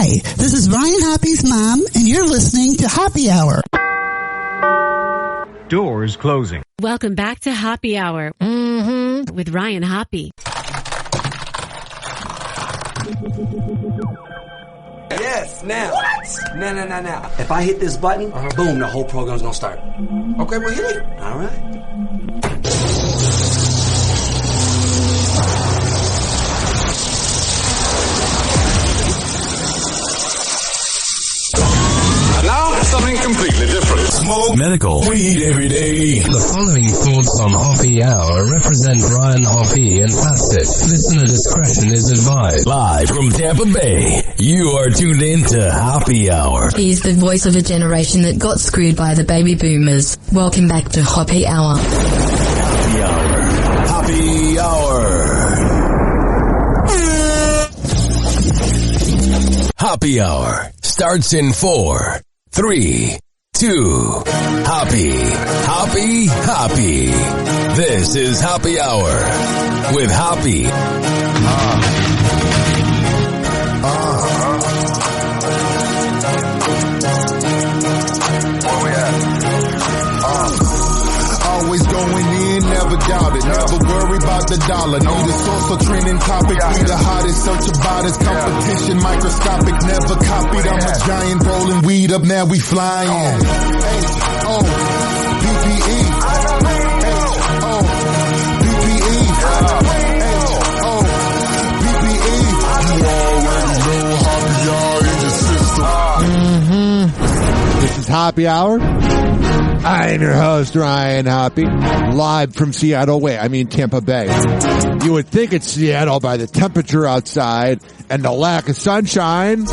Hi, this is Ryan Hoppe's mom, and you're listening to Hoppe Hour. Doors closing. Welcome back to Hoppe Hour with Ryan Hoppe. Yes, now. What? Now. If I hit this button, boom, the whole program's gonna start. Okay, well, hit it. All right. Now, something completely different. Smoke medical weed every day. The following thoughts on Hoppe Hour represent Ryan Hoppe and Plastic. Listener discretion is advised. Live from Tampa Bay, you are tuned in to Hoppe Hour. He's the voice of a generation that got screwed by the baby boomers. Welcome back to Hoppe Hour. Hoppe Hour. Hoppe Hour. Hoppe Hour starts in 4, 3, 2. Hoppe. This is Hoppe Hour with Hoppe. Always going in, never doubt it. Never worry about the dollar. Need a source or trending topic. Be the hottest, search about it. Competition microscopic, never copied. I'm a giant rolling weed up, now we flying. H-O, PPE. H-O, PPE. H-O, PPE. You already know Hoppe Hour in your system. This is Hoppe Hour. I'm your host, Ryan Hoppe, live from Tampa Bay. You would think it's Seattle by the temperature outside and the lack of sunshine.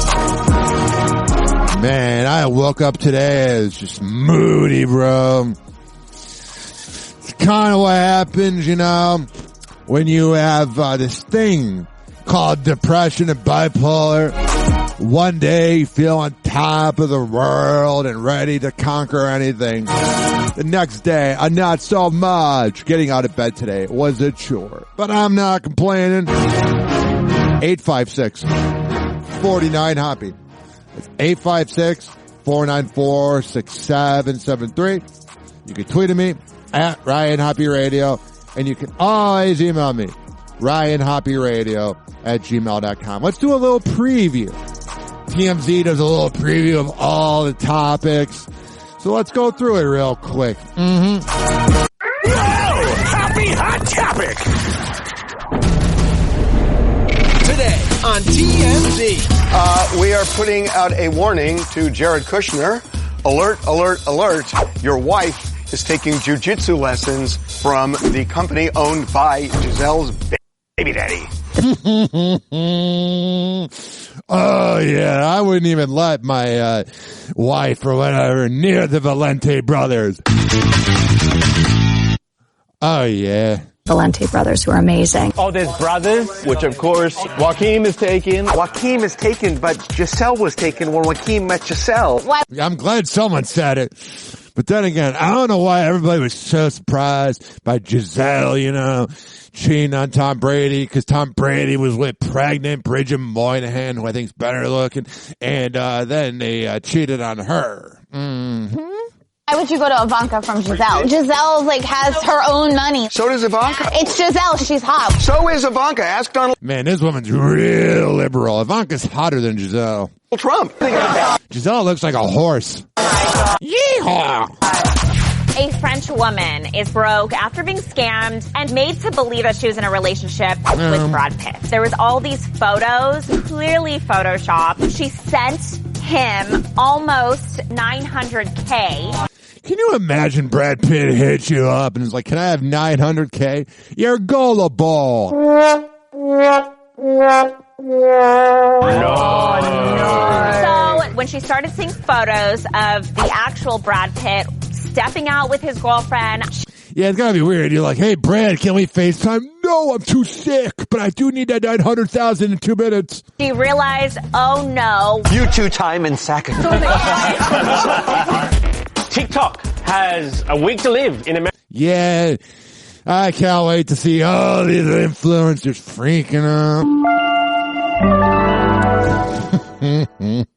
Man, I woke up today, it's just moody, bro. It's kind of what happens, when you have this thing called depression and bipolar. One day you feel on top of the world and ready to conquer anything. The next day, not so much. Getting out of bed today was a chore, but I'm not complaining. 856-49-HOPPE. It's 856-494-6773. You can tweet at me at Ryan Hoppe Radio, and you can always email me, RyanHoppeRadio@gmail.com. Let's do a little preview. TMZ does a little preview of all the topics. So let's go through it real quick. Happy Hot Topic. Today on TMZ. We are putting out a warning to Jared Kushner. Alert, alert, alert. Your wife is taking jiu-jitsu lessons from the company owned by Giselle's baby daddy. Oh, yeah, I wouldn't even let my wife or whatever near the Valente brothers. Oh, yeah. Valente brothers who are amazing. Oh, there's brothers, which of course Joaquin is taken. Joaquin is taken, but Giselle was taken when Joaquin met Giselle. What? I'm glad someone said it. But then again, I don't know why everybody was so surprised by Giselle, cheating on Tom Brady, because Tom Brady was with pregnant Bridget Moynihan, who I think is better looking, and then they cheated on her. Why would you go to Ivanka from Giselle? Giselle, has her own money. So does Ivanka. It's Giselle. She's hot. So is Ivanka. Ask Donald. Man, this woman's real liberal. Ivanka's hotter than Giselle. Trump. Giselle looks like a horse. Yeehaw! A French woman is broke after being scammed and made to believe that she was in a relationship with Brad Pitt. There was all these photos, clearly photoshopped. She sent him almost $900K. Can you imagine Brad Pitt hits you up and is like, can I have $900K? You're gullible. So when she started seeing photos of the actual Brad Pitt stepping out with his girlfriend. Yeah, it's gotta be weird. You're like, hey, Brad, can we FaceTime? No, I'm too sick, but I do need that $900,000 in 2 minutes. She realized, oh no. You two-time and second. TikTok has a week to live in America. Yeah, I can't wait to see all these influencers freaking out.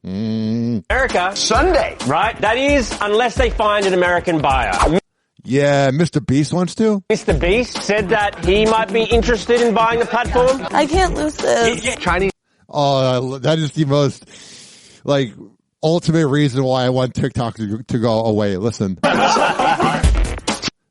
America Sunday, right? That is, unless they find an American buyer. Yeah, Mr. Beast wants to. Mr. Beast said that he might be interested in buying the platform. I can't lose this. Chinese. Oh, that is the most, like, ultimate reason why I want TikTok to go away. Listen.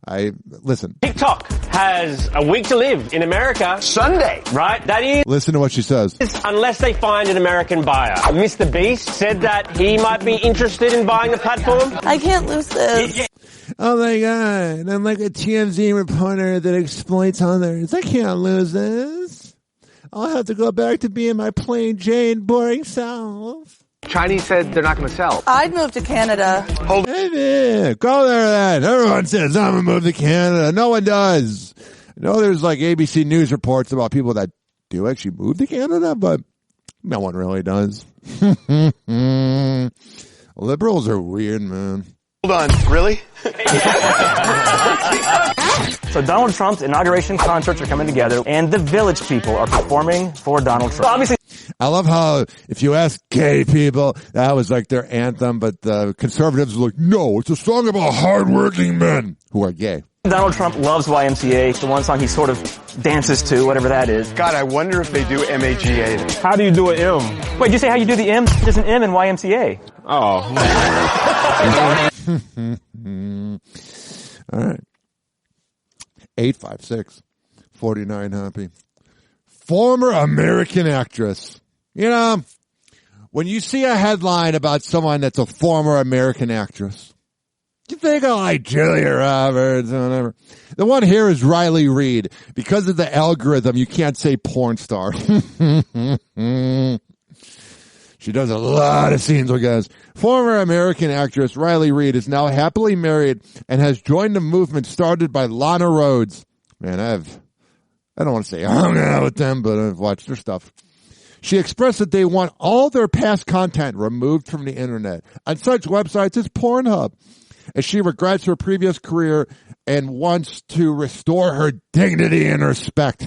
Listen. TikTok has a week to live in America Sunday, right? That is. Listen to what she says. Unless they find an American buyer. Mr. Beast said that he might be interested in buying the platform. I can't lose this. Oh my God, I'm like a TMZ reporter that exploits others. I can't lose this. I'll have to go back to being my plain Jane boring self. Chinese said they're not going to sell. I'd move to Canada. Hey, go there then. Everyone says I'm going to move to Canada. No one does. I know there's like ABC News reports about people that do actually move to Canada, but no one really does. Liberals are weird, man. Hold on, really? So Donald Trump's inauguration concerts are coming together, and the Village People are performing for Donald Trump. Obviously, I love how if you ask gay people, that was like their anthem, but the conservatives were like, no, it's a song about hardworking men who are gay. Donald Trump loves YMCA, the one song he sort of dances to, whatever that is. God, I wonder if they do MAGA. How do you do an M? Wait, did you say how you do the M? There's an M in YMCA. Oh. All right. 856-49 happy. Former American actress. You know, when you see a headline about someone that's a former American actress, you think of like Julia Roberts or whatever. The one here is Riley Reid. Because of the algorithm, you can't say porn star. She does a lot of scenes with guys. Former American actress Riley Reid is now happily married and has joined a movement started by Lana Rhoades. Man, I don't want to say hung out with them, but I've watched their stuff. She expressed that they want all their past content removed from the internet on such websites as Pornhub, as she regrets her previous career and wants to restore her dignity and respect.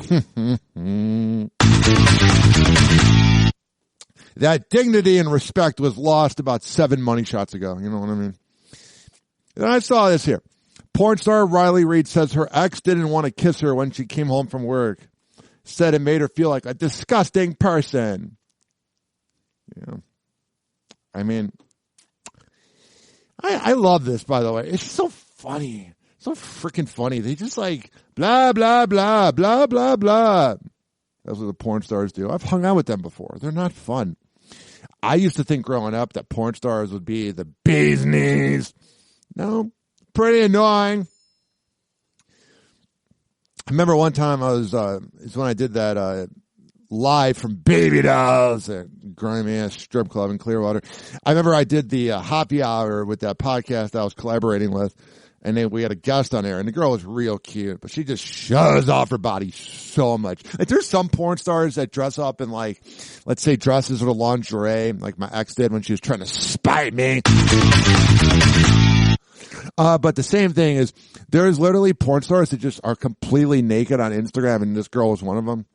That dignity and respect was lost about 7 money shots ago. You know what I mean? And I saw this here. Porn star Riley Reid says her ex didn't want to kiss her when she came home from work. Said it made her feel like a disgusting person. Yeah. I mean, I love this, by the way. It's so funny. So freaking funny. They just like, blah, blah, blah, blah, blah, blah. That's what the porn stars do. I've hung out with them before. They're not fun. I used to think growing up that porn stars would be the bee's knees. No, pretty annoying. I remember one time is when I did that live from Baby Dolls at grimy ass strip club in Clearwater. I remember I did the Hoppe Hour with that podcast I was collaborating with, and then we had a guest on there, and the girl was real cute, but she just shows off her body so much. Like, there's some porn stars that dress up in, like, let's say dresses or lingerie, like my ex did when she was trying to spite me. But the same thing is, there's literally porn stars that just are completely naked on Instagram, and this girl was one of them.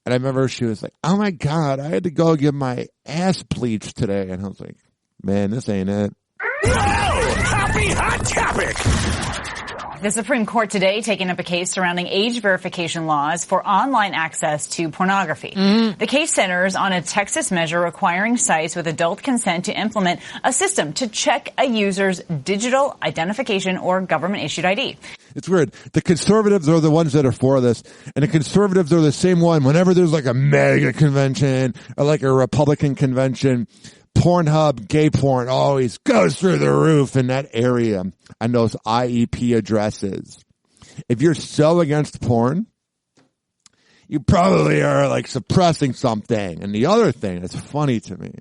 And I remember she was like, oh my God, I had to go get my ass bleached today. And I was like, man, this ain't it. Happy Hot Topic! The Supreme Court today taking up a case surrounding age verification laws for online access to pornography. The case centers on a Texas measure requiring sites with adult consent to implement a system to check a user's digital identification or government-issued ID. It's weird. The conservatives are the ones that are for this, and the conservatives are the same one whenever there's like a mega convention or like a Republican convention. Pornhub, gay porn always goes through the roof in that area and those IEP addresses. If you're so against porn, you probably are like suppressing something. And the other thing that's funny to me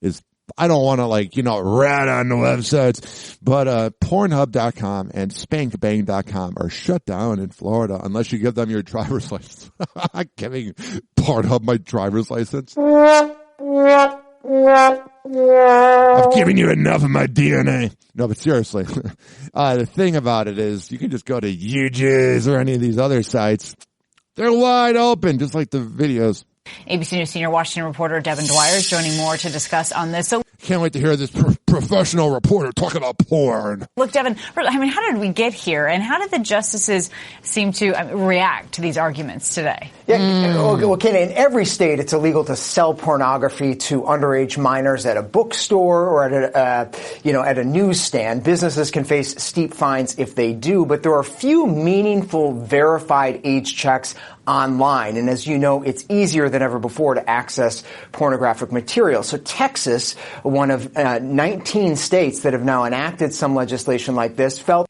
is I don't want to like, rat on the websites, but Pornhub.com and SpankBang.com are shut down in Florida unless you give them your driver's license. I'm giving Pornhub my driver's license. I've given you enough of my DNA. No, but seriously, the thing about it is you can just go to UJizz or any of these other sites. They're wide open, just like the videos. ABC News senior Washington reporter Devin Dwyer is joining more to discuss on this. So can't wait to hear this professional reporter talk about porn. Look, Devin, I mean, how did we get here, and how did the justices seem to react to these arguments today? Yeah, well, Ken, in every state, it's illegal to sell pornography to underage minors at a bookstore or at a newsstand. Businesses can face steep fines if they do, but there are few meaningful verified age checks online. And as you know, it's easier than ever before to access pornographic material. So Texas, one of 19 states that have now enacted some legislation like this, felt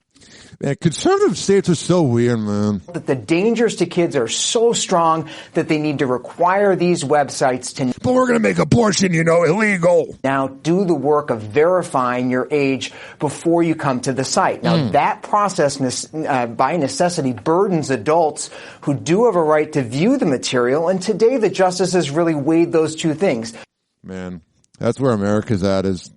Man, conservative states are so weird, man. That the dangers to kids are so strong that they need to require these websites to... But we're going to make abortion, illegal. Now do the work of verifying your age before you come to the site. Now that process, by necessity, burdens adults who do have a right to view the material. And today the justices really weighed those two things. Man, that's where America's at, is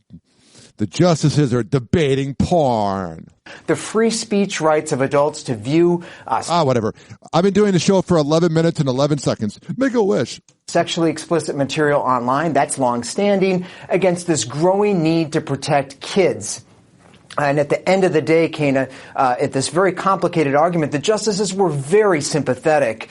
the justices are debating porn. The free speech rights of adults to view... whatever. I've been doing the show for 11 minutes and 11 seconds. Make a wish. Sexually explicit material online, that's long-standing, against this growing need to protect kids. And at the end of the day, Kana, at this very complicated argument, the justices were very sympathetic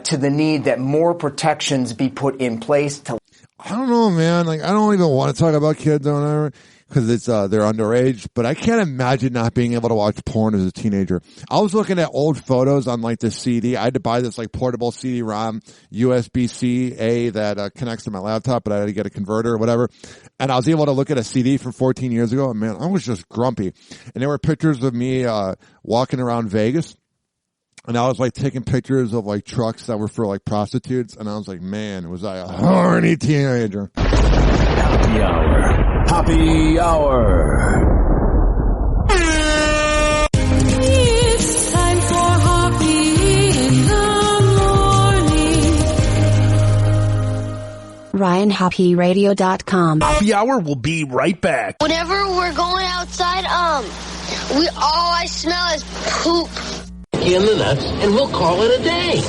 to the need that more protections be put in place to... I don't know, man. I don't even want to talk about kids or whatever, because it's they're underage. But I can't imagine not being able to watch porn as a teenager. I was looking at old photos on the CD. I had to buy this portable CD-ROM USB-C that connects to my laptop, but I had to get a converter or whatever. And I was able to look at a CD from 14 years ago, and man, I was just grumpy. And there were pictures of me walking around Vegas. And I was taking pictures of trucks that were for prostitutes, and I was man, was I a horny teenager. Happy Hour. Happy Hour. It's time for Hoppe in the morning. RyanHoppeRadio.com. Happy Hour will be right back. Whenever we're going outside, all I smell is poop. In the nuts, and we'll call it a day.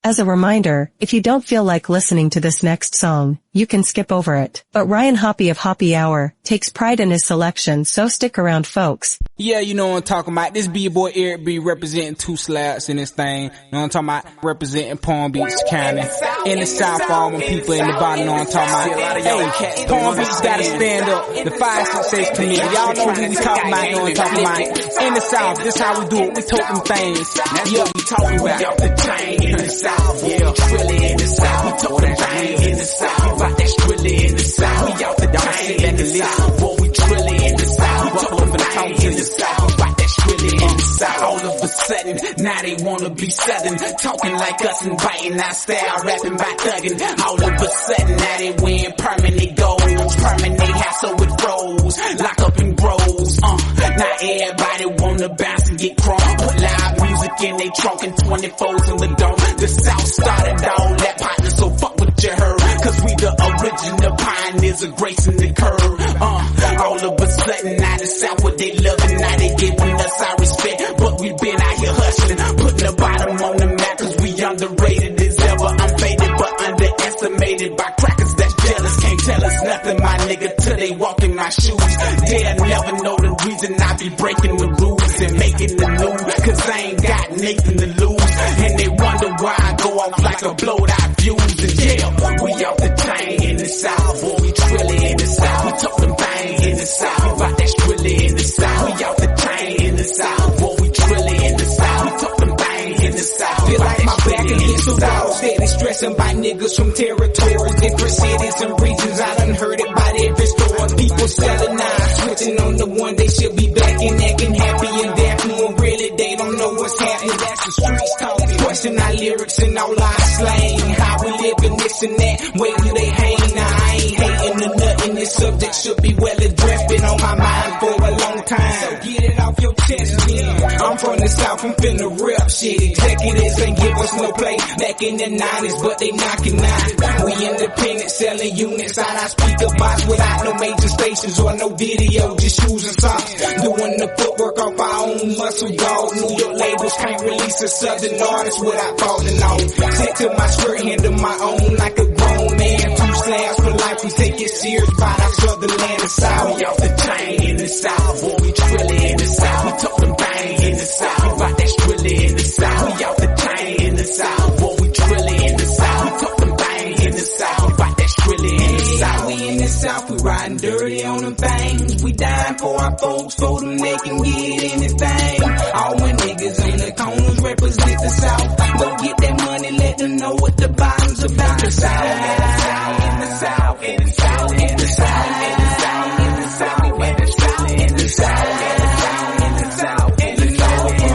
As a reminder, if you don't feel like listening to this next song, you can skip over it. But Ryan Hoppe of Hoppe Hour takes pride in his selection, so stick around, folks. Yeah, you know what I'm talking about. This be your boy Eric B representing Two Slaps in this thing. You know what I'm talking about? Representing Palm Beach County. In the South, for all my people in the bottom, know what I'm talking about. Hey, Palm Beach gotta stand up. The 566 committee. Y'all know who we talking about, know what I'm talking about. In the South, this how we do it. We tote them things. That's what we talking about. Off the chain in the South. Yeah, really in the South. We tote them things in the South. We rock that really in the South. We out the chain in the South. Boy, we really in the South. We tote them things in the South. We rock that really in the South. All of a sudden, now they wanna be Southern. Talking like us and biting our style. Rapping by thugging. All of a sudden, now they win permanent goals. Permanent hassle with froze. Lock up and bros. Now everybody wanna bounce and get crunk. Put live music in they trunk and 24s in the dome. The South started all that partner, so fuck what you heard. Cause we the original pioneers of grace in the curve. All of a sudden, now the South, what they loving, now they giving us our respect. But we been out here hustling, putting the bottom on the map. Cause we underrated as ever. I'm faded but underestimated by crackers that's jealous. Can't tell us nothing, my nigga, till they walk in my shoes. They'll never know the reason I be breaking the rules and making the news. Cause I ain't got Nathan to lose. And they wonder why I go off like a blowed out fuse. And yeah, we off the chain in the South. Boy, we trilly in the South. We talk them things in the South. We rock that trilly in the South. We off the chain in the South. Boy, we trilly in the South. We talk them things in the South. Feel like my back against the wall. Steady stressing by niggas from territories, different cities and regions. I done heard it by every store. People selling knives, switching on the one they should be back and acting happy and dappy. When really they don't know what's happening. That's the streets talking. Question our lyrics and all our slang. How we living this and that. Where do they hang? Now I ain't hating or nothing. This subject should be well addressed. Been on my mind for a long time. So get it off your chest, yeah. I'm from the South, I'm finna rep shit. executives ain't give us no play. Back in the 90s, but they knocking now. We independent, selling units out our speaker box without no major stations or no video, just shoes and socks. Doing the footwork off our own muscle, dog. New York labels can't release a southern artist without falling off. Stick to my skirt, handle my own like a grown man. 2 slabs for life, we take it serious by our southern land and south. We off the chain in the south, boy, we trilly in the south. We talk them bang in the south, we rock that strilly in the south. We off the chain in the south, boy, we trilly in the south. We talk them bang in the south, we rock that strilly in the south. We in the south, we riding dirty on them things. We dying for our folks, for them they can get anything. All my niggas on the corners represent the south. Go get that money, let them know what the bottom's about. The south, in the south, in the south, in the south, in the south, in the south, in the south, in the south, in the south, in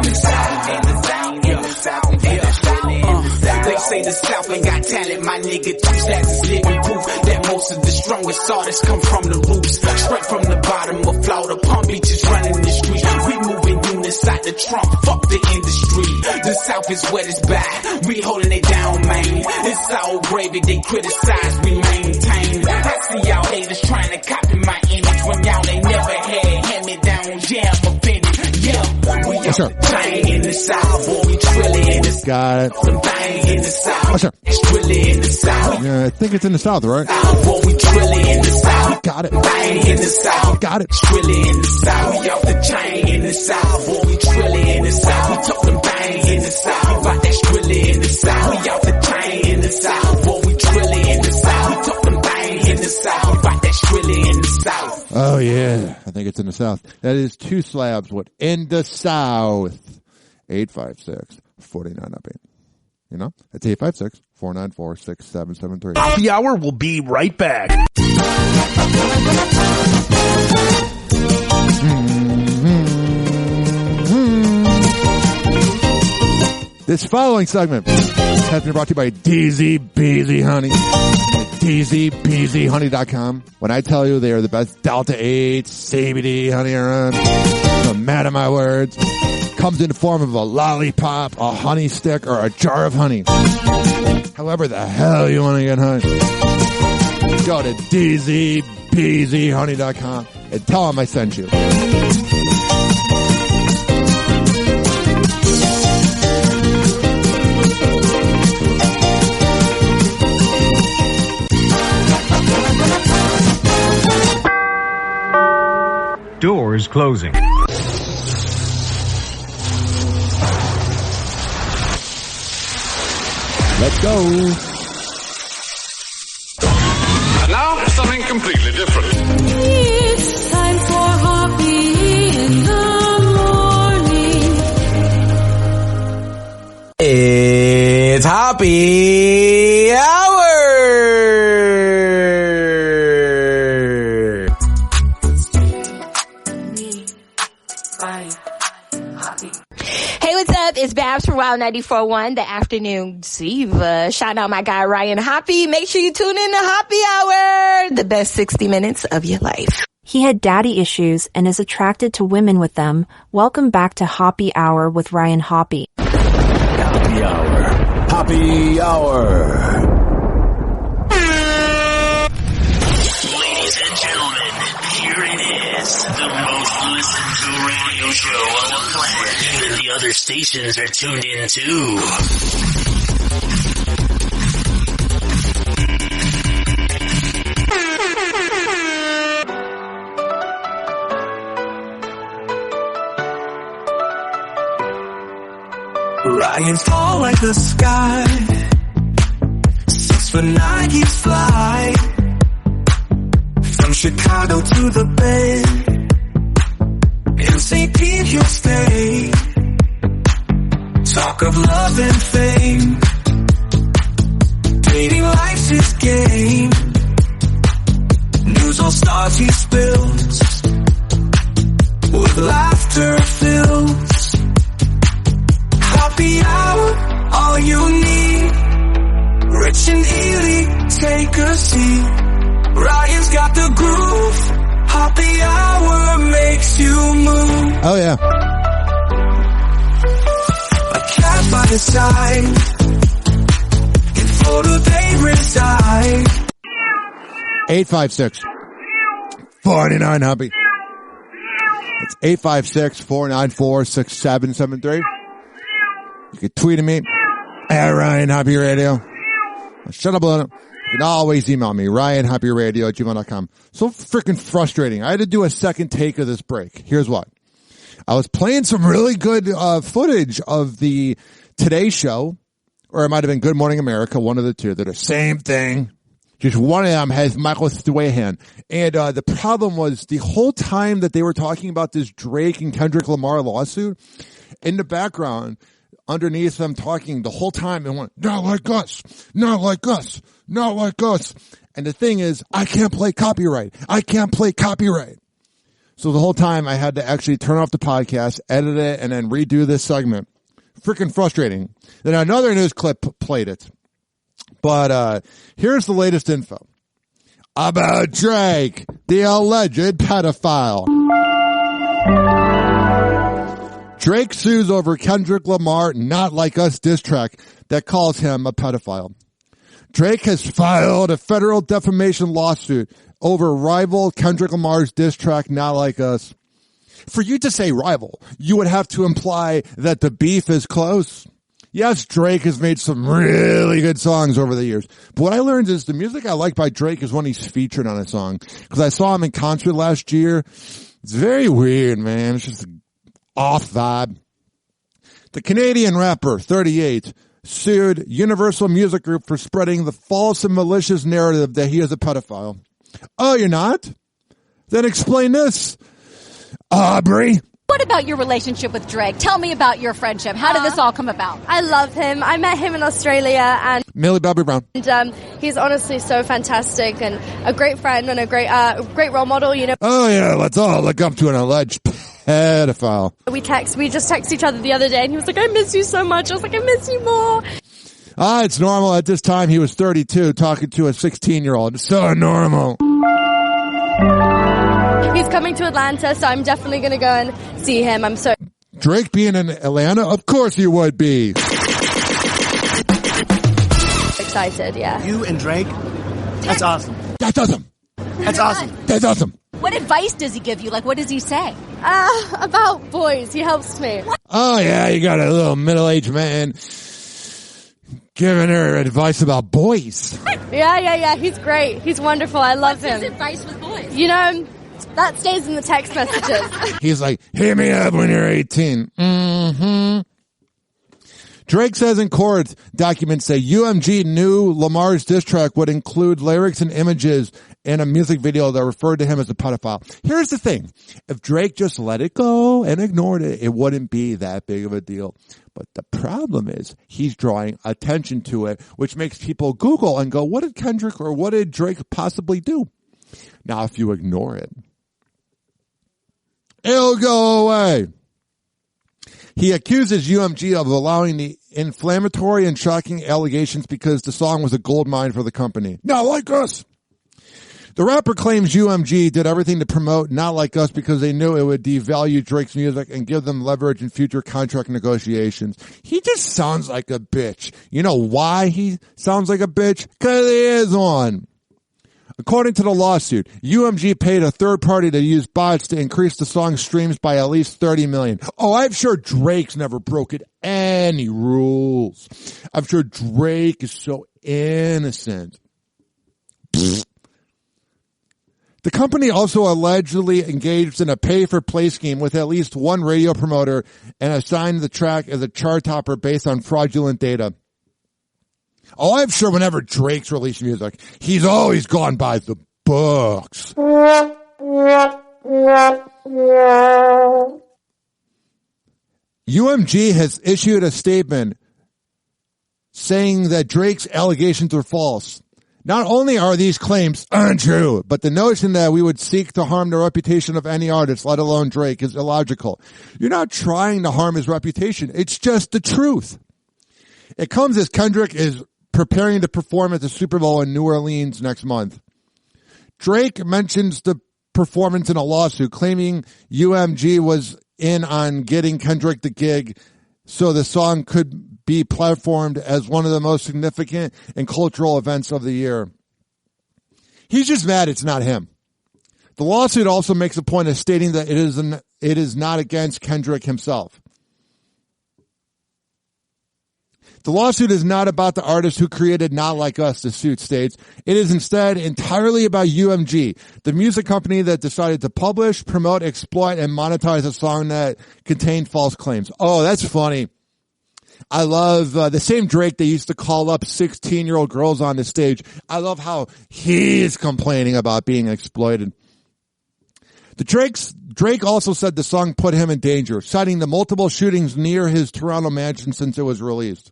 the south, in the south, in the south, in the south, in the south. They say the south ain't got talent, my nigga. 2 stats is living proof that most of the strongest artists come from the roots. Straight from the bottom of Florida, Palm Beach is running the streets. We moving units out the trunk, fuck the industry. The south is where it's bad, we holding it down, man. It's all gravy, they criticize, we maintain. I see y'all haters trying to copy my image when y'all ain't never had hand-me-downs. Yeah, I'm offended, yeah. We Yes, sir. chain in the south, boy, we trilly in the south. Got it. Some bang in the south, Yes, sir. trilly in the south. Yeah, I think it's in the south, right? Boy, we trilly in the south. Got it. Bang in the south. Got it. Trilly in the south. We off the chain in the south. Boy, we trilly in the south. We talk them bang in the south. We rock that trilly in the south. We off the chain in the south. Boy, we trilly in the south. We talk them bang in the south. We rock that trilly in the south. Oh yeah, I think it's in the south. That is 2 slabs. What in the south? 856-49-UP. You know, that's 856-494-6773. Happy Hour will be right back. This following segment has been brought to you by DZ Beezy Honey. DZBeezyHoney.com. When I tell you they are the best Delta 8 CBD honey around, no matter my words, comes in the form of a lollipop, a honey stick, or a jar of honey. However the hell you want to get honey. Go to DZBeezyHoney.com and tell them I sent you. Doors closing. Let's go. And now, something completely different. It's time for Hoppe in the morning. It's Hoppe Hour. Hey, what's up? It's Babs from Wild 94.1, the afternoon diva. Shout out my guy Ryan Hoppe. Make sure you tune in to Hoppe Hour, the best 60 minutes of your life. He had daddy issues and is attracted to women with them. Welcome back to Hoppe Hour with Ryan Hoppe. Hoppe Hour. Hoppe Hour. Ladies and gentlemen, here it is, the most listened to radio show on the planet. Even the other stations are tuned in too. Ryan's tall like the sky, 6'9" he's fly. From Chicago to the Bay, in St. Pete he'll stay. Talk of love and fame, dating life's his game. News all stars he spills, with laughter fills. Hoppe Hour, all you need. Rich and Ely, take a seat. Ryan's got the groove. Hoppe Hour makes you move. Oh yeah. A cat by decide before the day reside. 856-49 Hoppe. It's 856-494-6773. You can tweet at me at Ryan Hoppe Radio. Shut up, Luna. You can always email me, RyanHoppeRadio@gmail.com. So freaking frustrating. I had to do a second take of this break. Here's what. I was playing some really good footage of the Today Show, or it might have been Good Morning America, one of the two. They're the same thing. Just one of them has Michael Strahan. And the problem was the whole time that they were talking about this Drake and Kendrick Lamar lawsuit, in the background, underneath them talking the whole time, and went, not like us, not like us, not like us. And the thing is, I can't play copyright. I can't play copyright. So the whole time I had to actually turn off the podcast, edit it, and then redo this segment. Freaking frustrating. Then another news clip played it. But here's the latest info about Drake, the alleged pedophile. Drake sues over Kendrick Lamar Not Like Us diss track that calls him a pedophile. Drake has filed a federal defamation lawsuit over rival Kendrick Lamar's diss track Not Like Us. For you to say rival, you would have to imply that the beef is close. Yes, Drake has made some really good songs over the years. But what I learned is the music I like by Drake is when he's featured on a song. Because I saw him in concert last year. It's very weird, man. It's just off vibe. The Canadian rapper, 38, sued Universal Music Group for spreading the false and malicious narrative that he is a pedophile. Oh, you're not? Then explain this, Aubrey. What about your relationship with Drake? Tell me about your friendship. How did this all come about? I love him. I met him in Australia, and Millie Bobby Brown. He's honestly so fantastic and a great friend and a great role model, you know. Oh, yeah, let's all look up to an alleged pedophile. We just texted each other the other day, and he was like, I miss you so much. I was like, I miss you more. It's normal. At this time, he was 32, talking to a 16-year-old. It's so normal. He's coming to Atlanta, so I'm definitely going to go and see him. I'm so... Drake being in Atlanta? Of course he would be. Excited, yeah. You and Drake? That's awesome. That's awesome. That's awesome. That's awesome. What advice does he give you? Like, what does he say? About boys. He helps me. Oh, yeah, you got a little middle-aged man giving her advice about boys. Yeah. He's great. He's wonderful. I love him. What's his advice with boys? You know, that stays in the text messages. He's like, hit me up when you're 18. Mm-hmm. Drake says in court documents say UMG knew Lamar's diss track would include lyrics and images in a music video that referred to him as a pedophile. Here's the thing. If Drake just let it go and ignored it, it wouldn't be that big of a deal. But the problem is he's drawing attention to it, which makes people Google and go, what did Kendrick or what did Drake possibly do? Now, if you ignore it, it'll go away. He accuses UMG of allowing the inflammatory and shocking allegations because the song was a goldmine for the company. Not Like Us. The rapper claims UMG did everything to promote Not Like Us because they knew it would devalue Drake's music and give them leverage in future contract negotiations. He just sounds like a bitch. You know why he sounds like a bitch? Because he is one. According to the lawsuit, UMG paid a third party to use bots to increase the song's streams by at least 30 million. Oh, I'm sure Drake's never broken any rules. I'm sure Drake is so innocent. The company also allegedly engaged in a pay-for-play scheme with at least one radio promoter and assigned the track as a chart topper based on fraudulent data. Oh, I'm sure whenever Drake's released music, he's always gone by the books. UMG has issued a statement saying that Drake's allegations are false. Not only are these claims untrue, but the notion that we would seek to harm the reputation of any artist, let alone Drake, is illogical. You're not trying to harm his reputation. It's just the truth. It comes as Kendrick is preparing to perform at the Super Bowl in New Orleans next month. Drake mentions the performance in a lawsuit, claiming UMG was in on getting Kendrick the gig so the song could be platformed as one of the most significant and cultural events of the year. He's just mad it's not him. The lawsuit also makes a point of stating that it is not against Kendrick himself. The lawsuit is not about the artist who created Not Like Us, the suit states. It is instead entirely about UMG, the music company that decided to publish, promote, exploit, and monetize a song that contained false claims. Oh, that's funny. I love the same Drake that used to call up 16-year-old girls on the stage. I love how he's complaining about being exploited. Drake also said the song put him in danger, citing the multiple shootings near his Toronto mansion since it was released.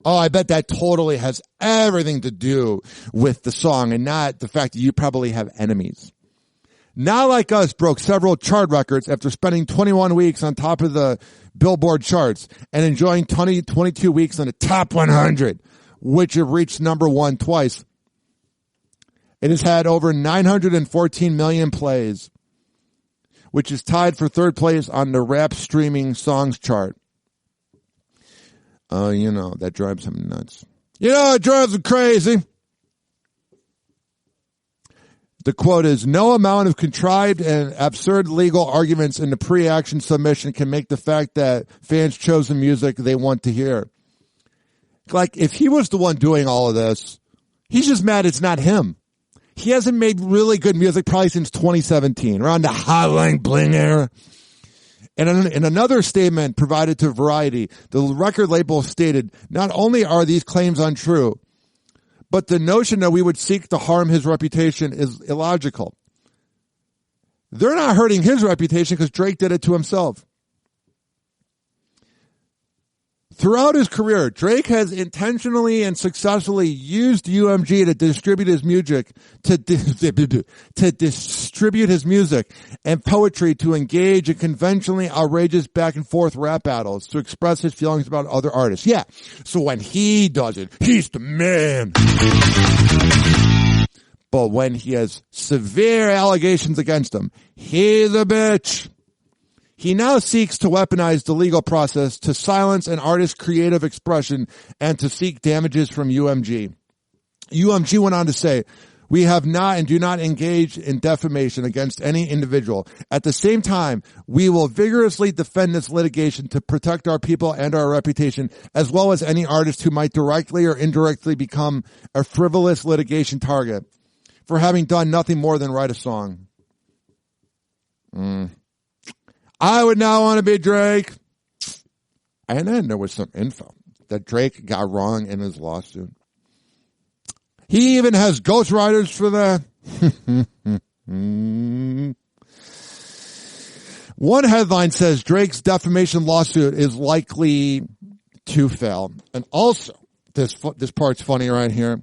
Oh, I bet that totally has everything to do with the song and not the fact that you probably have enemies. Not Like Us broke several chart records after spending 21 weeks on top of the Billboard charts and enjoying 22 weeks on the top 100, which have reached number one twice. It has had over 914 million plays, which is tied for third place on the rap streaming songs chart. That drives him nuts. It drives him crazy. The quote is, no amount of contrived and absurd legal arguments in the pre-action submission can make the fact that fans chose the music they want to hear. Like, if he was the one doing all of this, he's just mad it's not him. He hasn't made really good music probably since 2017, around the Hotline Bling era. And in another statement provided to Variety, the record label stated, not only are these claims untrue, but the notion that we would seek to harm his reputation is illogical. They're not hurting his reputation because Drake did it to himself. Throughout his career, Drake has intentionally and successfully used UMG to distribute his music, to distribute his music and poetry to engage in conventionally outrageous back and forth rap battles to express his feelings about other artists. Yeah. So when he does it, he's the man. But when he has severe allegations against him, he's a bitch. He now seeks to weaponize the legal process to silence an artist's creative expression and to seek damages from UMG. UMG went on to say, we have not and do not engage in defamation against any individual. At the same time, we will vigorously defend this litigation to protect our people and our reputation, as well as any artist who might directly or indirectly become a frivolous litigation target for having done nothing more than write a song. I would not want to be Drake. And then there was some info that Drake got wrong in his lawsuit. He even has ghostwriters for that. One headline says Drake's defamation lawsuit is likely to fail. And also, this part's funny right here.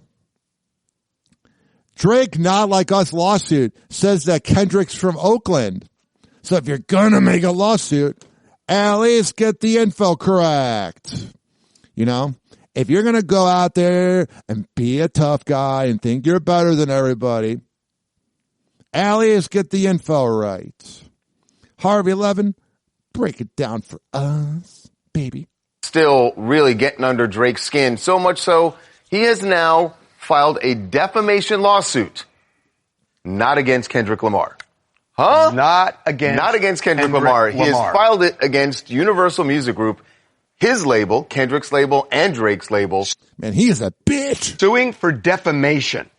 Drake Not Like Us lawsuit says that Kendrick's from Oakland. So if you're gonna make a lawsuit, at least get the info correct. If you're gonna go out there and be a tough guy and think you're better than everybody, at least get the info right. Harvey Levin, break it down for us, baby. Still really getting under Drake's skin, so much so he has now filed a defamation lawsuit, not against Kendrick Lamar. Huh? Not against Kendrick Lamar. He has filed it against Universal Music Group, his label, Kendrick's label, and Drake's label. Man, he is a bitch. Suing for defamation.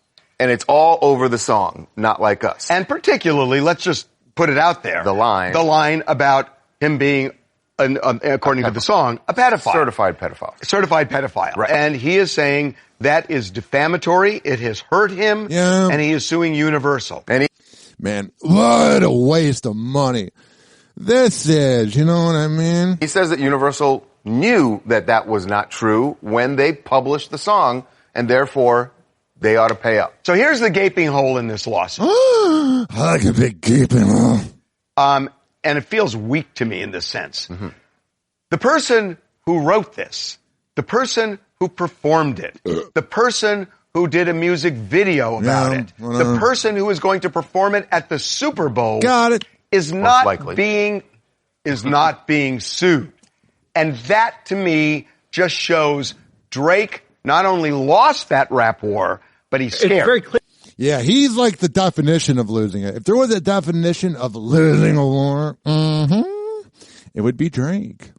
And it's all over the song, Not Like Us. And particularly, let's just put it out there. The line about him being, according to the song, a pedophile. Certified pedophile. Right. And he is saying that is defamatory. It has hurt him. Yeah. And he is suing Universal. Man, what a waste of money this is, you know what I mean? He says that Universal knew that that was not true when they published the song, and therefore they ought to pay up. So here's the gaping hole in this lawsuit. I like a big gaping hole. And it feels weak to me in this sense. Mm-hmm. The person who wrote this, the person who performed it, the person who did a music video about it, the person who is going to perform it at the Super Bowl, is not being sued. And that, to me, just shows Drake not only lost that rap war, but he's scared. It's very clear. Yeah, he's like the definition of losing it. If there was a definition of losing a war, it would be Drake.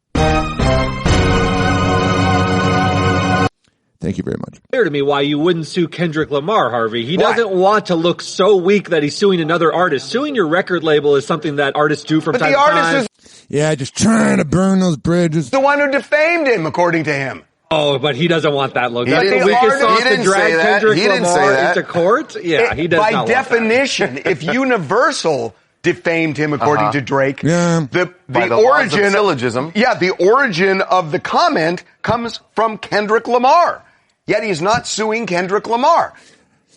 Thank you very much. Clear to me why you wouldn't sue Kendrick Lamar, Harvey. He doesn't want to look so weak that he's suing another artist. Suing your record label is something that artists do from time to time. Yeah, just trying to burn those bridges. The one who defamed him, according to him. Oh, but he doesn't want that look. That's the the weakest artist- sauce he to didn't drag say that. Kendrick He didn't say Lamar that. into court. Yeah, he does By not definition, if Universal defamed him, according to Drake, the By the laws of origin syllogism. Yeah, the origin of the comment comes from Kendrick Lamar. Yet he's not suing Kendrick Lamar.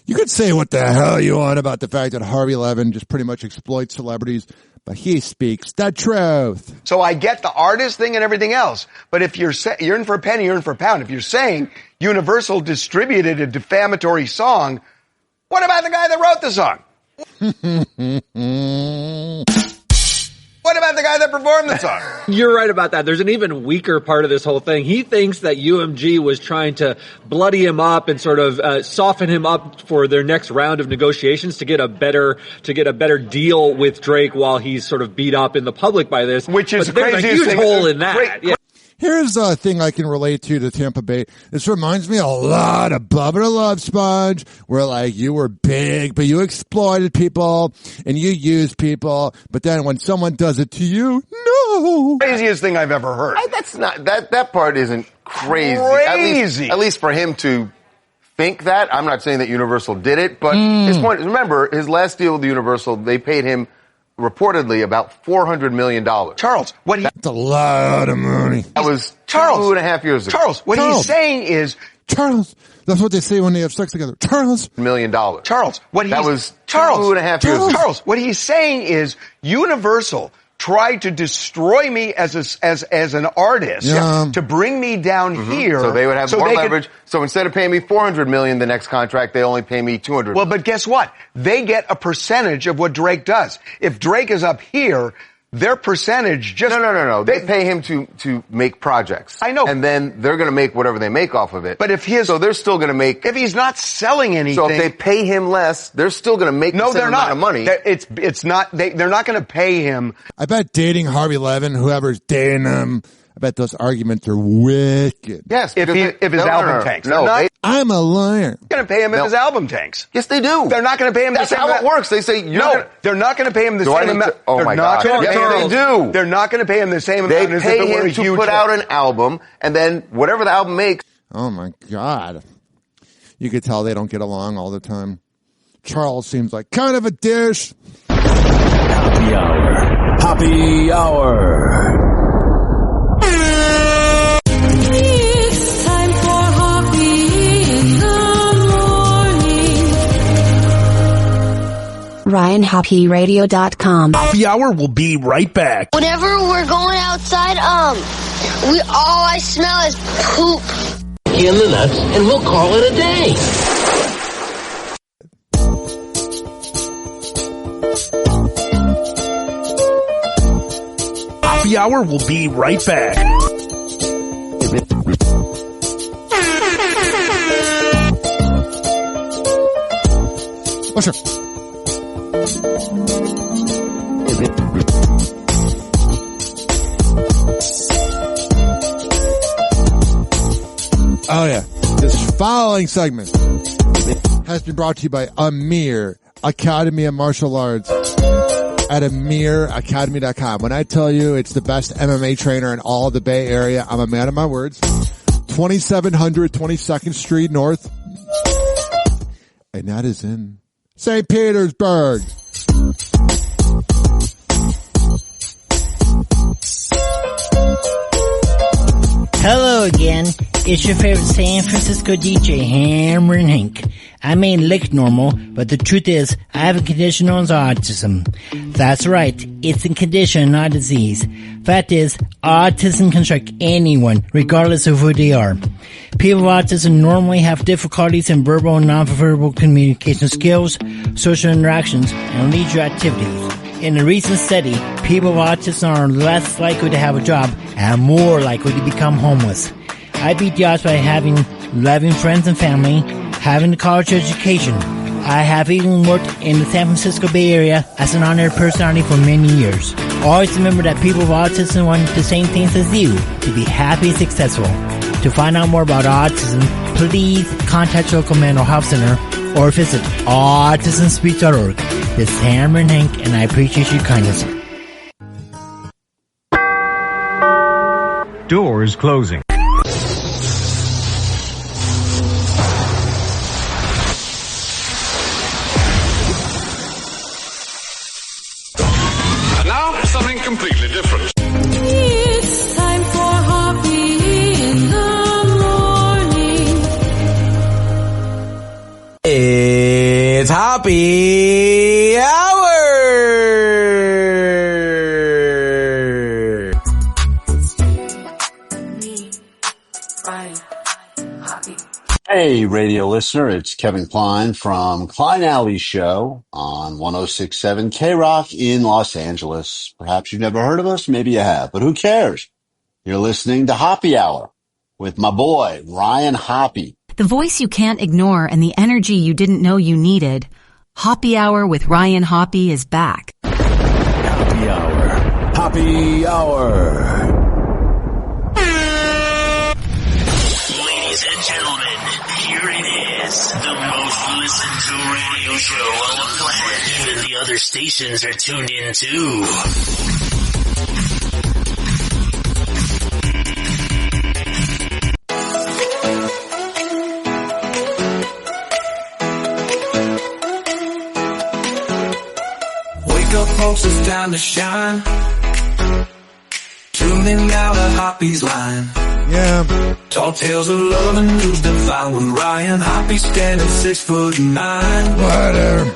You could say what the hell you want about the fact that Harvey Levin just pretty much exploits celebrities, but he speaks the truth. So I get the artist thing and everything else, but if you're in for a penny, you're in for a pound. If you're saying Universal distributed a defamatory song, what about the guy that wrote the song? What about the guy that performed the song? You're right about that. There's an even weaker part of this whole thing. He thinks that UMG was trying to bloody him up and sort of soften him up for their next round of negotiations to get a better deal with Drake while he's sort of beat up in the public by this. Which is but there's a huge hole in that. Yeah. Here's a thing I can relate to Tampa Bay. This reminds me a lot of Bubba the Love Sponge, where like you were big, but you exploited people and you used people, but then when someone does it to you, no. Craziest thing I've ever heard. That's not, that part isn't crazy. Crazy. At least for him to think that. I'm not saying that Universal did it, but his point, remember, his last deal with Universal, they paid him reportedly about $400 million. Charles, that's a lot of money. That was 2.5 years ago. Charles, what he's saying is, Charles, that's what they say when they have sex together. Charles. $1 million. Charles, that was 2.5 years ago. Charles, what he's saying is Universal tried to destroy me as an artist to bring me down here. So they would have more leverage. So instead of paying me $400 million the next contract, they only pay me $200 million. Well, but guess what? They get a percentage of what Drake does. If Drake is up here, their percentage just... No. They pay him to make projects. I know. And then they're going to make whatever they make off of it. But if So they're still going to make... If he's not selling anything... So if they pay him less, they're still going to make the same amount of money. It's not... They're not going to pay him... I bet dating Harvey Levin, whoever's dating him, I bet those arguments are wicked. Yes. If his album tanks. I'm a liar. They're going to pay him if his album tanks. Yes, they do. They're not going to pay him That's the same how it works. They say, they're not going to pay him the same amount. Oh my God. Yes, they do. They're not going to pay him the same amount as if it were a huge They pay him to put out an album, and then whatever the album makes. Oh my God. You could tell they don't get along all the time. Charles seems like kind of a dish. Happy Hour. Happy Hour. It's time for Hoppe in the morning. RyanHoppeRadio.com. Happy Hour will be right back. Whenever we're going outside, all I smell is poop. In the nuts, and we'll call it a day. Happy Hour will be right back. Oh, sure. Oh, yeah. This following segment has been brought to you by Amir Academy of Martial Arts at AmirAcademy.com. When I tell you it's the best MMA trainer in all of the Bay Area, I'm a man of my words. 2700 22nd Street North. And that is in St. Petersburg. Hello again. It's your favorite San Francisco DJ, Hammer and Hank. I may look normal, but the truth is, I have a condition known as autism. That's right. It's a condition, not a disease. Fact is, autism can strike anyone, regardless of who they are. People with autism normally have difficulties in verbal and nonverbal communication skills, social interactions, and leisure activities. In a recent study, people with autism are less likely to have a job and more likely to become homeless. I beat the odds by having loving friends and family, having a college education. I have even worked in the San Francisco Bay Area as an honored personality for many years. Always remember that people with autism want the same things as you, to be happy and successful. To find out more about autism, please contact your local mental health center or visit autismspeech.org. This is Hammer and Hank, and I appreciate your kindness. Doors closing. And now, something completely different. It's time for Hoppe in the morning. It's Hoppe Hour! Hey, radio listener, it's Kevin Klein from Klein Alley Show on 106.7 K-Rock in Los Angeles. Perhaps you've never heard of us, maybe you have, but who cares? You're listening to Hoppe Hour with my boy, Ryan Hoppe. The voice you can't ignore and the energy you didn't know you needed. Hoppe Hour with Ryan Hoppe is back. Hoppe Hour. Hoppe Hour. Ladies and gentlemen, here it is. The most listened to radio show on the planet. Even the other stations are tuned in too. Wake up, folks, it's time to shine. Tuning out of Hoppe's line. Yeah. Tall tales of love and news divine with Ryan Hoppe standing 6'9". Whatever.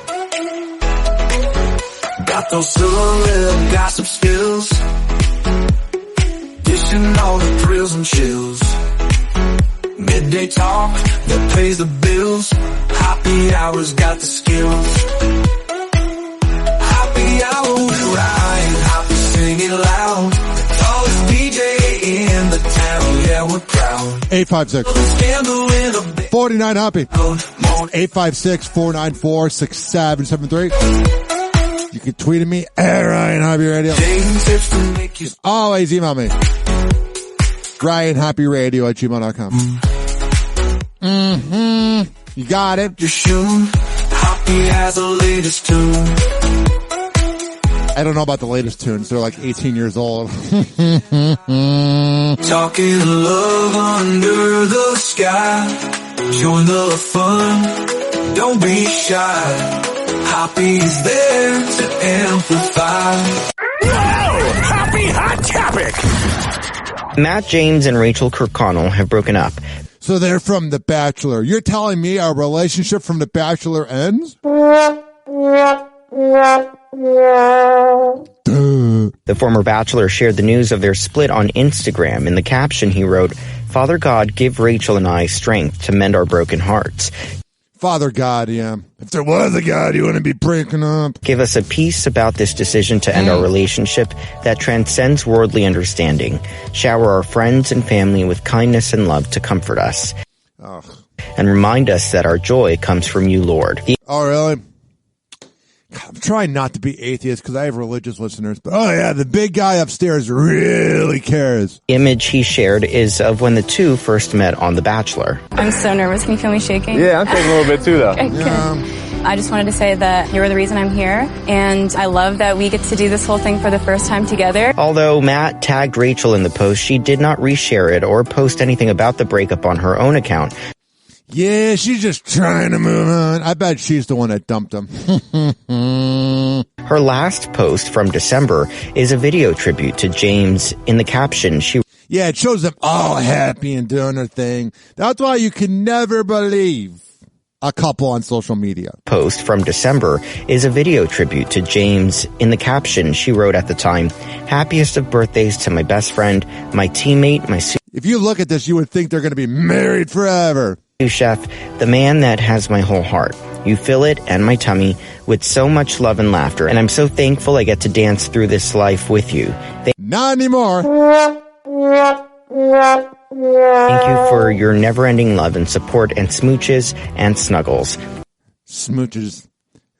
Got those silver lip gossip skills, dishing all the thrills and chills. Midday talk that pays the bills. Hoppe Hour's got the skills. Hoppe Hour with Ryan Hoppe singing loud. Tallest DJ in the town, yeah, we're proud. 856-49 Hoppe. 856-494-6773. You can tweet at me at Ryan Hoppe Radio. Always email me. RyanHoppeRadio@gmail.com. You got it. Hoppe has the latest tune. I don't know about the latest tunes. They're like 18 years old. Talking love under the sky. Join the fun. Don't be shy. Hoppe's there to amplify. Whoa! Hoppe Hot Topic! Matt James and Rachel Kirkconnell have broken up. So they're from The Bachelor. You're telling me our relationship from The Bachelor ends? The former Bachelor shared the news of their split on Instagram. In the caption, he wrote, "Father God, give Rachel and I strength to mend our broken hearts. Father God, yeah. If there was a God, you wouldn't be breaking up. Give us a peace about this decision to end our relationship that transcends worldly understanding. Shower our friends and family with kindness and love to comfort us. And remind us that our joy comes from you, Lord." Oh, really? I'm trying not to be atheist because I have religious listeners. But oh yeah, the big guy upstairs really cares. The image he shared is of when the two first met on The Bachelor. I'm so nervous. Can you feel me shaking? Yeah, I'm shaking a little bit too, though. Okay. I just wanted to say that you're the reason I'm here, and I love that we get to do this whole thing for the first time together. Although Matt tagged Rachel in the post, she did not reshare it or post anything about the breakup on her own account. Yeah, she's just trying to move on. I bet she's the one that dumped him. Her last post from December is a video tribute to James. In the caption, yeah, it shows them all happy and doing their thing. That's why you can never believe a couple on social media. Post from December is a video tribute to James. In the caption, she wrote at the time, "Happiest of birthdays to my best friend, my teammate, my If you look at this, you would think they're going to be married forever. Chef, the man that has my whole heart. You fill it and my tummy with so much love and laughter, and I'm so thankful I get to dance through this life with you." Not anymore. Thank you for your never-ending love and support and smooches and snuggles. Smooches.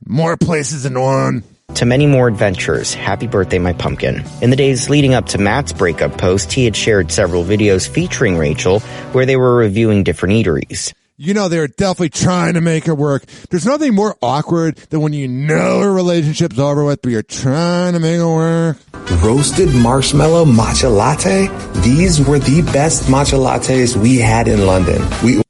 More places than one. To many more adventures, happy birthday, my pumpkin. In the days leading up to Matt's breakup post, he had shared several videos featuring Rachel where they were reviewing different eateries. You know, they're definitely trying to make it work. There's nothing more awkward than when you know a relationship's over with, but you're trying to make it work. Roasted marshmallow matcha latte. These were the best matcha lattes we had in London. We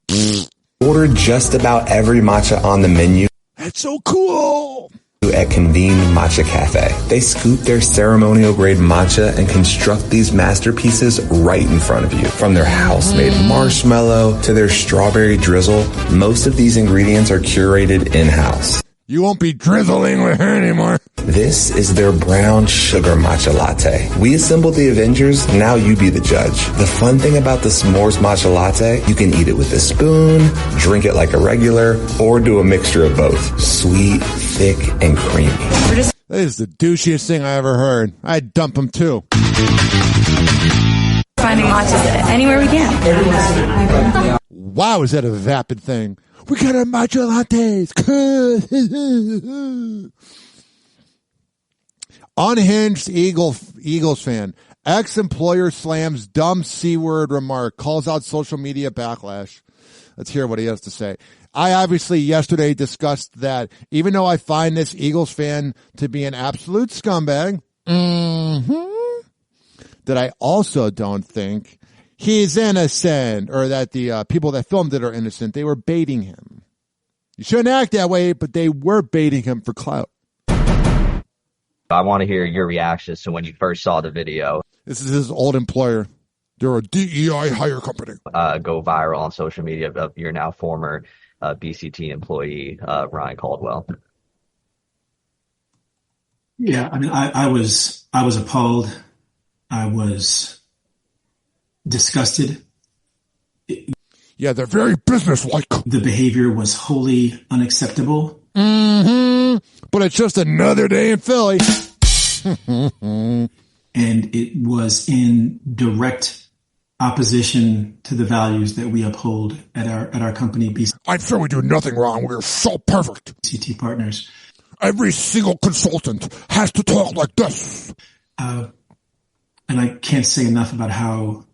ordered just about every matcha on the menu. That's so cool. At Convene Matcha Cafe. They scoop their ceremonial grade matcha and construct these masterpieces right in front of you. From their house-made marshmallow to their strawberry drizzle, most of these ingredients are curated in-house. You won't be drizzling with her anymore. This is their brown sugar matcha latte. We assembled the Avengers, now you be the judge. The fun thing about the s'mores matcha latte, you can eat it with a spoon, drink it like a regular, or do a mixture of both. Sweet, thick, and creamy. That is the douchiest thing I ever heard. I'd dump them too. Finding matchas anywhere we can. Wow, is that a vapid thing? We got our matcha lattes. Unhinged Eagles fan. Ex-employer slams dumb C-word remark. Calls out social media backlash. Let's hear what he has to say. I obviously yesterday discussed that even though I find this Eagles fan to be an absolute scumbag, that I also don't think he's innocent, or that the people that filmed it are innocent. They were baiting him. You shouldn't act that way, but they were baiting him for clout. I want to hear your reactions to when you first saw the video. This is his old employer. They're a DEI hire company. Go viral on social media of your now former BCT employee, Ryan Caldwell. Yeah, I mean, I was appalled. I was disgusted. Yeah, they're very businesslike. The behavior was wholly unacceptable. But it's just another day in Philly. And it was in direct opposition to the values that we uphold at our company. I'm sure we do nothing wrong. We're so perfect. BCT partners. Every single consultant has to talk like this. And I can't say enough about how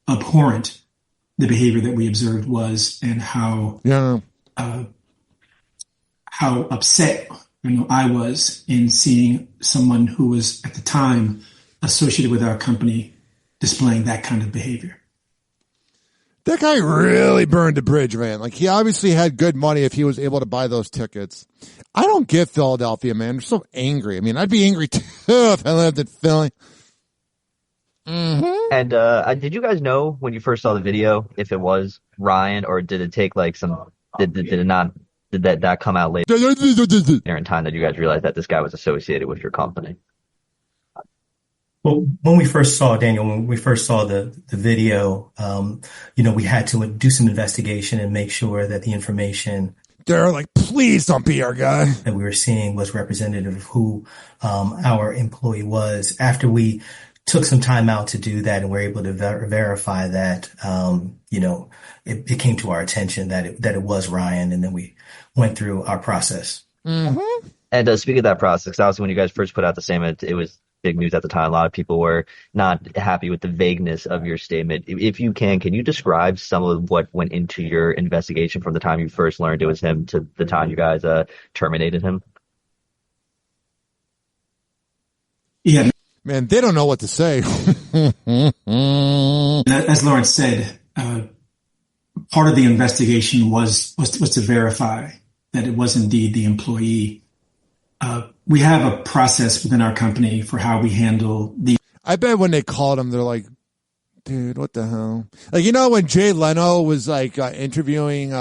abhorrent the behavior that we observed was, and how upset I was in seeing someone who was at the time associated with our company displaying that kind of behavior. That guy really burned the bridge, man. Like, he obviously had good money if he was able to buy those tickets. I don't get Philadelphia, man. They're so angry. I mean, I'd be angry too if I lived in Philly. And did you guys know when you first saw the video if it was Ryan, or did it take like some? Did that come out later in time that you guys realized that this guy was associated with your company? Well, when we first saw the video, we had to do some investigation and make sure that the information. They're like, please don't be our guy. That we were seeing was representative of who our employee was. After we took some time out to do that and we're able to verify that, it came to our attention that it was Ryan, and then we went through our process. And speaking of that process, that was when you guys first put out the statement. It was big news at the time. A lot of people were not happy with the vagueness of your statement. If you can you describe some of what went into your investigation from the time you first learned it was him to the time you guys terminated him? Yeah. Man, they don't know what to say. As Lawrence said, part of the investigation was to verify that it was indeed the employee. We have a process within our company for how we handle the. I bet when they called him, they're like, dude, what the hell? Like, when Jay Leno was like interviewing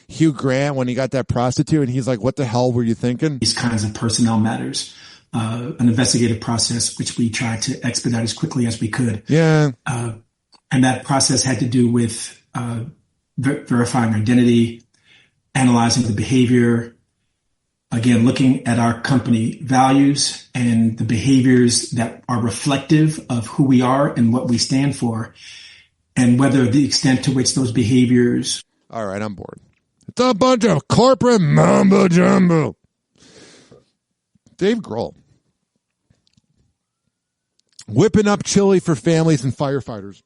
Hugh Grant when he got that prostitute, and he's like, what the hell were you thinking? These kinds of personnel matters. An investigative process, which we tried to expedite as quickly as we could. Yeah. And that process had to do with verifying identity, analyzing the behavior, again, looking at our company values and the behaviors that are reflective of who we are and what we stand for. and whether the extent to which those behaviors. All right, I'm bored. It's a bunch of corporate mumbo jumbo. Dave Grohl. Whipping up chili for families and firefighters.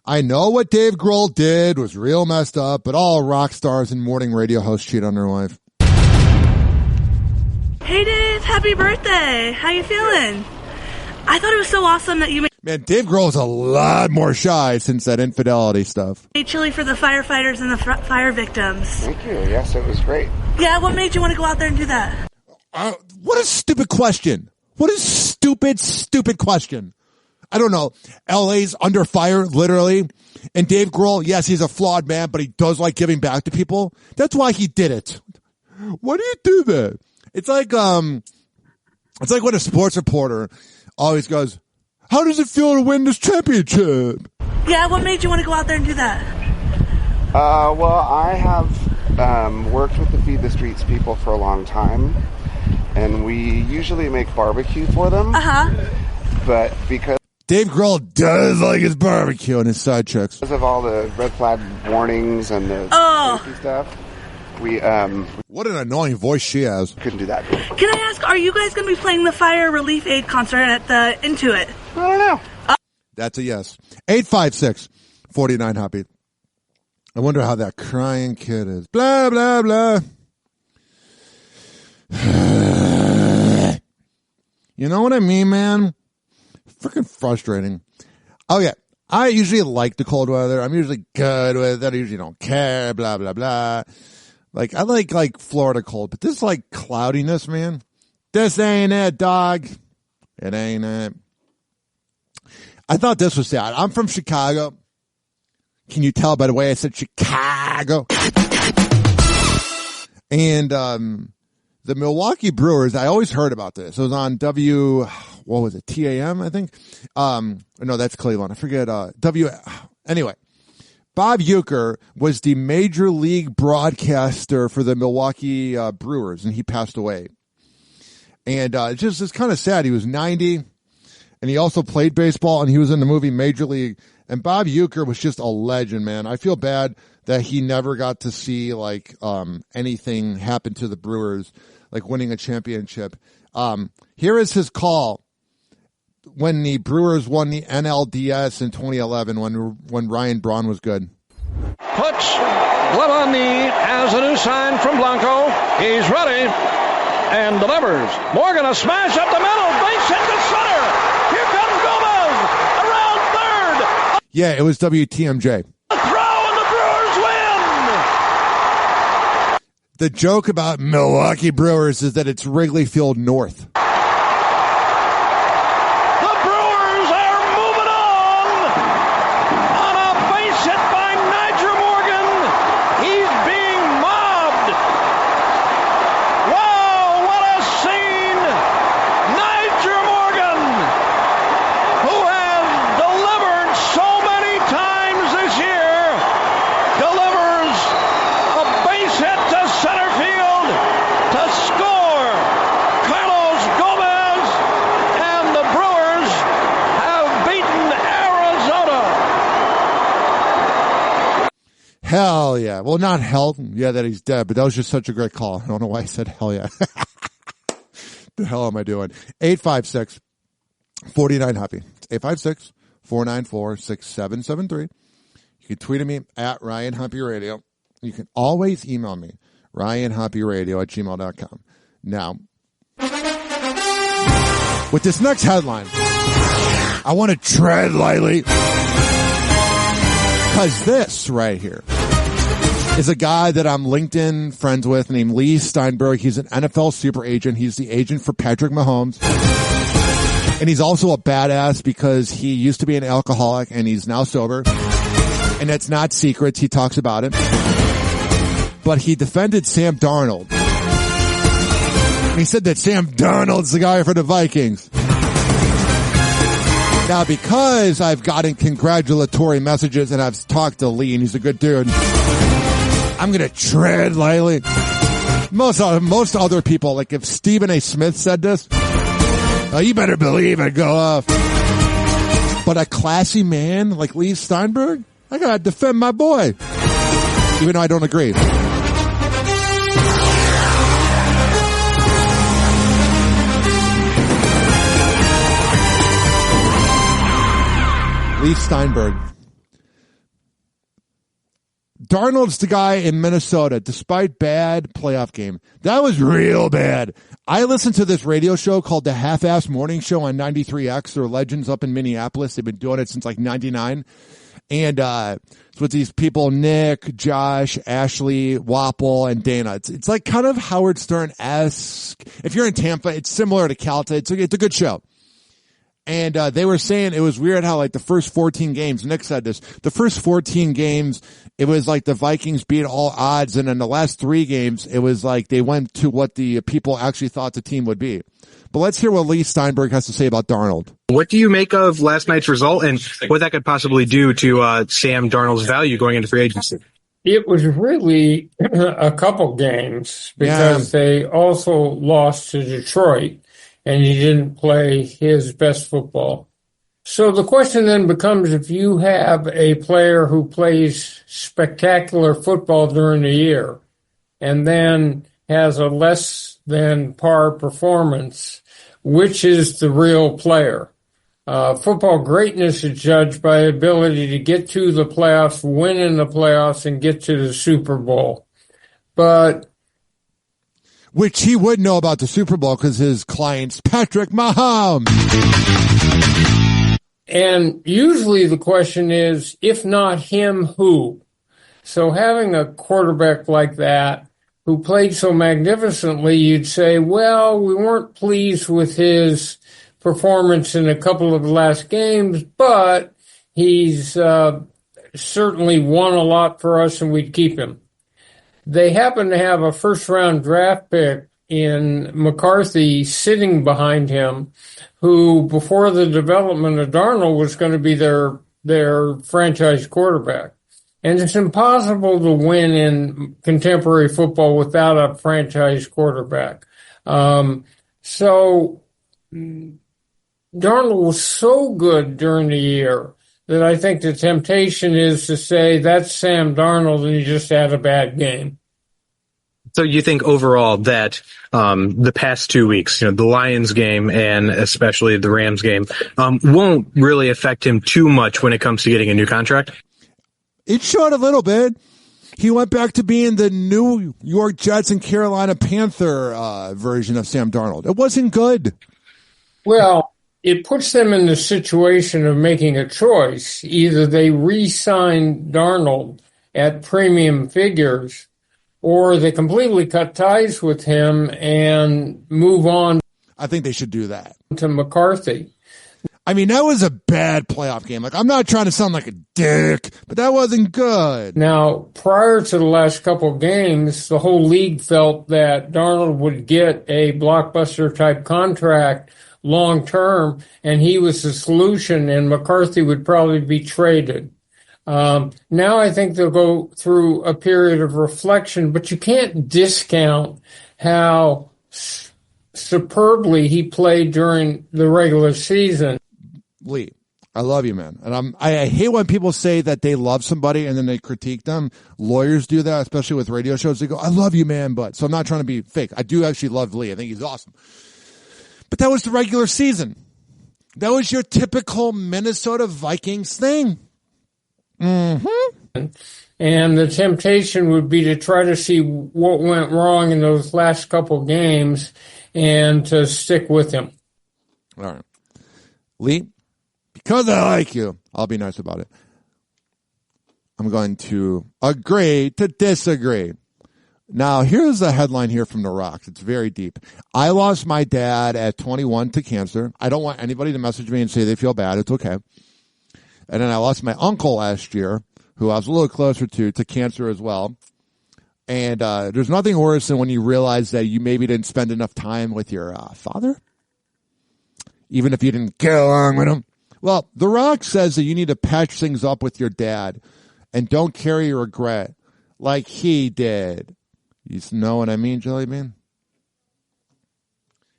I know what Dave Grohl did was real messed up, but all rock stars and morning radio hosts cheat on their wife. Hey Dave, happy birthday. How you feeling? I thought it was so awesome that you Man, Dave Grohl's a lot more shy since that infidelity stuff. made chili for the firefighters and the fire victims. Thank you. Yes, it was great. Yeah, what made you want to go out there and do that? What a stupid question. What a stupid question. I don't know. LA's under fire, literally. And Dave Grohl, yes, he's a flawed man, but he does like giving back to people. That's why he did it. Why do you do that? It's like when a sports reporter always goes, how does it feel to win this championship? Yeah, what made you want to go out there and do that? Well, I have worked with the Feed the Streets people for a long time, and we usually make barbecue for them. But because Dave Grohl does like his barbecue and his side chicks. Because of all the red flag warnings and the safety stuff, we what an annoying voice she has. Couldn't do that. Can I ask, are you guys going to be playing the Fire Relief Aid concert at the Intuit? I don't know. That's a yes. 856-49-HOPPY. I wonder how that crying kid is. Blah, blah, blah. You know what I mean, man? Freaking frustrating. Oh, yeah. I usually like the cold weather. I'm usually good with it. I usually don't care. Blah, blah, blah. Like, I like Florida cold, but this like cloudiness, man. This ain't it, dog. It ain't it. I thought this was sad. I'm from Chicago. Can you tell by the way I said Chicago? And the Milwaukee Brewers, I always heard about this. It was on TAM, I think? No, that's Cleveland. I forget. Anyway, Bob Uecker was the major league broadcaster for the Milwaukee Brewers, and he passed away. And it's kind of sad. He was 90, and he also played baseball, and he was in the movie Major League. And Bob Uecker was just a legend, man. I feel bad that he never got to see like anything happen to the Brewers, like winning a championship. Here is his call when the Brewers won the NLDS in 2011 when Ryan Braun was good. Puts glove on knee as a new sign from Blanco. He's ready and delivers. Morgan a smash up the middle. Base hit to center. Here comes Gomez around third. Yeah, it was WTMJ. The joke about Milwaukee Brewers is that it's Wrigley Field North. The Brewers are moving on a base hit by Nyjer Morgan. He's being mobbed. Wow, what a scene. Nyjer Morgan, who has delivered so many times this year, delivers a base hit to center field to score. Carlos Gomez and the Brewers have beaten Arizona. Hell yeah. Well, not hell. Yeah, that he's dead, but that was just such a great call. I don't know why I said hell yeah. The hell am I doing? 856-49-HOPPY. 856-494-6773. You can tweet at me at Ryan Hoppe Radio. You can always email me, RyanHoppeRadio@gmail.com. Now, with this next headline, I want to tread lightly because this right here is a guy that I'm LinkedIn friends with named Lee Steinberg. He's an NFL super agent. He's the agent for Patrick Mahomes. And he's also a badass because he used to be an alcoholic and he's now sober. And that's not secrets. He talks about it. But he defended Sam Darnold. And he said that Sam Darnold's the guy for the Vikings. Now, because I've gotten congratulatory messages and I've talked to Lee and he's a good dude, I'm going to tread lightly. Most other people, like if Stephen A. Smith said this, you better believe I'd go off. But a classy man like Lee Steinberg, I gotta defend my boy. Even though I don't agree. Lee Steinberg. Darnold's the guy in Minnesota, despite bad playoff game. That was real bad. I listened to this radio show called the Half-Ass Morning Show on 93X. They're legends up in Minneapolis. They've been doing it since like 99. And it's with these people, Nick, Josh, Ashley, Wapple, and Dana. It's like kind of Howard Stern-esque. If you're in Tampa, it's similar to Calta. It's a good show. And they were saying it was weird how like the first 14 games, Nick said this, the first 14 games, it was like the Vikings beat all odds. And in the last 3 games, it was like they went to what the people actually thought the team would be. But let's hear what Lee Steinberg has to say about Darnold. What do you make of last night's result and what that could possibly do to Sam Darnold's value going into free agency? It was really a couple games because they also lost to Detroit. And he didn't play his best football. So the question then becomes, if you have a player who plays spectacular football during the year and then has a less than par performance, which is the real player? Football greatness is judged by ability to get to the playoffs, win in the playoffs, and get to the Super Bowl. Which he would know about the Super Bowl because his client's Patrick Mahomes. And usually the question is, if not him, who? So having a quarterback like that who played so magnificently, you'd say, well, we weren't pleased with his performance in a couple of the last games, but he's certainly won a lot for us and we'd keep him. They happen to have a first-round draft pick in McCarthy sitting behind him, who, before the development of Darnold, was going to be their franchise quarterback. And it's impossible to win in contemporary football without a franchise quarterback. So Darnold was so good during the year that I think the temptation is to say that's Sam Darnold and he just had a bad game. So you think overall that the past 2 weeks, the Lions game and especially the Rams game, won't really affect him too much when it comes to getting a new contract? It showed a little bit. He went back to being the New York Jets and Carolina Panther version of Sam Darnold. It wasn't good. Well, it puts them in the situation of making a choice. Either they re-sign Darnold at premium figures, or they completely cut ties with him and move on. I think they should do that. To McCarthy. I mean, that was a bad playoff game. Like, I'm not trying to sound like a dick, but that wasn't good. Now, prior to the last couple of games, the whole league felt that Darnold would get a blockbuster-type contract long-term, and he was the solution, and McCarthy would probably be traded. Now I think they'll go through a period of reflection, but you can't discount how superbly he played during the regular season. Lee, I love you, man. And I hate when people say that they love somebody and then they critique them. Lawyers do that, especially with radio shows. They go, I love you, man, but. So I'm not trying to be fake. I do actually love Lee. I think he's awesome. But that was the regular season. That was your typical Minnesota Vikings thing. Mm-hmm. And the temptation would be to try to see what went wrong in those last couple games and to stick with him. All right. Lee, because I like you, I'll be nice about it. I'm going to agree to disagree. Now, here's a headline here from The Rocks. It's very deep. I lost my dad at 21 to cancer. I don't want anybody to message me and say they feel bad. It's okay. And then I lost my uncle last year, who I was a little closer to cancer as well. And there's nothing worse than when you realize that you maybe didn't spend enough time with your father, even if you didn't get along with him. Well, The Rock says that you need to patch things up with your dad and don't carry regret like he did. You know what I mean, Jelly Bean?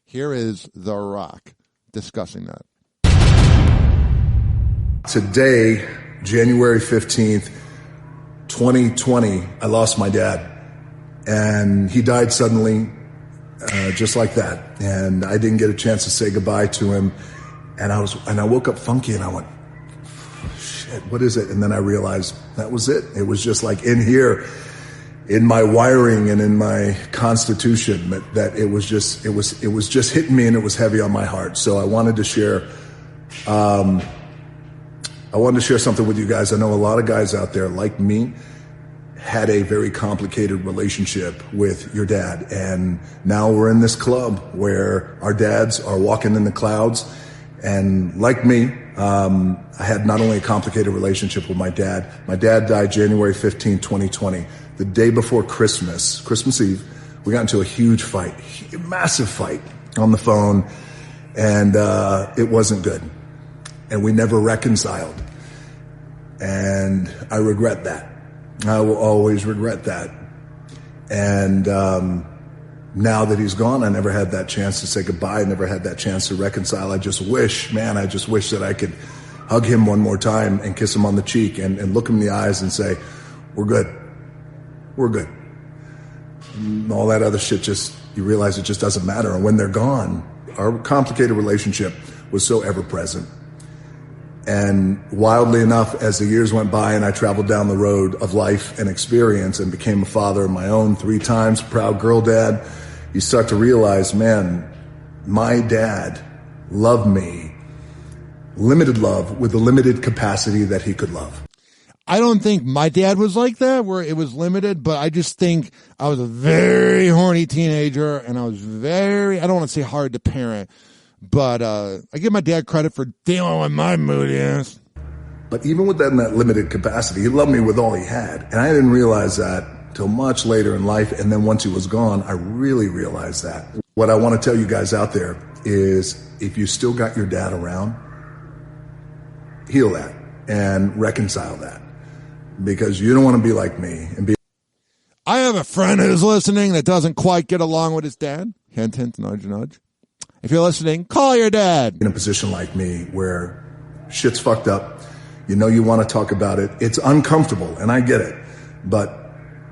Here is The Rock discussing that. Today, January 15th, 2020, I lost my dad. And he died suddenly, just like that. And I didn't get a chance to say goodbye to him. And I woke up funky and I went, shit, what is it? And then I realized that was it. It was just like in here, in my wiring and in my constitution, that it was just hitting me, and it was heavy on my heart. So I wanted to share, something with you guys. I know a lot of guys out there like me had a very complicated relationship with your dad. And now we're in this club where our dads are walking in the clouds. And like me, I had not only a complicated relationship with my dad. My dad died January 15, 2020. The day before Christmas Eve, we got into a huge fight, a massive fight on the phone. And it wasn't good. And we never reconciled. And I regret that. I will always regret that. And now that he's gone, I never had that chance to say goodbye. I never had that chance to reconcile. I just wish that I could hug him one more time and kiss him on the cheek and look him in the eyes and say, we're good. We're good. And all that other shit, you realize it just doesn't matter. And when they're gone, our complicated relationship was so ever present. And wildly enough, as the years went by and I traveled down the road of life and experience and became a father of my own 3 times, proud girl dad, you start to realize, man, my dad loved me, limited love with the limited capacity that he could love. I don't think my dad was like that, where it was limited, but I just think I was a very horny teenager, and I was I don't want to say hard to parent, but I give my dad credit for dealing with my moodiness. But even with that in that limited capacity, he loved me with all he had. And I didn't realize that till much later in life. And then once he was gone, I really realized that. What I want to tell you guys out there is, if you still got your dad around, heal that and reconcile that. Because you don't want to be like me and be. I have a friend who's listening that doesn't quite get along with his dad. Hint, hint, nudge, nudge. If you're listening, call your dad. In a position like me where shit's fucked up, you know you want to talk about it. It's uncomfortable, and I get it. But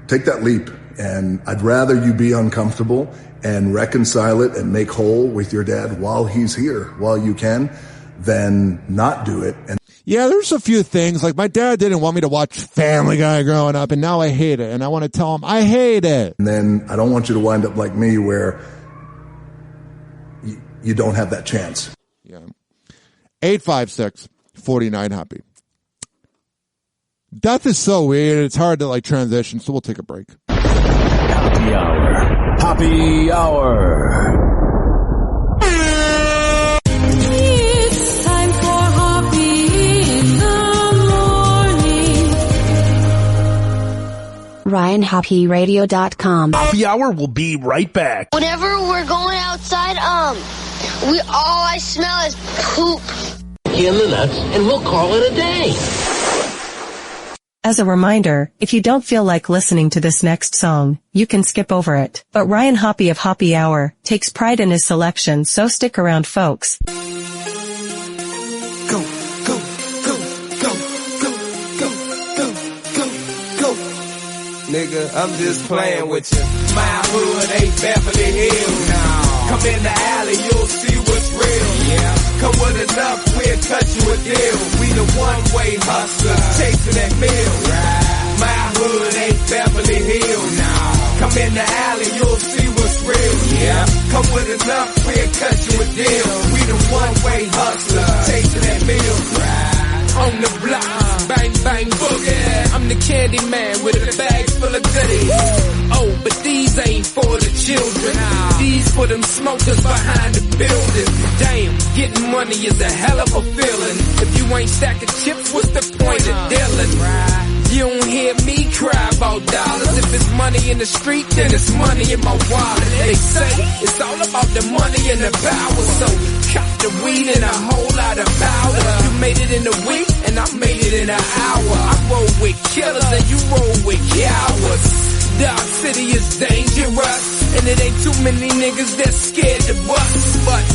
take that leap, and I'd rather you be uncomfortable and reconcile it and make whole with your dad while he's here, while you can, than not do it. And yeah, there's a few things. Like, my dad didn't want me to watch Family Guy growing up, and now I hate it. And I want to tell him I hate it. And then I don't want you to wind up like me where you don't have that chance. Yeah. 856-49-HOPPY. Death is so weird. It's hard to transition, so we'll take a break. Hoppe Hour. Hoppe Hour. It's time for Hoppe in the morning. RyanHoppeRadio.com. Hoppe Hour will be right back. Whenever we're going outside, all I smell is poop. In the nuts, and we'll call it a day. As a reminder, if you don't feel like listening to this next song, you can skip over it. But Ryan Hoppe of Hoppe Hour takes pride in his selection, so stick around, folks. Go, go, go, go, go, go, go, go, go. Nigga, I'm just playing with you. My hood ain't Beverly Hills. No. Come in the alley, you'll see what's real. Yeah. Come with enough, we'll cut you a deal. We the one-way hustlers chasing that meal. Right. My hood ain't Beverly Hills. No. Come in the alley, you'll see what's real. Yeah. Come with enough, we'll cut you a deal. We the one-way hustlers chasing that meal. Right. On the block, bang, bang, boogie. I'm the candy man with a bag full of goodies. Oh, but these ain't for the children. These for them smokers behind the building. Damn, getting money is a hell of a feeling. If you ain't stacking chips, what's the point of dealing? You don't hear me cry about dollars. If it's money in the street, then it's money in my wallet. They say it's all about the money and the power. So cop the weed and a whole lot of powder. You made it in a week, and I made it in an hour. I roll with killers and you roll with cowards. Dark City is dangerous, and it ain't too many niggas that's scared to bust. But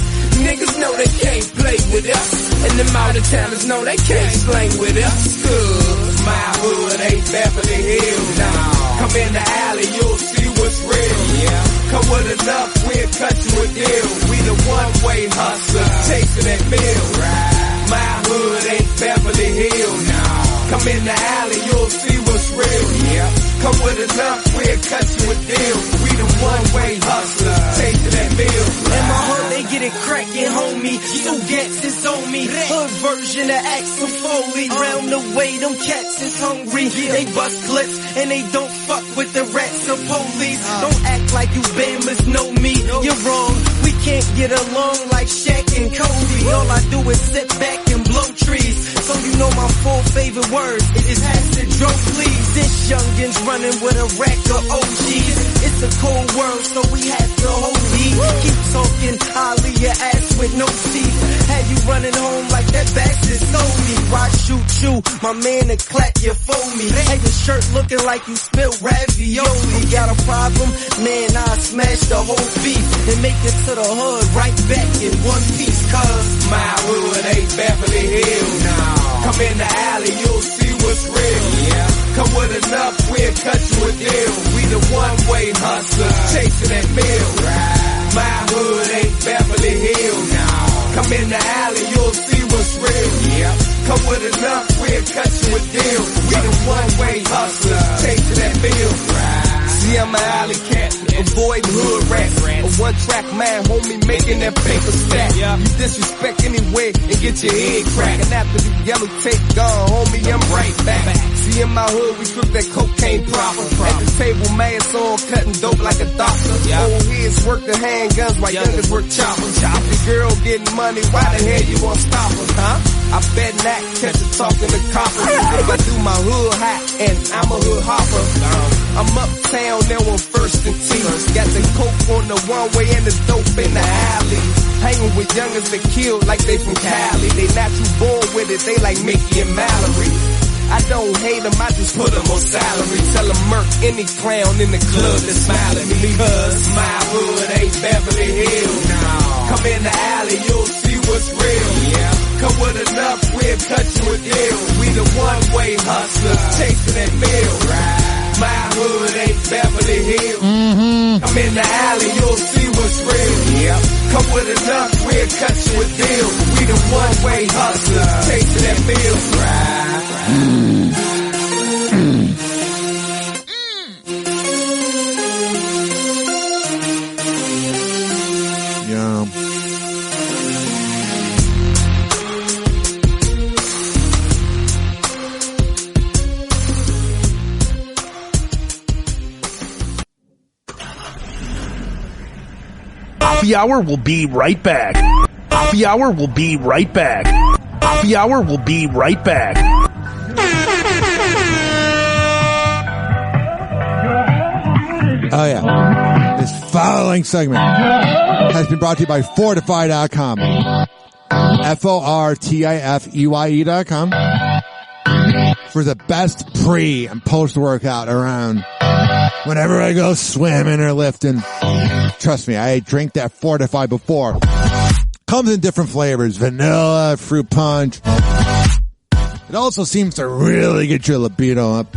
Niggas know they can't play with us, and them out-of-towners know they can't slang with us. Cause my hood ain't Beverly Hills, nah. Come in the alley, you'll see what's real. Yeah. Come with enough, we'll cut you a deal. We the one-way hustler, chasing that bill. Right. My hood ain't Beverly Hills, nah. Come in the alley, you'll see what's real. Yeah. Come with enough, we'll cut you a deal. We the one-way hustler, chasing that bill. In my hood, they get it crackin', homie. So gats is on me. Hood version of Axel Foley. Round the way, them cats is hungry. They bust clips and they don't fuck with the rats or police. Don't act like you Bammers know me. You're wrong. We can't get along like Shaq and Kobe. All I do is sit back and blow trees. So you know my 4 favorite words is acid, dro, please. This youngin's running with a rack of OGs. It's a cold world, so we have to hold heat. Keep talking, I'll leave your ass with no teeth. Had you running home like that bastard sold me. Why shoot you? My man to clap you for me. Hey, your shirt looking like you spilled ravioli. Got a problem? Man, I'll smash the whole beef and make it to the hood right back in one piece. Cause my hood ain't Beverly Hills, nah. Come in the alley, you'll see what's real. Yeah. Come with enough, we'll cut you a deal. We the one-way hustler, chasing that bill. Right. My hood ain't Beverly Hills, nah. Come in the alley, you'll see what's real. Yeah. Come with enough, we'll cut you a deal. We the one-way hustler, chasing that bill. Right. See, I'm an alley cat, avoid hood rats. A one-track man, homie, making that paper stack. You disrespect anyway and get your head cracked. And after the yellow tape gone, homie, I'm right back. See, in my hood, we cook that cocaine proper. At the table, mask on, cutting dope like a doctor. Old heads work the handguns while youngers work choppers. The girl getting money, why the hell you won't stop her, huh? I bet not catch her talking to coppers. If I do my hood hot, and I'm a hood hopper. I'm uptown, now on First and T. Got the coke on the one-way and the dope in the alley. Hanging with youngers that kill like they from Cali. They not too born with it, they like Mickey and Mallory. I don't hate them, I just put them on salary. Tell them murk any clown in the club that's smiling me. Cause my hood ain't Beverly Hills, no. Come in the alley, you'll see what's real. Yeah. Come with enough, we'll cut you a deal. We the one-way hustler, chasing that bill. Right. My hood ain't Beverly Hills. Come in the alley, you'll see what's real. Yeah. Come with enough, we'll cut you a deal. We the one-way hustler, chasing that bill. Right. Yeah. Hoppe Hour will be right back. Hoppe Hour will be right back. Hoppe Hour will be right back. Oh yeah. This following segment has been brought to you by Fortify.com. Fortifeye.com. For the best pre and post workout around. Whenever I go swimming or lifting. Trust me, I drank that Fortify before. Comes in different flavors. Vanilla, fruit punch. It also seems to really get your libido up.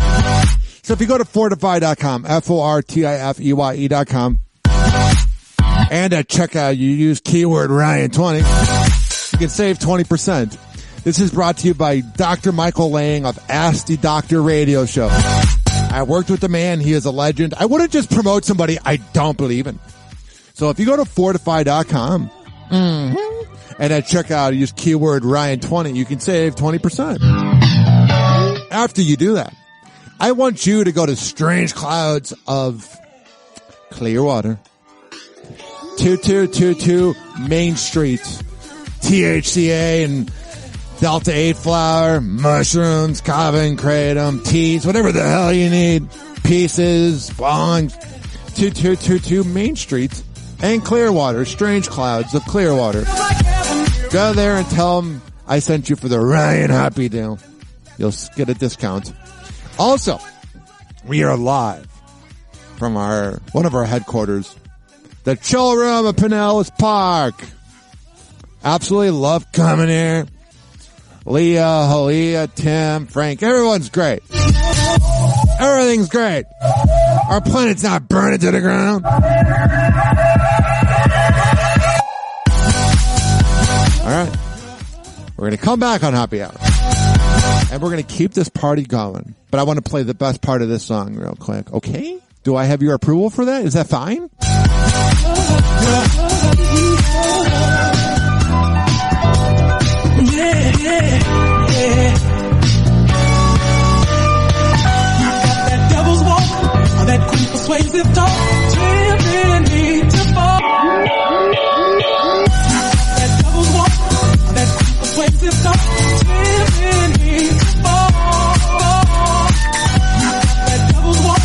So if you go to Fortify.com, Fortifeye.com, and at checkout you use keyword Ryan20, you can save 20%. This is brought to you by Dr. Michael Lang of Ask the Doctor Radio Show. I worked with the man. He is a legend. I wouldn't just promote somebody I don't believe in. So if you go to Fortify.com, and at checkout use keyword Ryan20, you can save 20%. After you do that, I want you to go to Strange Clouds of Clearwater, 2222 Main Street, THCA and Delta 8 flower, mushrooms, kava and kratom, teas, whatever the hell you need, pieces, bongs, 2222 Main Street and Clearwater, Strange Clouds of Clearwater. Go there and tell them I sent you for the Ryan Hoppe deal. You'll get a discount. Also, we are live from one of our headquarters, the Chill Room of Pinellas Park. Absolutely love coming here. Leah, Halia, Tim, Frank. Everyone's great. Everything's great. Our planet's not burning to the ground. All right. We're going to come back on Happy Hour. And we're going to keep this party going. But I want to play the best part of this song real quick. Okay? Do I have your approval for that? Is that fine? Yeah, yeah, yeah. You got that devil's walk, or that quick persuasive talk, tempting me to fall. That devil's walk, or that quick persuasive talk, tempting me to fall. That devil's walk,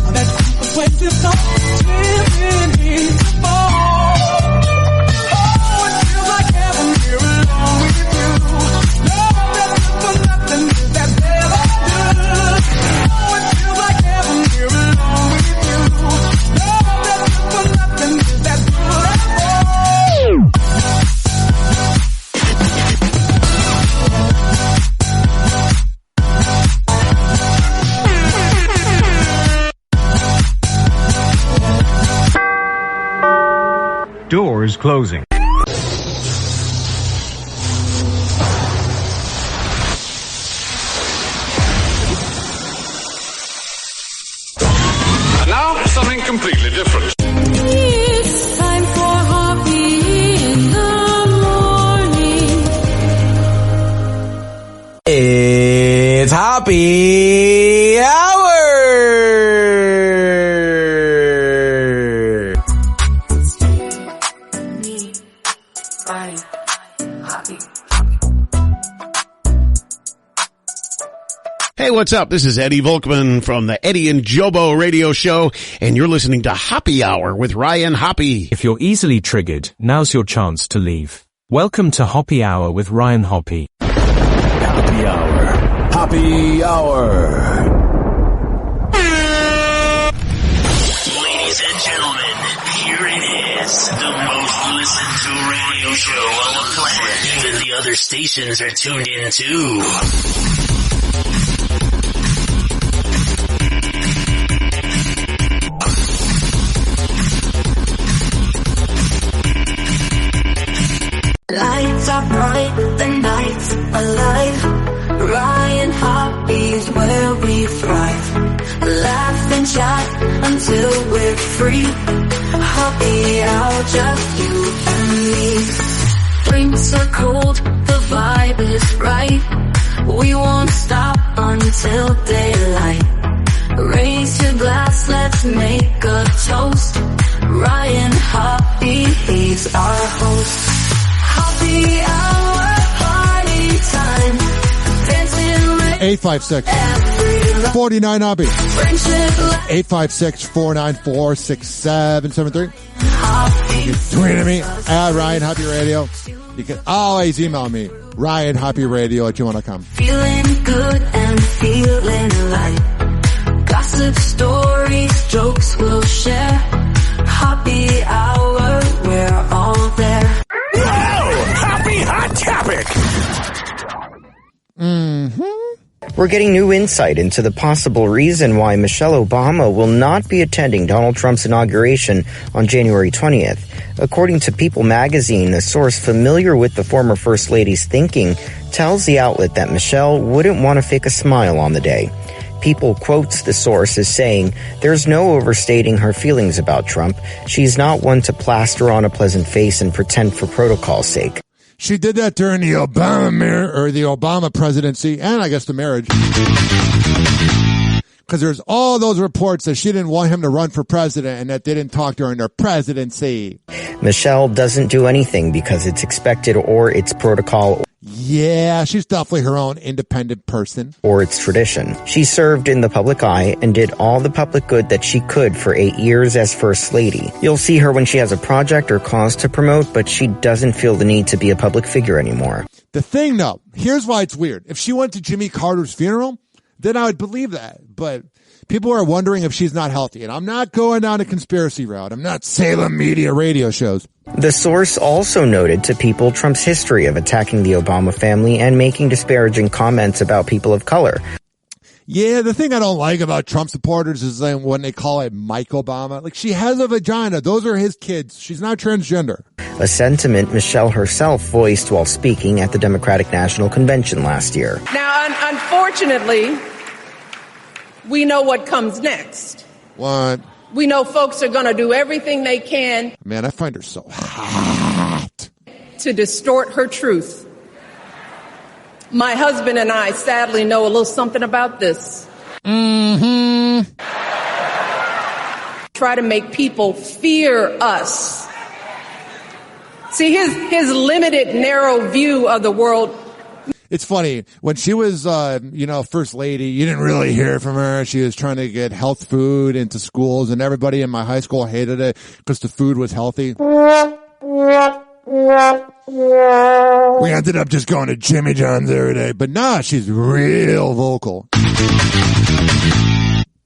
or that quick persuasive talk, tempting me to fall. Oh, it feels like heaven here along with you. Doors closing. And now, something completely different. It's time for Hoppe in the morning. It's Hoppe Hour! Hey, what's up? This is Eddie Volkman from the Eddie and Jobo radio show, and you're listening to Hoppe Hour with Ryan Hoppe. If you're easily triggered, now's your chance to leave. Welcome to Hoppe Hour with Ryan Hoppe. Happy Hour. Happy Hour. Ladies and gentlemen, here it is. The most listened to radio show on the planet. Even the other stations are tuned in too. Lights are bright, the night's alive. Ryan Hoppe's where we thrive. Laugh and chat until we're free. Hoppe Hour, just you and me. Drinks are cold, the vibe is right. We won't stop until daylight. Raise your glass, let's make a toast. Ryan Hoppe, he's our host. Happy hour, party time. Dancing with 856-49 Hoppe. 856-494-6773. You can tweet at me at Ryan Hoppe Radio. You can always email me, RyanHoppeRadio@gmail.com. Feeling good and feeling light. Gossip stories, jokes we'll share. Happy hour, we're all there. Happy Hot Topic! We're getting new insight into the possible reason why Michelle Obama will not be attending Donald Trump's inauguration on January 20th. According to People magazine, a source familiar with the former First Lady's thinking tells the outlet that Michelle wouldn't want to fake a smile on the day. People quotes the source as saying, "There's no overstating her feelings about Trump. She's not one to plaster on a pleasant face and pretend for protocol's sake." She did that during the Obama presidency, and I guess the marriage. Because there's all those reports that she didn't want him to run for president and that they didn't talk during their presidency. Michelle doesn't do anything because it's expected or it's protocol. Yeah, she's definitely her own independent person. Or it's tradition. She served in the public eye and did all the public good that she could for 8 years as First Lady. You'll see her when she has a project or cause to promote, but she doesn't feel the need to be a public figure anymore. The thing, though, here's why it's weird. If she went to Jimmy Carter's funeral, then I would believe that. But People are wondering if she's not healthy. And I'm not going down a conspiracy route. I'm not Salem Media radio shows. The source also noted to people Trump's history of attacking the Obama family and making disparaging comments about people of color. Yeah, the thing I don't like about Trump supporters is when they call it Mike Obama. Like, she has a vagina. Those are his kids. She's not transgender. A sentiment Michelle herself voiced while speaking at the Democratic National Convention last year. Now, unfortunately, we know what comes next. What? We know folks are going to do everything they can. Man, I find her so hot. To distort her truth. My husband and I sadly know a little something about this. Mm-hmm. Try to make people fear us. See, his limited, narrow view of the world. It's funny. When she was, first lady, you didn't really hear from her. She was trying to get health food into schools, and everybody in my high school hated it because the food was healthy. We ended up just going to Jimmy John's every day. But nah, she's real vocal.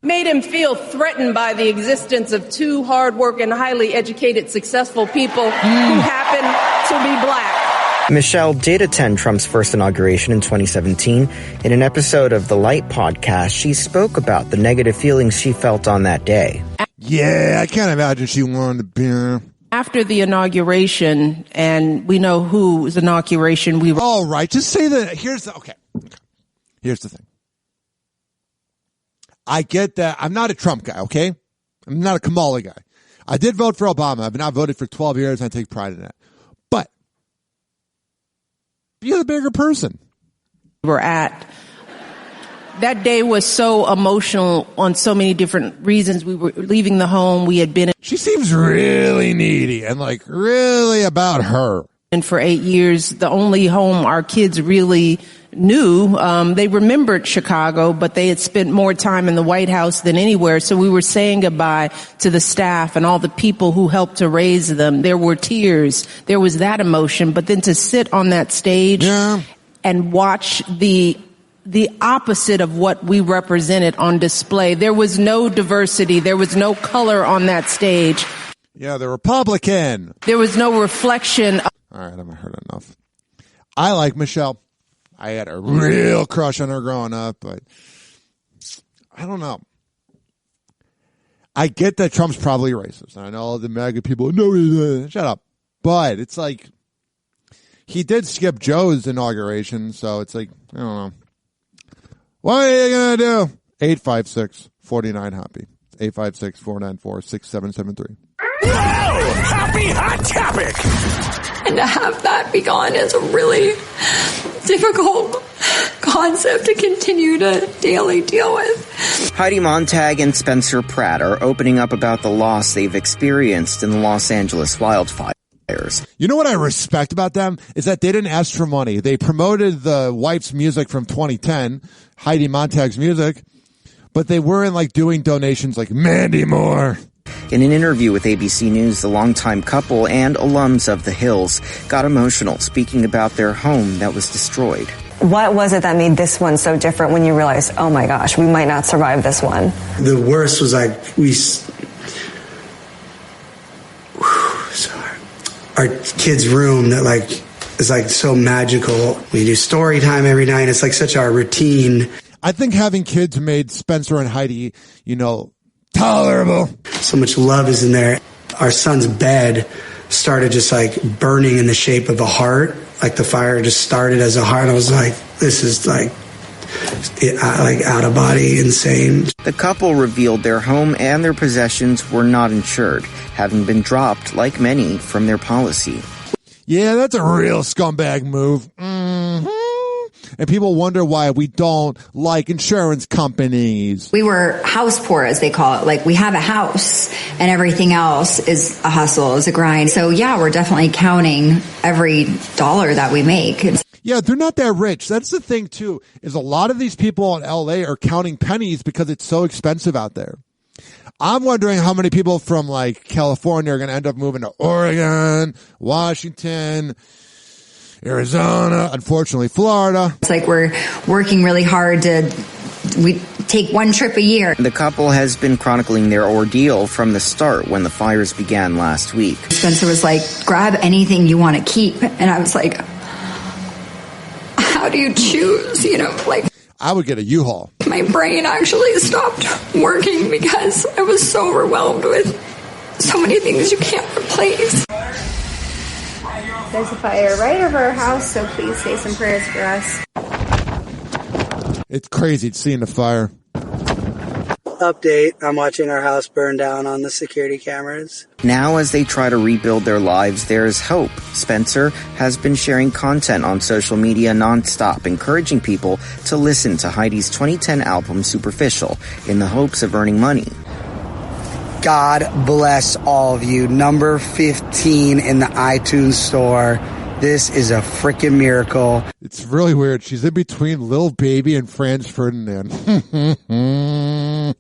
Made him feel threatened by the existence of two hardworking, highly educated, successful people who happen to be black. Michelle did attend Trump's first inauguration in 2017. In an episode of The Light podcast, she spoke about the negative feelings she felt on that day. Yeah, I can't imagine she wanted to be here. After the inauguration, and we know whose inauguration we were. All right, just say that. Here's the thing. I get that. I'm not a Trump guy, okay? I'm not a Kamala guy. I did vote for Obama. I've not voted for 12 years, and I take pride in that. But be the bigger person. We're at. That day was so emotional on so many different reasons. We were leaving the home. We had been. She seems really needy and like really about her. And for 8 years, the only home our kids really knew, they remembered Chicago, but they had spent more time in the White House than anywhere. So we were saying goodbye to the staff and all the people who helped to raise them. There were tears. There was that emotion. But then to sit on that stage and watch the opposite of what we represented on display. There was no diversity. There was no color on that stage. Yeah, the Republican. There was no reflection. All right, I've heard enough. I like Michelle. I had a real crush on her growing up, but I don't know. I get that Trump's probably racist. I know the MAGA people, no, shut up. But it's like, he did skip Joe's inauguration, so it's like, I don't know. What are you going to do? 856-49-HOPPY. 856-494-6773. Whoa! Happy Hot Topic! And to have that be gone is a really difficult concept to continue to daily deal with. Heidi Montag and Spencer Pratt are opening up about the loss they've experienced in the Los Angeles wildfires. You know what I respect about them is that they didn't ask for money. They promoted the wife's music from 2010, Heidi Montag's music, but they weren't like doing donations like Mandy Moore. In an interview with ABC News, the longtime couple and alums of The Hills got emotional, speaking about their home that was destroyed. What was it that made this one so different when you realized, oh my gosh, we might not survive this one? The worst was like our kid's room that like is like so magical. We do story time every night. It's like such our routine. I think having kids made Spencer and Heidi, tolerable. So much love is in there. Our son's bed started just like burning in the shape of a heart. Like the fire just started as a heart. I was like, this is like out of body insane. The couple revealed their home and their possessions were not insured, having been dropped, like many, from their policy. Yeah, that's a real scumbag move. Mm-hmm. And people wonder why we don't like insurance companies. We were house poor, as they call it. Like, we have a house and everything else is a hustle, is a grind. So yeah, we're definitely counting every dollar that we make. Yeah, they're not that rich. That's the thing, too, is a lot of these people in L.A. are counting pennies because it's so expensive out there. I'm wondering how many people from, like, California are going to end up moving to Oregon, Washington, Arizona, unfortunately, Florida. It's like we're working really hard to take one trip a year. The couple has been chronicling their ordeal from the start when the fires began last week. Spencer was like, grab anything you want to keep. And I was like, how do you choose? I would get a U-Haul. My brain actually stopped working because I was so overwhelmed with so many things you can't replace. There's a fire right over our house, so please say some prayers for us. It's crazy seeing the fire. Update, I'm watching our house burn down on the security cameras. Now, as they try to rebuild their lives, there's hope. Spencer has been sharing content on social media nonstop, encouraging people to listen to Heidi's 2010 album, Superficial, in the hopes of earning money. God bless all of you. Number 15 in the iTunes store. This is a freaking miracle. It's really weird. She's in between Lil Baby and Franz Ferdinand.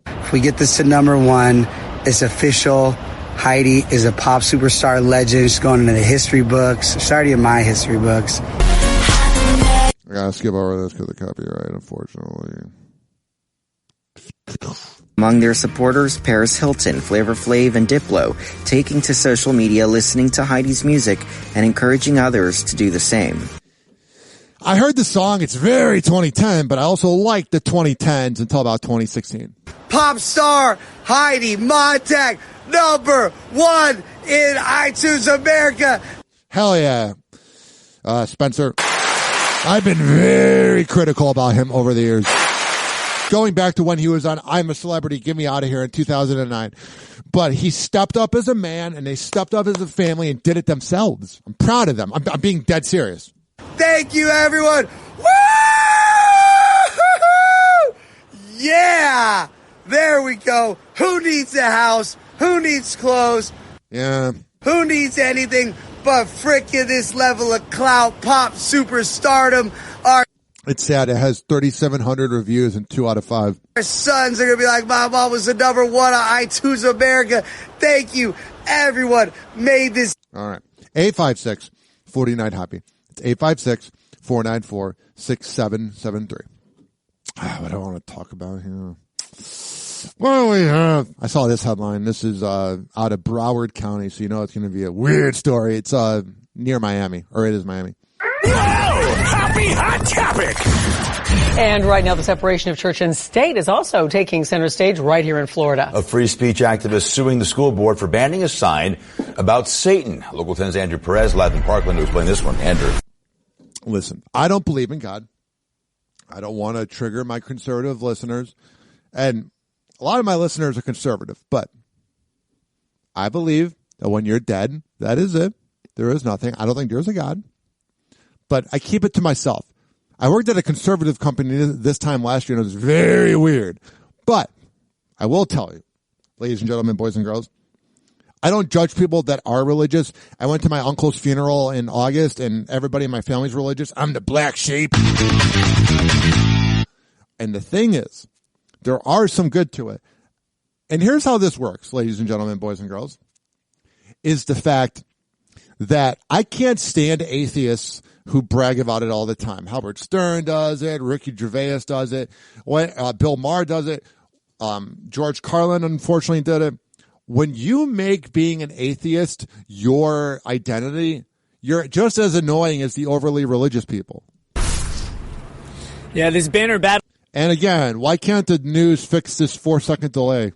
If we get this to number 1, it's official. Heidi is a pop superstar legend. She's going into the history books. She's already in my history books. I gotta skip over this because of copyright, unfortunately. Among their supporters, Paris Hilton, Flavor Flav, and Diplo, taking to social media, listening to Heidi's music, and encouraging others to do the same. I heard the song, it's very 2010, but I also liked the 2010s until about 2016. Pop star Heidi Montag, number 1 in iTunes America. Hell yeah. Spencer, I've been very critical about him over the years. Going back to when he was on I'm a Celebrity, Get Me Out of Here in 2009. But he stepped up as a man, and they stepped up as a family and did it themselves. I'm proud of them. I'm being dead serious. Thank you, everyone. Woo! Yeah! There we go. Who needs a house? Who needs clothes? Yeah. Who needs anything but frickin' this level of clout, pop, superstardom? It's sad. It has 3,700 reviews and 2 out of 5. Our sons are going to be like, my mom was the number 1 on iTunes America. Thank you. Everyone made this. All right. 856-49-HOPPY. It's 856-494-6773. What do I want to talk about here? What do we have? I saw this headline. This is out of Broward County, so you know it's going to be a weird story. It's near Miami, or it is Miami. Happy hot topic. And right now, the separation of church and state is also taking center stage right here in Florida. A free speech activist suing the school board for banning a sign about Satan. Local 10's Andrew Perez, live in Parkland, to explain this one. Andrew. Listen, I don't believe in God. I don't want to trigger my conservative listeners. And a lot of my listeners are conservative, but I believe that when you're dead, that is it. There is nothing. I don't think there's a God. But I keep it to myself. I worked at a conservative company this time last year, and it was very weird. But I will tell you, ladies and gentlemen, boys and girls, I don't judge people that are religious. I went to my uncle's funeral in August, and everybody in my family's religious. I'm the black sheep. And the thing is, there are some good to it. And here's how this works, ladies and gentlemen, boys and girls, is the fact that I can't stand atheists who brag about it all the time. Howard Stern does it. Ricky Gervais does it. Bill Maher does it. George Carlin, unfortunately, did it. When you make being an atheist your identity, you're just as annoying as the overly religious people. Yeah, this banner battle. And again, why can't the news fix this 4-second delay?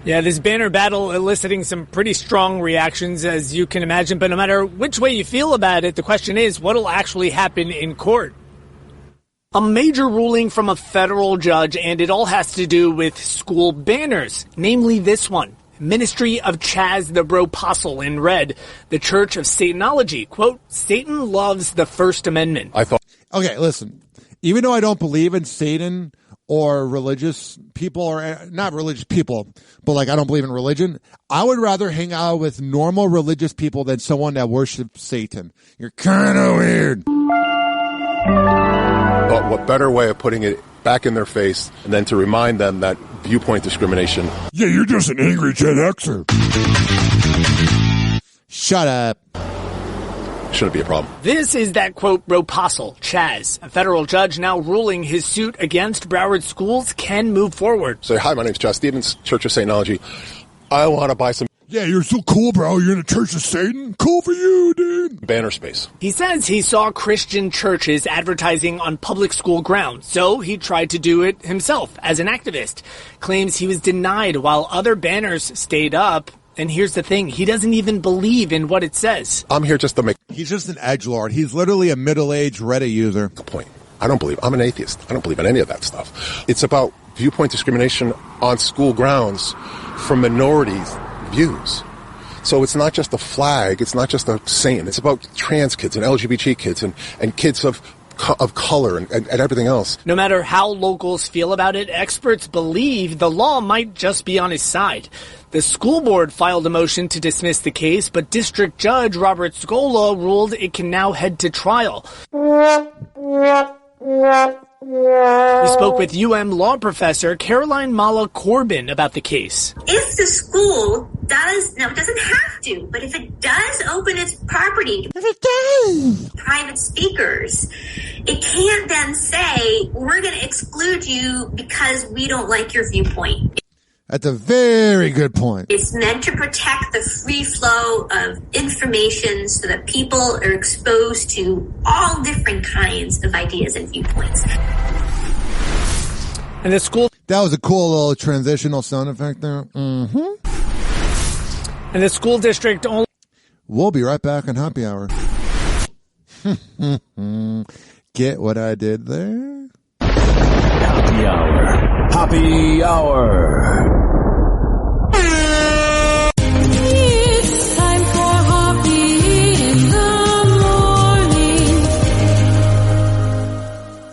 Yeah, this banner battle eliciting some pretty strong reactions, as you can imagine. But no matter which way you feel about it, the question is, what'll actually happen in court? A major ruling from a federal judge, and it all has to do with school banners, namely this one. Ministry of Chaz the Bropostle in red, the Church of Satanology. Quote, Satan loves the First Amendment. Okay, listen. Even though I don't believe in Satan or religious people, or not religious people, but like I don't believe in religion, I would rather hang out with normal religious people than someone that worships Satan. You're kind of weird. But what better way of putting it back in their face and then to remind them that viewpoint discrimination. Yeah, you're just an angry Gen Xer. Shut up. shouldn't be a problem. This is that, quote, Ropostle, Chaz. A federal judge now ruling his suit against Broward schools can move forward. Say, hi, my name's Chaz Stevens, Church of Satanology. I want to buy some... Yeah, you're so cool, bro. You're in the Church of Satan? Cool for you, dude. Banner space. He says he saw Christian churches advertising on public school grounds, so he tried to do it himself as an activist. Claims he was denied while other banners stayed up. And here's the thing, he doesn't even believe in what it says. I'm here just to make... He's just an edgelord. He's literally a middle-aged Reddit user. The point. I don't believe... I'm an atheist. I don't believe in any of that stuff. It's about viewpoint discrimination on school grounds from minorities' views. So it's not just a flag. It's not just a saying. It's about trans kids and LGBT kids and kids of color and everything else. No matter how locals feel about it, experts believe the law might just be on his side. The school board filed a motion to dismiss the case, but District Judge Robert Scola ruled it can now head to trial. We spoke with UM law professor Caroline Mala Corbin about the case. If the school doesn't have to, but if it does open its property to private speakers, it can't then say, we're going to exclude you because we don't like your viewpoint. That's a very good point. It's meant to protect the free flow of information so that people are exposed to all different kinds of ideas and viewpoints. And the school... That was a cool little transitional sound effect there. Mm-hmm. And the school district only... We'll be right back on Happy Hour. Get what I did there? Happy Hour. Happy Hour. It's time for Hoppe in the morning.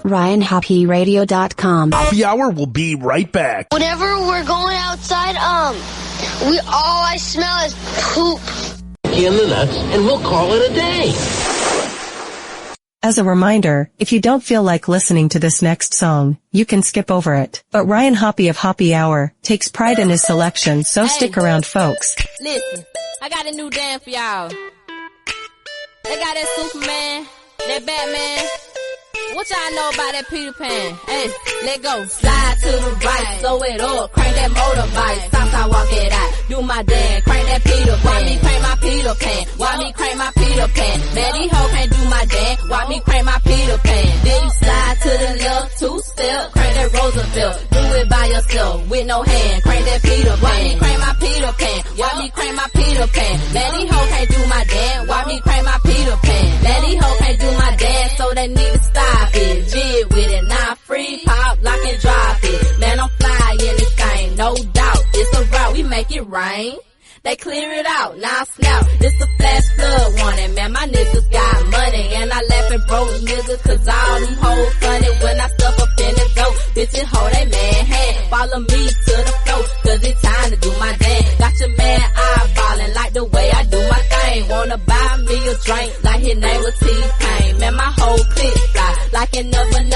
RyanHoppeRadio.com. Happy Hour will be right back. Whenever we're going outside, all I smell is poop. In the nuts, and we'll call it a day. As a reminder, if you don't feel like listening to this next song, you can skip over it. But Ryan Hoppe of Hoppe Hour takes pride in his selection, so stick around, folks. Listen, I got a new dance for y'all. They got that Superman, that Batman. What y'all know about that Peter Pan? Hey, let go. Slide to the right, slow it up, crank that motorbike. Stop, walk it out, do my dance, crank that Peter Pan. Why me crank my Peter Pan? Why me crank my Peter Pan? Man, these hoes can't do my dance, why me crank my Peter Pan? Then you slide to the left, two-step, crank that Roosevelt. Do it by yourself, with no hand, crank that Peter Pan. Why me crank my Peter Pan? Why me crank my Peter Pan? Man, these hoes can't do my dance, why me crank my Peter Pan? Man, these hoes can't do my dance, so they need to stop it. Jig with it, now free, pop, lock and drop it. Man, I'm fly in this thing, no doubt. It's a route, we make it rain. They clear it out, now snap. This the flash flood warning, man, my niggas got money. And I laugh at broke niggas, cause all them hoes funny. When I stuff up in the dope, bitches hold they man hand. Follow me to the floor, cause it's time to do my dance. Got your man eyeballing like the way I do my thing. Wanna buy me a drink, like his name was T-Pain. Man, my whole clique fly, like in Never Land.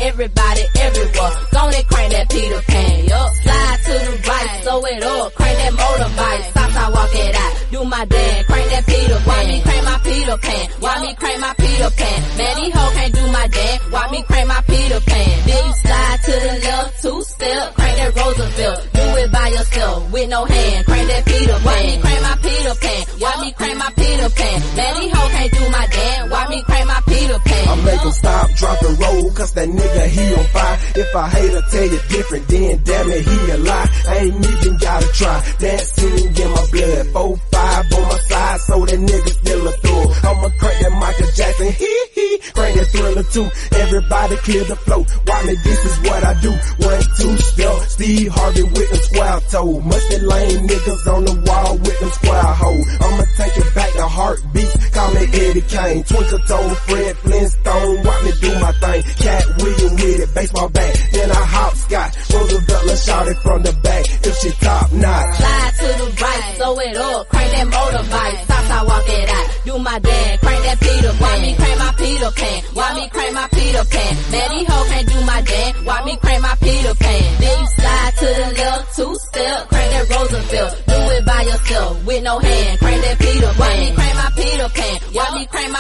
Everybody, everywhere, gonna crank that Peter Pan, yup. Slide to the right, slow it up, crank that motorbike. Stop, walk it out, do my dance, crank that Peter Pan. Why me crank my Peter Pan? Why me crank my Peter Pan? Man, these hoes can't do my dance, why me crank my Peter Pan? Then you slide to the left, two-step, crank that Roosevelt. Do it by yourself, with no hand, crank that Peter Pan. Why me crank my Peter Pan? Why me crank my Peter Pan? Man, these hoes can't do my dance, why me crank my Peter Pan? I make 'em stop, drop and roll, cause that nigga he on fire. If I hate to tell you different, then damn it, he a lie. I ain't even gotta try, dancing in my blood. 4-5 on my side, so that nigga still a throw. I'ma crank that Michael Jackson, hee, crank that Thriller too. Everybody clear the flow, why me, this is what I do. 1, 2, step, Steve Harvey with the square toe. Mustard lame niggas on the wall with them square hole. I'ma take it back to heartbeats, call me Eddie Kane. Twinkle toe, Fred Flintstone, watch me do my thing. Cat William with it, baseball bat, then I hopscotch. Roosevelt, let's shout it from the back, if she top notch. Slide to the right, slow it up, crank that motorbike. Stop, walk it out, do my dance, crank that Peter Pan. Why me crank my Peter Pan? Why me crank my Peter Pan? Man, these hoes can't do my dance, why me crank my Peter Pan? Then you slide to the left, two-step, crank that Roosevelt. Do it by yourself, with no hand, crank that Peter Pan. Why me crank my Peter Pan? Why me crank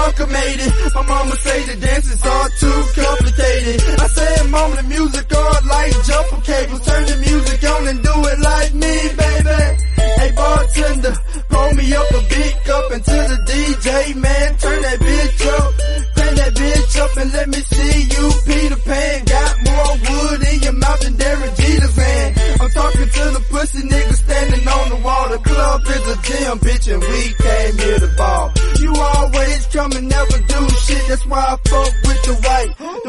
Uncle made it. My mama say the dance is all too complicated. I said, mama, the music all like jumper cables. Turn the music on and do it like me, baby. Hey, bartender, pour me up a big cup into the DJ, man. Turn that bitch up. Turn that bitch up and let me see you, Peter Pan. Got more wood in your mouth than Derek Jeter's hand. I'm talking to the pussy niggas standing on the wall. The club is a gym, bitch, and we came here to ball. You always come and never do shit. That's why I fuck with the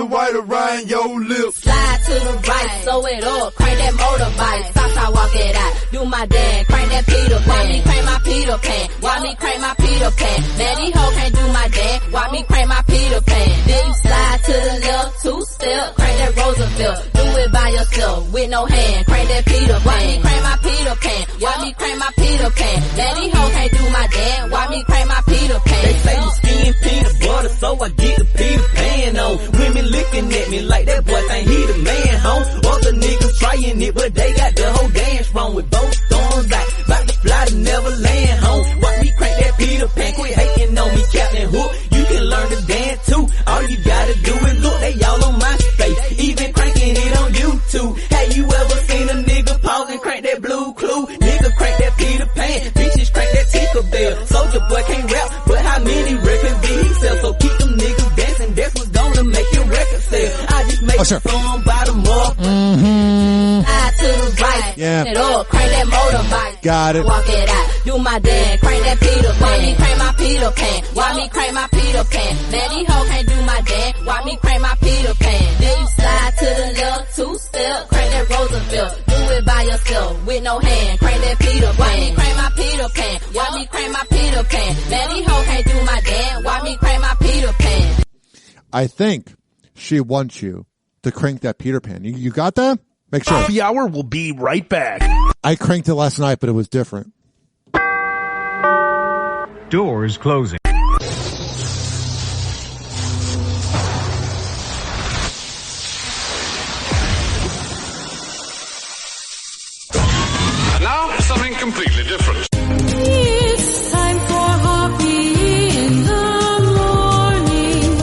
white around your lips. Slide to the right, slow it up, crank that motorbike. Stop, walk it out, do my dance, crank that Peter Pan. Why me crank my Peter Pan? Why me crank my Peter Pan? Now these hoes can't do my dance, why me crank my Peter Pan? Then you slide to the left, two-step, crank that Roosevelt. Do it by yourself, with no hand, crank that Peter Pan. Why me crank my Peter Pan? Why me crank my Peter Pan? Now these hoes can't do my dance, why me crank my Peter Pan? They say you skin peanut butter, so I get the Peter Pan on. Women looking at me like that boy think he the man, home. Other niggas trying it, but they got the whole dance wrong with both storms out. About to fly to Neverland, home. Watch me crank that Peter Pan, quit hating on me, Captain Hook. You can learn to dance too. All you gotta do is look, they all on my face. Even cranking it on YouTube. Have you ever seen a nigga pause and crank that Blue Clue? Nigga crank that Peter Pan, bitches crank that Tinkerbell. Soulja Boy can't rap, but how many records did he sell? So keep them niggas dancing, that's what's gonna make your record sell. I just make a song by the mother. To the right, yeah. It up, crank that motorbike. Got it. Walk it out, do my dance, crank that Peter Pan. Why me crank my Peter Pan? Why me crank my Peter Pan? Now these hoes can't do my dance, why me crank my Peter Pan? Then you slide to the left, two-step, crank that Roosevelt. Do it by yourself, with no hand, crank that Peter Pan. Why me crank my Peter Pan? Why me crank my Peter Pan? Now these hoes can't do my dance, why me crank my Peter Pan? I think she wants you to crank that Peter Pan. You got that? Make sure. Happy Hour will be right back. I cranked it last night, but it was different. Doors closing. Now, something completely different. It's time for Hoppe in the morning.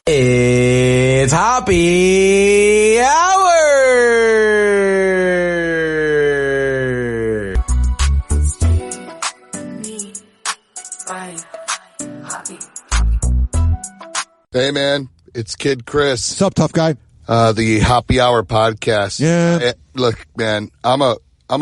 It's Hoppe Hour! Hey, man, it's Kid Chris. What's up, tough guy? The Hoppe Hour podcast. Yeah. Look, man, I'm a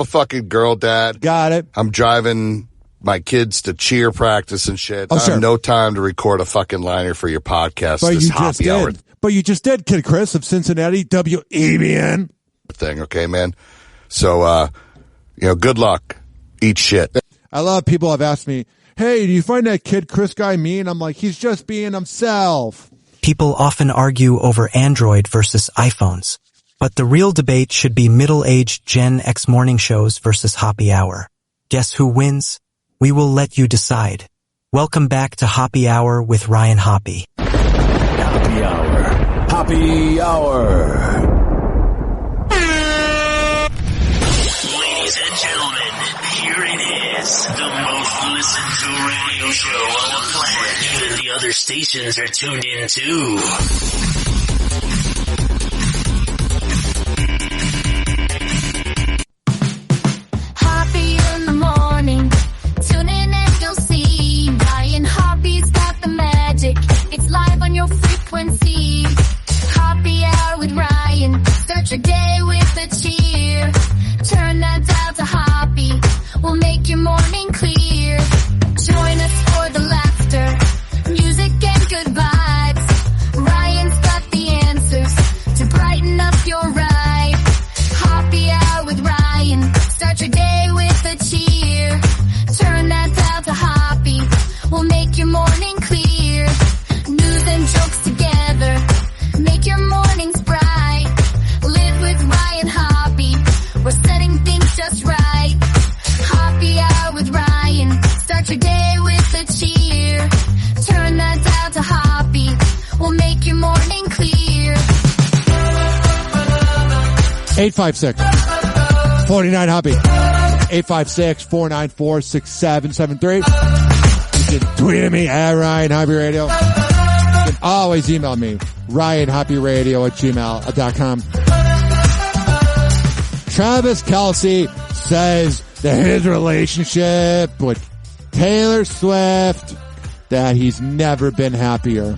fucking girl dad. Got it. I'm driving my kids to cheer practice and shit. Oh, I sure. have no time to record a fucking liner for your podcast. But this you just Hoppe Hour did. But you just did, Kid Chris of Cincinnati, WEBN. Thing, okay, man? So, good luck. Eat shit. I love people have asked me, hey, do you find that Kid Chris guy mean? I'm like, he's just being himself. People often argue over Android versus iPhones, but the real debate should be middle-aged Gen X morning shows versus Hoppe Hour. Guess who wins? We will let you decide. Welcome back to Hoppe Hour with Ryan Hoppe. Hoppe Hour. Hoppe Hour. Ladies and gentlemen, here it is, the most listened to radio show on the planet. Even the other stations are tuned in too. Hoppe in the morning. Tune in and you'll see Ryan Hoppe's got the magic. It's live on your frequency. Hoppe Hour with Ryan. Start your day with a cheer. Turn that dial to Hoppe. We'll make your morning clear. Join us for the laughter, music and good vibes. Ryan's got the answers to brighten up your ride. Hoppe Hour with Ryan. Start your day with a cheer. Turn that dial to Hoppe. We'll make your morning clear. News and jokes together. Make your mornings bright. Live with Ryan Hoppe. We're setting things just right. Hoppe Hour with Ryan. Start your day with a cheer. Turn that dial to Hoppe. We'll make your morning clear. 856 49 Hoppe. 856-494-6773. can tweet at me at Ryan Hoppe Radio. You can always email me, ryanhopperadio@gmail.com. Travis Kelce says that his relationship with Taylor Swift, that he's never been happier.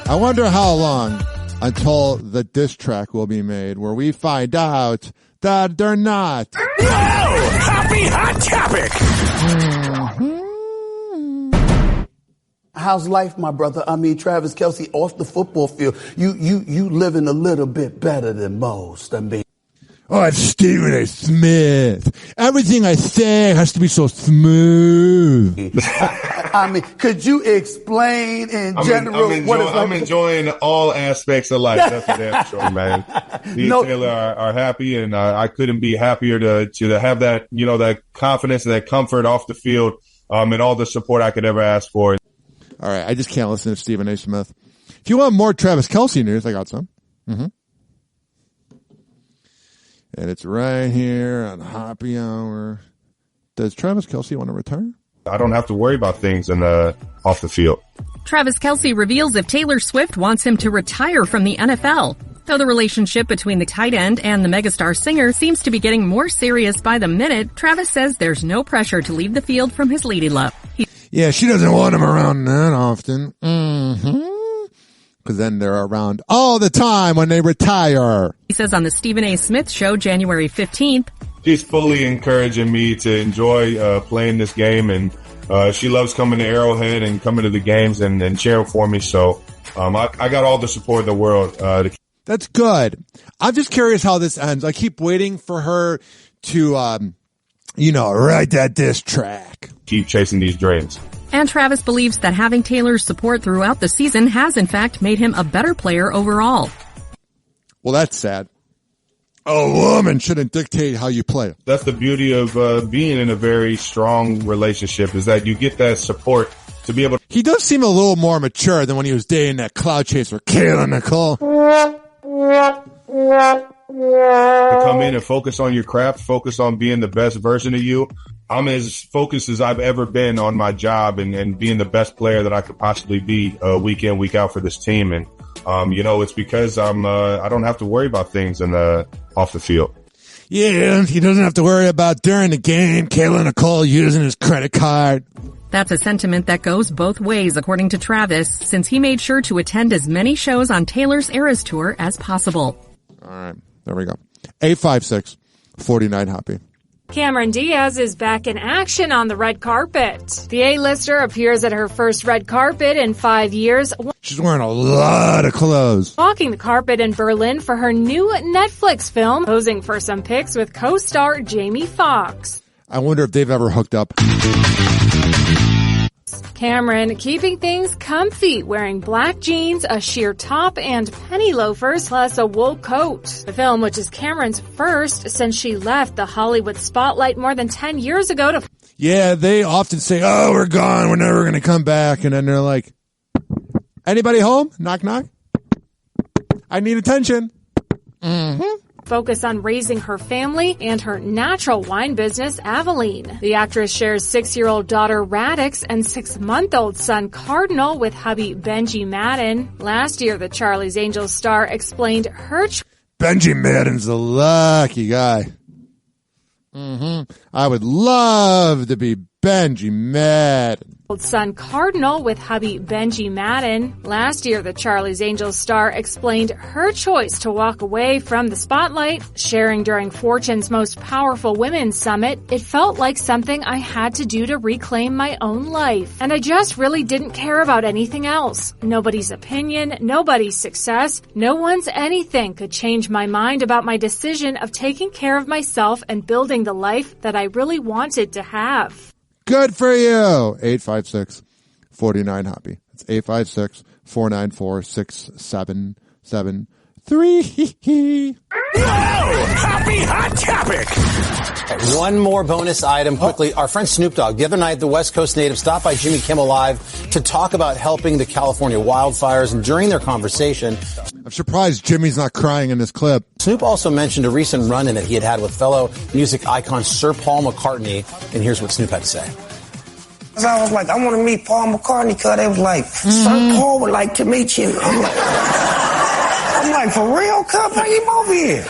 I wonder how long until the diss track will be made where we find out that they're not. Whoa! Happy hot topic! How's life, my brother? I mean, Travis Kelce, off the football field, you living a little bit better than most. I mean, oh, it's Stephen A. Smith. Everything I say has to be so smooth. I mean, could you explain in general what it's like? I'm enjoying all aspects of life. That's for damn sure, man. Me and Taylor are happy, and I couldn't be happier to have that, that confidence and that comfort off the field, and all the support I could ever ask for. All right, I just can't listen to Stephen A. Smith. If you want more Travis Kelce news, I got some. And it's right here on Hoppe Hour. Does Travis Kelce want to retire? I don't have to worry about things off the field. Travis Kelce reveals if Taylor Swift wants him to retire from the NFL. Though the relationship between the tight end and the megastar singer seems to be getting more serious by the minute, Travis says there's no pressure to leave the field from his lady love. Yeah, she doesn't want him around that often. Because then they're around all the time when they retire. He says on the Stephen A. Smith Show, January 15th. She's fully encouraging me to enjoy playing this game, and she loves coming to Arrowhead and coming to the games and cheering for me. So I got all the support in the world. That's good. I'm just curious how this ends. I keep waiting for her to, write that diss track. Keep chasing these dreams. And Travis believes that having Taylor's support throughout the season has, in fact, made him a better player overall. Well, that's sad. A woman shouldn't dictate how you play. That's the beauty of being in a very strong relationship, is that you get that support to be able to... He does seem a little more mature than when he was dating that cloud chaser, Kayla Nicole. To come in and focus on your craft, focus on being the best version of you. I'm as focused as I've ever been on my job and being the best player that I could possibly be week in, week out for this team. And, it's because I don't have to worry about things off the field. Yeah, he doesn't have to worry about during the game, Kayla Nicole using his credit card. That's a sentiment that goes both ways, according to Travis, since he made sure to attend as many shows on Taylor's Eras Tour as possible. All right, there we go. 856-49-HOPPE. Cameron Diaz is back in action on the red carpet. The A-lister appears at her first red carpet in 5 years. She's wearing a lot of clothes. Walking the carpet in Berlin for her new Netflix film, posing for some pics with co-star Jamie Foxx. I wonder if they've ever hooked up. Cameron keeping things comfy, wearing black jeans, a sheer top, and penny loafers, plus a wool coat. The film, which is Cameron's first since she left the Hollywood spotlight more than 10 years ago to... Yeah, they often say, oh, we're gone, we're never going to come back. And then they're like, anybody home? Knock, knock. I need attention. Focus on raising her family and her natural wine business, Aveline. The actress shares 6-year-old daughter Radix and 6-month-old son Cardinal with hubby Benji Madden. Last year, the Charlie's Angels star explained her... Benji Madden's a lucky guy. I would love to be Benji Madden. Son Cardinal with hubby Benji Madden. Last year, the Charlie's Angels star explained her choice to walk away from the spotlight, sharing during Fortune's Most Powerful Women Summit, "It felt like something I had to do to reclaim my own life. And I just really didn't care about anything else. Nobody's opinion, nobody's success, no one's anything could change my mind about my decision of taking care of myself and building the life that I really wanted to have." Good for you. 856-49-HOPPE. It's 856-494-6773. Whoa! Happy hot topic! One more bonus item quickly. Our friend Snoop Dogg, the other night, the West Coast native stopped by Jimmy Kimmel Live to talk about helping the California wildfires. And during their conversation, I'm surprised Jimmy's not crying in this clip. Snoop also mentioned a recent run-in that he had with fellow music icon Sir Paul McCartney. And here's what Snoop had to say. I was like, I want to meet Paul McCartney, because they was like, Sir Paul would like to meet you. I'm like, for real, cuz? Bring him over here.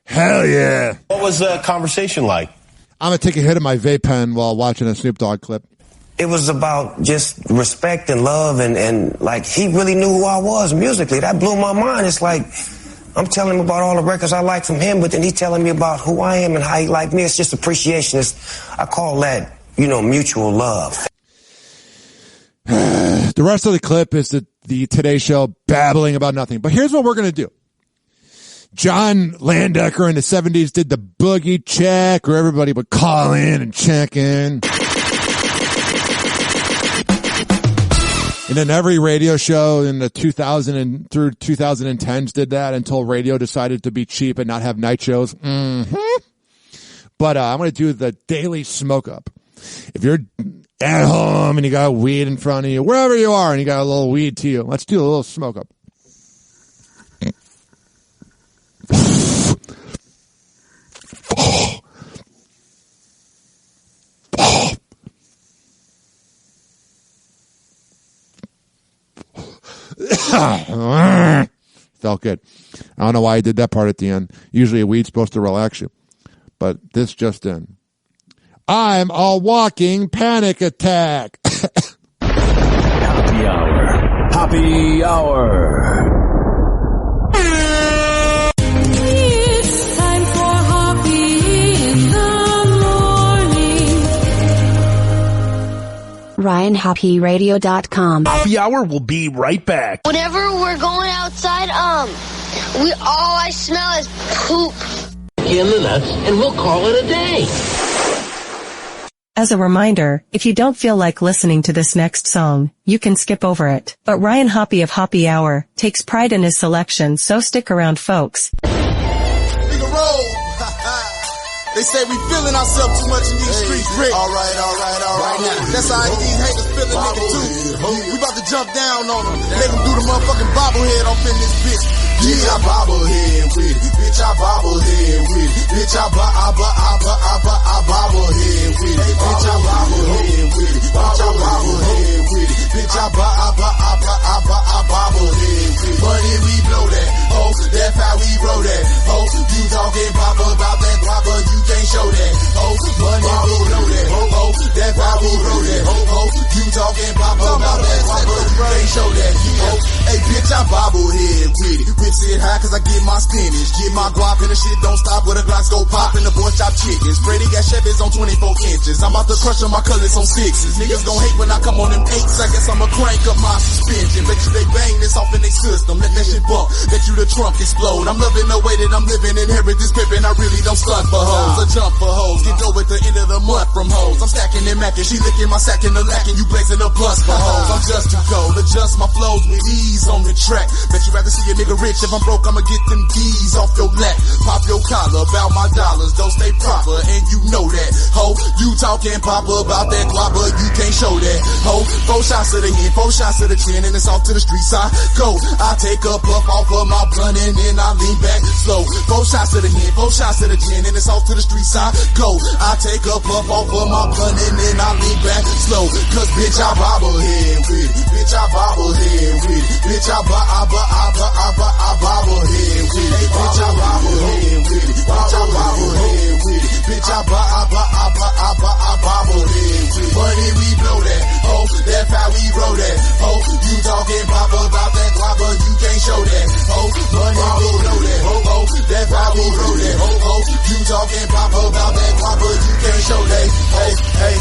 Hell yeah. What was the conversation like? I'm going to take a hit of my vape pen while watching a Snoop Dogg clip. It was about just respect and love, and like, he really knew who I was musically. That blew my mind. It's like, I'm telling him about all the records I like from him, but then he's telling me about who I am and how he liked me. It's just appreciation. I call that, mutual love. The rest of the clip is the Today Show babbling about nothing. But here's what we're going to do. John Landecker in the 70s did the boogie check, where everybody would call in and check in. And then every radio show in the 2000 through 2010s did that until radio decided to be cheap and not have night shows. But I'm going to do the daily smoke up. If you're at home and you got weed in front of you, wherever you are, and you got a little weed to you, let's do a little smoke up. Felt good. I don't know why I did that part at the end. Usually a weed's supposed to relax you, but this just in. I'm a walking panic attack. Happy Hour. Happy Hour. It's time for Hoppe in the morning. RyanHoppeRadio.com. Happy Hour will be right back. Whenever we're going outside, all I smell is poop. In the nuts, and we'll call it a day. As a reminder, if you don't feel like listening to this next song, you can skip over it. But Ryan Hoppe of Hoppe Hour takes pride in his selection, so stick around, folks. Nigga roll. They say we feeling ourselves too much in these streets, Rick. All right. That's how these haters feeling, nigga, too. We about to jump down on them. Let them do the motherfucking bobblehead off in this bitch. Yeah, I bobblehead with it. Bitch, I bobblehead with it. Bitch, I bobblehead with it. Bitch, I bobblehead with it. Bitch, I bobblehead with it. Bitch, I bobblehead with it. But if we blow that, oh, that's how we roll that. Oh, you talking pop about that guap, but you can't show that. Oh, money we blow that. Oh, that's how we roll that. Oh, you talking pop about that guap, but you can't show that. Oh, hey, bitch, I bobblehead with it. Whip sit high cause I get my spinach. Get my guap and the shit don't stop with a glass go pop and the boy chop chickens. Brady got Chevys on 24 inches. I'm about to crush on my colors on 6s. Niggas gon' hate when I come on them 8s. I guess I'ma crank up my suspension. Bet you they bang this off in they system. Let that shit bump. Bet you the trunk explode. I'm loving the way that I'm living. Inherit this pimpin'. I really don't stunt for hoes. I jump for hoes. Get dough at the end of the month from hoes. I'm stacking and macking. She licking my sack and the lacking. You blazing a bus for hoes. I'm just too cold. Adjust my flows with ease on the track. Bet you rather see a nigga rich. If I'm broke, I'ma get them D's off your lap. Pop your collar, bout my dollars. Don't stay proper, and you know that. Ho, you talking papa about that guap, but you can't show that. Ho, 4 shots to the head, 4 shots to the chin, and it's off to the street side. Go, I take a puff off of my blunt, and then I lean back slow. 4 shots to the head, 4 shots to the chin, and it's off to the street side. Go, I take a puff off of my blunt, and then I lean back slow. Cause bitch, I bobblehead with it. Bitch, I bobblehead with it. Bitch, I bobblehead with it. Bitch, I bobblehead with it. Bitch, I bobblehead with it. Bitch, I bobblehead with it. Money we blow that. Oh, that's how we roll that. Oh, you talking pop about that guap, but you can't show that. Oh, money we blow that. Oh, that's how we roll that. Oh, you talking pop about that guap, but you can't show that. Hey,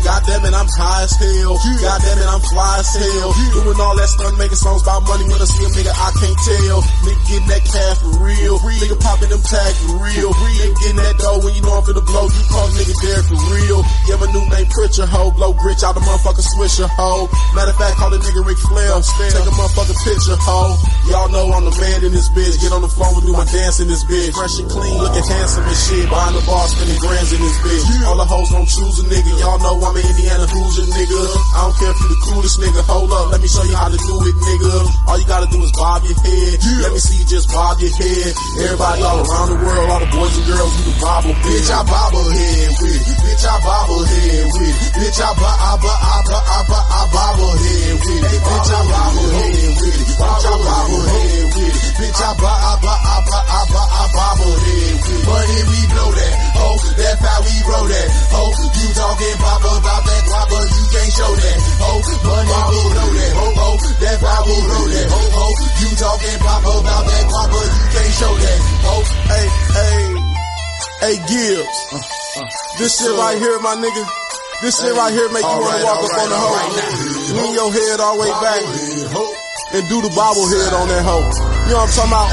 goddamn it, I'm high as hell. Goddamn it, I'm fly as hell. Doing all that stuff, making songs about money. When I see a nigga, I can't tell. Nigga getting that cash for real. Nigga popping them tags for real. Nigga getting that dough when you know I'm finna blow. You call nigga there for real. Yeah, my new name Pritchard, ho. Blow gritch out the motherfucker Swisher, ho. Matter of fact, call the nigga Ric Flair. Take a motherfucking picture, ho. Y'all know I'm the man in this bitch. Get on the phone and do my dance in this bitch. bitch. Fresh and clean, looking handsome and shit. Behind the bar, spending grands in this bitch. All the hoes don't choose a nigga. Y'all know I'm an Indiana Hoosier nigga. I don't care if you the coolest nigga. Hold up, let me show you how to do it, nigga. All you gotta do is bob your head. Let me see you just bob your head. Everybody all around the world, all the boys and girls, you the bobble. Bitch, I bobble head with it. Bitch, I bobble head with it. Bitch, I bobble head with it. Bitch, I bobble head with it. Bitch, I bobble head with it. Bitch, I bobble head with it. Money, we blow that. Oh, that's how we roll that. Oh, you talking pop about that guap, but you can't show that. Oh, money, we blow that. Oh, that's how we roll that. Oh, you talking pop about that guap, but you can't show that. Oh, hey, Gibbs. This shit right here, my nigga. This shit right here make you wanna walk up on the hoe. Lean your head all the way back and do the bobblehead on that hoe. You know what I'm talking about?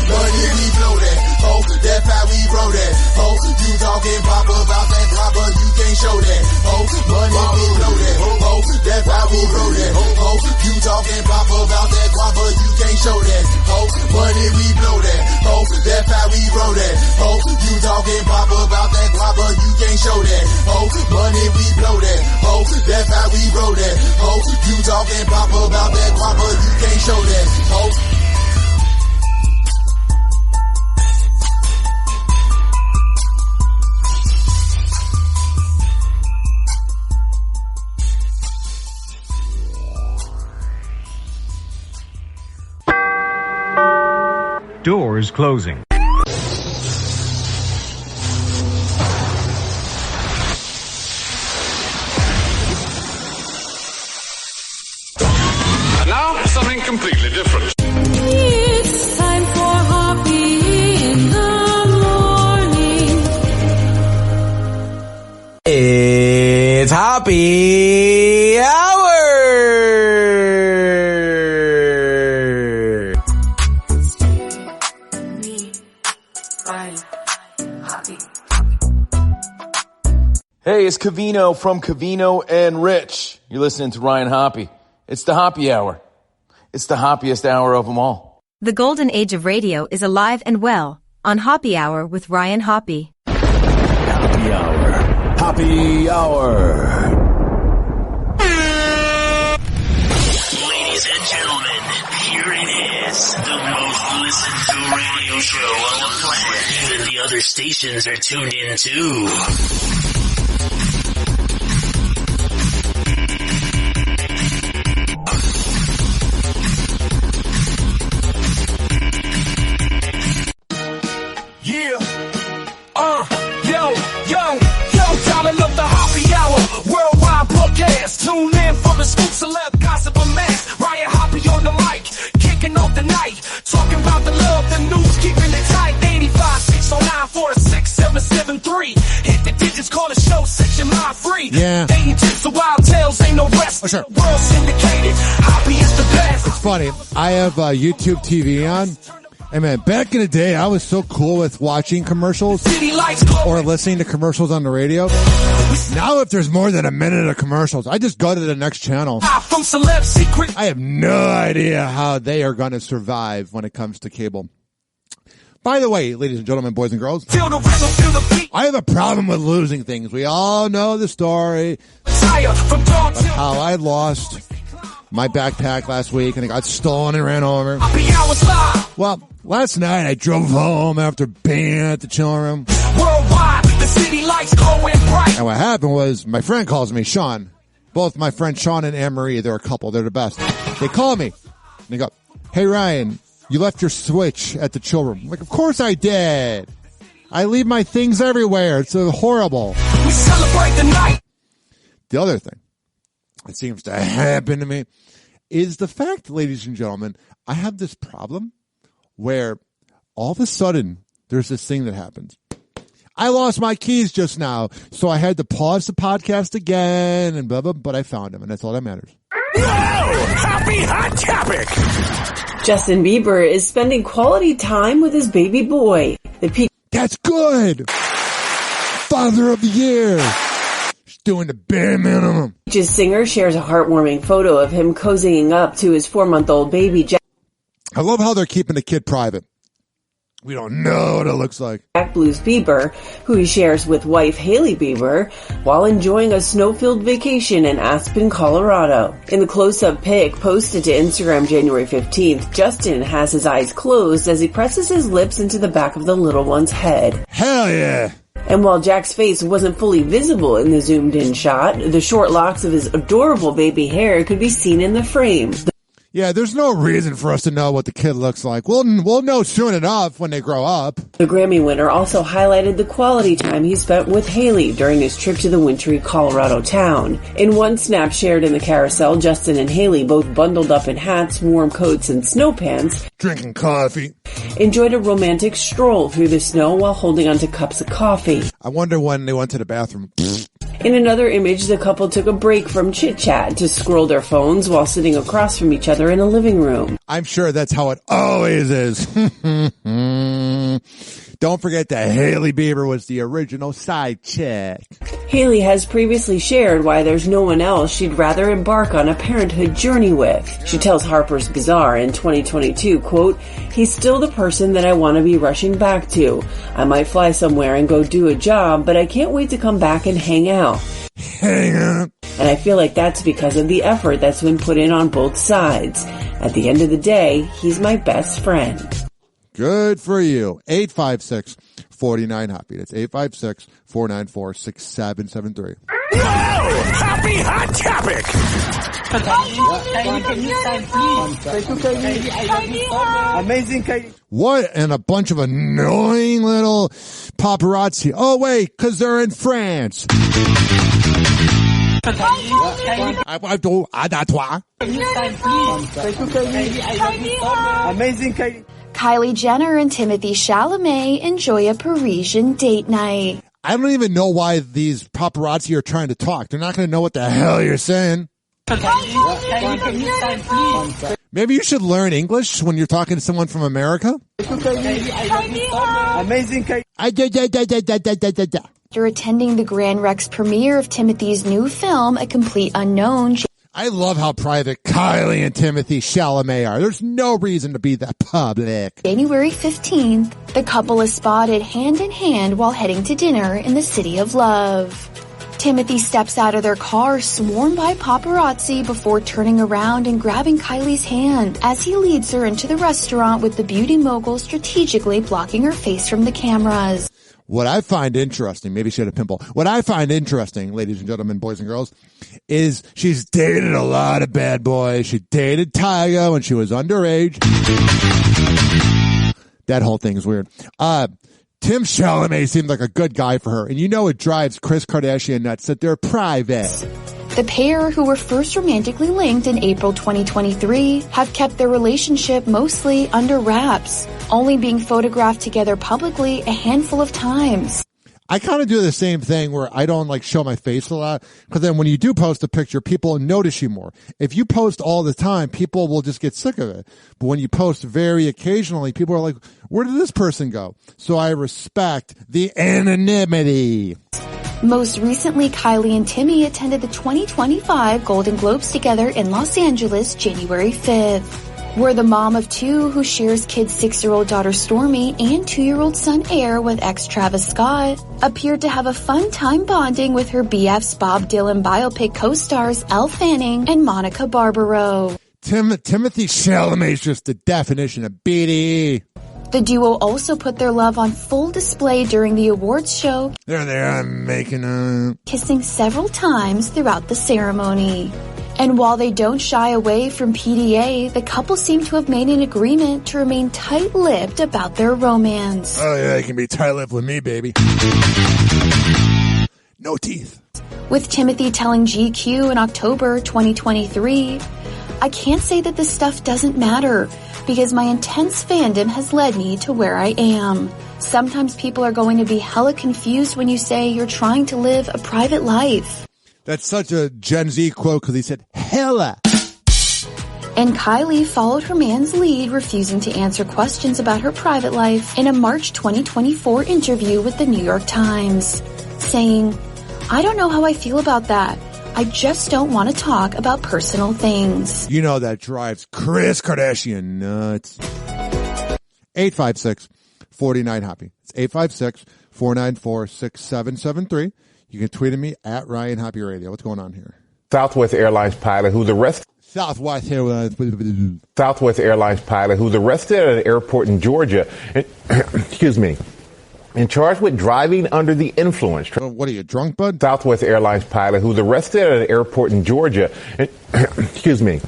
Money, we blow that. Oh, that's how we roll that. Oh, you talking pop about that guap, but you can't show that. Oh, money, we blow that. Oh, that's how we roll that. Oh, you talking pop about that guap, but you can't show that. Oh, money, we blow that. Oh, that's how we roll that. Oh, you talking pop about that guap, but you can't show that. Oh, money, we blow that. Oh, that's how we roll that. Oh, you talking pop about that guap, but you can't show that. Oh. Doors closing. And now, something completely different. It's time for Hoppe in the morning. It's Hoppe Hour. Hey, it's Cavino from Cavino and Rich. You're listening to Ryan Hoppe. It's the Hoppe Hour. It's the hoppiest hour of them all. The golden age of radio is alive and well on Hoppe Hour with Ryan Hoppe. Hoppe Hour. Hoppe Hour. Ladies and gentlemen, here it is. The most listened to radio show on the planet. Even the other stations are tuned in too. Tune in for the scoop, celeb, gossip, and mass. Ryan Hoppe on the mic, kicking off the night. Talking about the love, the news, keeping it tight. 85-609-46773. Hit the digits, call the show, set your mind free. Yeah. Dating tips of wild tales, ain't no rest. Oh, sure. World syndicated, Hoppe is the best. It's funny. I have YouTube TV on. Hey man, back in the day, I was so cool with watching commercials or listening to commercials on the radio. Now if there's more than a minute of commercials, I just go to the next channel. I have no idea how they are going to survive when it comes to cable. By the way, ladies and gentlemen, boys and girls, I have a problem with losing things. We all know the story of how I lost my backpack last week and it got stolen and ran over. Well, last night I drove home after being at the chilling room. Worldwide, the city lights glowing bright. And what happened was my friend calls me Sean. Both my friend Sean and Anne-Marie, they're a couple. They're the best. They call me and they go, "Hey Ryan, you left your Switch at the chill room." I'm like, of course I did. I leave my things everywhere. It's horrible. We celebrate the night. The other thing that seems to happen to me is the fact, ladies and gentlemen, I have this problem where all of a sudden there's this thing that happens. I lost my keys just now, so I had to pause the podcast again and blah, blah, but I found them, and that's all that matters. Happy hot topic. Justin Bieber is spending quality time with his baby boy. That's good. Father of the year. He's doing the bare minimum. Peaches singer shares a heartwarming photo of him cozying up to his 4-month-old baby. I love how they're keeping the kid private. We don't know what it looks like. Jack Blues Bieber, who he shares with wife Hailey Bieber, while enjoying a snow-filled vacation in Aspen, Colorado. In the close-up pic posted to Instagram January 15th, Justin has his eyes closed as he presses his lips into the back of the little one's head. Hell yeah! And while Jack's face wasn't fully visible in the zoomed-in shot, the short locks of his adorable baby hair could be seen in the frame. Yeah, there's no reason for us to know what the kid looks like. We'll know soon enough when they grow up. The Grammy winner also highlighted the quality time he spent with Hailey during his trip to the wintry Colorado town. In one snap shared in the carousel, Justin and Hailey, both bundled up in hats, warm coats, and snow pants, drinking coffee, enjoyed a romantic stroll through the snow while holding onto cups of coffee. I wonder when they went to the bathroom. In another image, the couple took a break from chit-chat to scroll their phones while sitting across from each other in a living room. I'm sure that's how it always is. Don't forget that Hailey Bieber was the original side chick. Hailey has previously shared why there's no one else she'd rather embark on a parenthood journey with. She tells Harper's Bazaar in 2022, quote, "He's still the person that I want to be rushing back to. I might fly somewhere and go do a job, but I can't wait to come back and hang out. And I feel like that's because of the effort that's been put in on both sides. At the end of the day, he's my best friend." Good for you. 856-49-HOPPY. That's 856-494-6773. Whoa! Happy hot topic! Amazing Kylie. What? And a bunch of annoying little paparazzi. Oh, wait, because they're in France. Amazing Kylie. Kylie Jenner and Timothée Chalamet enjoy a Parisian date night. I don't even know why these paparazzi are trying to talk. They're not going to know what the hell you're saying. Maybe you should learn English when you're talking to someone from America. Amazing Kylie. After attending the Grand Rex premiere of Timothy's new film, A Complete Unknown. I love how private Kylie and Timothée Chalamet are. There's no reason to be that public. January 15th, the couple is spotted hand in hand while heading to dinner in the City of Love. Timothy steps out of their car swarmed by paparazzi before turning around and grabbing Kylie's hand as he leads her into the restaurant with the beauty mogul strategically blocking her face from the cameras. What I find interesting, maybe she had a pimple. What I find interesting, ladies and gentlemen, boys and girls, is she's dated a lot of bad boys. She dated Tyga when she was underage. That whole thing is weird. Tim Chalamet seemed like a good guy for her. And you know it drives Kris Kardashian nuts that they're private. The pair, who were first romantically linked in April 2023, have kept their relationship mostly under wraps, only being photographed together publicly a handful of times. I kind of do the same thing where I don't like show my face a lot, because then when you do post a picture, people notice you more. If you post all the time, people will just get sick of it. But when you post very occasionally, people are like, where did this person go? So I respect the anonymity. Most recently, Kylie and Timmy attended the 2025 Golden Globes together in Los Angeles, January 5th. We're the mom of two who shares kids' 6-year-old daughter Stormy and 2-year-old son Air with ex Travis Scott, appeared to have a fun time bonding with her BF's Bob Dylan biopic co-stars Elle Fanning and Monica Barbaro. Timothée Chalamet is just the definition of BDE. The duo also put their love on full display during the awards show. There they are making a... kissing several times throughout the ceremony. And while they don't shy away from PDA, the couple seem to have made an agreement to remain tight-lipped about their romance. Oh yeah, you can be tight-lipped with me, baby. No teeth. With Timothy telling GQ in October 2023, I can't say that this stuff doesn't matter, because my intense fandom has led me to where I am. Sometimes people are going to be hella confused when you say you're trying to live a private life. That's such a Gen Z quote because he said, hella. And Kylie followed her man's lead, refusing to answer questions about her private life in a March 2024 interview with the New York Times, saying, I don't know how I feel about that. I just don't want to talk about personal things. You know that drives Kris Kardashian nuts. 49-HOPPY. It's 856-494-6773. You can tweet at me at Ryan Hoppe Radio. What's going on here? Southwest Airlines pilot who's arrested. Southwest Airlines pilot who's arrested at an airport in Georgia. Excuse me. And charged with driving under the influence. What are you, drunk, bud? Southwest Airlines pilot who's arrested at an airport in Georgia. Excuse me.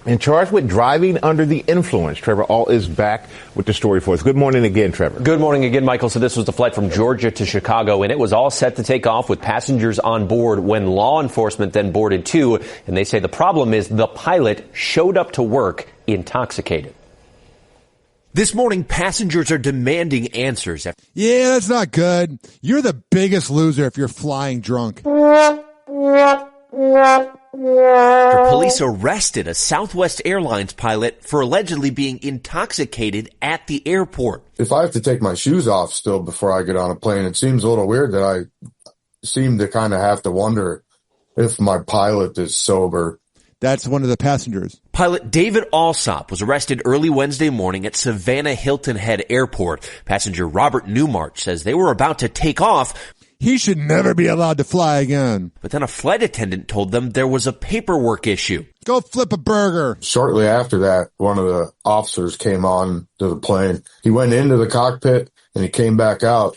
And charged with driving under the influence. Trevor All is back with the story for us. Good morning again, Trevor. Good morning again, Michael. So this was the flight from Georgia to Chicago, and it was all set to take off with passengers on board when law enforcement then boarded too. And they say the problem is the pilot showed up to work intoxicated. This morning, passengers are demanding answers. Yeah, that's not good. You're the biggest loser if you're flying drunk. Police arrested a Southwest Airlines pilot for allegedly being intoxicated at the airport. If I have to take my shoes off still before I get on a plane, it seems a little weird that I seem to kind of have to wonder if my pilot is sober. That's one of the passengers. Pilot David Alsop was arrested early Wednesday morning at Savannah Hilton Head Airport. Passenger Robert Newmarch says they were about to take off. He should never be allowed to fly again. But then a flight attendant told them there was a paperwork issue. Go flip a burger. Shortly after that, one of the officers came on to the plane. He went into the cockpit and he came back out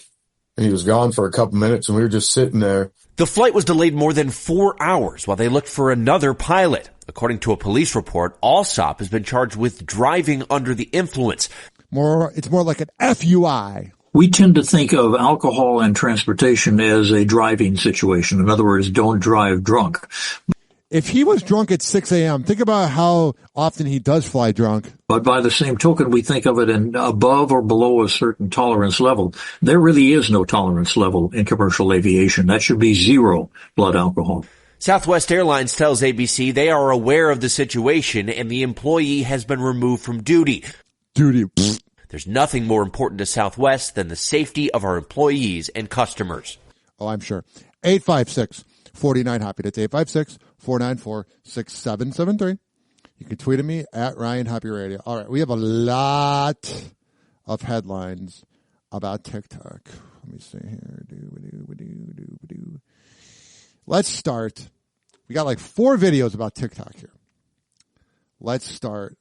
and he was gone for a couple minutes and we were just sitting there. The flight was delayed more than 4 hours while they looked for another pilot. According to a police report, Alsop has been charged with driving under the influence. It's more like an FUI. We tend to think of alcohol and transportation as a driving situation. In other words, don't drive drunk. If he was drunk at 6 a.m., think about how often he does fly drunk. But by the same token, we think of it in above or below a certain tolerance level. There really is no tolerance level in commercial aviation. That should be 0 blood alcohol. Southwest Airlines tells ABC they are aware of the situation and the employee has been removed from duty. There's nothing more important to Southwest than the safety of our employees and customers. Oh, I'm sure. 856-49-HOPPY. That's 856-494-6773. You can tweet at me at Ryan Hoppe Radio. All right, we have a lot of headlines about TikTok. Let me see here. Let's start. We got like 4 videos about TikTok here. Let's start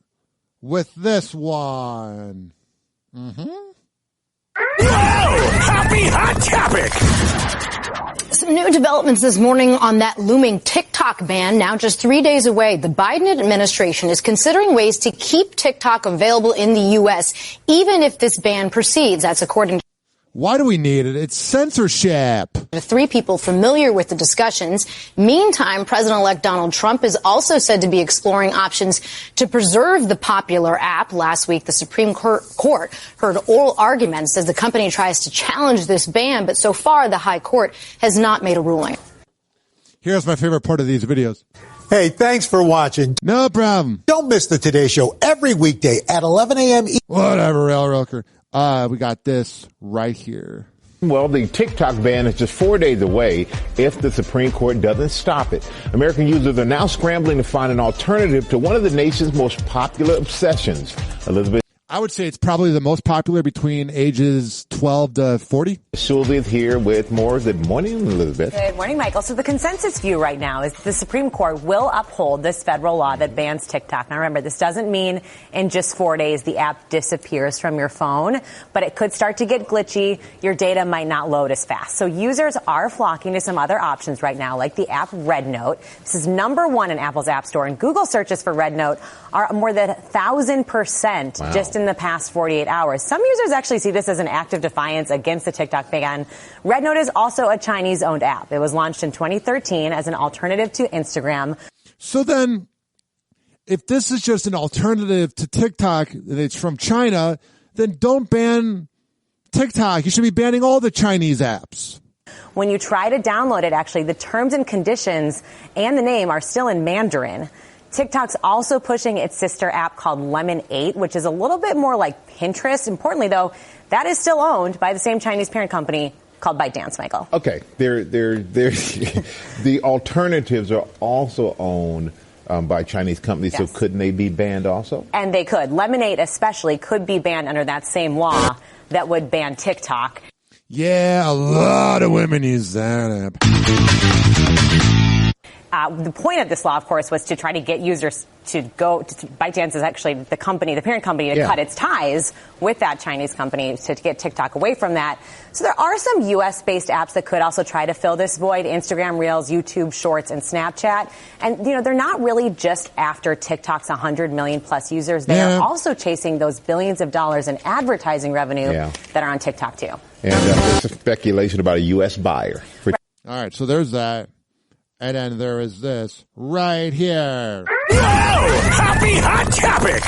with this one. Whoa! Happy hot topic! Some new developments this morning on that looming TikTok ban. Now just 3 days away, the Biden administration is considering ways to keep TikTok available in the U.S., even if this ban proceeds. That's according to... Why do we need it? It's censorship. 3 people familiar with the discussions. Meantime, President-elect Donald Trump is also said to be exploring options to preserve the popular app. Last week, the Supreme Court heard oral arguments as the company tries to challenge this ban, but so far the High Court has not made a ruling. Here's my favorite part of these videos. Hey, thanks for watching. No problem. Don't miss the Today Show every weekday at 11 a.m. Whatever, Railroader. We got this right here. Well, the TikTok ban is just 4 days away if the Supreme Court doesn't stop it. American users are now scrambling to find an alternative to one of the nation's most popular obsessions. Elizabeth. I would say it's probably the most popular between ages 12 to 40. Sylvia is here with more. Good morning, Elizabeth. Good morning, Michael. So the consensus view right now is the Supreme Court will uphold this federal law that bans TikTok. Now, remember, this doesn't mean in just 4 days the app disappears from your phone, but it could start to get glitchy. Your data might not load as fast. So users are flocking to some other options right now, like the app RedNote. This is #1 in Apple's App Store, and Google searches for RedNote are more than 1,000% just in the past 48 hours. Some users actually see this as an act of defiance against the TikTok ban. RedNote is also a Chinese-owned app. It was launched in 2013 as an alternative to Instagram. So then, if this is just an alternative to TikTok and it's from China, then don't ban TikTok. You should be banning all the Chinese apps. When you try to download it, actually, the terms and conditions and the name are still in Mandarin. TikTok's also pushing its sister app called Lemon8, which is a little bit more like Pinterest. Importantly, though, that is still owned by the same Chinese parent company called ByteDance, Michael. Okay. The alternatives are also owned by Chinese companies, yes. So couldn't they be banned also? And they could. Lemon8 especially could be banned under that same law. that would ban TikTok. Yeah, a lot of women use that app. The point of this law, of course, was to try to get users to go to ByteDance is actually the company, the parent company, to cut its ties with that Chinese company to get TikTok away from that. So there are some U.S.-based apps that could also try to fill this void: Instagram Reels, YouTube Shorts, and Snapchat. And, you know, they're not really just after TikTok's 100 million plus users. They are also chasing those billions of dollars in advertising revenue that are on TikTok, too. And there's a speculation about a U.S. buyer. All right, so there's that. And then there is this right here. Happy hot topic!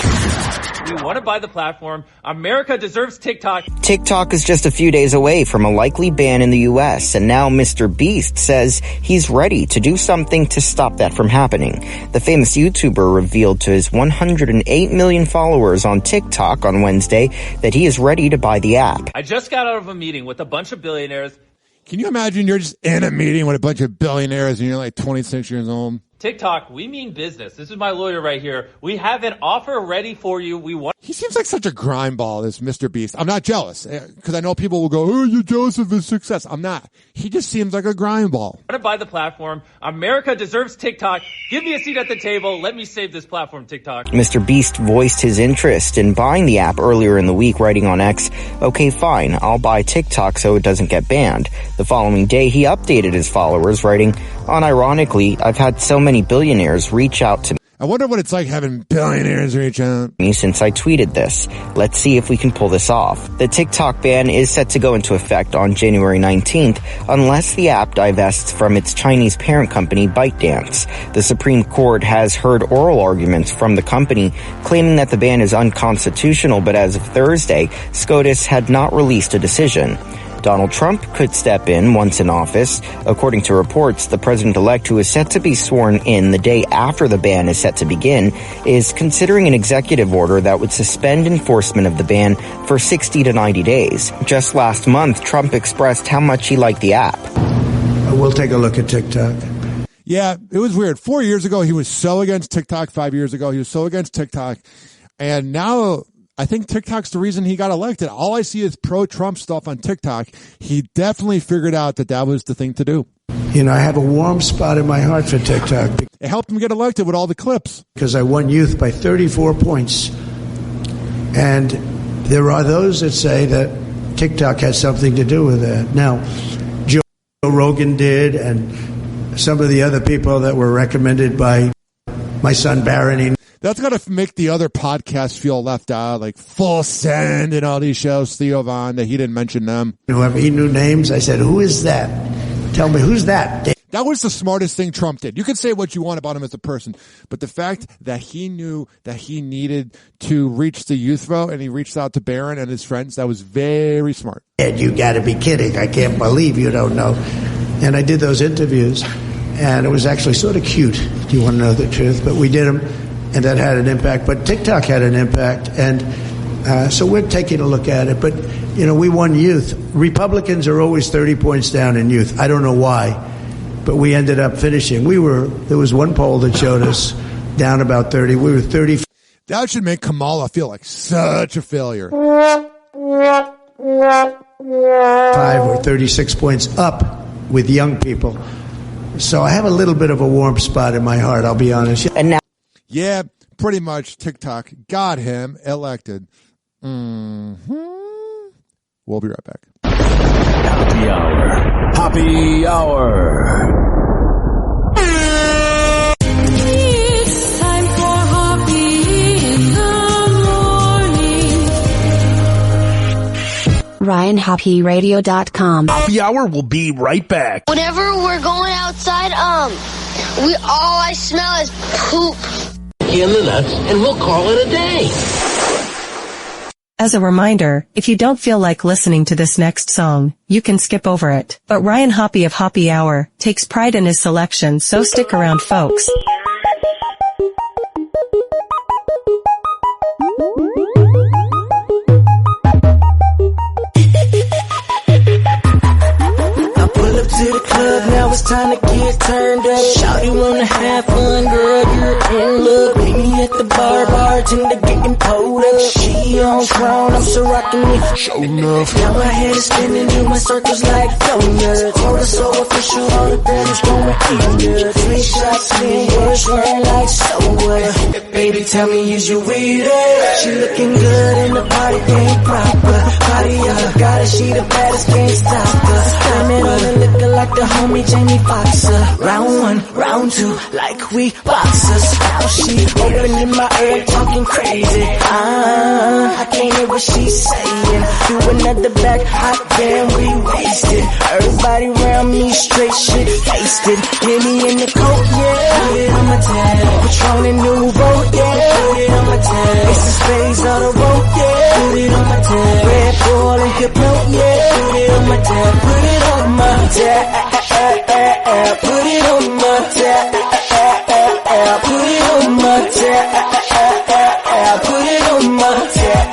We want to buy the platform. America deserves TikTok. TikTok is just a few days away from a likely ban in the U.S., and now Mr. Beast says he's ready to do something to stop that from happening. The famous YouTuber revealed to his 108 million followers on TikTok on Wednesday that he is ready to buy the app. I just got out of a meeting with a bunch of billionaires. Can you imagine you're just in a meeting with a bunch of billionaires and you're like 26 years old? TikTok, we mean business. This is my lawyer right here. We have an offer ready for you. He seems like such a grindball, this Mr. Beast. I'm not jealous, because I know people will go, oh, you're jealous of his success. I'm not. He just seems like a grindball. I want to buy the platform. America deserves TikTok. Give me a seat at the table. Let me save this platform, TikTok. Mr. Beast voiced his interest in buying the app earlier in the week, writing on X, okay, fine, I'll buy TikTok so it doesn't get banned. The following day, he updated his followers, writing, unironically, I've had so many billionaires reach out to me. I wonder what it's like having billionaires reach out since I tweeted this. Let's see if we can pull this off. The TikTok ban is set to go into effect on January 19th unless the app divests from its Chinese parent company ByteDance. The Supreme Court has heard oral arguments from the company claiming that the ban is unconstitutional, but as of Thursday, SCOTUS had not released a decision. Donald Trump could step in once in office. According to reports, the president-elect, who is set to be sworn in the day after the ban is set to begin, is considering an executive order that would suspend enforcement of the ban for 60 to 90 days. Just last month, Trump expressed how much he liked the app. We'll take a look at TikTok. Yeah, it was weird. 4 years ago, he was so against TikTok. 5 years ago, he was so against TikTok. And now I think TikTok's the reason he got elected. All I see is pro-Trump stuff on TikTok. He definitely figured out that was the thing to do. You know, I have a warm spot in my heart for TikTok. It helped him get elected with all the clips. Because I won youth by 34 points. And there are those that say that TikTok has something to do with that. Now, Joe Rogan did, and some of the other people that were recommended by my son Barron. That's got to make the other podcasts feel left out, like Full Send and all these shows, Theo Von, that he didn't mention them. Whoever he knew names, I said, who is that? Tell me, who's that? That was the smartest thing Trump did. You can say what you want about him as a person, but the fact that he knew that he needed to reach the youth vote and he reached out to Barron and his friends, that was very smart. Ed, you got to be kidding. I can't believe you don't know. And I did those interviews, and it was actually sort of cute. Do you want to know the truth? But we did them. And that had an impact, but TikTok had an impact, and so we're taking a look at it. But, you know, we won youth. Republicans are always 30 points down in youth. I don't know why, but we ended up finishing. There was one poll that showed us down about 30. We were 30. That should make Kamala feel like such a failure. 5 or 36 points up with young people. So I have a little bit of a warm spot in my heart, I'll be honest. And now, yeah, pretty much TikTok got him elected. Mm-hmm. We'll be right back. Happy Hour. Happy Hour. It's time for Hoppe in the morning. RyanHoppeRadio.com. Happy Hour will be right back. Whenever we're going outside, all I smell is poop. In the nuts, and we'll call it a day. As a reminder, if you don't feel like listening to this next song, you can skip over it. But Ryan Hoppe of Hoppe Hour takes pride in his selection, so stick around, folks. I pull up to the club, now it's it's time to get turned up. Shawty wanna have fun, girl, you're in luck. Meet me at the bar, bartender getting pulled up. She on crown, I'm so rockin' it. Show enough. Now my head is spinning, doing circles like donuts. Order so official, all the girls going eager. 3 shots, 10 words, run like so what? Baby, tell me, is you with it? She looking good and the party ain't proper. Party up, got her, she the baddest, can't stop her. Diamond on the liquor like the homie Jamie Foxxer. Round 1, round 2, like we boxers. Now she opening my ear, talking crazy. I can't hear what she's saying. Do another back, hot damn, we wasted. Everybody around me straight shit faced it. Hit me in the coat, yeah. Put it on my tab. Patron and Nouveau, yeah. Put it on my tab. It's the spades on the road, yeah. Put it on my tab. Red Bull and Hypno, yeah. Put it on my tab. Put it on my tab. Put it on my tab. Put it on my tab. Put it on my tab.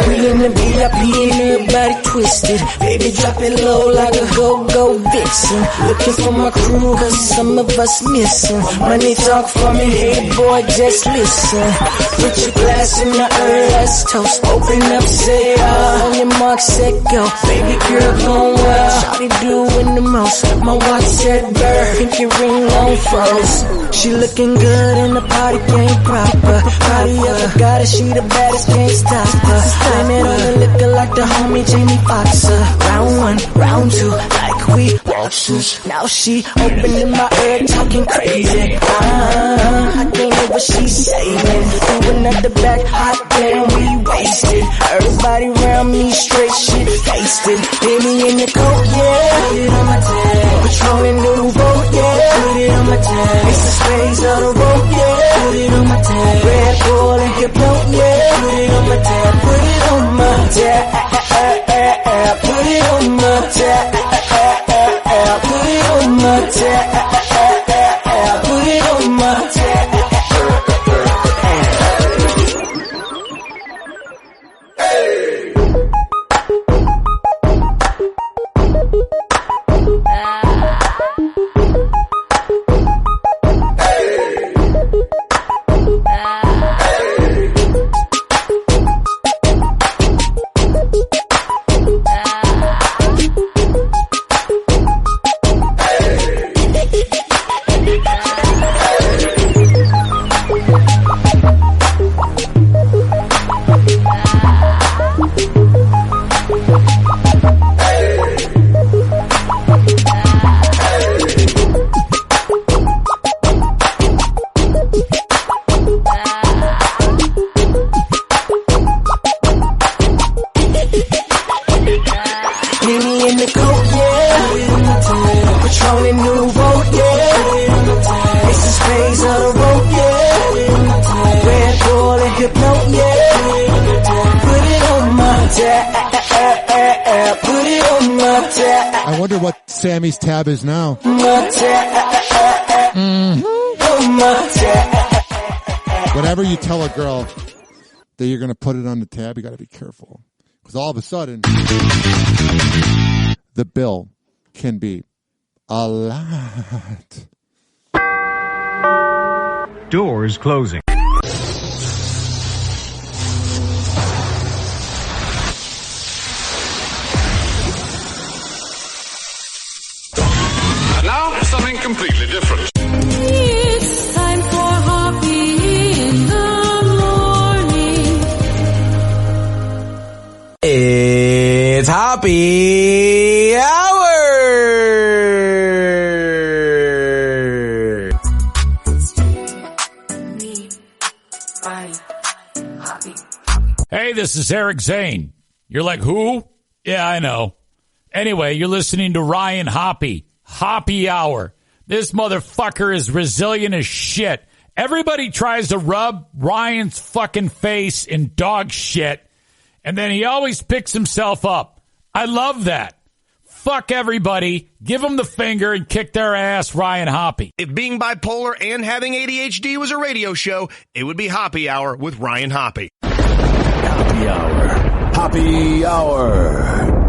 We in the VIP and everybody twisted. Baby, drop it low like a go-go vixen. Looking for my crew, cause some of us missing. Money talk for me, hey boy, just listen. Put your glass in the earth, let's toast. Open up, say on your mark, set go. Baby girl, going well. Shawty doing the most. My watch said bird, pinky ring on froze. She looking good and the party ain't proper. Party up, got her, she the baddest, can't stop her. Slamming on the liquor like the homie Jamie Foxxer. Round 1, round 2, like we boxers. Now she opening my ear, talking crazy. I can't hear what she's saying. Do another back, hot damn, we wasted. Everybody around me straight shit faced it. Hit me in the coat, yeah. Put it on my tab. Patron and Nouveau, yeah. Put it on my tab. It's the spades on the road, yeah. Put it on my tab. Red Bull and Hypno, yeah. Put it on my tab. Put it on my tab. Put it on my tab. Put it on my tab. Put it on my tab. I wonder what Sammy's tab is now. Whenever you tell a girl that you're going to put it on the tab, you got to be careful. Because all of a sudden, the bill can be a lot. Doors closing. Now, something completely different. It's time for Hoppe in the morning. It's Hoppe Hour! Hey, this is Eric Zane. You're like, who? Yeah, I know. Anyway, you're listening to Ryan Hoppe. Hoppe Hour. This motherfucker is resilient as shit. Everybody tries to rub Ryan's fucking face in dog shit, and then he always picks himself up. I love that. Fuck everybody. Give them the finger and kick their ass, Ryan Hoppe. If being bipolar and having ADHD was a radio show, it would be Hoppe Hour with Ryan Hoppe. Hoppe Hour. Hoppe Hour.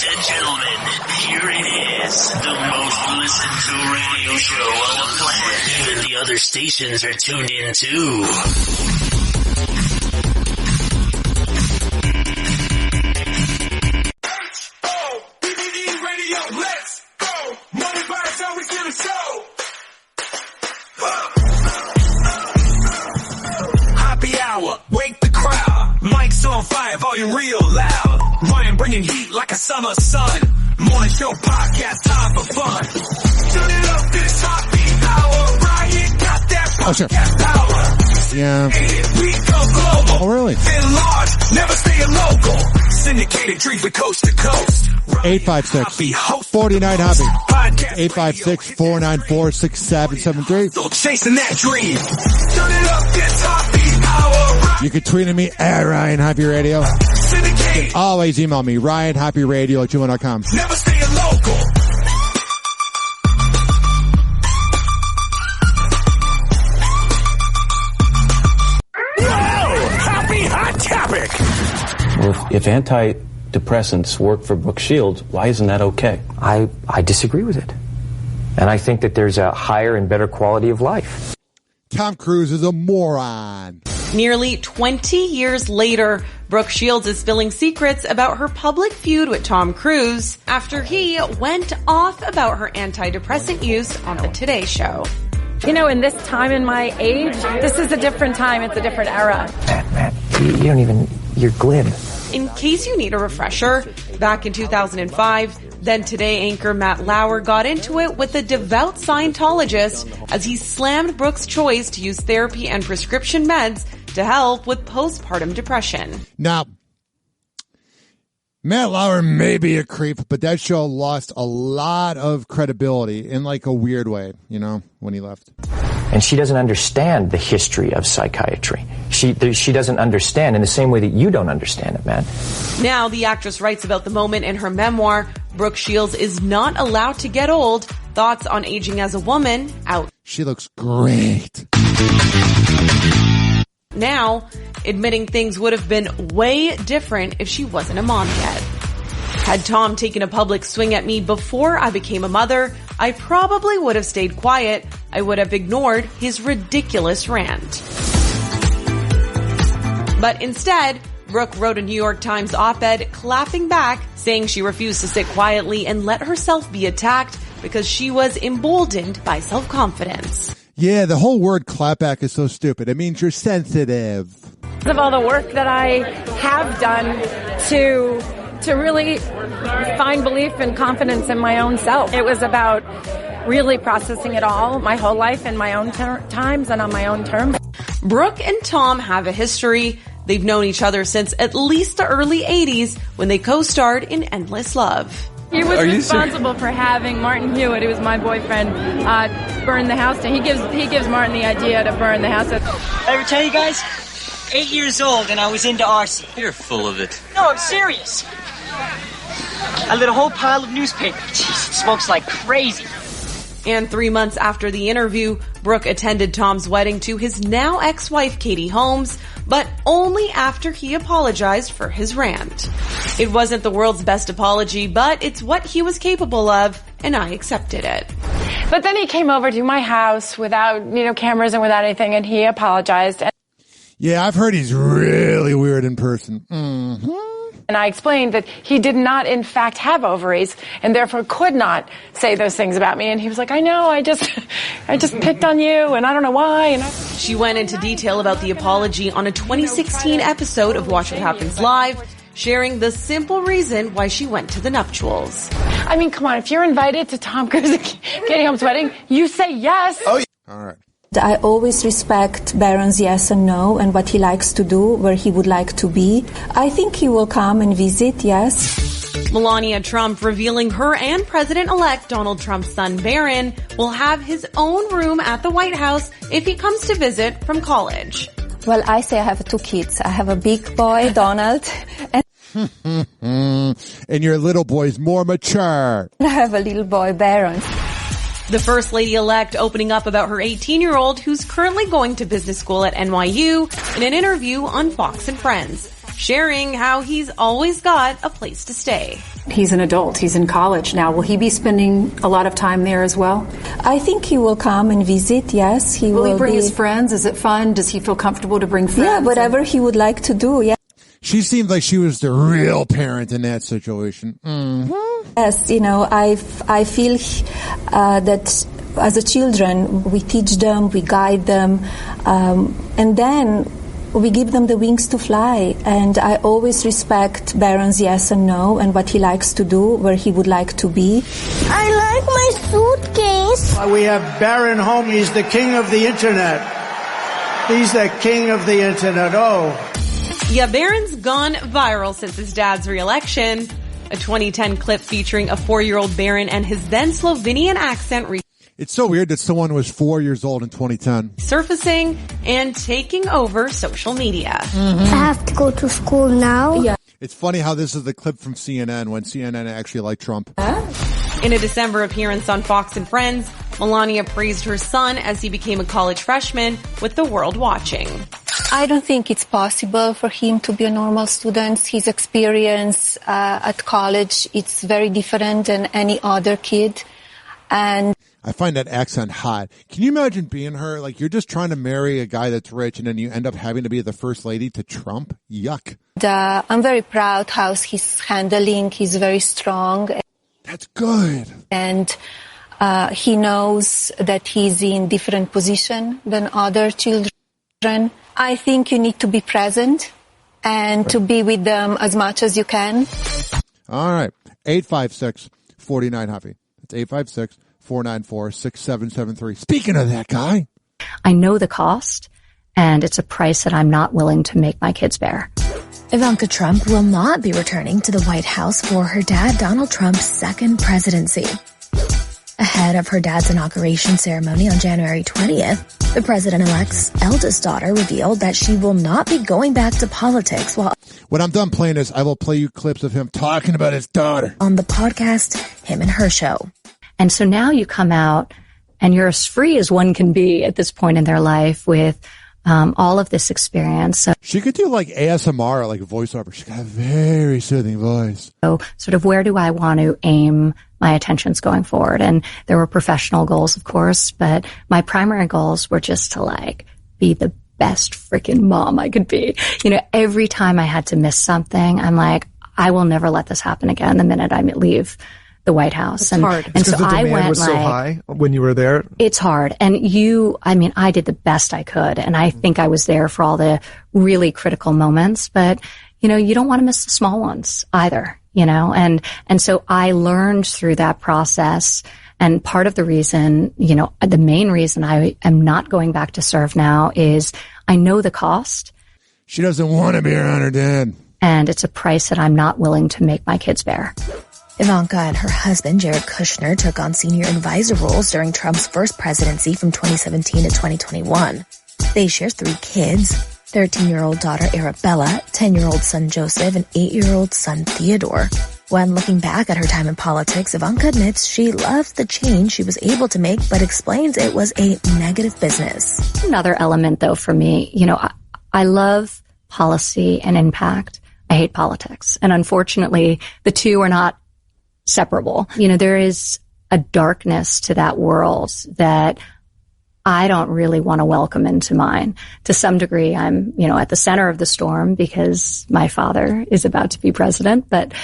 and gentlemen, here it is, the most listened to radio show on the planet. Even the other stations are tuned in too. Happy hour, wake the crowd. Mic's on fire, volume real loud. Ryan bringing heat like a summer sun. Morning show podcast, time for fun. Turn it up, this happy hour. Ryan got that podcast power. Yeah. We go global. Oh, really? Then large, never stay local. Syndicated, treat for coast to coast. 856-49-HOPPY. 856-494-6773. So chasing that dream. Turn it up, this happy hour. You can tweet at me at Ryan Hoppe Radio. Syndicate. Always email me, RyanHoppeRadio@gmail.com. Never stay local. Hot topic. Well, if antidepressants work for Brooke Shields, why isn't that okay? I disagree with it. And I think that there's a higher and better quality of life. Tom Cruise is a moron. Nearly 20 years later, Brooke Shields is spilling secrets about her public feud with Tom Cruise after he went off about her antidepressant use on the Today Show. You know, in this time in my age, this is a different time. It's a different era. Matt, you don't even, you're glib. In case you need a refresher, back in 2005, then Today anchor Matt Lauer got into it with a devout Scientologist as he slammed Brooke's choice to use therapy and prescription meds to help with postpartum depression. Now, Matt Lauer may be a creep, but that show lost a lot of credibility in like a weird way, you know, when he left. And she doesn't understand the history of psychiatry. She doesn't understand in the same way that you don't understand it, man. Now, the actress writes about the moment in her memoir, Brooke Shields is not allowed to get old. Thoughts on aging as a woman out. She looks great. Now, admitting things would have been way different if she wasn't a mom yet. Had Tom taken a public swing at me before I became a mother, I probably would have stayed quiet. I would have ignored his ridiculous rant. But instead, Brooke wrote a New York Times op-ed clapping back, saying she refused to sit quietly and let herself be attacked because she was emboldened by self-confidence. Yeah, the whole word clapback is so stupid. It means you're sensitive. Because of all the work that I have done to really find belief and confidence in my own self. It was about really processing it all, my whole life in my own times and on my own terms. Brooke and Tom have a history. They've known each other since at least the early 80s when they co-starred in Endless Love. He was responsible for having Martin Hewitt, who was my boyfriend, burn the house down. He gives Martin the idea to burn the house down. I ever tell you guys? 8 years old and I was into RC. You're full of it. No, I'm serious. I lit a whole pile of newspaper. Jeez, it smokes like crazy. And 3 months after the interview, Brooke attended Tom's wedding to his now ex-wife, Katie Holmes, but only after he apologized for his rant. It wasn't the world's best apology, but it's what he was capable of, and I accepted it. But then he came over to my house without, cameras and without anything, and he apologized. Yeah, I've heard he's really weird in person. Mm-hmm. And I explained that he did not, in fact, have ovaries and therefore could not say those things about me. And he was like, I know, I just picked on you and I don't know why. She went into detail about the apology on a 2016 episode of Watch What Happens Live, sharing the simple reason why she went to the nuptials. I mean, come on, if you're invited to Tom Cruise and Katie Holmes' wedding, you say yes. Oh, yeah. All right. I always respect Baron's yes and no and what he likes to do, where he would like to be. I think he will come and visit, yes. Melania Trump revealing her and President-elect Donald Trump's son Barron will have his own room at the White House if he comes to visit from college. Well, I say I have 2 kids. I have a big boy, Donald, and your little boy's more mature. I have a little boy, Baron. The First Lady-elect opening up about her 18-year-old who's currently going to business school at NYU in an interview on Fox and Friends. sharing how he's always got a place to stay. He's an adult. He's in college now. Will he be spending a lot of time there as well? I think he will come and visit, yes. Will he bring his friends? Is it fun? Does he feel comfortable to bring friends? Yeah, whatever he would like to do, yeah. She seemed like she was the real parent in that situation. Mm-hmm. Yes, I feel that as a children, we teach them, we guide them, and then we give them the wings to fly. And I always respect Baron's yes and no and what he likes to do, where he would like to be. I like my suitcase. We have Baron Hoppe. He's the king of the internet. He's the king of the internet. Oh. Yeah, Baron's gone viral since his dad's re-election. A 2010 clip featuring a 4-year-old Baron and his then Slovenian accent It's so weird that someone was 4 years old in 2010. surfacing and taking over social media. I have to go to school now. Yeah. It's funny how this is the clip from CNN when CNN actually liked Trump. In a December appearance on Fox and Friends, Melania praised her son as he became a college freshman with the world watching. I don't think it's possible for him to be a normal student. His experience at college, it's very different than any other kid. And I find that accent hot. Can you imagine being her? Like, you're just trying to marry a guy that's rich, and then you end up having to be the first lady to Trump? Yuck. I'm very proud how he's handling. He's very strong. That's good. And he knows that he's in different position than other children. I think you need to be present and to be with them as much as you can. All right. 856-49-HOPPE. That's 856-494-6773. Speaking of that guy. I know the cost, and it's a price that I'm not willing to make my kids bear. Ivanka Trump will not be returning to the White House for her dad Donald Trump's second presidency. Ahead of her dad's inauguration ceremony on January 20th, the president-elect's eldest daughter revealed that she will not be going back to politics while... When I'm done playing this, I will play you clips of him talking about his daughter. On the podcast, Him and Her Show. And so now you come out and you're as free as one can be at this point in their life with all of this experience. So she could do like ASMR, like a voiceover. She's got a very soothing voice. So sort of where do I want to aim my attentions going forward? And there were professional goals, of course, but my primary goals were just to like be the best freaking mom I could be. Every time I had to miss something, I'm like, I will never let this happen again the minute I leave the White House. It's hard. And so the I went was so high when you were there. It's hard. And I did the best I could. And I think I was there for all the really critical moments, but you don't want to miss the small ones either, and so I learned through that process. And part of the reason, the main reason I am not going back to serve now is I know the cost. She doesn't want to be around her dad. And it's a price that I'm not willing to make my kids bear. Ivanka and her husband, Jared Kushner, took on senior advisor roles during Trump's first presidency from 2017 to 2021. They share 3 kids, 13-year-old daughter Arabella, 10-year-old son Joseph, and 8-year-old son Theodore. When looking back at her time in politics, Ivanka admits she loved the change she was able to make, but explains it was a negative business. Another element, though, for me, I love policy and impact. I hate politics. And unfortunately, the two are not separable. There is a darkness to that world that I don't really want to welcome into mine. To some degree, I'm, at the center of the storm because my father is about to be president, but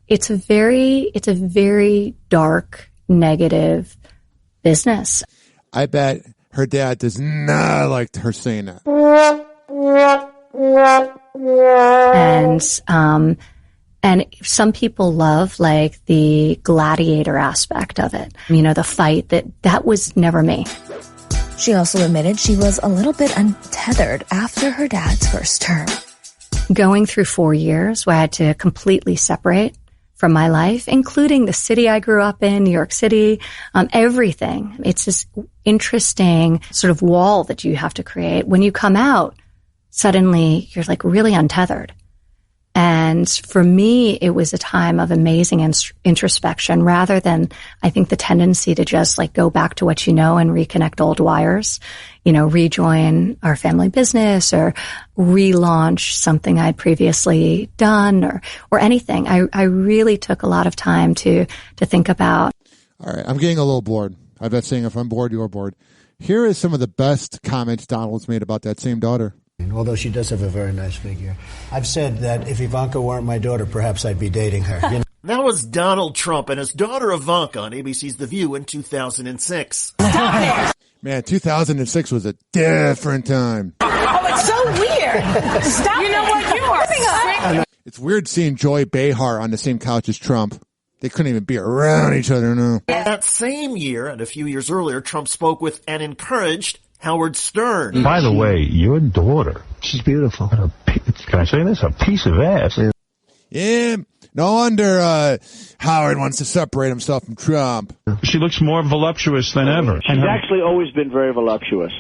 it's a very dark, negative business. I bet her dad does not like her saying that. And some people love like the gladiator aspect of it. The fight that was never me. She also admitted she was a little bit untethered after her dad's first term. Going through 4 years where I had to completely separate from my life, including the city I grew up in, New York City, everything. It's this interesting sort of wall that you have to create. When you come out, suddenly you're like really untethered. And for me, it was a time of amazing introspection rather than, I think, the tendency to just like go back to what you know and reconnect old wires, you know, rejoin our family business or relaunch something I'd previously done or anything. I really took a lot of time to think about. All right. I'm getting a little bored. I've been saying if I'm bored, you're bored. Here is some of the best comments Donald's made about that same daughter. Although she does have a very nice figure. I've said that if Ivanka weren't my daughter, perhaps I'd be dating her. You know? That was Donald Trump and his daughter Ivanka on ABC's The View in 2006. Man, 2006 was a different time. Oh, it's so weird. Stop. You know what? You are sick. It's weird seeing Joy Behar on the same couch as Trump. They couldn't even be around each other, no. That same year, and a few years earlier, Trump spoke with and encouraged Howard Stern. By the way, your daughter, she's beautiful. Can I say this? A piece of ass. Yeah, no wonder Howard wants to separate himself from Trump. She looks more voluptuous than ever. She's actually always been very voluptuous.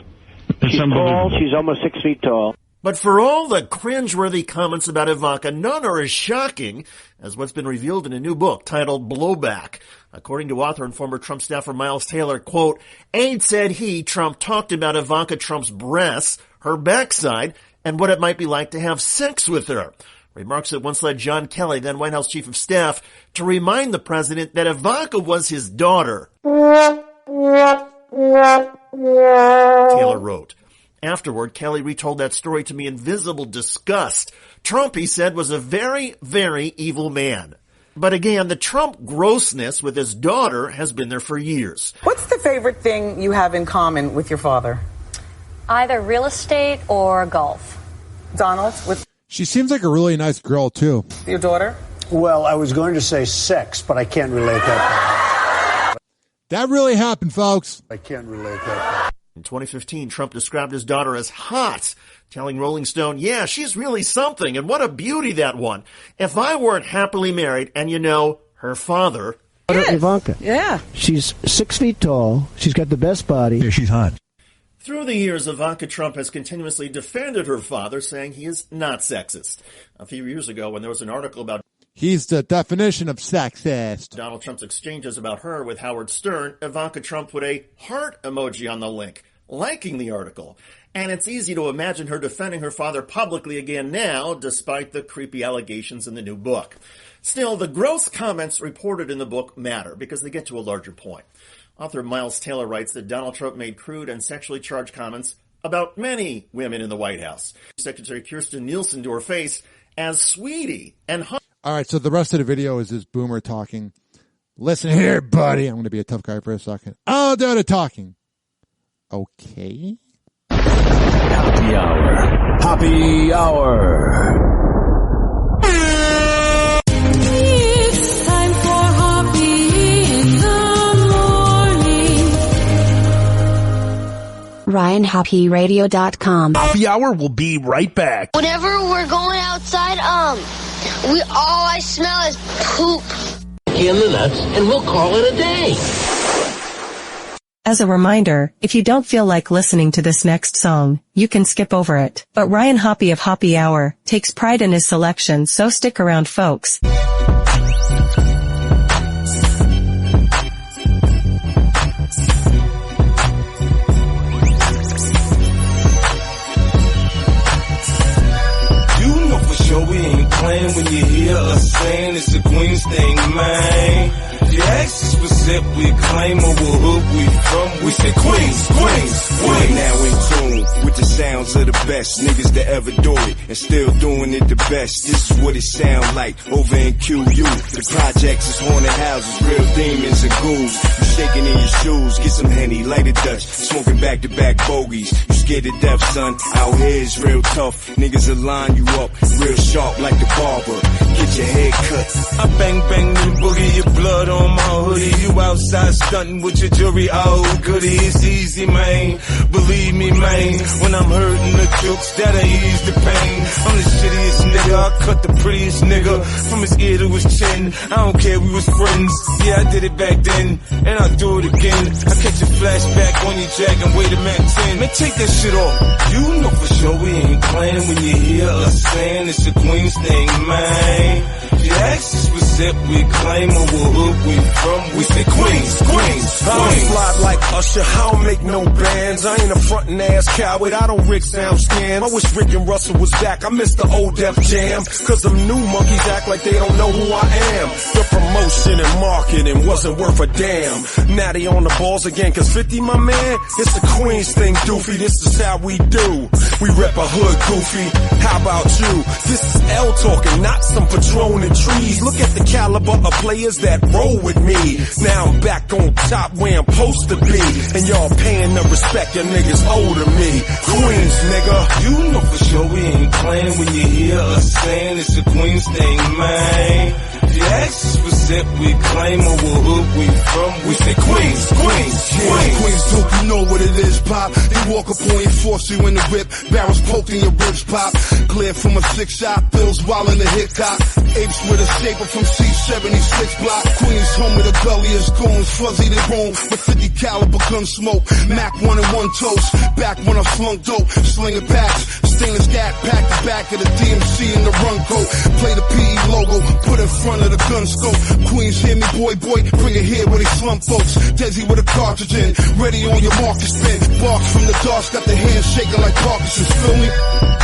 She's tall. She's almost 6 feet tall. But for all the cringeworthy comments about Ivanka, none are as shocking as what's been revealed in a new book titled Blowback. According to author and former Trump staffer Miles Taylor, quote, aide said Trump talked about Ivanka Trump's breasts, her backside, and what it might be like to have sex with her. Remarks that once led John Kelly, then White House chief of staff, to remind the president that Ivanka was his daughter. Taylor wrote. Afterward, Kelly retold that story to me in visible disgust. Trump, he said, was a very, very evil man. But again, the Trump grossness with his daughter has been there for years. What's the favorite thing you have in common with your father? Either real estate or golf. Donald, with She seems like a really nice girl, too. your daughter? Well, I was going to say sex, but I can't relate that. That really happened, folks. I can't relate that. In 2015, Trump described his daughter as hot, telling Rolling Stone, yeah, she's really something, and what a beauty that one. If I weren't happily married, and you know, her father... Ivanka. Yeah. She's 6 feet tall. She's got the best body. Yeah, she's hot. Through the years, Ivanka Trump has continuously defended her father, saying he is not sexist. A few years ago, when there was an article about... He's the definition of sexist. Donald Trump's exchanges about her with Howard Stern, Ivanka Trump put a heart emoji on the link, liking the article. And it's easy to imagine her defending her father publicly again now, despite the creepy allegations in the new book. Still, the gross comments reported in the book matter because they get to a larger point. Author Miles Taylor writes that Donald Trump made crude and sexually charged comments about many women in the White House. Secretary Kirstjen Nielsen to her face as sweetie and All right, so the rest of the video is this boomer talking. Listen here, buddy. I'm going to be a tough guy for a second. I'll do the talking. Okay. Happy Hour. Happy Hour. It's time for Hoppe in the morning. RyanHoppeRadio.com. Happy Hour will be right back. Whenever we're going outside, all I smell is poop. In the nuts, and we'll call it a day. As a reminder, if you don't feel like listening to this next song, you can skip over it. But Ryan Hoppe of Hoppe Hour takes pride in his selection, so stick around, folks. We ain't playing when you hear us saying it's a Queens thing, man. You ask us what's up, we claim or what hood we from. We say Queens, Queens, Queens. Now in tune with the sounds of the best niggas that ever do it and still doing it the best. This is what it sound like over in QU. The projects is haunted houses, real demons and ghouls. You shaking in your shoes, get some Henny, light a Dutch, smoking back-to-back bogeys. You scared to death, son. Out here is real tough. Niggas will line you up, real sharp like the barber. Get your head cut. I bang bang and boogie your blood on my hoodie. You outside stunting with your jewelry, oh goody. It's easy, man. Believe me, man. When I'm hurting the jokes, that'll ease the pain. I'm the shittiest nigga. I cut the prettiest nigga from his ear to his chin. I don't care, we was friends. Yeah, I did it back then, and I'll do it again. I catch a flashback on your jack and wait a Mac 10. Man, take that shit off. You know for sure we ain't playing when you hear us saying it's a Queens thing, man. You ask us what set we claim or what hood we from, we say Queens, Queens, Queens. I don't fly like Usher, I don't make no bands. I ain't a frontin' ass coward, I don't Rick sound scams. I wish Rick and Russell was back, I miss the old Def Jam. Cause them new monkeys act like they don't know who I am. The promotion and marketing wasn't worth a damn. Now they on the balls again, cause 50, my man, it's a Queens thing, doofy, this is how we do. We rep a hood, goofy, how about you? This is L talking, not some Patron and trees. Look at the caliber of players that roll with me. Now I'm back on top where I'm supposed to be, and y'all paying the respect your niggas owe to me. Queens, nigga. You know for sure we ain't playing when you hear us saying it's a Queens thing, man. The access percent we claim or what hood we from, we say Queens, Queens, Queens. Queens, dope, you know what it is, pop. They walk up on you, force you in the whip, barrels poked in your ribs, pop. Clear from a 6-shot, pills while in the hip hop. Apes with a shaper from C76 block. Queens, home of the gulliest goons, fuzzy to bone, with 50 caliber gun smoke. Mac 1 and 1 toast, back when I slung dope, slinging packs. Stainless gat pack the back of the DMC in the run coat. Play the PE logo, put in front of the gun scope. Queens, hear me, boy, bring it here where they slum folks. Desi with a cartridge in, ready on your market spin. Barks from the dark, got the hands shaking like Parkinson's, feel me?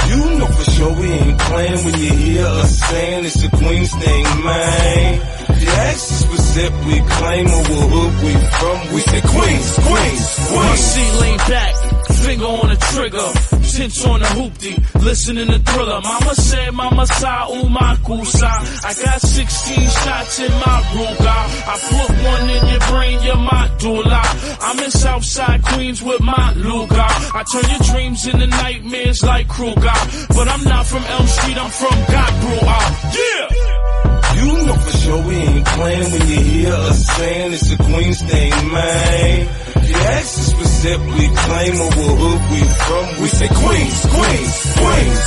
You know for sure we ain't playing when you hear us saying it's a Queens thing, man. The access percent we claim or what hood we from, we say Queens, Queens, Queens. My seat lean back, finger on the trigger, tints on the hoopty, listening to Thriller. Mama said, Mama sa umakusa. I got 16 shots in my Ruger. I put one in your brain, your medulla. I'm in Southside Queens with my Luger. I turn your dreams into nightmares like Kruger. But I'm not from Elm Street, I'm from Godbrew. Yeah! You know for sure we ain't playing when you hear us saying it's a Queens thing, man. The access percent we claim or what hood we from, we say Queens, Queens, Queens.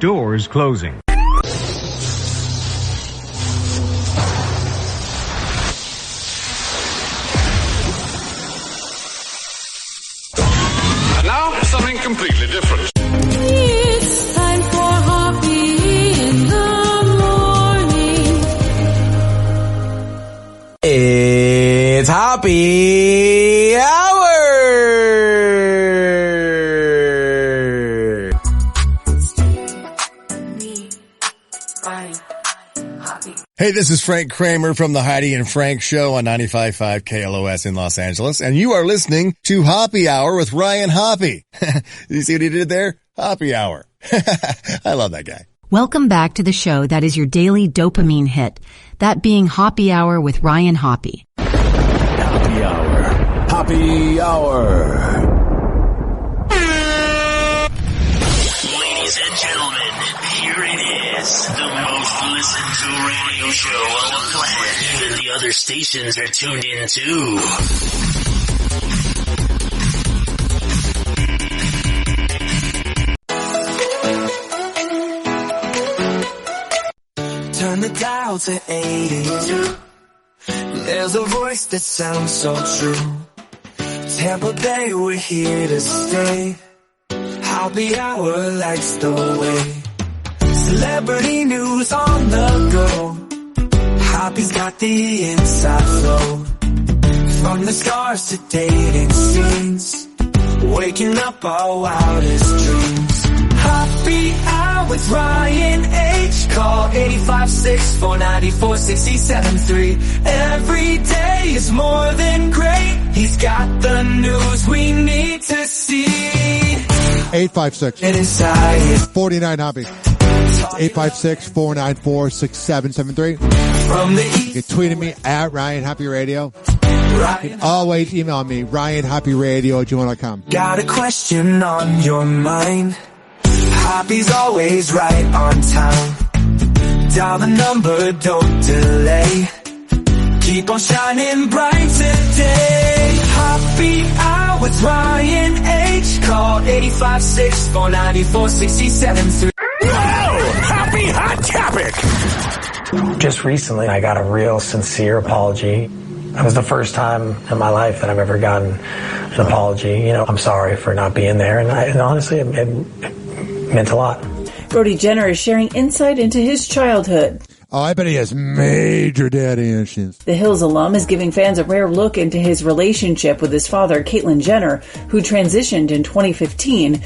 Doors closing. And now, something completely different. It's time for Hoppe in the morning. It's Hoppe Hour! Hey, this is Frank Kramer from the Heidi and Frank Show on 95.5 KLOS in Los Angeles, and you are listening to Hoppe Hour with Ryan Hoppe. You see what he did there? Hoppe Hour. I love that guy. Welcome back to the show that is your daily dopamine hit, that being Hoppe Hour with Ryan Hoppe. Hoppe Hour. Hoppe Hour. Ladies and gentlemen, here it is, the most listened to radio show on the planet. Even the other stations are tuned in too. Turn the dial to 82. There's a voice that sounds so true. Tampa Bay, we're here to stay. Hoppe Hour lights the way. Celebrity news on the go. Hoppe's got the inside flow. From the stars to dating scenes, waking up our wildest dreams. Hoppe Hour with Ryan H. Call 856-494-67-3. Every day is more than great. He's got the news we need to see. 856-49 Hoppe. 856-494-6773. From the you can tweet at me at Ryan Hoppe Radio. You can always email me, RyanHoppyRadio@gmail.com. Got a question on your mind? Hoppy's always right on time. Dial the number, don't delay. Keep on shining bright today. Hoppy Hour with Ryan H. Call 856-494-67. Happy Hot Topic! Just recently, I got a real sincere apology. It was the first time in my life that I've ever gotten an apology. You know, I'm sorry for not being there, and honestly, it meant a lot. Brody Jenner is sharing insight into his childhood. Oh, I bet he has major daddy issues. The Hills alum is giving fans a rare look into his relationship with his father, Caitlyn Jenner, who transitioned in 2015.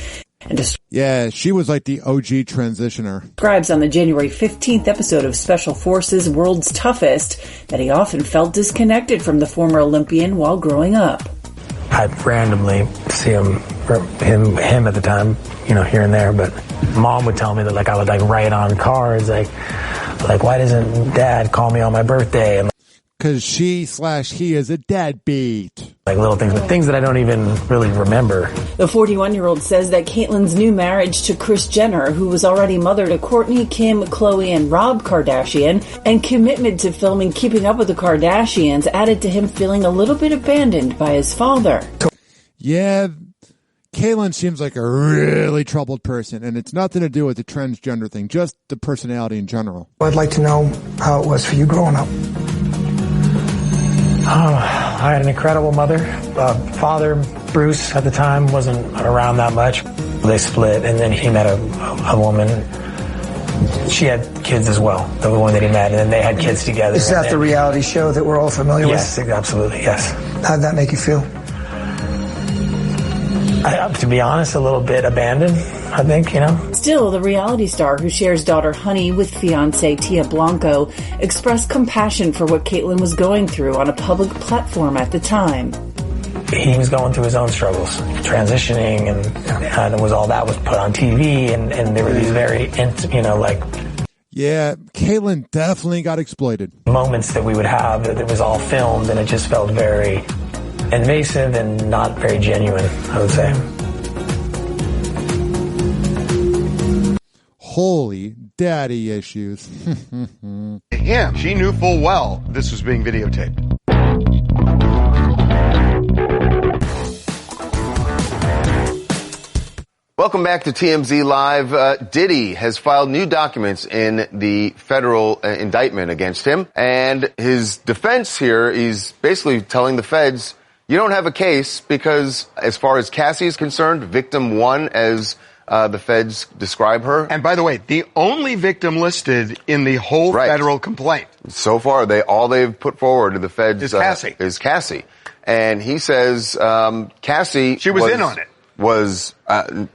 Yeah, she was like the OG transitioner. Describes on the January 15th episode of Special Forces World's Toughest that he often felt disconnected from the former Olympian while growing up. I'd randomly see him at the time, you know, here and there, but Mom would tell me that, like, I would, like, write on cards, like, why doesn't Dad call me on my birthday? And because he is a deadbeat. Like little things, but things that I don't even really remember. The 41-year-old says that Caitlyn's new marriage to Kris Jenner, who was already mother to Kourtney, Kim, Khloe, and Rob Kardashian, and commitment to filming Keeping Up with the Kardashians added to him feeling a little bit abandoned by his father. Yeah, Caitlyn seems like a really troubled person, and it's nothing to do with the transgender thing, just the personality in general. I'd like to know how it was for you growing up. I had an incredible mother. Father, Bruce, at the time, wasn't around that much. They split, and then he met a woman. She had kids as well, the woman that he met, and then they had kids together. Is that the reality show that we're all familiar with? Yes, absolutely, yes. How'd that make you feel? To be honest, a little bit abandoned, I think, you know. Still, the reality star who shares daughter Honey with fiancé Tia Blanco expressed compassion for what Caitlyn was going through on a public platform at the time. He was going through his own struggles, transitioning, and it was all that was put on TV, and there were these very, you know, like... Yeah, Caitlyn definitely got exploited. Moments that we would have, that it was all filmed, and it just felt very invasive and not very genuine, I would say. Holy daddy issues. Him, she knew full well this was being videotaped. Welcome back to TMZ Live. Diddy has filed new documents in the federal indictment against him. And his defense here, he's basically telling the feds, you don't have a case because as far as Cassie is concerned, victim one, as the feds describe her. And by the way, the only victim listed in the whole federal complaint. So far, all they've put forward to the feds is Cassie. And he says Cassie... She was in on it.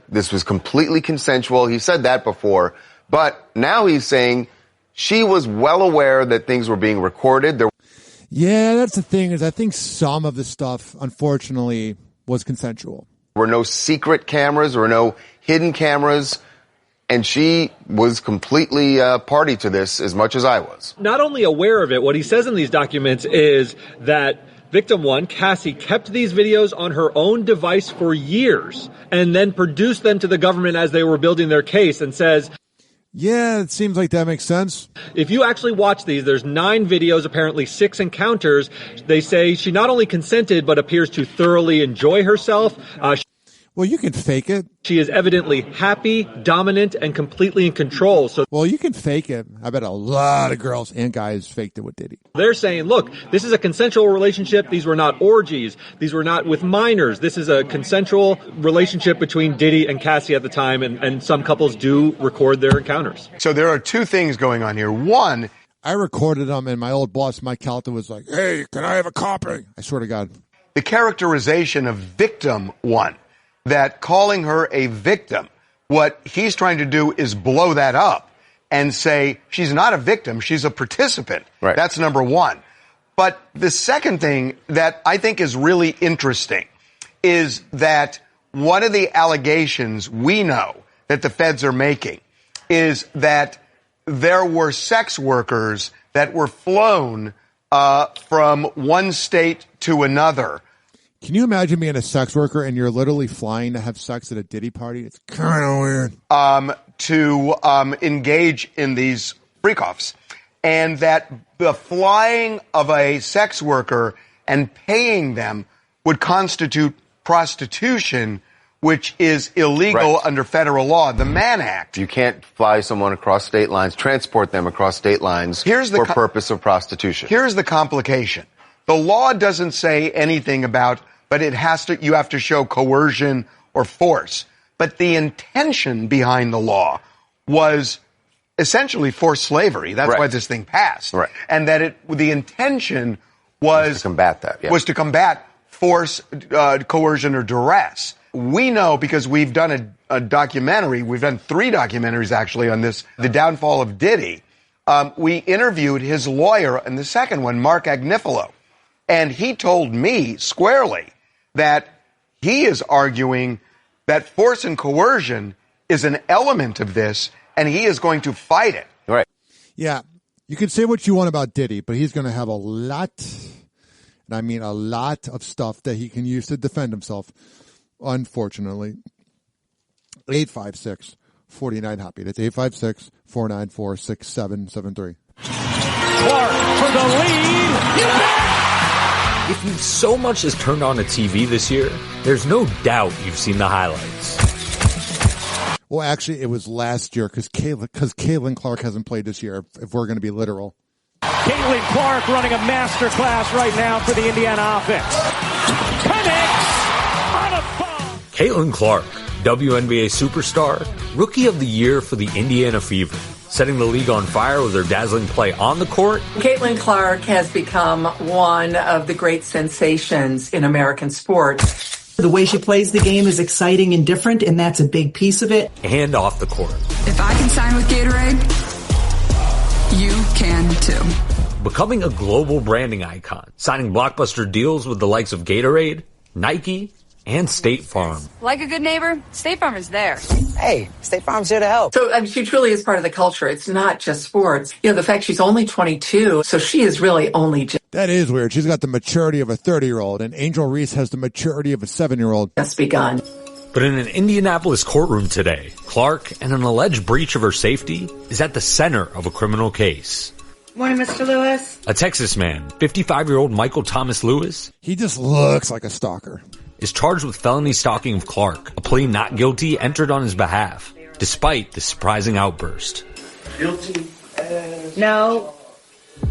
This was completely consensual. He said that before. But now he's saying she was well aware that things were being recorded. Yeah, that's the thing, is I think some of the stuff, unfortunately, was consensual. There were no secret cameras or no hidden cameras, and she was completely party to this as much as I was. Not only aware of it, what he says in these documents is that victim one, Cassie, kept these videos on her own device for years and then produced them to the government as they were building their case, and says... Yeah, it seems like that makes sense. If you actually watch these, there's 9 videos, apparently 6 encounters. They say she not only consented, but appears to thoroughly enjoy herself. Well, you can fake it. She is evidently happy, dominant, and completely in control. Well, you can fake it. I bet a lot of girls and guys faked it with Diddy. They're saying, look, this is a consensual relationship. These were not orgies. These were not with minors. This is a consensual relationship between Diddy and Cassie at the time, and some couples do record their encounters. So there are 2 things going on here. One, I recorded them, and my old boss, Mike Calta, was like, hey, can I have a copy? I swear to God. The characterization of victim one, that calling her a victim, what he's trying to do is blow that up and say she's not a victim, she's a participant. Right. That's number one. But the second thing that I think is really interesting is that one of the allegations we know that the feds are making is that there were sex workers that were flown from one state to another. Can you imagine being a sex worker and you're literally flying to have sex at a Diddy party? It's kind of weird. To engage in these freak-offs. And that the flying of a sex worker and paying them would constitute prostitution, which is illegal under federal law, the Mann Act. You can't fly someone across state lines, transport them across state lines for purpose of prostitution. Here's the complication. The law doesn't say anything about, but you have to show coercion or force. But the intention behind the law was essentially forced slavery. That's why this thing passed. Right. And that the intention was to combat that. Yeah. Was to combat force, coercion, or duress. We know because we've done a documentary. We've done 3 documentaries actually on this, the downfall of Diddy. We interviewed his lawyer in the second one, Mark Agnifilo, and he told me squarely that he is arguing that force and coercion is an element of this, and he is going to fight it. Right. Yeah. You can say what you want about Diddy, but he's going to have a lot, and I mean a lot of stuff that he can use to defend himself, unfortunately. 856-49-HOPPY. That's 856-494-6773. Clark for the lead. If you've so much as turned on a TV this year, there's no doubt you've seen the highlights. Well, actually, it was last year because Caitlin Clark hasn't played this year, if we're going to be literal. Caitlin Clark running a masterclass right now for the Indiana offense. Connects on a ball. Caitlin Clark, WNBA superstar, Rookie of the Year for the Indiana Fever, setting the league on fire with her dazzling play on the court. Caitlin Clark has become one of the great sensations in American sports. The way she plays the game is exciting and different, and that's a big piece of it. And off the court. If I can sign with Gatorade, you can too. Becoming a global branding icon, signing blockbuster deals with the likes of Gatorade, Nike, and State Farm. Like a good neighbor, State Farm is there. Hey, State Farm's here to help. So she truly is part of the culture. It's not just sports. You know, the fact she's only 22, so she is really only just... That is weird. She's got the maturity of a 30-year-old, and Angel Reese has the maturity of a 7-year-old. Just begun. But in an Indianapolis courtroom today, Clark and an alleged breach of her safety is at the center of a criminal case. Morning, Mr. Lewis. A Texas man, 55-year-old Michael Thomas Lewis. He just looks like a stalker. Is charged with felony stalking of Clark, a plea not guilty entered on his behalf, despite the surprising outburst. Guilty? No.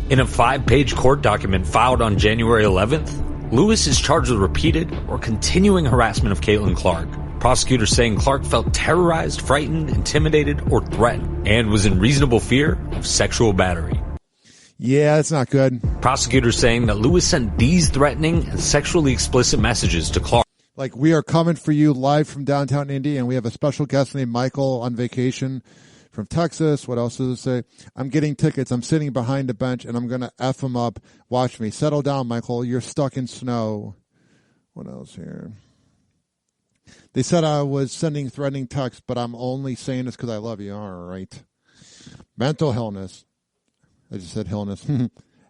In a 5-page court document filed on January 11th, Lewis is charged with repeated or continuing harassment of Caitlin Clark. Prosecutors saying Clark felt terrorized, frightened, intimidated, or threatened, and was in reasonable fear of sexual battery. Yeah, that's not good. Prosecutors saying that Lewis sent these threatening and sexually explicit messages to Clark. Like, we are coming for you live from downtown Indy, and we have a special guest named Michael on vacation from Texas. What else does it say? I'm getting tickets. I'm sitting behind a bench, and I'm going to F him up. Watch me. Settle down, Michael. You're stuck in snow. What else here? They said I was sending threatening texts, but I'm only saying this because I love you. All right. Mental illness. I just said illness.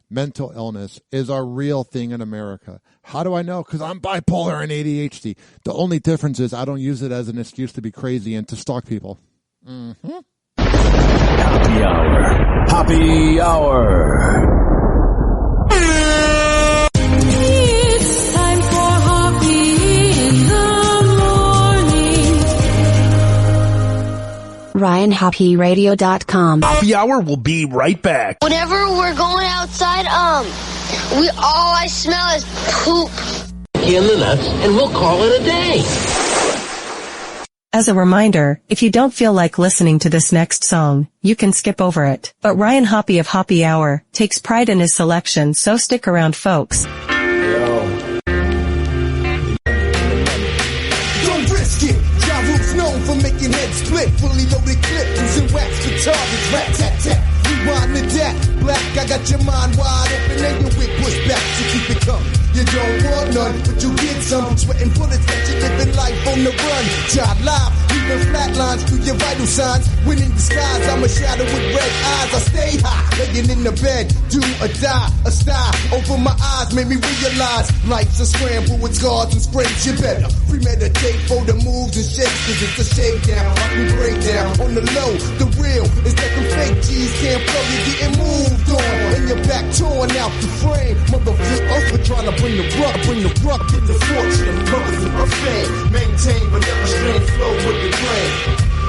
Mental illness is a real thing in America. How do I know? Because I'm bipolar and ADHD. The only difference is I don't use it as an excuse to be crazy and to stalk people. Mm-hmm. Hoppe Hour. Hoppe Hour. It's time for Hoppe in the morning. RyanHoppeRadio.com. Hoppe Hour will be right back. Whenever we're going outside, all I smell is poop. Handle us, and we'll call it a day. As a reminder, if you don't feel like listening to this next song, you can skip over it. But Ryan Hoppe of Hoppe Hour takes pride in his selection, so stick around, folks. Don't risk it. Ja Rule's known for making heads split. Fully loaded clip, using wax for targets. Rat tat tat. Rewind the deck. black, I got your mind wide open and your wig pushed back to keep it coming. You don't want none, but you get some. Sweating bullets that you living life on the run. Job live, leaving flat lines through your vital signs. When in disguise, I'm a shadow with red eyes. I stay high, laying in the bed, do or die. A star over my eyes made me realize life's a scramble with scars and scrapes. You better premeditate for the moves and shakes, cause it's a shakedown. I can break down on the low. The real is that them fake G's can't flow. You're getting moved on, and your back torn out the frame. Motherfucker, trying to bring the ruck, get the fortune, motherfucker, fame. Maintain but never strain flow with the grain.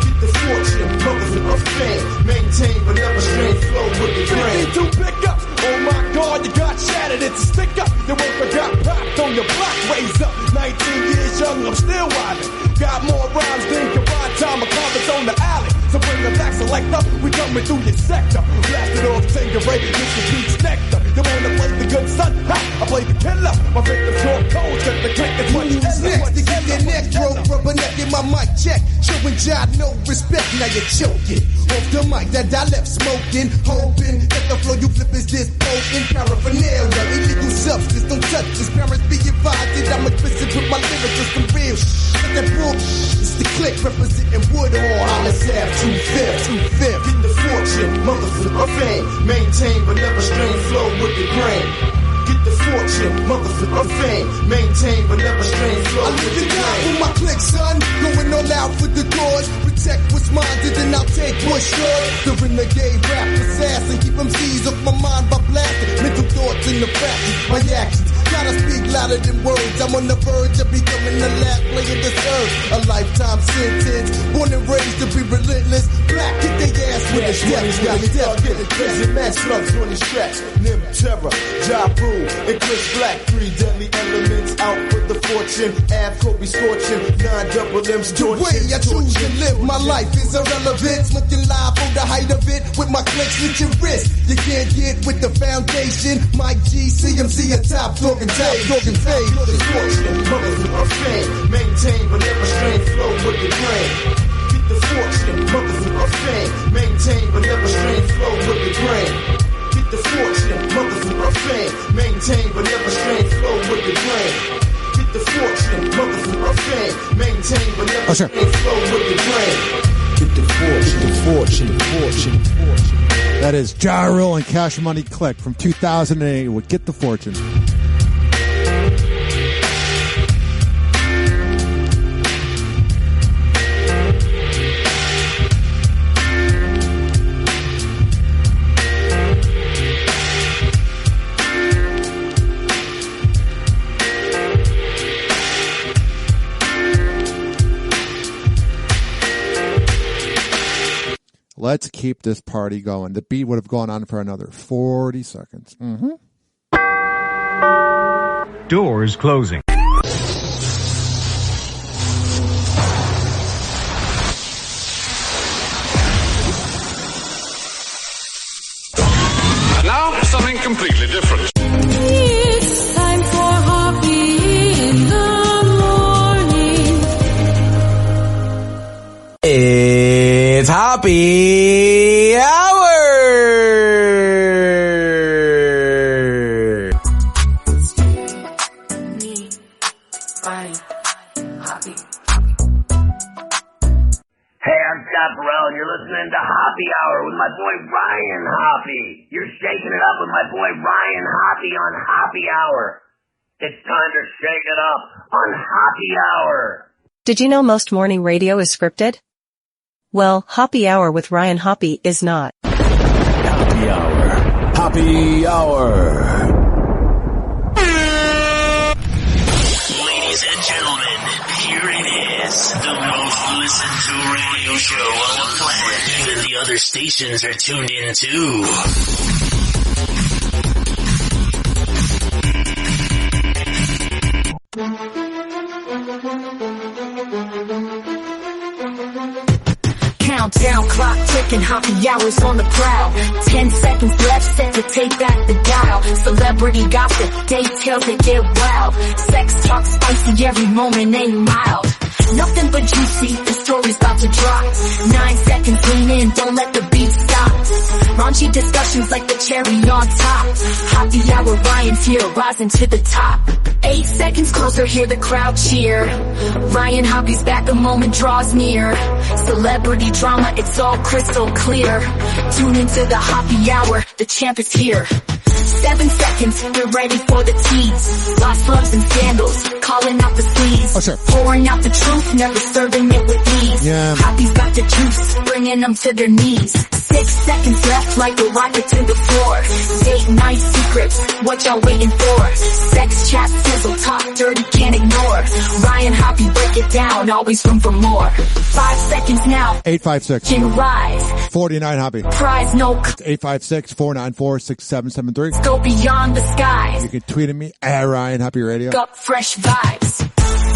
Get the fortune, motherfucker, fame. Maintain but never strain flow with the grain. 52 pickups, oh my God, you got shattered, it's a stick up. Your worker got popped on your block, raised up. 19 years young, I'm still wildin'. Got more rhymes than Karate time, a comments on the alley. So bring the back selector, we coming through your sector. Blasted off Tangeray, Mr. Beats Nectar. You wanna play the good son? Ha! I play the killer. My victim short cold, check the click is what next to get your neck broke, rubbernecking my mic check. Showing John no respect, now you're choking. Off the mic that I left smoking, hoping that the flow you flip is this potent. Paraphernalia, illegal substance, don't touch this. Parents be advised that I'm explicit with my lyrics, just some real shit. That bull, it's the click representing Woodhall. I'm a sap, 2-5. Get the fortune, motherfucker, fame. Maintain but never strain flow with the grain. Get the fortune, motherfucker, fame. Maintain but never strain flow with the grain. I live my click, son. Going all out for the cause. Protect what's mine, then I'll take what's yours. The renegade rap assassin. Keep them C's off my mind by blasting. Mental thoughts in the practice, my actions. Gotta speak louder than words. I'm on the verge of becoming the last player to serve a lifetime sentence. Born and raised to be relentless. Black, kick their ass with a step. Got me death, get it crazy. Man slugs on the stretch. Nim Terror, Ja Rule, and Chris Black. 3 deadly elements out for the fortune. Ab Kobe scorching, 9 double M's torching. The way I choose to live my life is irrelevant. Smoking live on the height of it with my clicks with your wrist. You can't get with the foundation. Mike G, CMC, a top dog. Get the fortune, motherfucker, fame. Maintain but never strain flow with the grain. Get the fortune, motherfucker, fame. Maintain but never strain flow with the grain. Get the fortune, motherfucker, fame. Maintain but never strain flow with the grain. Get the fortune, motherfucker, fame. Maintain but never strain flow with the grain. Get the fortune. That is Ja Rule and Cash Money Click from 2008 with Get the Fortune. Let's keep this party going. The beat would have gone on for another 40 seconds. Mm-hmm. Doors closing. Now, something completely different. It's time for Hoppe in the morning. It's Hoppe Hour! Hey, I'm Chaparral, and you're listening to Hoppe Hour with my boy Ryan Hoppe. You're shaking it up with my boy Ryan Hoppe on Hoppe Hour. It's time to shake it up on Hoppe Hour. Did you know most morning radio is scripted? Well, Hoppe Hour with Ryan Hoppe is not. Hoppe Hour. Hoppe Hour. Ladies and gentlemen, here it is. The most listened to radio show on the planet. Even the other stations are tuned in too. Countdown clock ticking, Hoppe Hours on the prowl. 10 seconds left, set to take back the dial. Celebrity gossip, details that get wild. Sex talk spicy, every moment ain't mild. Nothing but juicy, the story's about to drop. 9 seconds, lean in, don't let the beat stop. Raunchy discussions like the cherry on top. Hoppe Hour, Ryan's here, rising to the top. 8 seconds closer, hear the crowd cheer. Ryan Hoppe's back, the moment draws near. Celebrity drama, it's all crystal clear. Tune into the Hoppe Hour, the champ is here. 7 seconds, we're ready for the tease. Lost loves and scandals, calling out the sleaze. Oh, sure. Pouring out the truth, never serving it with ease. Yeah. Hoppe's got the juice, bringing them to their knees. 6 seconds left, like a rocket to the floor. Date night secrets, what y'all waiting for? Sex chat, sizzle, talk dirty, can't ignore. Ryan Hoppe, break it down, always room for more. 5 seconds now. 856. Can rise. 49 Hoppe. Prize no. 856-494-6773. Go beyond the skies. You can tweet at me at Ryan Hoppe Radio. Got fresh vibes.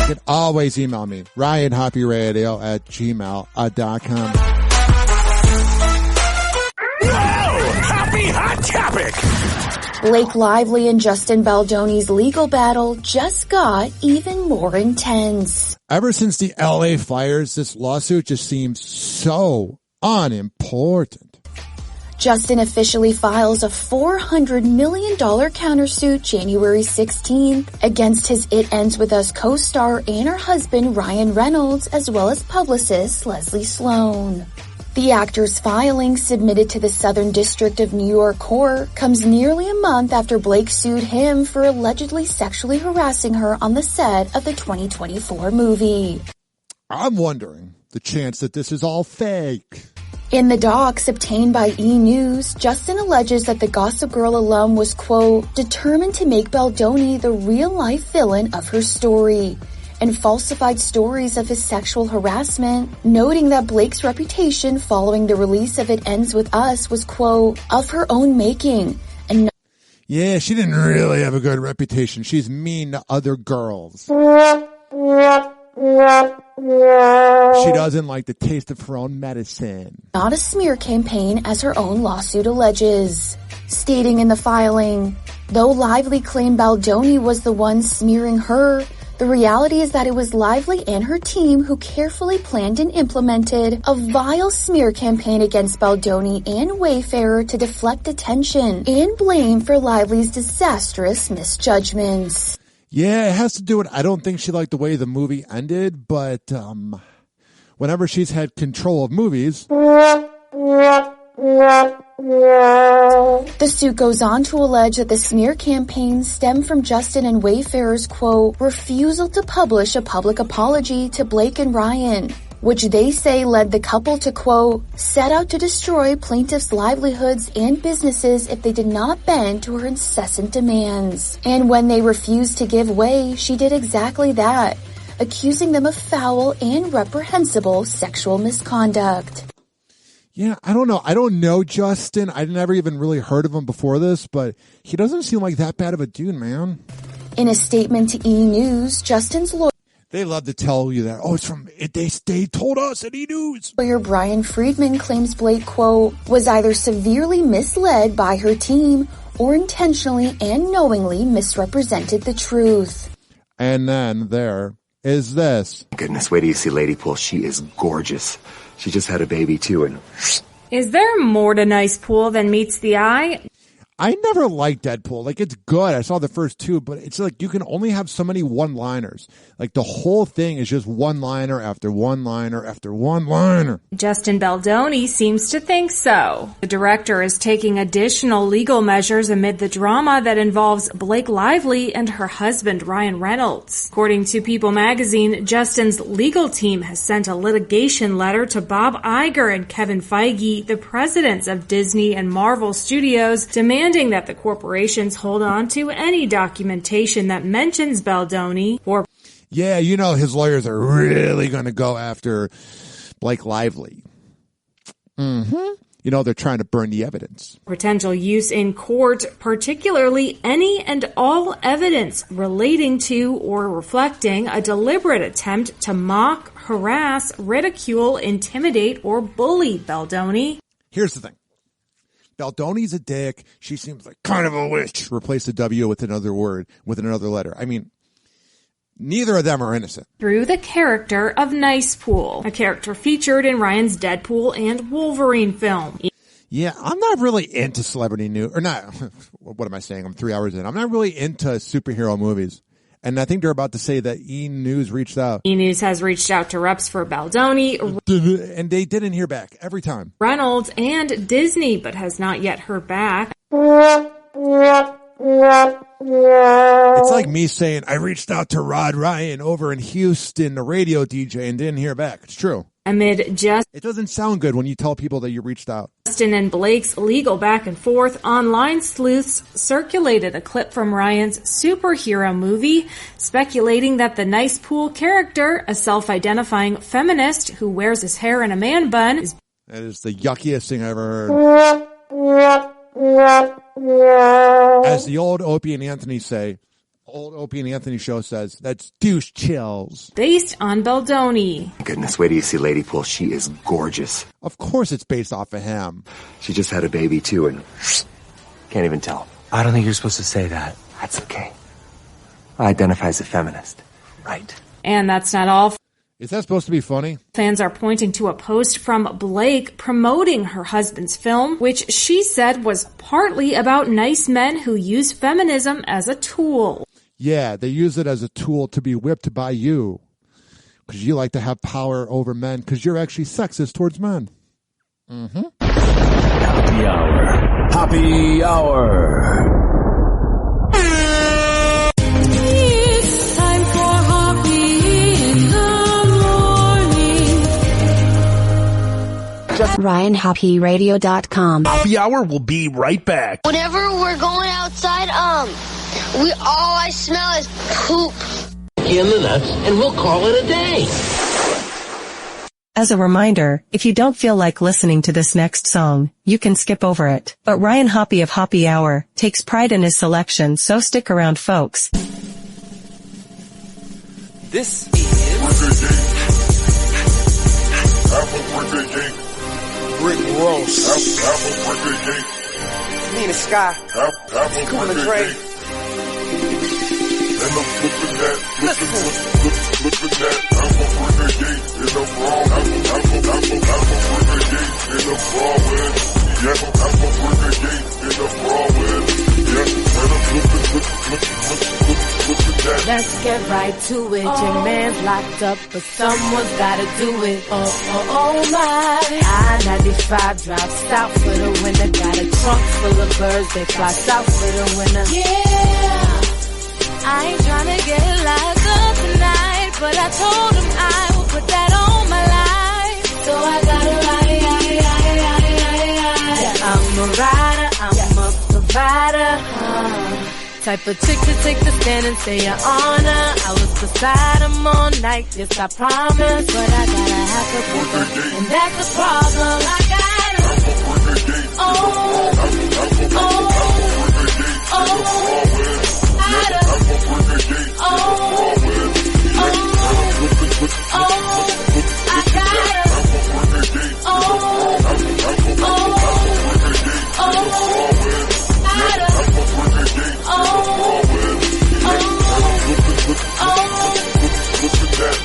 You can always email me, RyanHoppeRadio@gmail.com. Happy Hot Topic! Blake Lively and Justin Baldoni's legal battle just got even more intense. Ever since the LA fires, this lawsuit just seems so unimportant. Justin officially files a $400 million countersuit January 16th against his It Ends With Us co-star and her husband Ryan Reynolds, as well as publicist Leslie Sloan. The actor's filing, submitted to the Southern District of New York Court, comes nearly a month after Blake sued him for allegedly sexually harassing her on the set of the 2024 movie. I'm wondering the chance that this is all fake. In the docs obtained by E! News, Justin alleges that the Gossip Girl alum was, quote, determined to make Baldoni the real-life villain of her story, and falsified stories of his sexual harassment, noting that Blake's reputation following the release of It Ends With Us was, quote, of her own making. And yeah, she didn't really have a good reputation. She's mean to other girls. She doesn't like the taste of her own medicine. Not a smear campaign, as her own lawsuit alleges. Stating in the filing, though Lively claimed Baldoni was the one smearing her, the reality is that it was Lively and her team who carefully planned and implemented a vile smear campaign against Baldoni and Wayfarer to deflect attention and blame for Lively's disastrous misjudgments. Yeah, it has to do with, I don't think she liked the way the movie ended, but whenever she's had control of movies. The suit goes on to allege that the smear campaign stemmed from Justin and Wayfarer's, quote, refusal to publish a public apology to Blake and Ryan, which they say led the couple to, quote, set out to destroy plaintiffs' livelihoods and businesses if they did not bend to her incessant demands. And when they refused to give way, she did exactly that, accusing them of foul and reprehensible sexual misconduct. Yeah, I don't know. I don't know Justin. I never even really heard of him before this, but he doesn't seem like that bad of a dude, man. In a statement to E! News, Justin's lawyer, they love to tell you that, oh, it's from, they told us at E! News. Lawyer Brian Friedman claims Blake, quote, was either severely misled by her team or intentionally and knowingly misrepresented the truth. And then there is this. Goodness, wait till you see Lady Pool. She is gorgeous. She just had a baby, too, and... Is there more to Nice Pool than meets the eye? I never liked Deadpool. Like, it's good. I saw the first two, but it's like you can only have so many one-liners. Like, the whole thing is just one-liner after one-liner after one-liner. Justin Baldoni seems to think so. The director is taking additional legal measures amid the drama that involves Blake Lively and her husband, Ryan Reynolds. According to People magazine, Justin's legal team has sent a litigation letter to Bob Iger and Kevin Feige, the presidents of Disney and Marvel Studios, demanding that the corporations hold on to any documentation that mentions Baldoni or... Yeah, you know his lawyers are really going to go after Blake Lively. Mm-hmm. You know, they're trying to burn the evidence. Potential use in court, particularly any and all evidence relating to or reflecting a deliberate attempt to mock, harass, ridicule, intimidate, or bully Baldoni. Here's the thing. Baldoni's a dick. She seems like kind of a witch. Replace the W with another word, with another letter. I mean, neither of them are innocent. Through the character of Nice Pool, a character featured in Ryan's Deadpool and Wolverine film. Yeah, I'm not really into celebrity news, or not. What am I saying? I'm 3 hours in. I'm not really into superhero movies. And I think they're about to say that E! News reached out. E! News has reached out to reps for Baldoni, and they didn't hear back every time. Reynolds, and Disney, but has not yet heard back. It's like me saying, I reached out to Rod Ryan over in Houston, the radio DJ, and didn't hear back. It's true. Amid it doesn't sound good when you tell people that you reached out. Justin and Blake's legal back and forth, online sleuths circulated a clip from Ryan's superhero movie, speculating that the nice pool character, a self-identifying feminist who wears his hair in a man bun, that is the yuckiest thing I ever heard. As the old Opie and Anthony show says, that's douche chills. Based on Baldoni. Goodness, wait till you see Lady Pool. She is gorgeous. Of course it's based off of him. She just had a baby too and can't even tell. I don't think you're supposed to say that. That's okay. I identify as a feminist. Right. And that's not all. Is that supposed to be funny? Fans are pointing to a post from Blake promoting her husband's film, which she said was partly about nice men who use feminism as a tool. Yeah, they use it as a tool to be whipped by you. Because you like to have power over men, because you're actually sexist towards men. Mm-hmm. Happy Hour. Happy Hour. It's time for Hoppe in the morning. RyanHoppeRadio.com. Happy Hour will be right back. Whenever we're going outside, all I smell is poop. In the nuts, and we'll call it a day. As a reminder, if you don't feel like listening to this next song, you can skip over it. But Ryan Hoppe of Hoppe Hour takes pride in his selection, so stick around, folks. This is Rick Ross. Nina Sky. Cool and Dre. And I'm flipping that, flipping that. I'm a renegade in the wrong. I'm a renegade in the wrong with. Yeah, I'm a renegade in the wrong with. Yeah, and I'm flipping that. Let's get right to it. Your man's locked up, but someone's gotta do it. Oh my. I-95 drive south for the winter. Got a trunk full of birds, they fly south for the winter. Yeah. I ain't tryna get locked up tonight, but I told him I will put that on my life. So I gotta ride. I'm a rider, I'm a provider. Type of chick to take the stand and say your honor. I was beside him all night, yes I promise. But I gotta have to prove it, and that's the problem. I gotta.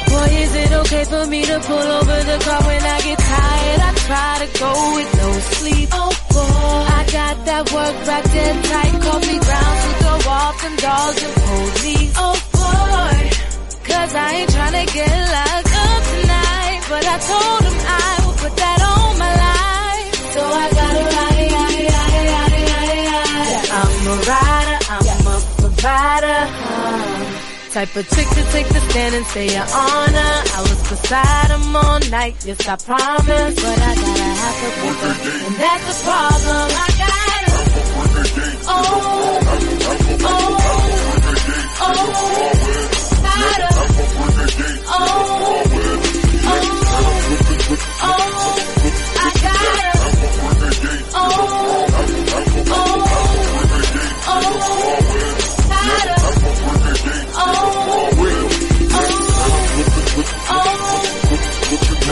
Boy, is it okay for me to pull over the car when I get tired? I try to go with no sleep. Oh boy, I got that work back there tight. Coffee ground to throw off them dogs and police. Oh boy, cause I ain't tryna get locked up tonight. But I told him I will put that on my life. So I gotta ride. I'm a rider, I'm a provider. Type of chick to take the stand and say your honor. I was beside him all night, yes I promise. But I gotta have to prove it, and that's the problem. I gotta.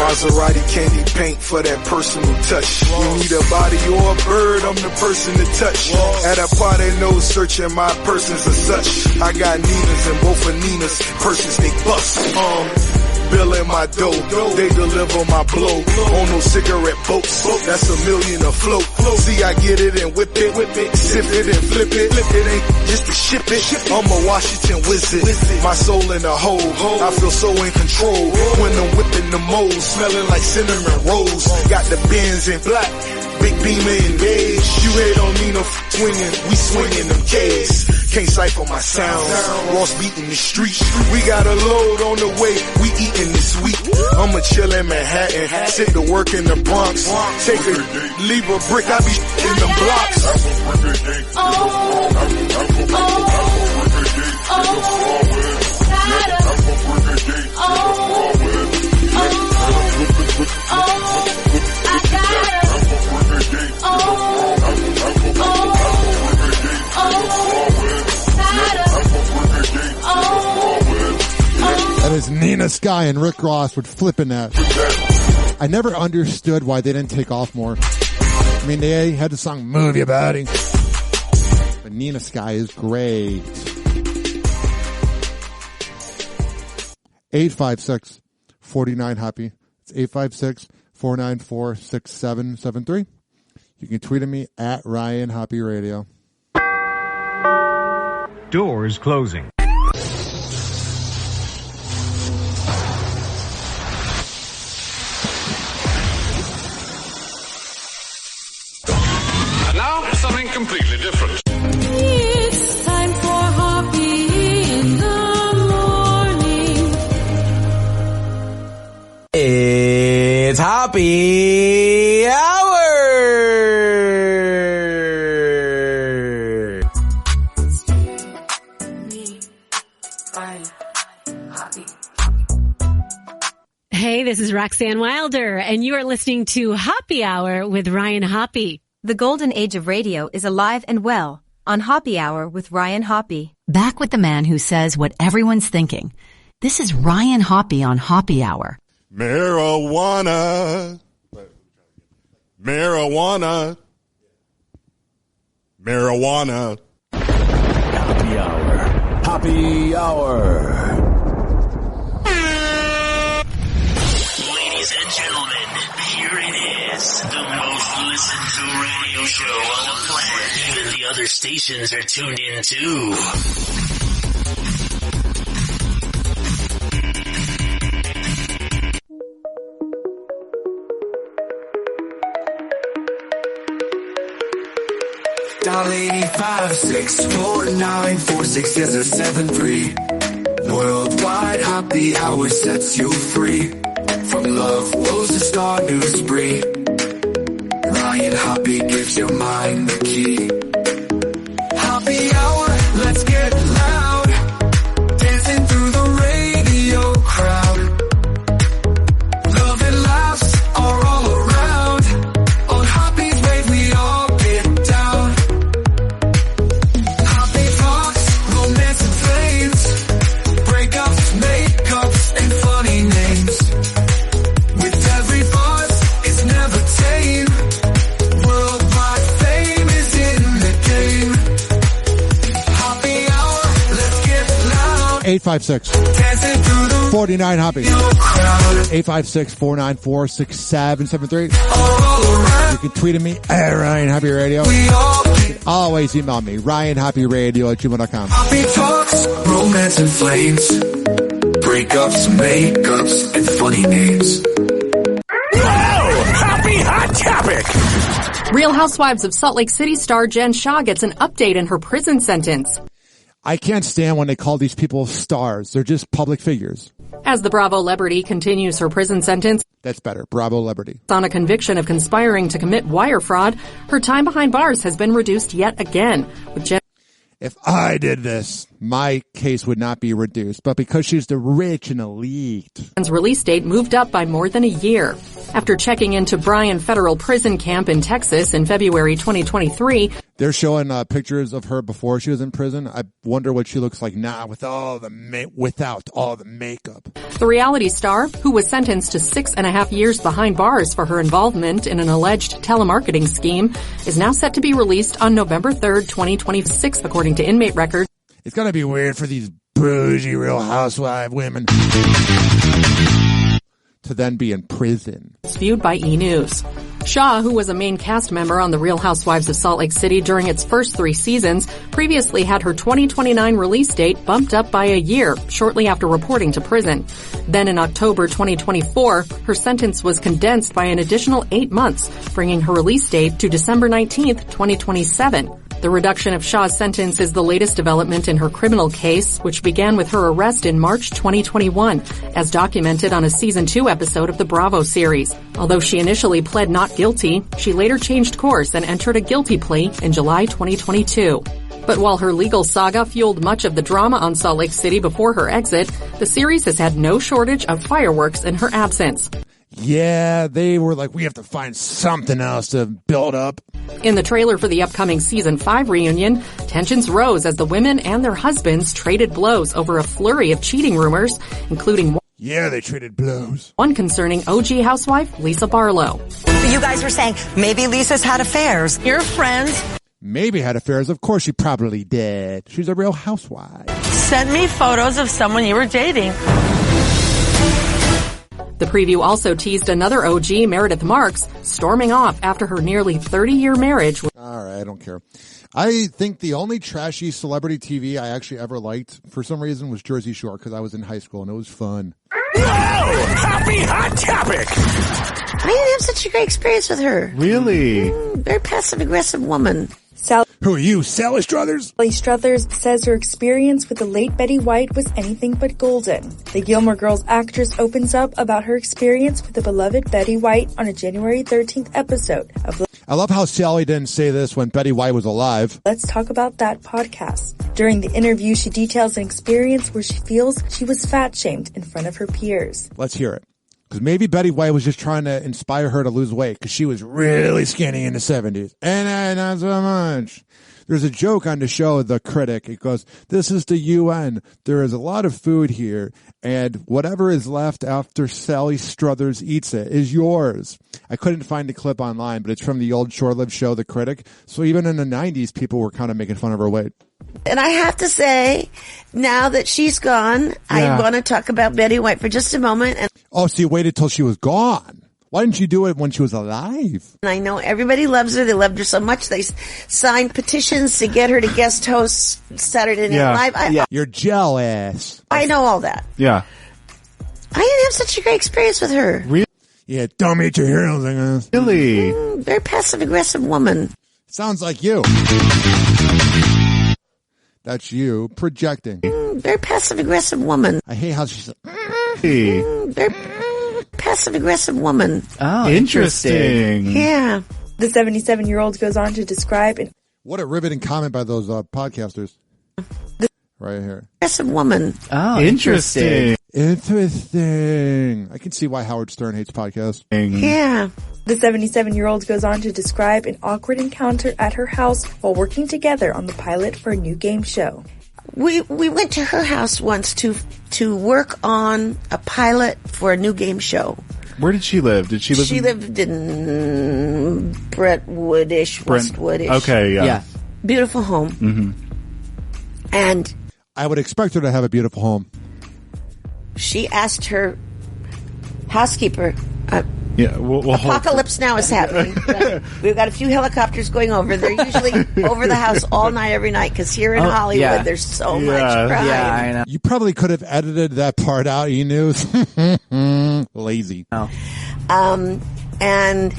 Maserati candy paint for that personal touch. You need a body or a bird, I'm the person to touch. At a party, no searching my persons as such. I got Ninas and both of Nina's purses, they bust. billing my dough. They deliver my blow. On no cigarette boats, that's $1 million afloat. See, I get it and whip it, sip it and flip it. It ain't just to ship it. I'm a Washington wizard. My soul in a hole. I feel so in control when I'm whipping the mold, smelling like cinnamon rolls. Got the Benz in black, big beamer engaged. You hate on me, no swinging, we swinging them K's. Can't cipher my sound. Ross beating the street. We got a load on the way. We eating this week. I'ma chill in Manhattan. Sit to work in the Bronx. Take a leave a brick. I be in the blocks. That is Nina Sky and Rick Ross would flipping that. I never understood why they didn't take off more. I mean, they had the song Move Your Body. But Nina Sky is great. 856-49-HOPPY. It's 856-494-6773. You can tweet at me at Ryan Hoppe Radio. Doors closing. And now, something completely different. It's time for Hoppe in the morning. It's Hoppe Hour! Hey, this is Roxanne Wilder, and you are listening to Hoppe Hour with Ryan Hoppe. The golden age of radio is alive and well on Hoppe Hour with Ryan Hoppe. Back with the man who says what everyone's thinking. This is Ryan Hoppe on Hoppe Hour. Marijuana. Marijuana. Marijuana. Hoppe Hour. Hoppe Hour. Ladies and gentlemen, here it is. The most listened to radio show on the planet. Even the other stations are tuned in too. Dial 85-649-4673. Worldwide Hoppe Hour sets you free. From love woes to star news spree. Ryan Hoppe gives your mind the key. Hoppe Hour, let's get loud. Dancing through the radio crowd. Love and laughs are all around. On Hoppe's wave we all get down. Hoppe talks, romance and flames. Breakups, makeups, and funny names. With every buzz, it's never tame. Worldwide fame is in the game. Hoppe Hour, let's get loud. 856-49-HOPPY. 856-494-6773. You can tweet at me at Ryan Hoppe Radio. You can always email me, RyanHoppeRadio@gmail.com. Hoppe talks, romance and flames. Breakups, makeups, and funny names. Happy Hot Topic! Real Housewives of Salt Lake City star Jen Shah gets an update in her prison sentence. I can't stand when they call these people stars. They're just public figures. As the Bravo celebrity continues her prison sentence That's better. Bravo, celebrity. on a conviction of conspiring to commit wire fraud, her time behind bars has been reduced yet again. With Jen If I did this, my case would not be reduced. But because she's the rich and elite. Jen's release date moved up by more than a year. After checking into Bryan Federal Prison Camp in Texas in February 2023, They're showing pictures of her before she was in prison. I wonder what she looks like now without all the makeup. the reality star, who was sentenced to 6.5 years behind bars for her involvement in an alleged telemarketing scheme, is now set to be released on November 3rd, 2026, according to inmate records. It's gonna be weird for these bougie Real Housewife women. to then be in prison. It's viewed by E! News. Shaw, who was a main cast member on The Real Housewives of Salt Lake City during its first 3 seasons, previously had her 2029 release date bumped up by a year, shortly after reporting to prison. Then in October 2024, her sentence was condensed by an additional 8 months, bringing her release date to December 19th, 2027. The reduction of Shaw's sentence is the latest development in her criminal case, which began with her arrest in March 2021, as documented on a Season 2 episode of the Bravo series. Although she initially pled not guilty, she later changed course and entered a guilty plea in July 2022. But while her legal saga fueled much of the drama on Salt Lake City before her exit, the series has had no shortage of fireworks in her absence. Yeah, they were like, we have to find something else to build up. In the trailer for the upcoming Season 5 reunion, tensions rose as the women and their husbands traded blows over a flurry of cheating rumors, including they traded blows. One concerning OG housewife Lisa Barlow. You guys were saying maybe Lisa's had affairs. Your friends maybe had affairs. Of course she probably did. She's a real housewife. sent me photos of someone you were dating. The preview also teased another OG, Meredith Marks, storming off after her nearly 30-year marriage. All right, I don't care. I think the only trashy celebrity TV I actually ever liked, for some reason, was Jersey Shore, because I was in high school, and it was fun. Whoa! Happy Hot Topic! I didn't have such a great experience with her. Really? Very passive-aggressive woman. Who are you, Sally Struthers? Sally Struthers says her experience with the late Betty White was anything but golden. The Gilmore Girls actress opens up about her experience with the beloved Betty White on a January 13th episode of I love how Sally didn't say this when Betty White was alive. Let's Talk About That podcast. During the interview, she details an experience where she feels she was fat-shamed in front of her peers. Let's hear it. Because maybe Betty White was just trying to inspire her to lose weight because she was really skinny in the 70s. And not so much. There's a joke on the show, The Critic. It goes, this is the UN. There is a lot of food here, and whatever is left after Sally Struthers eats it is yours. I couldn't find the clip online, but it's from the old short-lived show, The Critic. So even in the 90s, people were kind of making fun of her weight. And I have to say, now that she's gone, I want to talk about Betty White for just a moment. Oh, so you waited till she was gone. Why didn't you do it when she was alive? And I know everybody loves her. They loved her so much. They signed petitions to get her to guest host Saturday Night Live. You're jealous. I know all that. Yeah. I didn't have such a great experience with her. Really? Yeah, don't meet your heroes, I guess. Really? Very passive-aggressive woman. Sounds like you. That's you projecting. Very passive-aggressive woman. I hate how she's very passive-aggressive woman. Oh, interesting. Yeah. The 77-year-old goes on to describe... What a riveting comment by those podcasters. Right here. Aggressive woman. Oh, interesting. Interesting. I can see why Howard Stern hates podcasts. Yeah. The 77-year-old goes on to describe an awkward encounter at her house while working together on the pilot for a new game show. We went to her house once to work on a pilot for a new game show. Where did she live? Did she live? She lived in Brentwood-ish, Westwood-ish. Okay, yeah. Beautiful home. Mm-hmm. And I would expect her to have a beautiful home. She asked her housekeeper. Apocalypse now is happening. We've got a few helicopters going over. They're usually over the house all night, every night, because here in Hollywood, there's so much crime. Yeah, I know. You probably could have edited that part out, E-News. Lazy. Oh. And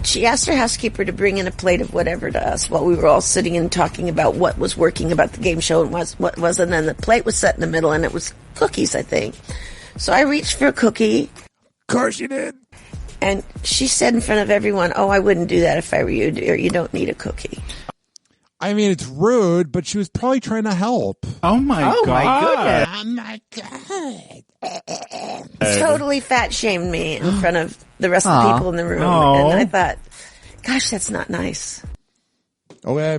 she asked her housekeeper to bring in a plate of whatever to us while we were all sitting and talking about what was working about the game show and what wasn't. And the plate was set in the middle, and it was cookies, I think. So I reached for a cookie. Of course you did. And she said in front of everyone, "Oh, I wouldn't do that if I were you, dear. You don't need a cookie." I mean, it's rude, but she was probably trying to help. Oh my God. Oh my God. Totally fat shamed me in front of the rest of the people in the room. And I thought, gosh, that's not nice. Okay.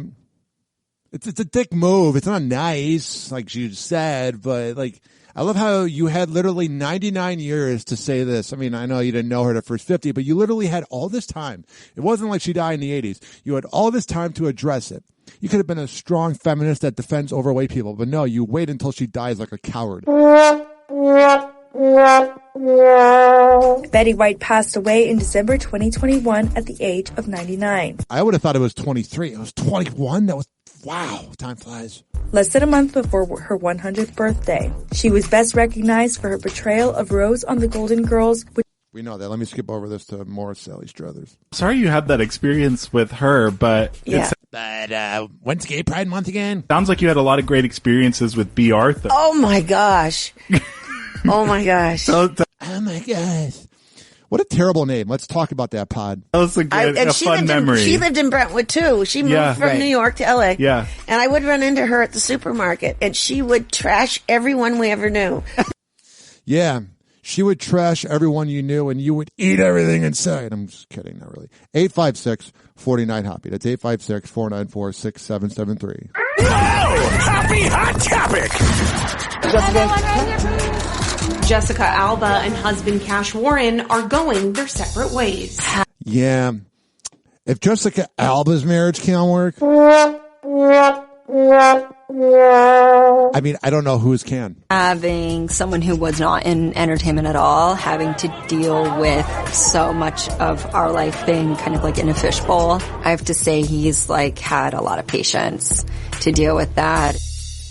It's a dick move. It's not nice, like she said, but like, I love how you had literally 99 years to say this. I mean, I know you didn't know her the first 50, but you literally had all this time. It wasn't like she died in the 80s. You had all this time to address it. You could have been a strong feminist that defends overweight people, but no, you wait until she dies like a coward. Betty White passed away in December 2021 at the age of 99. I would have thought it was 23. It was 21? That was, wow, time flies. Less than a month before her 100th birthday. She was best recognized for her portrayal of Rose on The Golden Girls. We know that. Let me skip over this to more Sally Struthers. Sorry you had that experience with her, but... Yeah. But when's Gay Pride Month again? Sounds like you had a lot of great experiences with B. Arthur. Oh, my gosh. Oh, my gosh. Oh, my gosh. What a terrible name. Let's talk about that, pod. That was a fun memory. She lived in Brentwood, too. She moved from New York to L.A. Yeah. And I would run into her at the supermarket, and she would trash everyone we ever knew. Yeah. She would trash everyone you knew, and you would eat everything inside. I'm just kidding, not really. 856-49-HOPPY. That's 856-494-6773. Happy Hot Topic! Jessica Alba and husband Cash Warren are going their separate ways. Yeah. If Jessica Alba's marriage can't work, I mean, I don't know whose can. Having someone who was not in entertainment at all, having to deal with so much of our life being kind of like in a fishbowl. I have to say he's like had a lot of patience to deal with that.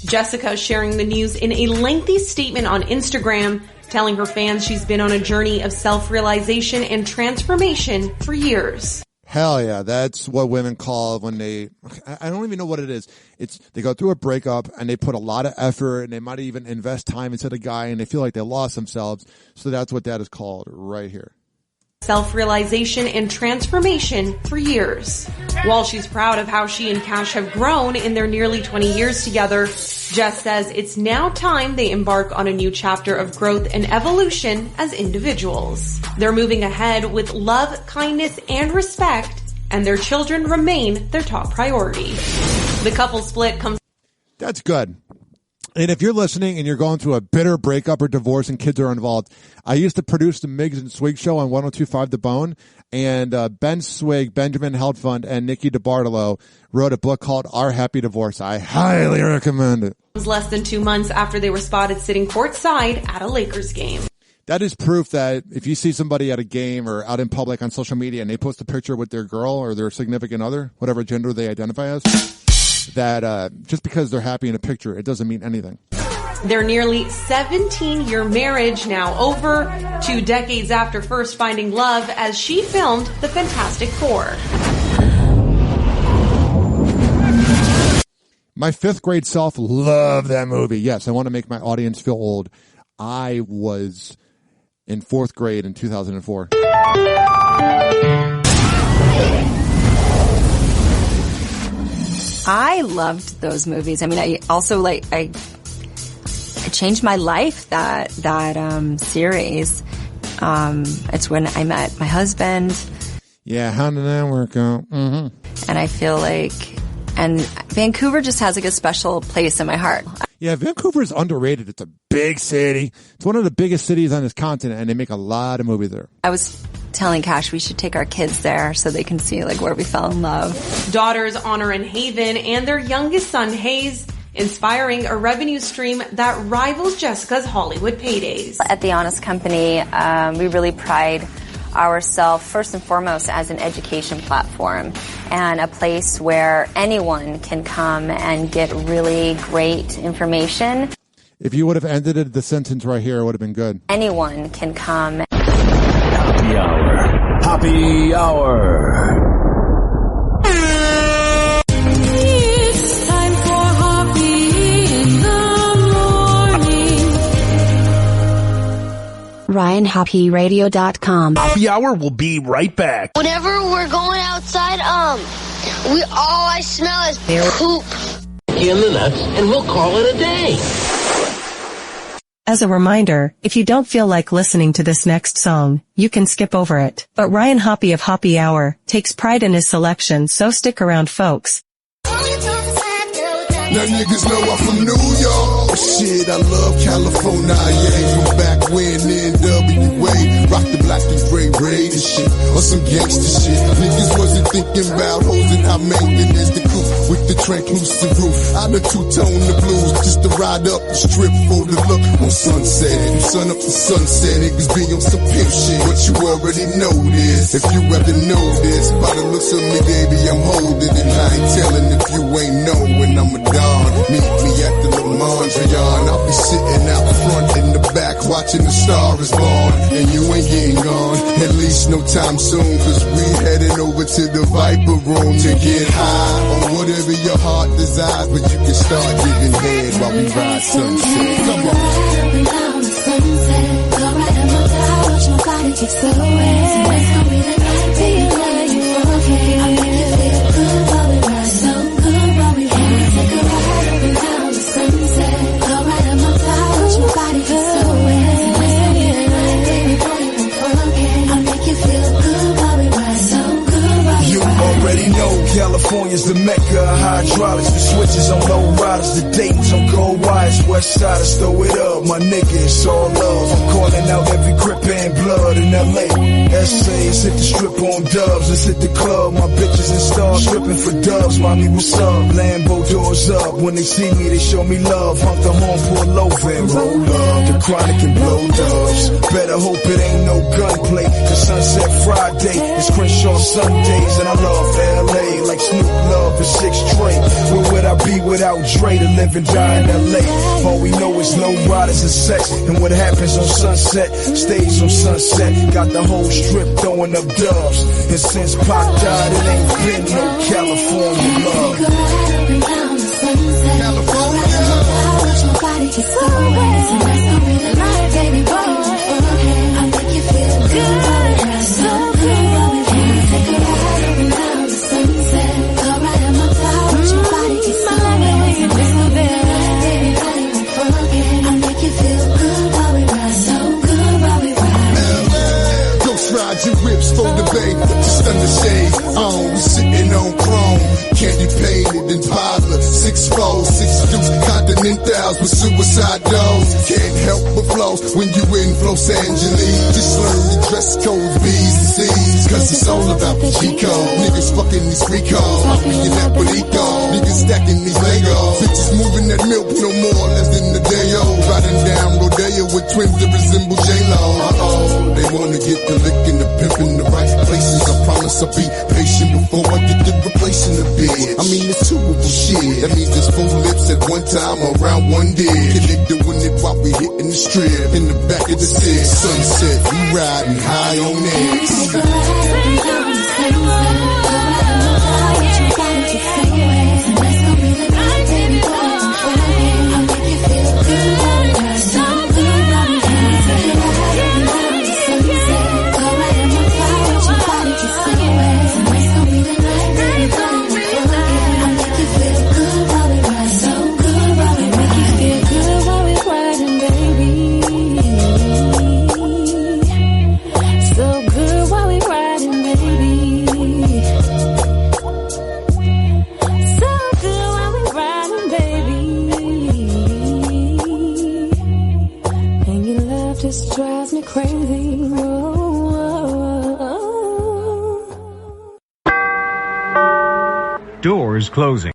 Jessica sharing the news in a lengthy statement on Instagram, telling her fans she's been on a journey of self-realization and transformation for years. Hell yeah, that's what women call when they, I don't even know what it is. It's, they go through a breakup and they put a lot of effort and they might even invest time into the guy and they feel like they lost themselves. So that's what that is called right here. Self-realization and transformation for years. While she's proud of how she and Cash have grown in their nearly 20 years together, Jess says it's now time they embark on a new chapter of growth and evolution as individuals. They're moving ahead with love, kindness, and respect, and their children remain their top priority. The couple split comes... That's good. And if you're listening and you're going through a bitter breakup or divorce and kids are involved, I used to produce the Miggs and Swig show on 102.5 The Bone, and Ben Swig, Benjamin Heldfund, and Nikki DiBartolo wrote a book called Our Happy Divorce. I highly recommend it. It was less than 2 months after they were spotted sitting courtside at a Lakers game. That is proof that if you see somebody at a game or out in public on social media and they post a picture with their girl or their significant other, whatever gender they identify as, that just because they're happy in a picture, it doesn't mean anything. Their nearly 17-year marriage now over, 2 decades after first finding love as she filmed The Fantastic Four. My 5th grade self loved that movie. Yes, I want to make my audience feel old. I was in 4th grade in 2004. I loved those movies. I mean, I also I changed my life that series. It's when I met my husband. Yeah, how did that work out? Mm-hmm. And I feel like, and Vancouver just has like a special place in my heart. Yeah, Vancouver is underrated. It's a big city. It's one of the biggest cities on this continent, and they make a lot of movies there. I was telling Cash we should take our kids there so they can see like where we fell in love. Daughters Honor and Haven and their youngest son Hayes, inspiring a revenue stream that rivals Jessica's Hollywood paydays. At The Honest Company, we really pride ourselves first and foremost as an education platform and a place where anyone can come and get really great information. If you would have ended the sentence right here, it would have been good. Anyone can come. Happy Hour. Happy Hour. It's time for Hoppe in the morning. RyanHoppeRadio.com. Happy Hour will be right back. Whenever we're going outside, all I smell is poop. In the nuts, and we'll call it a day. As a reminder, if you don't feel like listening to this next song, you can skip over it. But Ryan Hoppe of Hoppe Hour takes pride in his selection, so stick around, folks. Now niggas know I'm from New York. Shit, I love California, yeah. From back when NWA rock the black and gray braid and shit, or some gangster shit. Niggas wasn't thinking about hoes and how maintenance the coupe with the translucent roof. I done two-tone the blues just to ride up the strip for the look on sunset. From sun up to sunset, niggas be on some pimp shit. But you already know this. If you ever know this, by the looks of me, baby, I'm holding it. I ain't telling if you ain't know when I'm a don. Meet me at the Mondrian. I'll be sitting out front in the back watching the Star is Born. And you ain't getting gone, at least no time soon, cause we heading over to the Viper Room to get high on whatever your heart desires. But you can start giving head while we ride sunset. Come on. Down the sunset, go right on my tower, watch my body get so wet. Tonight's gonna be the night, do you let you okay? I make you feel good while we ride, so good while we ride. Take a ride up and down the sunset, go right on my tower, watch my body get so wet. Tonight's gonna be the night, baby, boy, you won't forget. I make you feel good while we ride, so good while we ride. You already know California's the mecca of hydraulics, the switches on low riders, the Dayton's on gold wires, west siders throw it up, my nigga, it's all love. I'm calling out every grip and blood in LA. Essays hit the strip on dubs, let's hit the club, my bitches and stars stripping for dubs, mommy what's up? Lambo doors up, when they see me they show me love, honk the horn, pull over and roll up, the chronic and blow dubs. Better hope it ain't no gunplay, cause Sunset Friday is Crenshaw Sundays, and I love LA like Snoop Love and 6 Trey. Where would I be without Dre to live and die in LA? All we know is low riders and sex, and what happens on Sunset stays on Sunset. Got the whole strip throwing up dubs, and since Pac died it ain't been no California love. California, watch my body get so wet. Tonight's gonna be the night, baby, boy, I make you feel good while we ride, so good while we ride. Take a ride up and down the sunset, go right on my tower, watch my body get so wet. Tonight's gonna be the night, baby, boy, you won't forget. I make you feel good while we ride, so good while we ride. Ghost ride your whips for the bay, just under shade. We sitting on chrome, candy painted and parlor. 6 foes, 6 deuce, continentals with suicide doors. Can't help but flow when you in Los Angeles. Just learn the dress codes, B's and C's, cause it's all about the G-code. Niggas fucking these recalls, I'm being that with eco. Niggas stacking these Legos, bitches moving that milk no more less than the day old. Riding down Rodeo with twins that resemble J-Lo. They wanna get the lick and the pimp in the right places. I promise I'll be patient before I get to replacing the bitch. I mean, it's two of them shit. That means there's 4 lips at one time around one dick. And they doing it while we hitting the strip in the back of the six. Sunset, we riding high on just drives me crazy. Doors closing.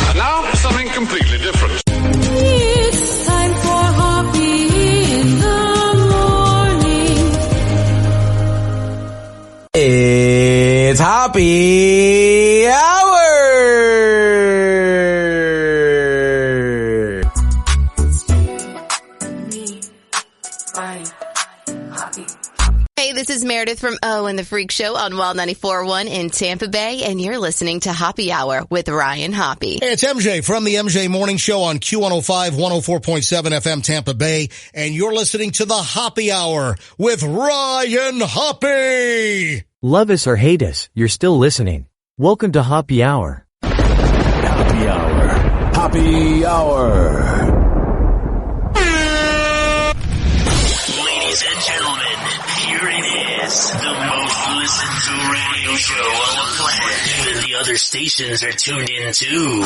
And now, something completely different. It's time for Hoppe in the morning. It's Hoppe Hour! Hey, this is Meredith from O and the Freak Show on Wild 94.1 in Tampa Bay, and you're listening to Hoppe Hour with Ryan Hoppe. Hey, it's MJ from the MJ Morning Show on Q105, 104.7 FM Tampa Bay, and you're listening to the Hoppe Hour with Ryan Hoppe. Love us or hate us, you're still listening. Welcome to Hoppe Hour. Hoppe Hour. Hoppe Hour. Ladies and gentlemen, here it is. The most listened to radio show on the planet. Even the other stations are tuned in too.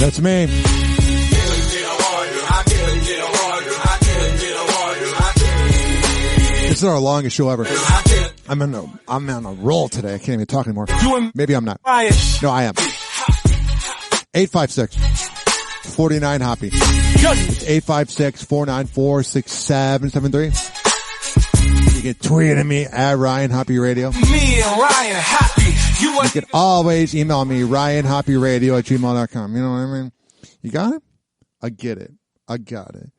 That's me. This is our longest show ever. I'm on a roll today. I can't even talk anymore. Maybe I'm not. No, I am. 856-49-HOPPE. 856-494-6773. You can tweet at me at Ryan Hoppe Radio. Me and Ryan Hoppe. You can always email me, ryanhopperadio@gmail.com. You know what I mean? You got it? I get it. I got it.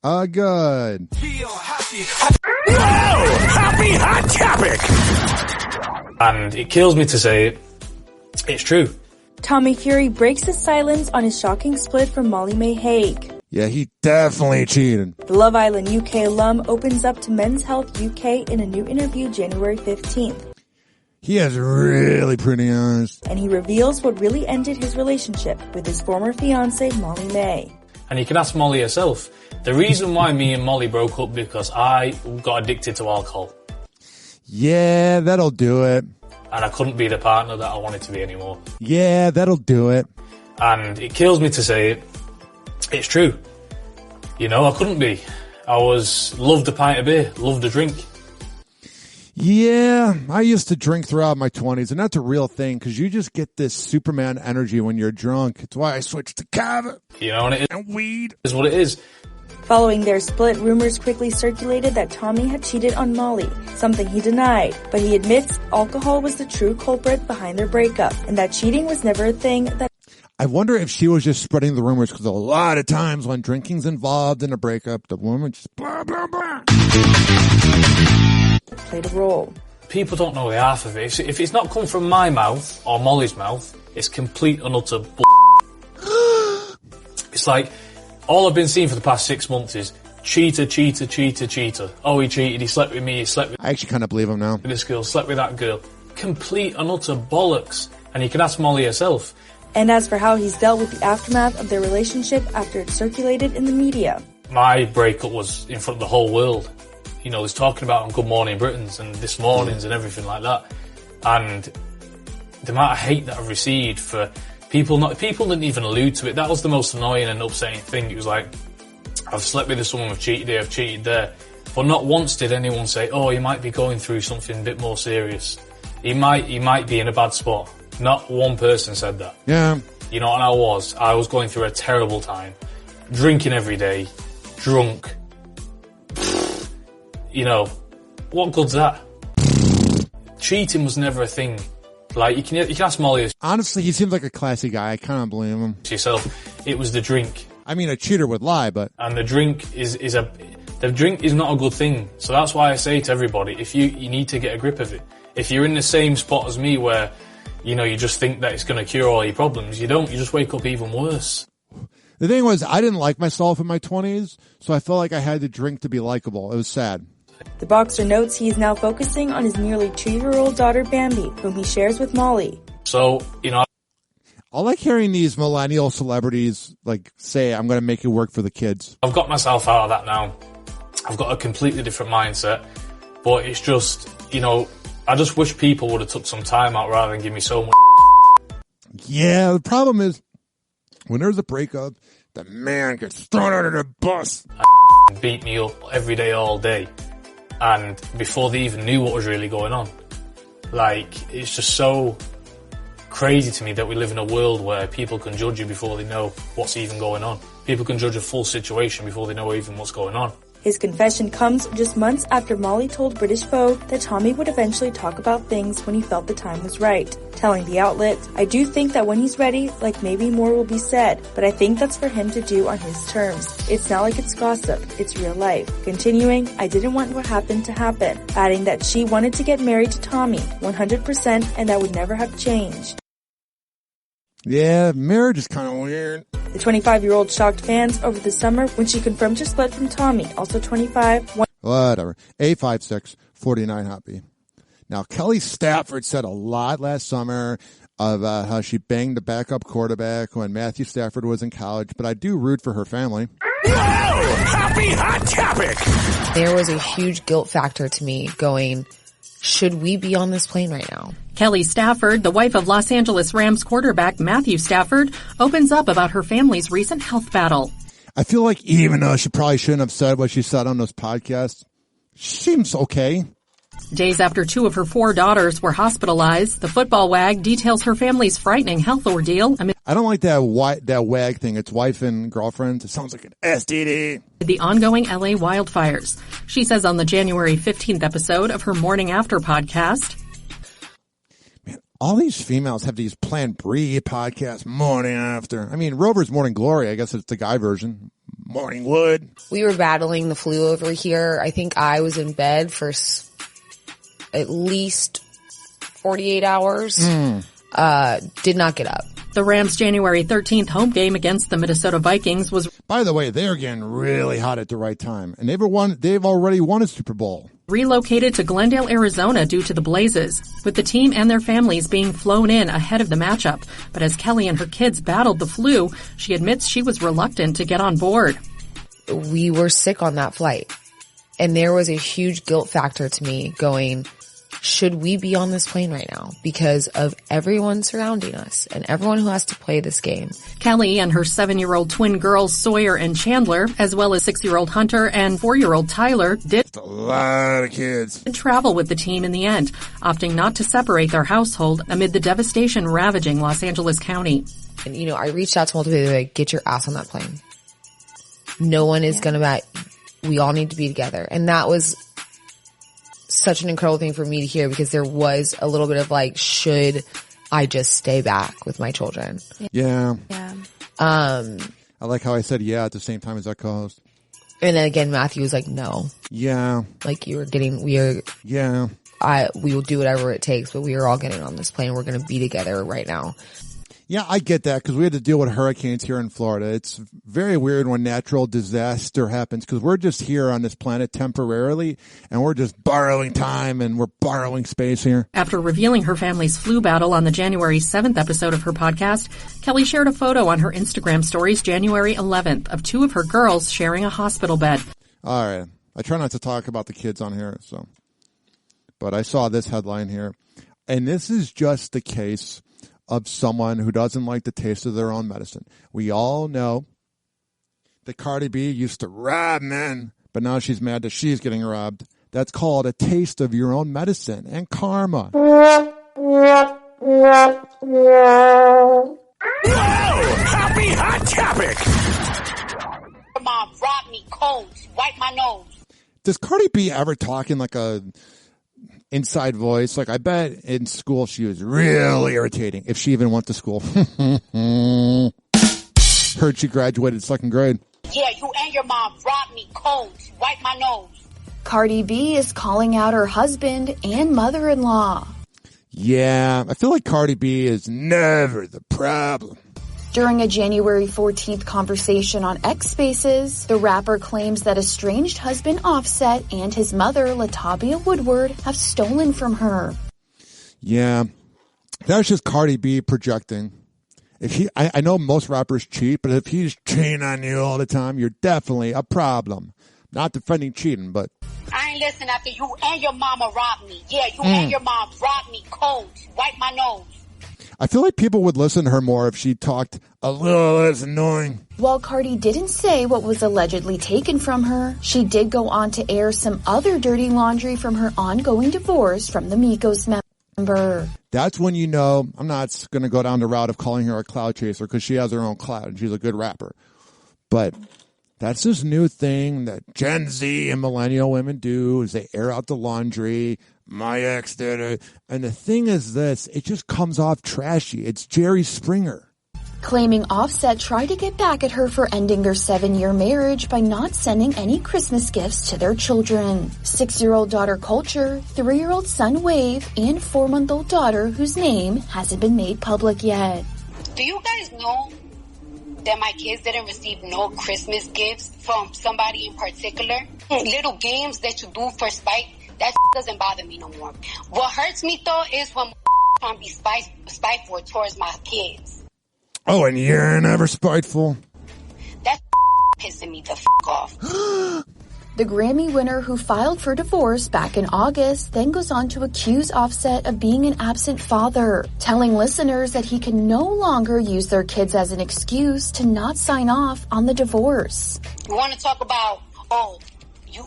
Good. Whoa! Happy hot topic! And it kills me to say it. It's true. Tommy Fury breaks his silence on his shocking split from Molly May Hague. Yeah, he definitely cheated. The Love Island UK alum opens up to Men's Health UK in a new interview January 15th. He has really pretty eyes. And he reveals what really ended his relationship with his former fiancée, Molly May. And you can ask Molly herself. The reason why me and Molly broke up because I got addicted to alcohol. Yeah, that'll do it. And I couldn't be the partner that I wanted to be anymore. Yeah, that'll do it. And it kills me to say it. It's true. You know, I couldn't be. Loved a pint of beer, loved a drink. Yeah, I used to drink throughout my 20s, and that's a real thing, because you just get this Superman energy when you're drunk. It's why I switched to kava. You know, and weed. Is what it is. Following their split, rumors quickly circulated that Tommy had cheated on Molly, something he denied. But he admits alcohol was the true culprit behind their breakup, and that cheating was never a thing that... I wonder if she was just spreading the rumors, because a lot of times when drinking's involved in a breakup, the woman just blah, blah, blah. Played a role. People don't know the half of it. If it's not come from my mouth or Molly's mouth, it's complete and utter bull. It's like, all I've been seeing for the past 6 months is cheater. Oh, he cheated, he slept with me, he slept with... I actually kind of believe him now. This girl, slept with that girl. Complete and utter bollocks. And you can ask Molly herself. And as for how he's dealt with the aftermath of their relationship after it circulated in the media. My breakup was in front of the whole world. You know, there's talking about on Good Morning Britons and This Mornings and everything like that. And the amount of hate that I've received for people didn't even allude to it. That was the most annoying and upsetting thing. It was like, I've slept with this woman, I've cheated here, I've cheated there. But not once did anyone say, oh, he might be going through something a bit more serious. He might be in a bad spot. Not one person said that. Yeah. You know, and I was going through a terrible time. Drinking every day. Drunk. You know, what good's that? Cheating was never a thing. Like, you can ask Molly. Honestly, he seems like a classy guy. I kind of blame him. To yourself, it was the drink. I mean, a cheater would lie, but... And the drink the drink is not a good thing. So that's why I say to everybody, if you need to get a grip of it. If you're in the same spot as me where, you know, you just think that it's going to cure all your problems, you don't. You just wake up even worse. The thing was, I didn't like myself in my 20s, so I felt like I had to drink to be likable. It was sad. The boxer notes he is now focusing on his nearly 2-year-old daughter Bambi, whom he shares with Molly. So, you know... I like hearing these millennial celebrities, like, say, I'm going to make it work for the kids. I've got myself out of that now. I've got a completely different mindset. But it's just, you know, I just wish people would have took some time out rather than give me so much... Yeah, the problem is, when there's a breakup, the man gets thrown out of the bus. Beat me up every day, all day. And before they even knew what was really going on. Like, it's just so crazy to me that we live in a world where people can judge you before they know what's even going on. People can judge a full situation before they know even what's going on. His confession comes just months after Molly told British Vogue that Tommy would eventually talk about things when he felt the time was right. Telling the outlet, I do think that when he's ready, like maybe more will be said, but I think that's for him to do on his terms. It's not like it's gossip, it's real life. Continuing, I didn't want what happened to happen, adding that she wanted to get married to Tommy, 100%, and that would never have changed. Yeah, marriage is kind of weird. The 25-year-old shocked fans over the summer when she confirmed her split from Tommy, also 25. Whatever. 856-49-HOPPE. Now, Kelly Stafford said a lot last summer about how she banged the backup quarterback when Matthew Stafford was in college, but I do root for her family. Whoa! Happy hot topic! There was a huge guilt factor to me going should we be on this plane right now? Kelly Stafford, the wife of Los Angeles Rams quarterback Matthew Stafford, opens up about her family's recent health battle. I feel like even though she probably shouldn't have said what she said on those podcasts, she seems okay. Days after 2 of her 4 daughters were hospitalized, the football wag details her family's frightening health ordeal amid I don't like that wag thing. It's wife and girlfriend. It sounds like an STD. The ongoing LA wildfires. She says on the January 15th episode of her Morning After podcast, all these females have these Plan Brie podcasts, Morning After. I mean, Rover's Morning Glory. I guess it's the guy version. Morning Wood. We were battling the flu over here. I think I was in bed for at least 48 hours. Did not get up. The Rams' January 13th home game against the Minnesota Vikings was... By the way, they're getting really hot at the right time. And they've already won a Super Bowl. Relocated to Glendale, Arizona due to the blazes, with the team and their families being flown in ahead of the matchup. But as Kelly and her kids battled the flu, she admits she was reluctant to get on board. We were sick on that flight. And there was a huge guilt factor to me going, should we be on this plane right now? Because of everyone surrounding us and everyone who has to play this game. Kelly and her 7-year-old twin girls, Sawyer and Chandler, as well as 6-year-old Hunter and 4-year-old Tyler, did a lot of kids travel with the team in the end, opting not to separate their household amid the devastation ravaging Los Angeles County. And, I reached out to multiple people, like, get your ass on that plane. No one is going to we all need to be together. And that was such an incredible thing for me to hear because there was a little bit of like, should I just stay back with my children? Yeah. Yeah. I like how I said yeah at the same time as that co-host. And then again, Matthew was like, no. Yeah. Like we will do whatever it takes, but we are all getting on this plane. We're going to be together right now. Yeah, I get that because we had to deal with hurricanes here in Florida. It's very weird when natural disaster happens because we're just here on this planet temporarily and we're just borrowing time and we're borrowing space here. After revealing her family's flu battle on the January 7th episode of her podcast, Kelly shared a photo on her Instagram stories January 11th of 2 of her girls sharing a hospital bed. All right. I try not to talk about the kids on here, but I saw this headline here. And this is just the case of someone who doesn't like the taste of their own medicine. We all know that Cardi B used to rob men, but now she's mad that she's getting robbed. That's called a taste of your own medicine and karma. Whoa! Happy hot topic! Mom robbed me cold. Wipe my nose. Does Cardi B ever talk in like a inside voice? Like I bet in school she was really irritating if she even went to school. Heard she graduated 2nd grade. Yeah, you and your mom robbed me cold. Wipe my nose. Cardi B is calling out her husband and mother-in-law. Yeah, I feel like Cardi B is never the problem. During a January 14th conversation on X Spaces, the rapper claims that estranged husband Offset and his mother, Latavia Woodward, have stolen from her. Yeah, that's just Cardi B projecting. I know most rappers cheat, but if he's cheating on you all the time, you're definitely a problem. Not defending cheating, but... I ain't listen after you and your mama robbed me. Yeah, you and your mom robbed me cold. Wipe my nose. I feel like people would listen to her more if she talked a little less annoying. While Cardi didn't say what was allegedly taken from her, she did go on to air some other dirty laundry from her ongoing divorce from the Migos member. That's when you know, I'm not going to go down the route of calling her a cloud chaser because she has her own cloud and she's a good rapper. But that's this new thing that Gen Z and millennial women do is they air out the laundry. My ex did it. And the thing is this, it just comes off trashy. It's Jerry Springer. Claiming Offset tried to get back at her for ending their 7-year marriage by not sending any Christmas gifts to their children. 6-year-old daughter Culture, 3-year-old son Wave, and 4-month-old daughter whose name hasn't been made public yet. Do you guys know that my kids didn't receive no Christmas gifts from somebody in particular? Little games that you do for spite. That doesn't bother me no more. What hurts me, though, is when trying to be spiteful towards my kids. Oh, and you're never spiteful. That's pissing me the off. The Grammy winner who filed for divorce back in August then goes on to accuse Offset of being an absent father, telling listeners that he can no longer use their kids as an excuse to not sign off on the divorce. You want to talk about, you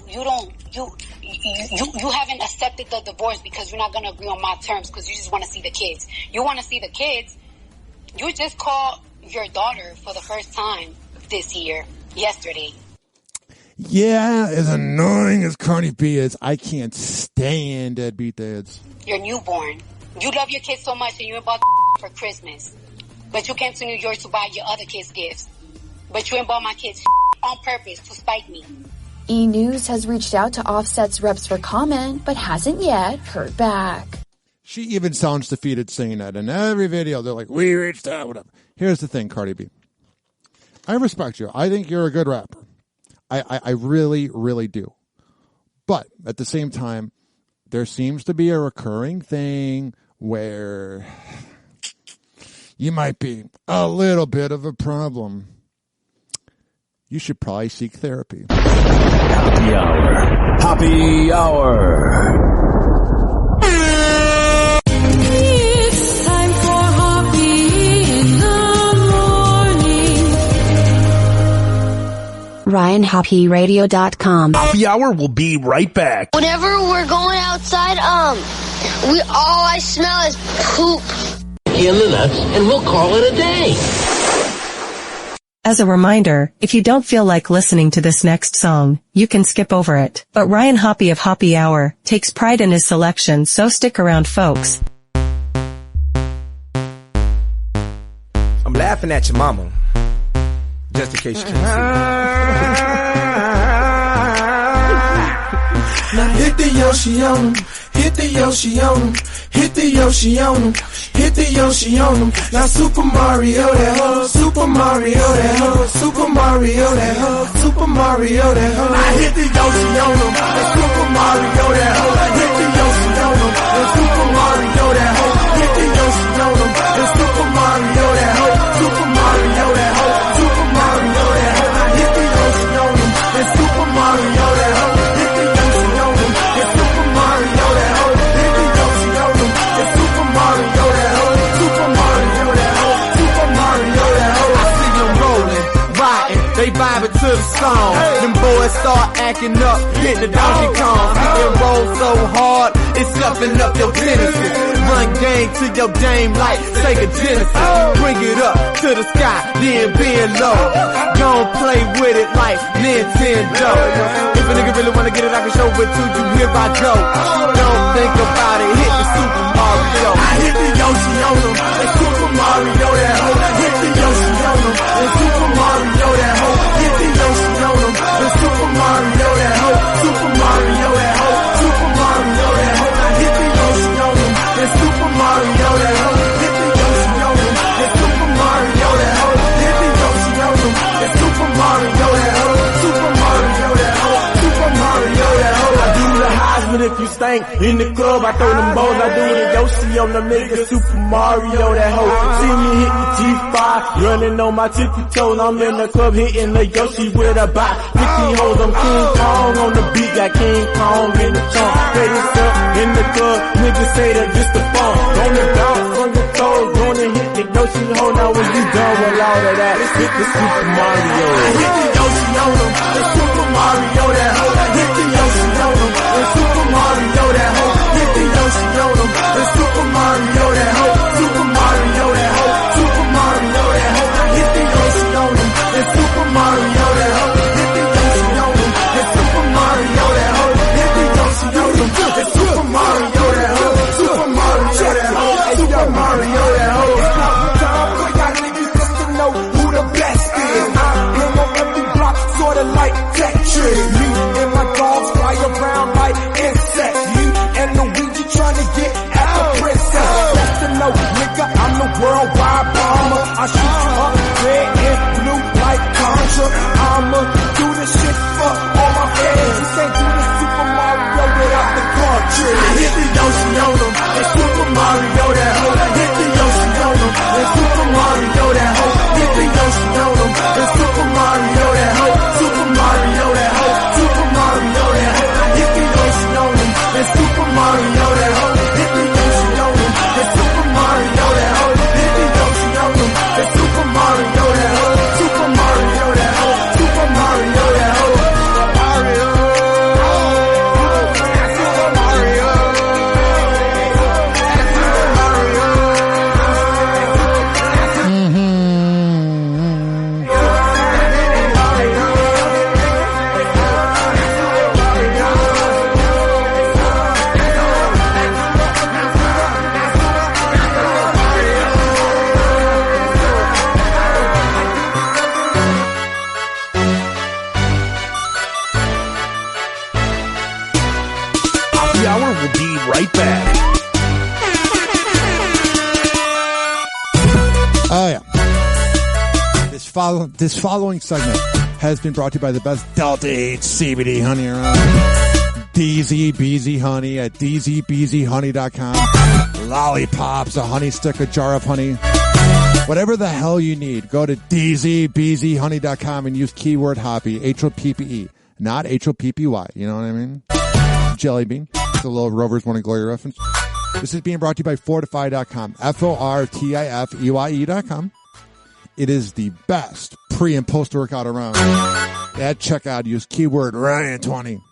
haven't accepted the divorce because you're not going to agree on my terms because you just want to see the kids. You want to see the kids. You just called your daughter for the first time this year, yesterday. Yeah, as annoying as Cardi B is, I can't stand deadbeat dads. Your newborn. You love your kids so much and you bought for Christmas. But you came to New York to buy your other kids gifts. But you bought my kids on purpose to spite me. E! News has reached out to Offset's reps for comment, but hasn't yet heard back. She even sounds defeated saying that. In every video, they're like, we reached out, whatever. Here's the thing, Cardi B. I respect you. I think you're a good rapper. I really, really do. But at the same time, there seems to be a recurring thing where you might be a little bit of a problem. You should probably seek therapy. Happy Hour. Happy Hour. It's time for Hoppe in the morning. RyanHoppeRadio.com. Happy Hour will be right back. Whenever we're going outside, all I smell is poop. In the nuts, and we'll call it a day. As a reminder, if you don't feel like listening to this next song, you can skip over it. But Ryan Hoppe of Hoppe Hour takes pride in his selection, so stick around, folks. I'm laughing at your mama, just in case you can't see. Now hit the Yoshi on 'em, hit the Yoshi on 'em, hit the Yoshi on 'em, hit the Yoshi on 'em. Now Super Mario that hoe, Super Mario that hoe, Super Mario that hoe, Super Mario that hoe. I hit the Yoshi on 'em, and Super Mario that hoe, hit the Yoshi on 'em, and Super Mario that hoe, hit the Yoshi on 'em, and Super Mario that hoe, Super Mario that hoe, Super Mario that hoe. I hit the Yoshi on 'em, and Super Mario that hoe. They vibing to the song. Them boys start acting up, hit the Donkey Kong. It rolls so hard, it's sucking up your Genesis. Run game to your dame like Sega Genesis. Bring it up to the sky, then bend low. Gon' play with it like Nintendo. If a nigga really wanna get it, I can show it to you. Here I go. Don't think about it, hit the Super Mario. I hit the Yoshi on 'em, and Super Mario that hoe. Hit the Yoshi on 'em, and Super Mario that hoe. Hit the Yoshi on 'em, and Super Mario that hoe. Super Mario that hoe. Super Mario that hoe. I hit the Yoshi on 'em, and Super Mario that hoe. Hit the Yoshi on 'em, and Super Mario that hoe. Hit the Yoshi on 'em, and Super Mario that hoe. Super Mario that hoe. Super Mario that hoe. I do the Heisman if you stank. In the club, I throw them balls. I do the Yoshi on them niggas. Super Mario that hoe. See me hit the G5, running on my tippy toes. I'm in the club hitting the Yoshi with about 50 hoes. I'm King Kong on the beat, got King Kong in the trunk. Hey, this up in the club, niggas say that this the fun. On the bounce on your toes, gonna hit the Yoshi hoe. Now when you done with all of that, hit the Super Mario. I hit the Yoshi on them, the Super Mario that hoe. Hit the Yoshi on them, the Super Mario that hoe. Hit the Yoshi on them, the Super Mario that hoe. Super Mario that hoe. Super Mario that hoe. I hit the Yoshi on them, the Super Mario that hoe. Hit the Yoshi on them, the Super Mario that hoe. Hit the Yoshi on them, the Super Mario that hoe. Super Mario that hoe. Super Mario that hoe. It's not time for y'all niggas just to know who the best is. I hang on every block, sorta like Tetris. Me and my dogs fly around like insects. Me and Luigi trying to get at the princess. Best to know This following segment has been brought to you by the best Delta 8 CBD honey around. DZBZ Honey at DZBZHoney.com. Lollipops, a honey stick, a jar of honey. Whatever the hell you need, go to DZBZHoney.com and use keyword Hoppe, H-O-P-P-E, not H-O-P-P-Y. You know what I mean? Jelly bean. It's a little Rovers Morning Glory reference. This is being brought to you by Fortify.com, Fortifeye.com. It is the best pre- and post-workout around. At checkout, use keyword Ryan20.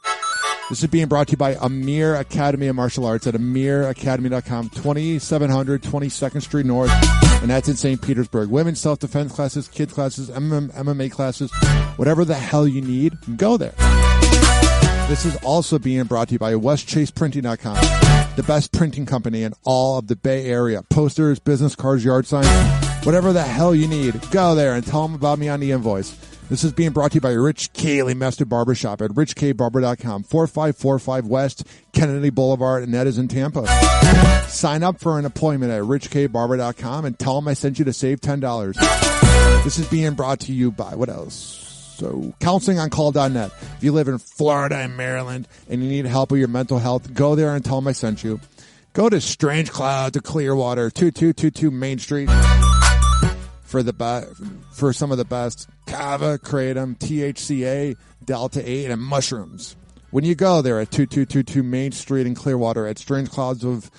This is being brought to you by Amir Academy of Martial Arts at AmirAcademy.com, 2700 22nd Street North, and that's in St. Petersburg. Women's self-defense classes, kids classes, MMA classes, whatever the hell you need, go there. This is also being brought to you by WestChasePrinting.com, the best printing company in all of the Bay Area. Posters, business cards, yard signs, whatever the hell you need, go there and tell them about me on the invoice. This is being brought to you by Rich Cayley Master Barbershop at richkbarber.com, 4545 West Kennedy Boulevard, and that is in Tampa. Sign up for an appointment at richkbarber.com and tell them I sent you to save $10. This is being brought to you by, what else? So, counselingoncall.net. If you live in Florida and Maryland and you need help with your mental health, go there and tell them I sent you. Go to Strange Cloud to Clearwater, 2222 Main Street. For some of the best kava, kratom, THCA, Delta 8, and mushrooms. When you go there at 2222 Main Street in Clearwater at Strange Clouds of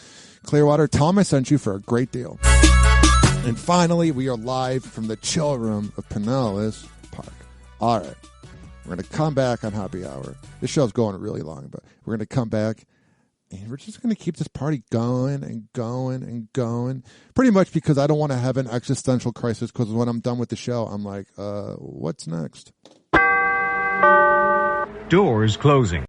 Clearwater, tell them I sent you for a great deal. And finally, we are live from the chill room of Pinellas Park. All right. We're going to come back on Hoppe Hour. This show's going really long, but we're going to come back. And we're just going to keep this party going and going and going. Pretty much because I don't want to have an existential crisis, because when I'm done with the show, I'm like, what's next? Doors closing.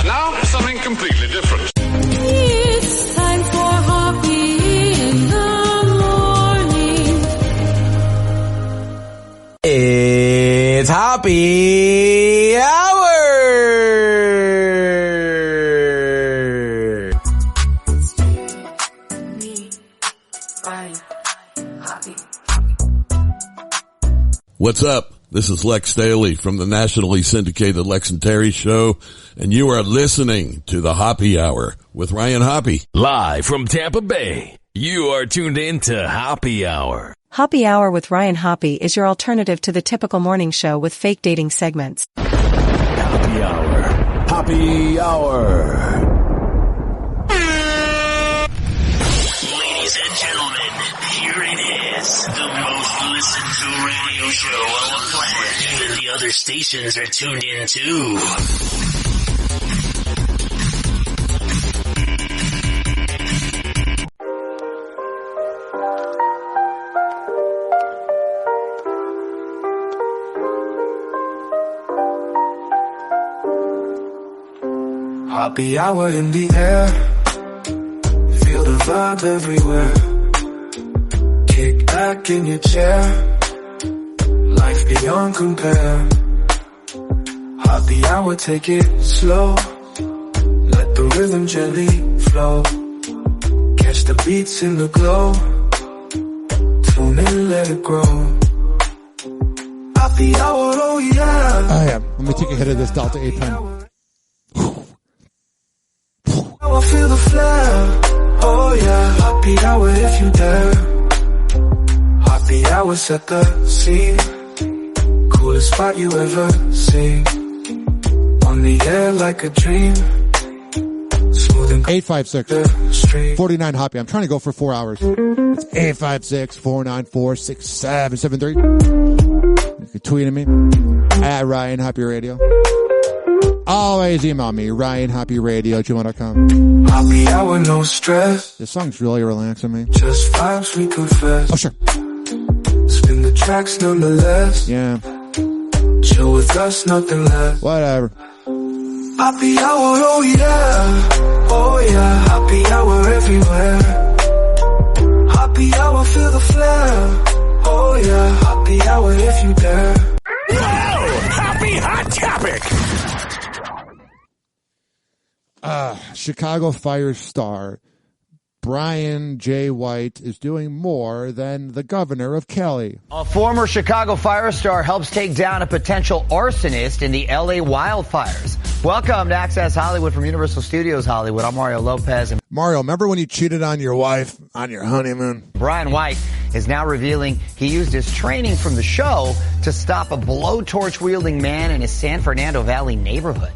Now for something completely different. It's time for Hoppe in the morning. It's Hoppe Hour! What's up? This is Lex Staley from the nationally syndicated Lex and Terry Show, and you are listening to the Hoppe Hour with Ryan Hoppe. Live from Tampa Bay, you are tuned in to Hoppe Hour. Hoppe Hour with Ryan Hoppe is your alternative to the typical morning show with fake dating segments. Hoppe Hour. Hoppe Hour. Ladies and gentlemen, here it is. The most listened to radio show on the planet. Even the other stations are tuned in too. Hoppe Hour in the air. Feel the vibe everywhere. Kick back in your chair. Life beyond compare. Hoppe Hour, take it slow. Let the rhythm gently flow. Catch the beats in the glow. Tune in, let it grow. Hoppe Hour, oh yeah. Oh yeah. Let me take a hit of this Delta 8 pen. I feel the flare. Oh yeah. Hoppe Hour if you dare. Hoppe Hour, set the scene. Coolest spot you ever seen. On the air like a dream. Smooth and 856-49 Hoppe. I'm trying to go for 4 hours. It's 856-494-6773. You can tweet at me at Ryan Hoppe Radio. Always email me, RyanHoppeRadio@gmail.com. Hoppe Hour, no stress. This song's really relaxing me. Just vibes we confess. Oh, sure. Spin the tracks nonetheless. Yeah. Chill with us, nothing less. Whatever. Hoppe Hour, oh yeah. Oh yeah. Hoppe Hour everywhere. Hoppe Hour, feel the flare. Oh yeah. Hoppe Hour if you dare. Whoa! Happy Hot Topic! Chicago Fire star Brian J. White is doing more than the governor of Cali. A former Chicago Fire star helps take down a potential arsonist in the LA wildfires. Welcome to Access Hollywood from Universal Studios Hollywood. I'm Mario Lopez. And Mario, remember when you cheated on your wife on your honeymoon? Brian White is now revealing he used his training from the show to stop a blowtorch-wielding man in his San Fernando Valley neighborhood.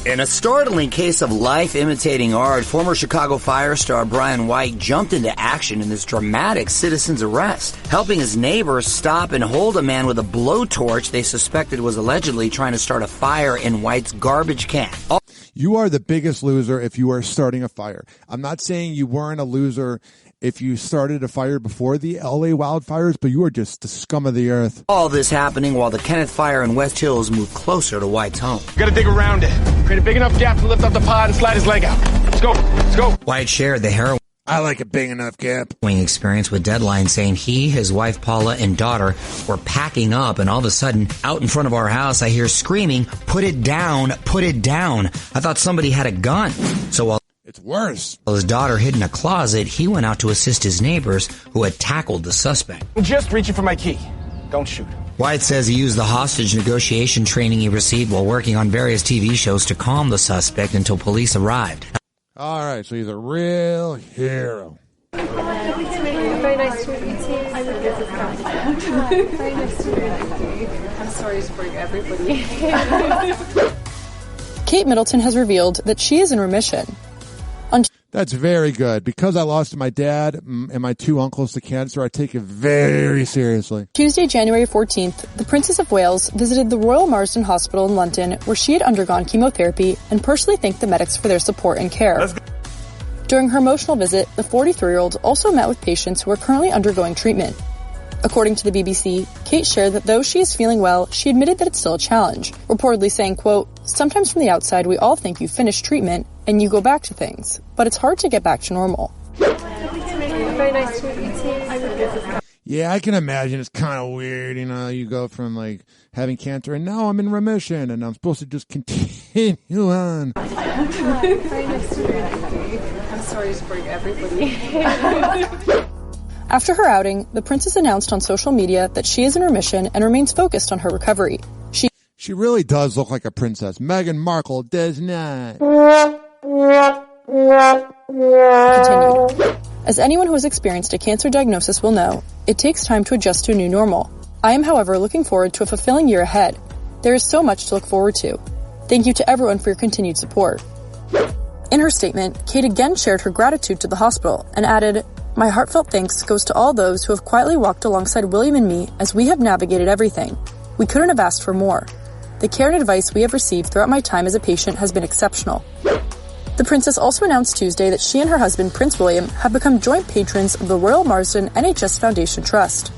In a startling case of life imitating art, former Chicago Fire star Brian White jumped into action in this dramatic citizen's arrest, helping his neighbors stop and hold a man with a blowtorch they suspected was allegedly trying to start a fire in White's garbage can. You are the biggest loser if you are starting a fire. I'm not saying you weren't a loser if you started a fire before the LA wildfires, but you are just the scum of the earth. All this happening while the Kenneth Fire in West Hills moved closer to White's home. Gotta dig around it. Create a big enough gap to lift up the pod and slide his leg out. Let's go. Let's go. White shared the harrowing I like a big enough gap experience with Deadline, saying he, his wife Paula, and daughter were packing up, and all of a sudden, out in front of our house, I hear screaming, "Put it down, put it down." I thought somebody had a gun. So while it's worse. While his daughter hid in a closet, he went out to assist his neighbors who had tackled the suspect. I'm just reaching for my key. Don't shoot. White says he used the hostage negotiation training he received while working on various TV shows to calm the suspect until police arrived. All right, so he's a real hero. Very nice to meet you. Very nice to meet you. I'm sorry to bring everybody. Kate Middleton has revealed that she is in remission. That's very good. Because I lost my dad and my two uncles to cancer, I take it very seriously. Tuesday, January 14th, the Princess of Wales visited the Royal Marsden Hospital in London, where she had undergone chemotherapy, and personally thanked the medics for their support and care. During her emotional visit, the 43-year-old also met with patients who are currently undergoing treatment. According to the BBC, Kate shared that though she is feeling well, she admitted that it's still a challenge, reportedly saying, quote, "Sometimes from the outside we all think you finished treatment and you go back to things, but it's hard to get back to normal." Very nice to meet you. Yeah, I can imagine it's kind of weird, you know, you go from like having cancer and now I'm in remission and I'm supposed to just continue on. Very nice to meet you. I'm sorry to bring everybody. After her outing, the princess announced on social media that she is in remission and remains focused on her recovery. She really does look like a princess. Meghan Markle does not. Continued. As anyone who has experienced a cancer diagnosis will know, it takes time to adjust to a new normal. I am, however, looking forward to a fulfilling year ahead. There is so much to look forward to. Thank you to everyone for your continued support. In her statement, Kate again shared her gratitude to the hospital and added, "My heartfelt thanks goes to all those who have quietly walked alongside William and me as we have navigated everything. We couldn't have asked for more. The care and advice we have received throughout my time as a patient has been exceptional." The princess also announced Tuesday that she and her husband, Prince William, have become joint patrons of the Royal Marsden NHS Foundation Trust.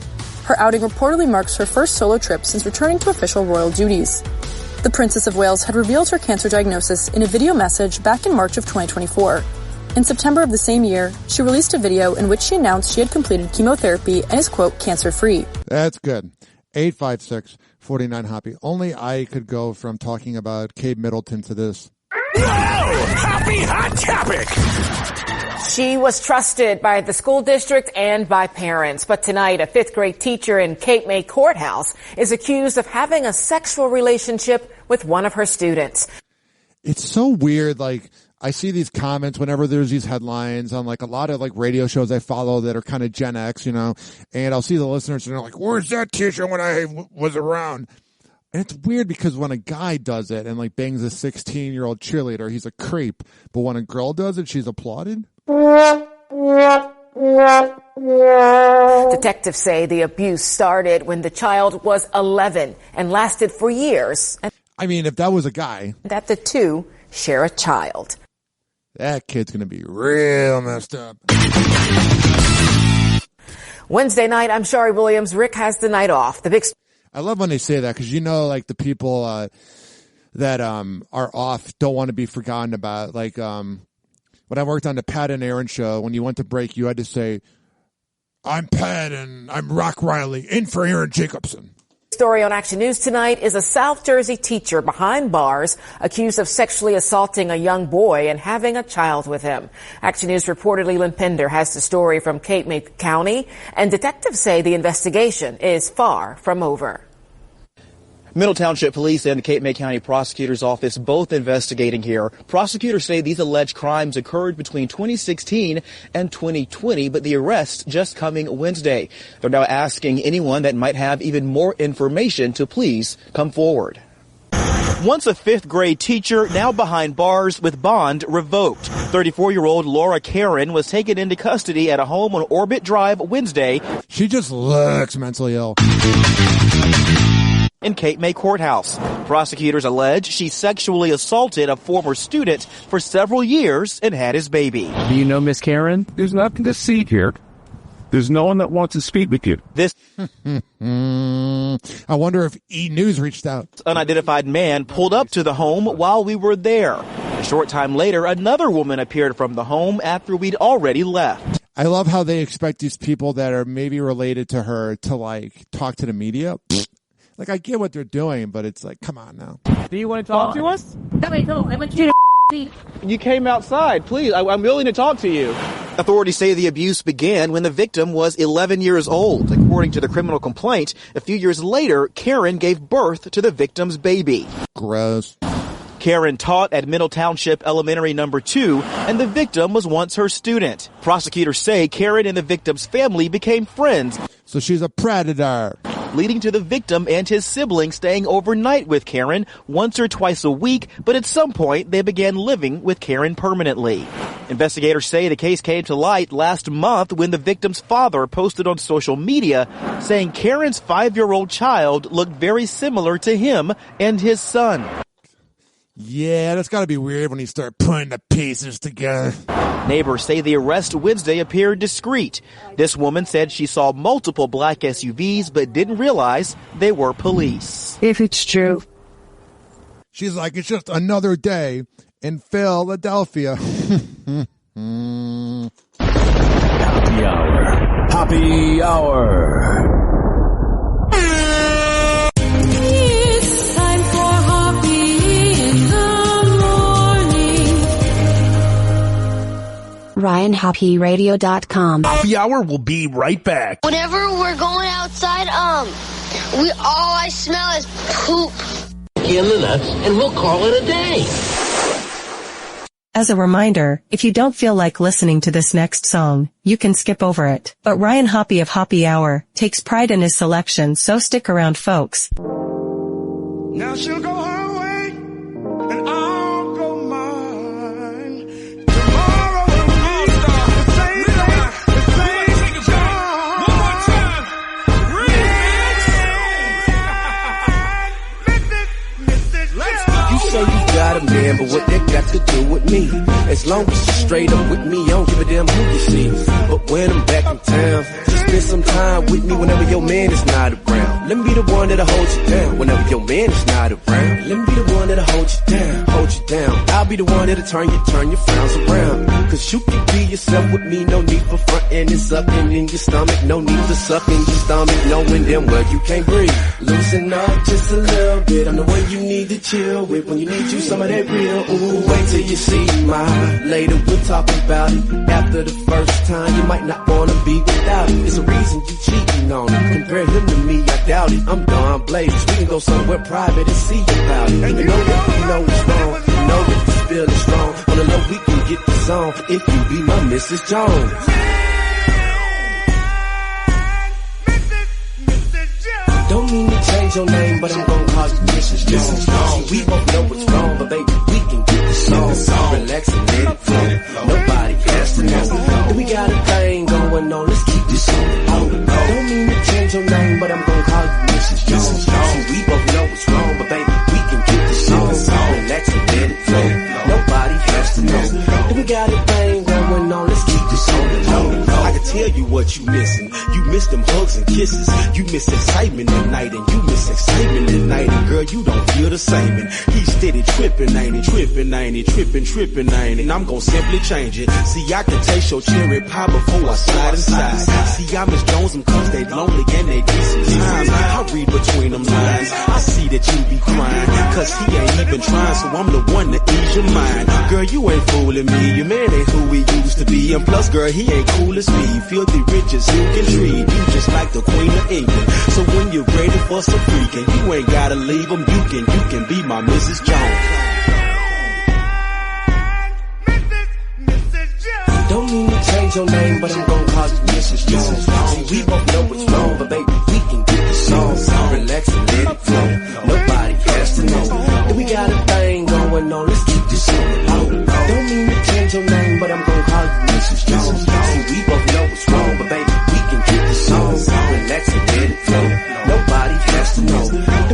Her outing reportedly marks her first solo trip since returning to official royal duties. The Princess of Wales had revealed her cancer diagnosis in a video message back in March of 2024. In September of the same year, she released a video in which she announced she had completed chemotherapy and is, quote, cancer-free. That's good. 856-49-HOPPY. Only I could go from talking about Kate Middleton to this. Whoa! Happy hot topic! She was trusted by the school district and by parents. But tonight, a fifth grade teacher in Cape May Courthouse is accused of having a sexual relationship with one of her students. It's so weird. Like, I see these comments whenever there's these headlines on like a lot of like radio shows I follow that are kind of Gen X, you know, and I'll see the listeners and they're like, "Where's that teacher when I was around?" And it's weird because when a guy does it and like bangs a 16-year-old cheerleader, he's a creep. But when a girl does it, she's applauded. Detectives say the abuse started when the child was 11 and lasted for years. I mean, if that was a guy. That the two share a child. That kid's going to be real messed up. Wednesday night, I'm Shari Williams. Rick has the night off. I love when they say that because, you know, like the people that are off don't want to be forgotten about. Like when I worked on the Pat and Aaron show, when you went to break, you had to say, "I'm Pat and I'm Rock Riley, in for Aaron Jacobson." Story on Action News tonight is a South Jersey teacher behind bars accused of sexually assaulting a young boy and having a child with him. Action News reporter Leland Pender has the story from Cape May County, and detectives say the investigation is far from over. Middle Township Police and the Cape May County Prosecutor's Office both investigating here. Prosecutors say these alleged crimes occurred between 2016 and 2020, but the arrest just coming Wednesday. They're now asking anyone that might have even more information to please come forward. Once a fifth grade teacher, now behind bars with bond revoked. 34-year-old Laura Karen was taken into custody at a home on Orbit Drive Wednesday. She just looks mentally ill. In Cape May Courthouse. Prosecutors allege she sexually assaulted a former student for several years and had his baby. Do you know Miss Karen? There's nothing to see here. There's no one that wants to speak with you. This I wonder if E! News reached out. Unidentified man pulled up to the home while we were there. A short time later, another woman appeared from the home after we'd already left. I love how they expect these people that are maybe related to her to, like, talk to the media. Like, I get what they're doing, but it's like, come on now. Do you want to talk to us? No, I want you to see. You came outside. Please, I'm willing to talk to you. Authorities say the abuse began when the victim was 11 years old. According to the criminal complaint, a few years later, Karen gave birth to the victim's baby. Gross. Karen taught at Middle Township Elementary number 2, and the victim was once her student. Prosecutors say Karen and the victim's family became friends. So she's a predator. Leading to the victim and his siblings staying overnight with Karen once or twice a week, but at some point they began living with Karen permanently. Investigators say the case came to light last month when the victim's father posted on social media saying Karen's 5-year-old child looked very similar to him and his son. Yeah, that's got to be weird when you start putting the pieces together. Neighbors say the arrest Wednesday appeared discreet. This woman said she saw multiple black SUVs but didn't realize they were police. If it's true. She's like, it's just another day in Philadelphia. Happy Hour. Happy Hour. RyanHoppeRadio.com. Happy Hour will be right back. Whenever we're going outside, all I smell is poop. In the nuts, and we'll call it a day. As a reminder, if you don't feel like listening to this next song, you can skip over it. But Ryan Hoppe of Hoppe Hour takes pride in his selection, so stick around, folks. Now she'll go her way, and I'll go mine. Tomorrow will be the same job. One more time. You say you got a man, but what that got to do with me? As long as you're straight up with me, I don't give a damn who you see. But when I'm back in town, just spend some time with me whenever your man is not around. Let me be the one that'll hold you down whenever your man is not around. Let me be the one that'll hold you down, hold you down. I'll be the one that'll turn your frowns around. Cause you can be yourself with me, no need for frontin' and sucking in your stomach. No need for sucking your stomach, knowing damn well you can't breathe. Loosen up just a little bit, I'm the one you need to chill with. When you need you some of that real, ooh, wait till you see my. Later we'll talk about it. After the first time, you might not wanna be without it. There's a reason you cheating on it. Compare him to me, I doubt it. I'm Don Blaze, we can go somewhere private and see about it. Even though that you know it's wrong, you know that this feeling strong. On the low, we can get this on if you be my Mrs. Jones. Don't mean to change your name, but I'm gonna call you Mrs. Jones. We both know what's wrong, but baby, we can get this on. Relax and let it flow. Nobody has to know. We got a thing going on, let's keep this on the low. Don't mean to change your name, but I'm gonna call you Mrs. Jones. We both know what's wrong, but baby, we can get this on. Relax and let it flow. Nobody has to know. We got a thing going on, let's keep this on the low. I can tell you what you missing. You miss them hugs and kisses. You miss excitement at night, and you miss excitement at night. And girl, you don't feel the the same. And he's steady tripping, ain't he? Tripping, ain't he? Tripping, ain't he? And I'm gonna simply change it. See, I can taste your cherry pie before I slide inside. See, I Miss Jones them cause they lonely and they decent times. I read between them lines. I see that you be crying cause he ain't even trying, so I'm the one to ease your mind. Girl, you ain't fooling me. Your man ain't who he used to be. And plus, girl, he ain't cool as me. Filthy rich as you can treat. You just like the Queen of England. So when you're ready for some freaking, you ain't gotta leave him. You can be my Mrs. Jones. Don't mean to change your name, but I'm gonna call you Mrs. Jones. See, we both know what's wrong, but baby, we can get the song. Relax and let it flow. Nobody has to know. We got a thing going on. Let's keep this on the low. Don't mean to change your name, but I'm gonna call you Mrs. Jones. See, we both know what's wrong, but baby, we can get the song. Relax and let it flow. Nobody has to know.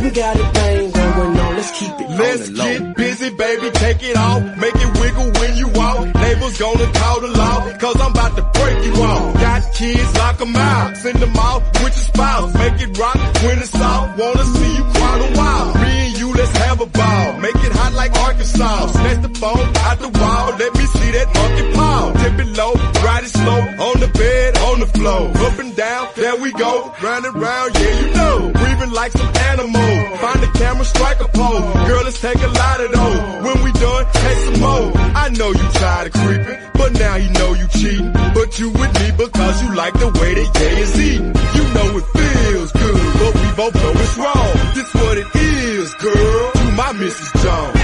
We got a thing going on. Let's keep it on the low. Let's get busy, baby. Take it off. Make it wiggle when you walk. Neighbors gonna call the law, cause I'm about to break you off. Got kids, lock them out. Send them out with your spouse. Make it rock when it's off. Wanna see you quite a while. Me and you, let's have a ball. Make it hot like Arkansas. Snatch the phone out the wall. Let me see that monkey paw. Tip it low, ride it slow. On the bed, on the floor. Up and down, there we go. Round and round, yeah, you know. Breathing like some animal. Find the camera, strike a pose. Girl, let's take a lot of those. When we done, take some more. I know you tired of creeping, but now you know you cheating. But you with me because you like the way that gay is eating. You know it feels good, but we both know it's wrong. This what it is, girl. To my Mrs. Jones.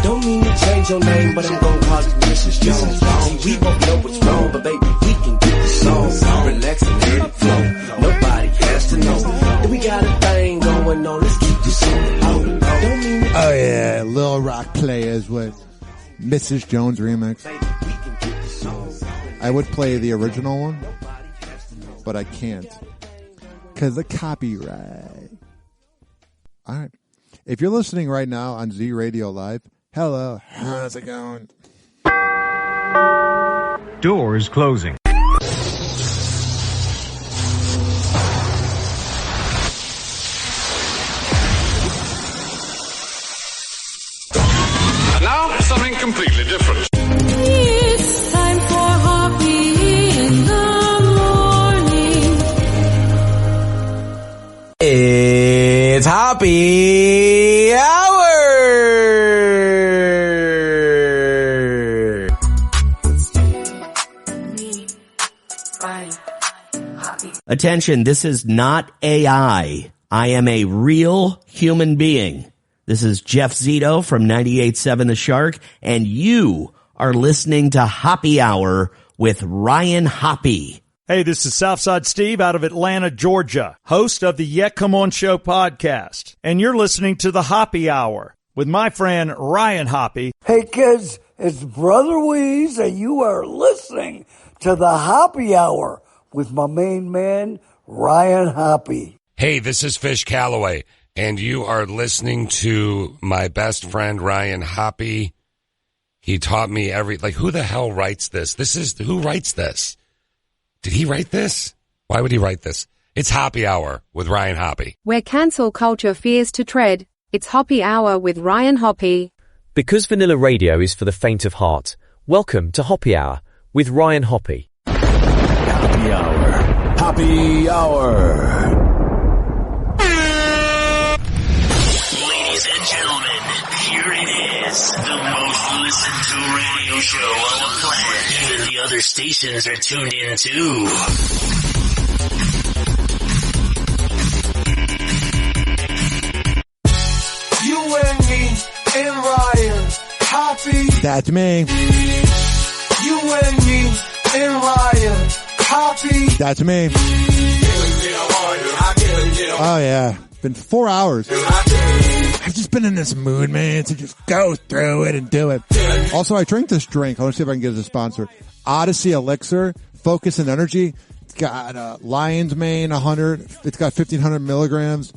Don't mean to change your name, but I'm gonna call you Mrs. Jones. See, we both know what's wrong, but baby, we can get the song. Relax and let it flow. Nobody has to know. We got a thing going on. Let's keep this on the low. Don't mean to Oh yeah, Lil Rock Players with Mrs. Jones remix. I would play the original one, but I can't because of copyright. All right. If you're listening right now on Z Radio Live, hello, how's it going? Doors closing. Now, something completely different. It's time for Hoppe in the morning. It's Hoppe Hour! Attention, this is not AI. I am a real human being. This is Jeff Zito from 98.7 The Shark, and you are listening to Hoppe Hour with Ryan Hoppe. Hey, this is Southside Steve out of Atlanta, Georgia, host of the Yet Come On Show podcast. And you're listening to the Hoppe Hour with my friend Ryan Hoppe. Hey kids, it's Brother Weeze, and you are listening to the Hoppe Hour with my main man, Ryan Hoppe. Hey, this is Fish Calloway, and you are listening to my best friend, Ryan Hoppe. He taught me who the hell writes this? Who writes this? Did he write this? Why would he write this? It's Hoppe Hour with Ryan Hoppe. Where cancel culture fears to tread, it's Hoppe Hour with Ryan Hoppe. Because vanilla radio is for the faint of heart, welcome to Hoppe Hour with Ryan Hoppe. Hoppe Hour. Hoppe Hour. Ladies and gentlemen, here it is. The most listened to radio show on the planet. Even the other stations are tuned in too. You and me and Ryan Hoppe. That's me. You and me and Ryan Hoppe. That's me. Oh yeah, been 4 hours. I've just been in this mood, man, to just go through it and do it. Also, I drink this drink. I want to see if I can get it as a sponsor. Odyssey Elixir, Focus and Energy. It's got lion's mane, 100. It's got 1,500 milligrams.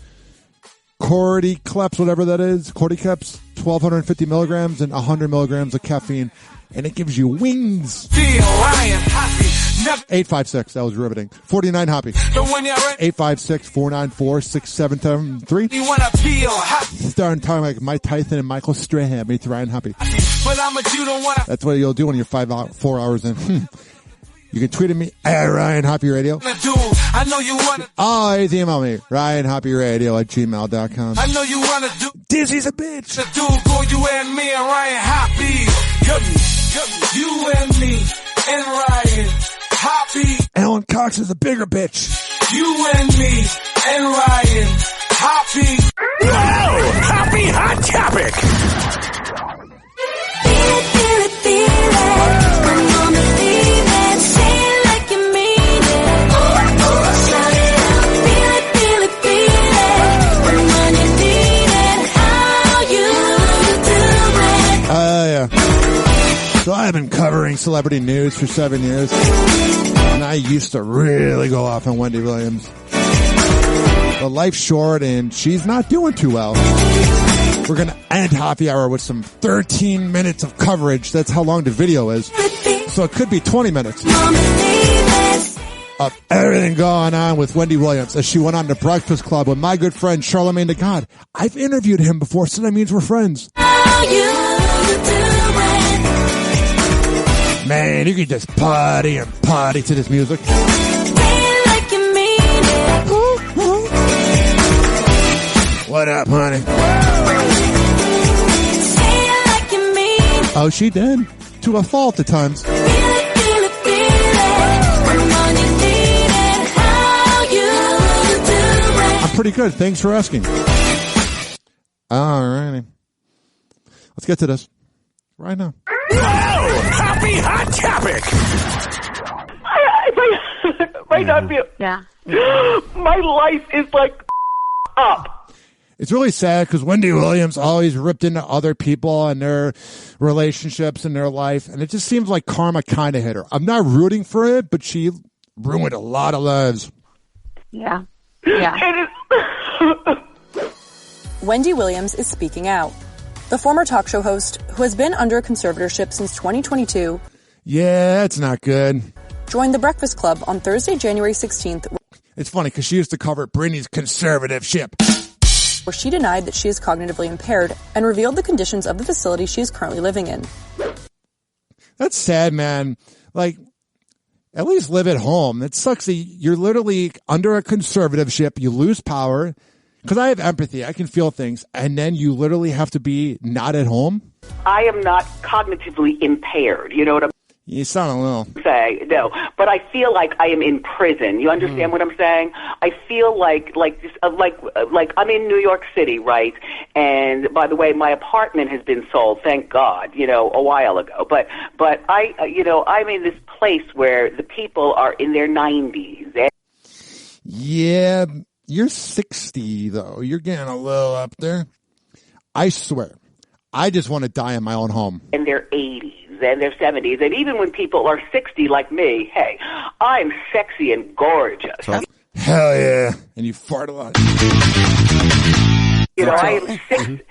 Cordyceps, whatever that is. Cordyceps, 1,250 milligrams and 100 milligrams of caffeine. And it gives you wings. Ryan Hoppe. Never. 856. That was riveting. 49 Hoppe. So when you're ready, 856-494-6773. you wanna feel happy. Starting talking like Mike Tyson and Michael Strahan meets Ryan Hoppe. But you don't wanna. That's what you'll do when you're 4 hours in. You can tweet at me at Ryan Hoppe Radio. I know you wanna. Always email me, RyanHoppeRadio@gmail.com. I know you wanna do. Dizzy's a bitch. The dude for you and me and Ryan Hoppe. You and me and Ryan Hoppe. Alan Cox is a bigger bitch. You and me and Ryan Hoppe. Whoa! Hoppe Hot Topic. Feel it, feel it. Come on, believe it. Say it like you mean it. Shout it out. Feel it, feel it. Come on, you need it. How you do it. Yeah. So I've been covering celebrity news for 7 years. And I used to really go off on Wendy Williams. But life's short and she's not doing too well. We're going to end Hoppe Hour with some 13 minutes of coverage. That's how long the video is. So it could be 20 minutes of everything going on with Wendy Williams as she went on the Breakfast Club with my good friend Charlamagne the God. I've interviewed him before, so that means we're friends. Man, you can just party and party to this music. What up, honey? Oh, she did. To a fault at times. I'm pretty good. Thanks for asking. All righty. Let's get to this right now. Hoppe Hot Topic. Right now, I feel. Yeah. My life is like up. It's really sad because Wendy Williams always ripped into other people and their relationships and their life. And it just seems like karma kind of hit her. I'm not rooting for it, but she ruined a lot of lives. Yeah. Yeah. Wendy Williams is speaking out. The former talk show host, who has been under a conservatorship since 2022, yeah, that's not good, joined The Breakfast Club on Thursday, January 16th. It's funny because she used to cover Britney's conservatorship, where she denied that she is cognitively impaired and revealed the conditions of the facility she is currently living in. That's sad, man. Like, at least live at home. It sucks that you're literally under a conservatorship. You lose power. Because I have empathy. I can feel things. And then you literally have to be not at home. I am not cognitively impaired. You know what I'm You sound a little. saying? No. But I feel like I am in prison. You understand what I'm saying? I feel like I'm in New York City, right? And by the way, my apartment has been sold, thank God, a while ago. But I'm in this place where the people are in their 90s. Yeah. You're 60, though. You're getting a little up there. I swear. I just want to die in my own home. In their 80s and their 70s. And even when people are 60 like me, hey, I'm sexy and gorgeous. Hell yeah. And you fart a lot. I am 60.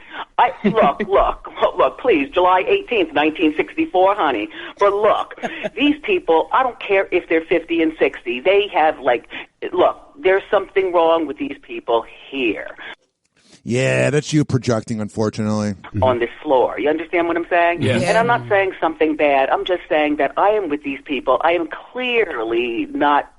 Look, please, July 18th, 1964, honey. But look, these people, I don't care if they're 50 and 60. They have, there's something wrong with these people here. Yeah, that's you projecting, unfortunately. On this floor. You understand what I'm saying? Yes. And I'm not saying something bad. I'm just saying that I am with these people. I am clearly not...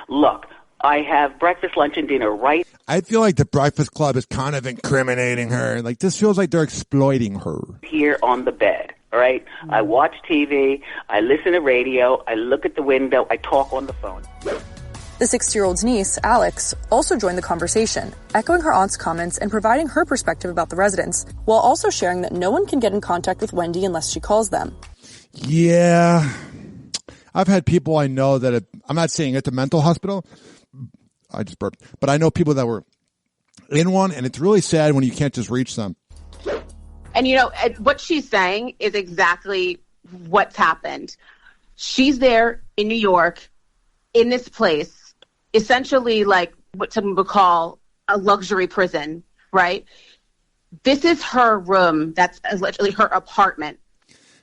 Look, I have breakfast, lunch, and dinner right... I feel like the Breakfast Club is kind of incriminating her. Like, this feels like they're exploiting her. Here on the bed, all right? I watch TV, I listen to radio, I look at the window, I talk on the phone. The 60-year-old's niece, Alex, also joined the conversation, echoing her aunt's comments and providing her perspective about the residents, while also sharing that no one can get in contact with Wendy unless she calls them. Yeah. I've had people I know that I'm not saying at the mental hospital. I just burped. But I know people that were in one, and it's really sad when you can't just reach them. And, what she's saying is exactly what's happened. She's there in New York, in this place, essentially like what some would call a luxury prison, right? This is her room. That's literally her apartment.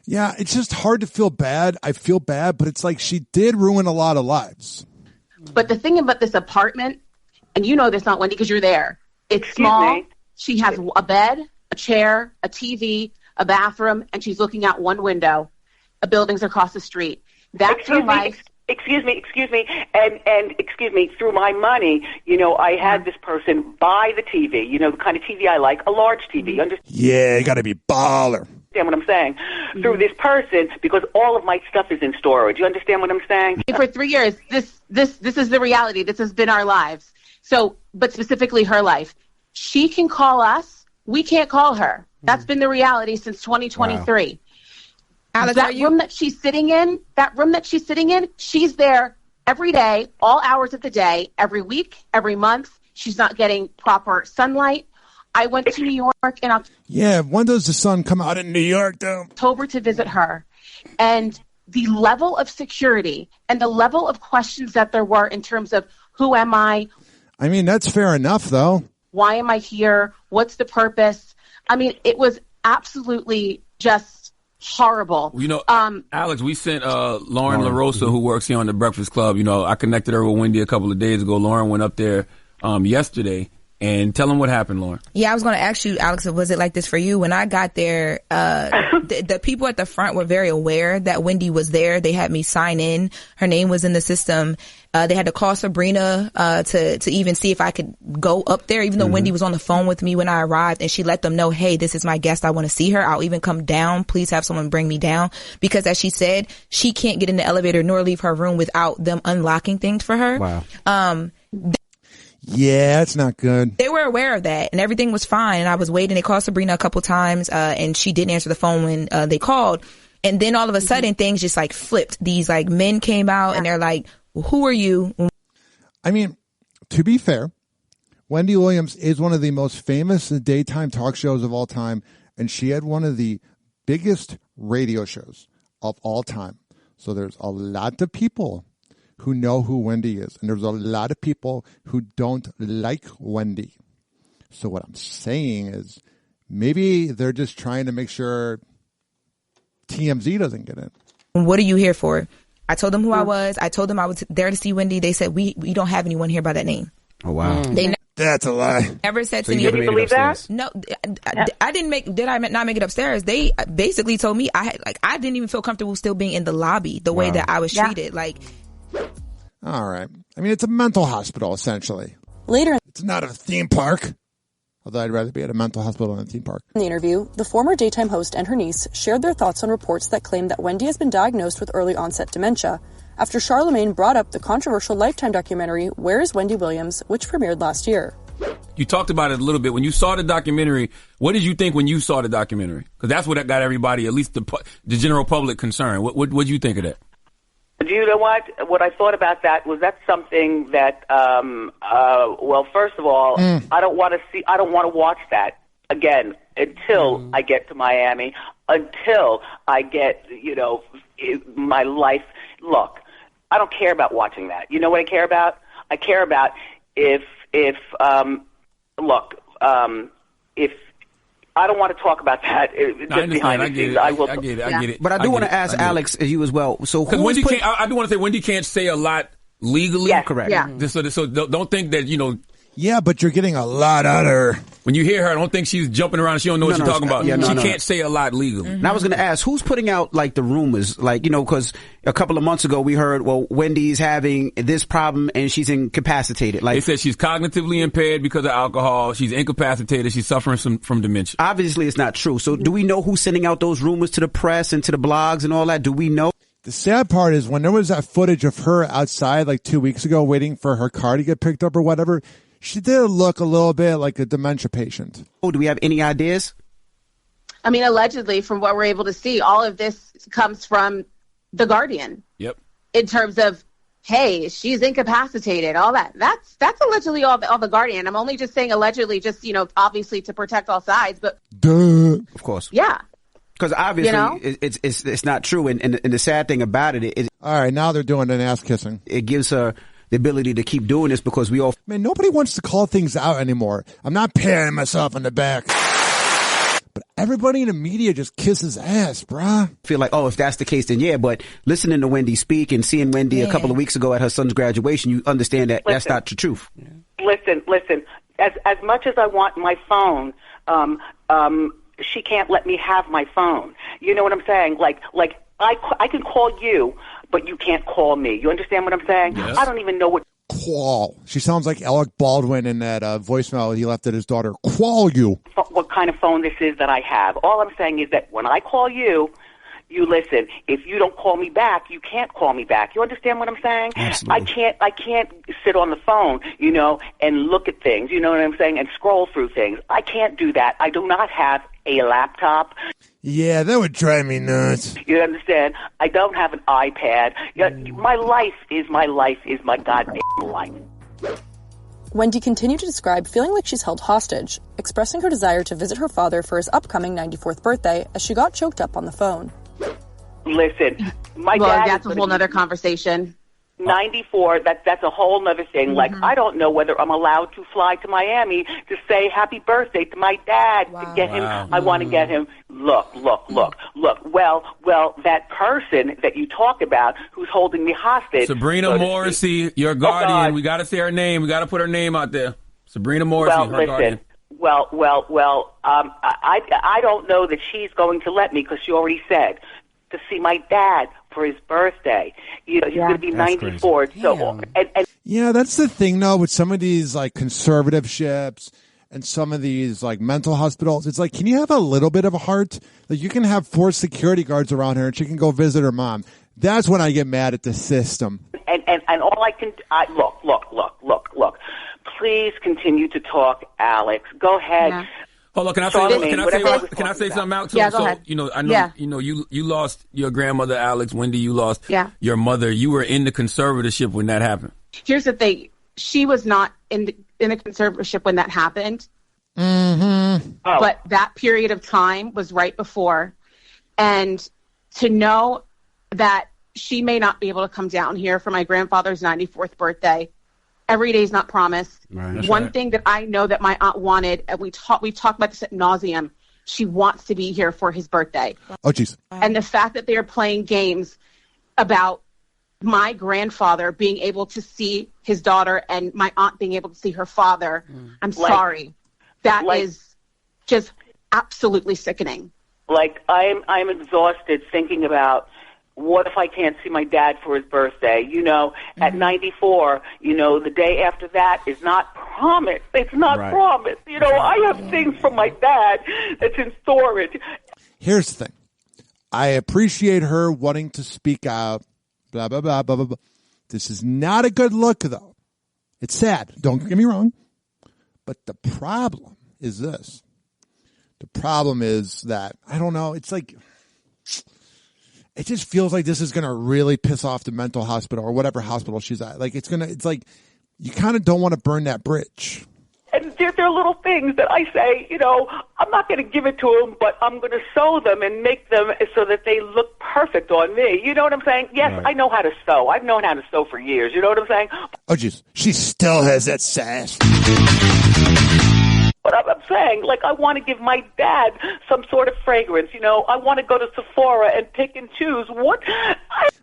Yeah, it's just hard to feel bad. I feel bad, but it's like she did ruin a lot of lives. But the thing about this apartment, and you know this, not Wendy, because you're there. It's small. She has a bed, a chair, a TV, a bathroom, and she's looking out one window. The buildings across the street. That's her life. Excuse me, and excuse me, through my money, I had this person buy the TV, the kind of TV I like, a large TV. Yeah, you got to be baller. Understand what I'm saying? Through this person, because all of my stuff is in storage. You understand what I'm saying? For 3 years, this is the reality. This has been our lives. So, but specifically her life. She can call us. We can't call her. That's been the reality since 2023. Wow. Alex, that room that she's sitting in, she's there every day, all hours of the day, every week, every month. She's not getting proper sunlight. I went to New York in October. Yeah, when does the sun come out in New York, though? October to visit her. And the level of security and the level of questions that there were in terms of who am I? I mean, that's fair enough, though. Why am I here? What's the purpose? I mean, it was absolutely just horrible. Alex, we sent Lauren LaRosa, who works here on the Breakfast Club. I connected her with Wendy a couple of days ago. Lauren went up there yesterday. And tell them what happened, Lauren. Yeah, I was going to ask you, Alex, was it like this for you? When I got there, the people at the front were very aware that Wendy was there. They had me sign in. Her name was in the system. They had to call Sabrina to even see if I could go up there, even though Wendy was on the phone with me when I arrived. And she let them know, hey, this is my guest. I want to see her. I'll even come down. Please have someone bring me down. Because as she said, she can't get in the elevator nor leave her room without them unlocking things for her. Wow. Yeah, it's not good. They were aware of that, and everything was fine. And I was waiting. They called Sabrina a couple times, and she didn't answer the phone when they called. And then all of a sudden, things just like flipped. These like men came out, and they're like, well, "Who are you?" I mean, to be fair, Wendy Williams is one of the most famous daytime talk shows of all time, and she had one of the biggest radio shows of all time. So there's a lot of people who know who Wendy is. And there's a lot of people who don't like Wendy. So what I'm saying is maybe they're just trying to make sure TMZ doesn't get in. What are you here for? I told them who I was. I told them I was there to see Wendy. They said, we don't have anyone here by that name. Oh, wow. That's a lie. Never said so to me. Did you believe that? No, I didn't did I not make it upstairs? They basically told me I didn't even feel comfortable still being in the lobby the way that I was treated. All right. I mean, it's a mental hospital, essentially. Later, it's not a theme park. Although I'd rather be at a mental hospital than a theme park. In the interview, the former daytime host and her niece shared their thoughts on reports that claim that Wendy has been diagnosed with early onset dementia after Charlemagne brought up the controversial Lifetime documentary, Where is Wendy Williams?, which premiered last year. You talked about it a little bit. When you saw the documentary, what did you think when you saw the documentary? Because that's what got everybody, at least the general public, concerned. What did you think of that? Do you know what? What I thought about that was that's something that, well, first of all, I don't want to watch that again until I get to Miami, until I get, my life. Look, I don't care about watching that. You know what I care about? I care about if I don't want to talk about that. Just behind the scenes. I get it. But I do want to ask Alex, you as well. So Wendy I do want to say Wendy can't say a lot legally. Yes. Correct. Yeah. So don't think that, Yeah, but you're getting a lot out of her. When you hear her, don't think she's jumping around. She don't know what she's talking about. Yeah, she can't say a lot legally. And I was going to ask, who's putting out the rumors? Because a couple of months ago we heard, Wendy's having this problem and she's incapacitated. They said she's cognitively impaired because of alcohol. She's incapacitated. She's suffering from dementia. Obviously, it's not true. So do we know who's sending out those rumors to the press and to the blogs and all that? Do we know? The sad part is when there was that footage of her outside 2 weeks ago waiting for her car to get picked up or whatever, she did look a little bit like a dementia patient. Oh, do we have any ideas? I mean, allegedly, from what we're able to see, all of this comes from The Guardian. Yep. In terms of, hey, she's incapacitated, all that. That's allegedly all The Guardian. I'm only just saying allegedly, just, obviously to protect all sides, but. Duh. Of course. Yeah. Because obviously it's not true. And the sad thing about it, all right, now they're doing an ass kissing. It gives her the ability to keep doing this because we all... Man, nobody wants to call things out anymore. I'm not patting myself on the back. But everybody in the media just kisses ass, bruh. Feel like, oh, if that's the case, then yeah. But listening to Wendy speak and seeing Wendy a couple of weeks ago at her son's graduation, you understand that that's not the truth. Listen. As much as I want my phone, she can't let me have my phone. You know what I'm saying? Like I can call you, but you can't call me. You understand what I'm saying? Yes. I don't even know what. Qual. She sounds like Alec Baldwin in that voicemail he left at his daughter. Qual you. What kind of phone this is that I have. All I'm saying is that when I call you, you listen. If you don't call me back, you can't call me back. You understand what I'm saying? Absolutely. I can't sit on the phone, you know, and look at things, you know what I'm saying, and scroll through things. I can't do that. I do not have a laptop. Yeah, that would drive me nuts. You understand? I don't have an iPad. My life is my goddamn life. Wendy continued to describe feeling like she's held hostage, expressing her desire to visit her father for his upcoming 94th birthday as she got choked up on the phone. Listen, my dad... That's a whole other conversation. 94, that's a whole nother thing. Mm-hmm. Like, I don't know whether I'm allowed to fly to Miami to say happy birthday to my dad, to get him. I want to get him. Look. Well, that person that you talk about who's holding me hostage. Sabrina Morrissey, your guardian. We got to say her name. We got to put her name out there. Sabrina Morrissey, her guardian. I don't know that she's going to let me because she already said to see my dad for his birthday. You know, he's going to be 94. So, and yeah, that's the thing, though, with some of these like conservative ships and some of these like mental hospitals. It's like, can you have a little bit of a heart? Like, you can have 4 security guards around her, and she can go visit her mom. That's when I get mad at the system. And all I can look. Please continue to talk, Alex. Go ahead. Yeah. Hold on, can I say something out too? Yeah, go ahead. You know, I know, you lost your grandmother, Alex. Wendy, you lost your mother. You were in the conservatorship when that happened. Here's the thing. She was not in a conservatorship when that happened. Mm-hmm. Oh. But that period of time was right before. And to know that she may not be able to come down here for my grandfather's 94th birthday. Every day is not promised. Right. One thing that I know that my aunt wanted, and we've talked about this ad nauseum, she wants to be here for his birthday. Oh, jeez. And the fact that they are playing games about my grandfather being able to see his daughter and my aunt being able to see her father, I'm sorry. That is just absolutely sickening. Like, I'm exhausted thinking about, what if I can't see my dad for his birthday? You know, at 94, you know, the day after that is not promised. It's not promised. You know, I have things from my dad that's in storage. Here's the thing. I appreciate her wanting to speak out, blah, blah, blah, blah, blah, blah. This is not a good look, though. It's sad. Don't get me wrong. But the problem is this. The problem is that, I don't know, it's like... It just feels like this is going to really piss off the mental hospital or whatever hospital she's at. Like, it's like, you kind of don't want to burn that bridge. And there are little things that I say, you know, I'm not going to give it to them, but I'm going to sew them and make them so that they look perfect on me. You know what I'm saying? Yes, I know how to sew. I've known how to sew for years. You know what I'm saying? Oh, jeez. She still has that sass. But I'm saying, like, I want to give my dad some sort of fragrance, you know. I want to go to Sephora and pick and choose.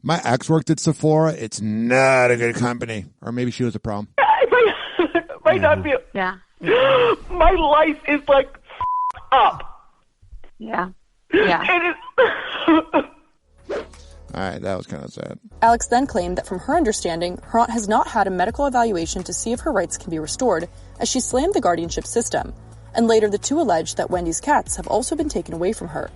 My ex worked at Sephora. It's not a good company. Or maybe she was a problem. Might not be. Yeah. My life is, like, up. Yeah. It is... All right, that was kind of sad. Alex then claimed that from her understanding, her aunt has not had a medical evaluation to see if her rights can be restored, as she slammed the guardianship system. And later, the two alleged that Wendy's cats have also been taken away from her.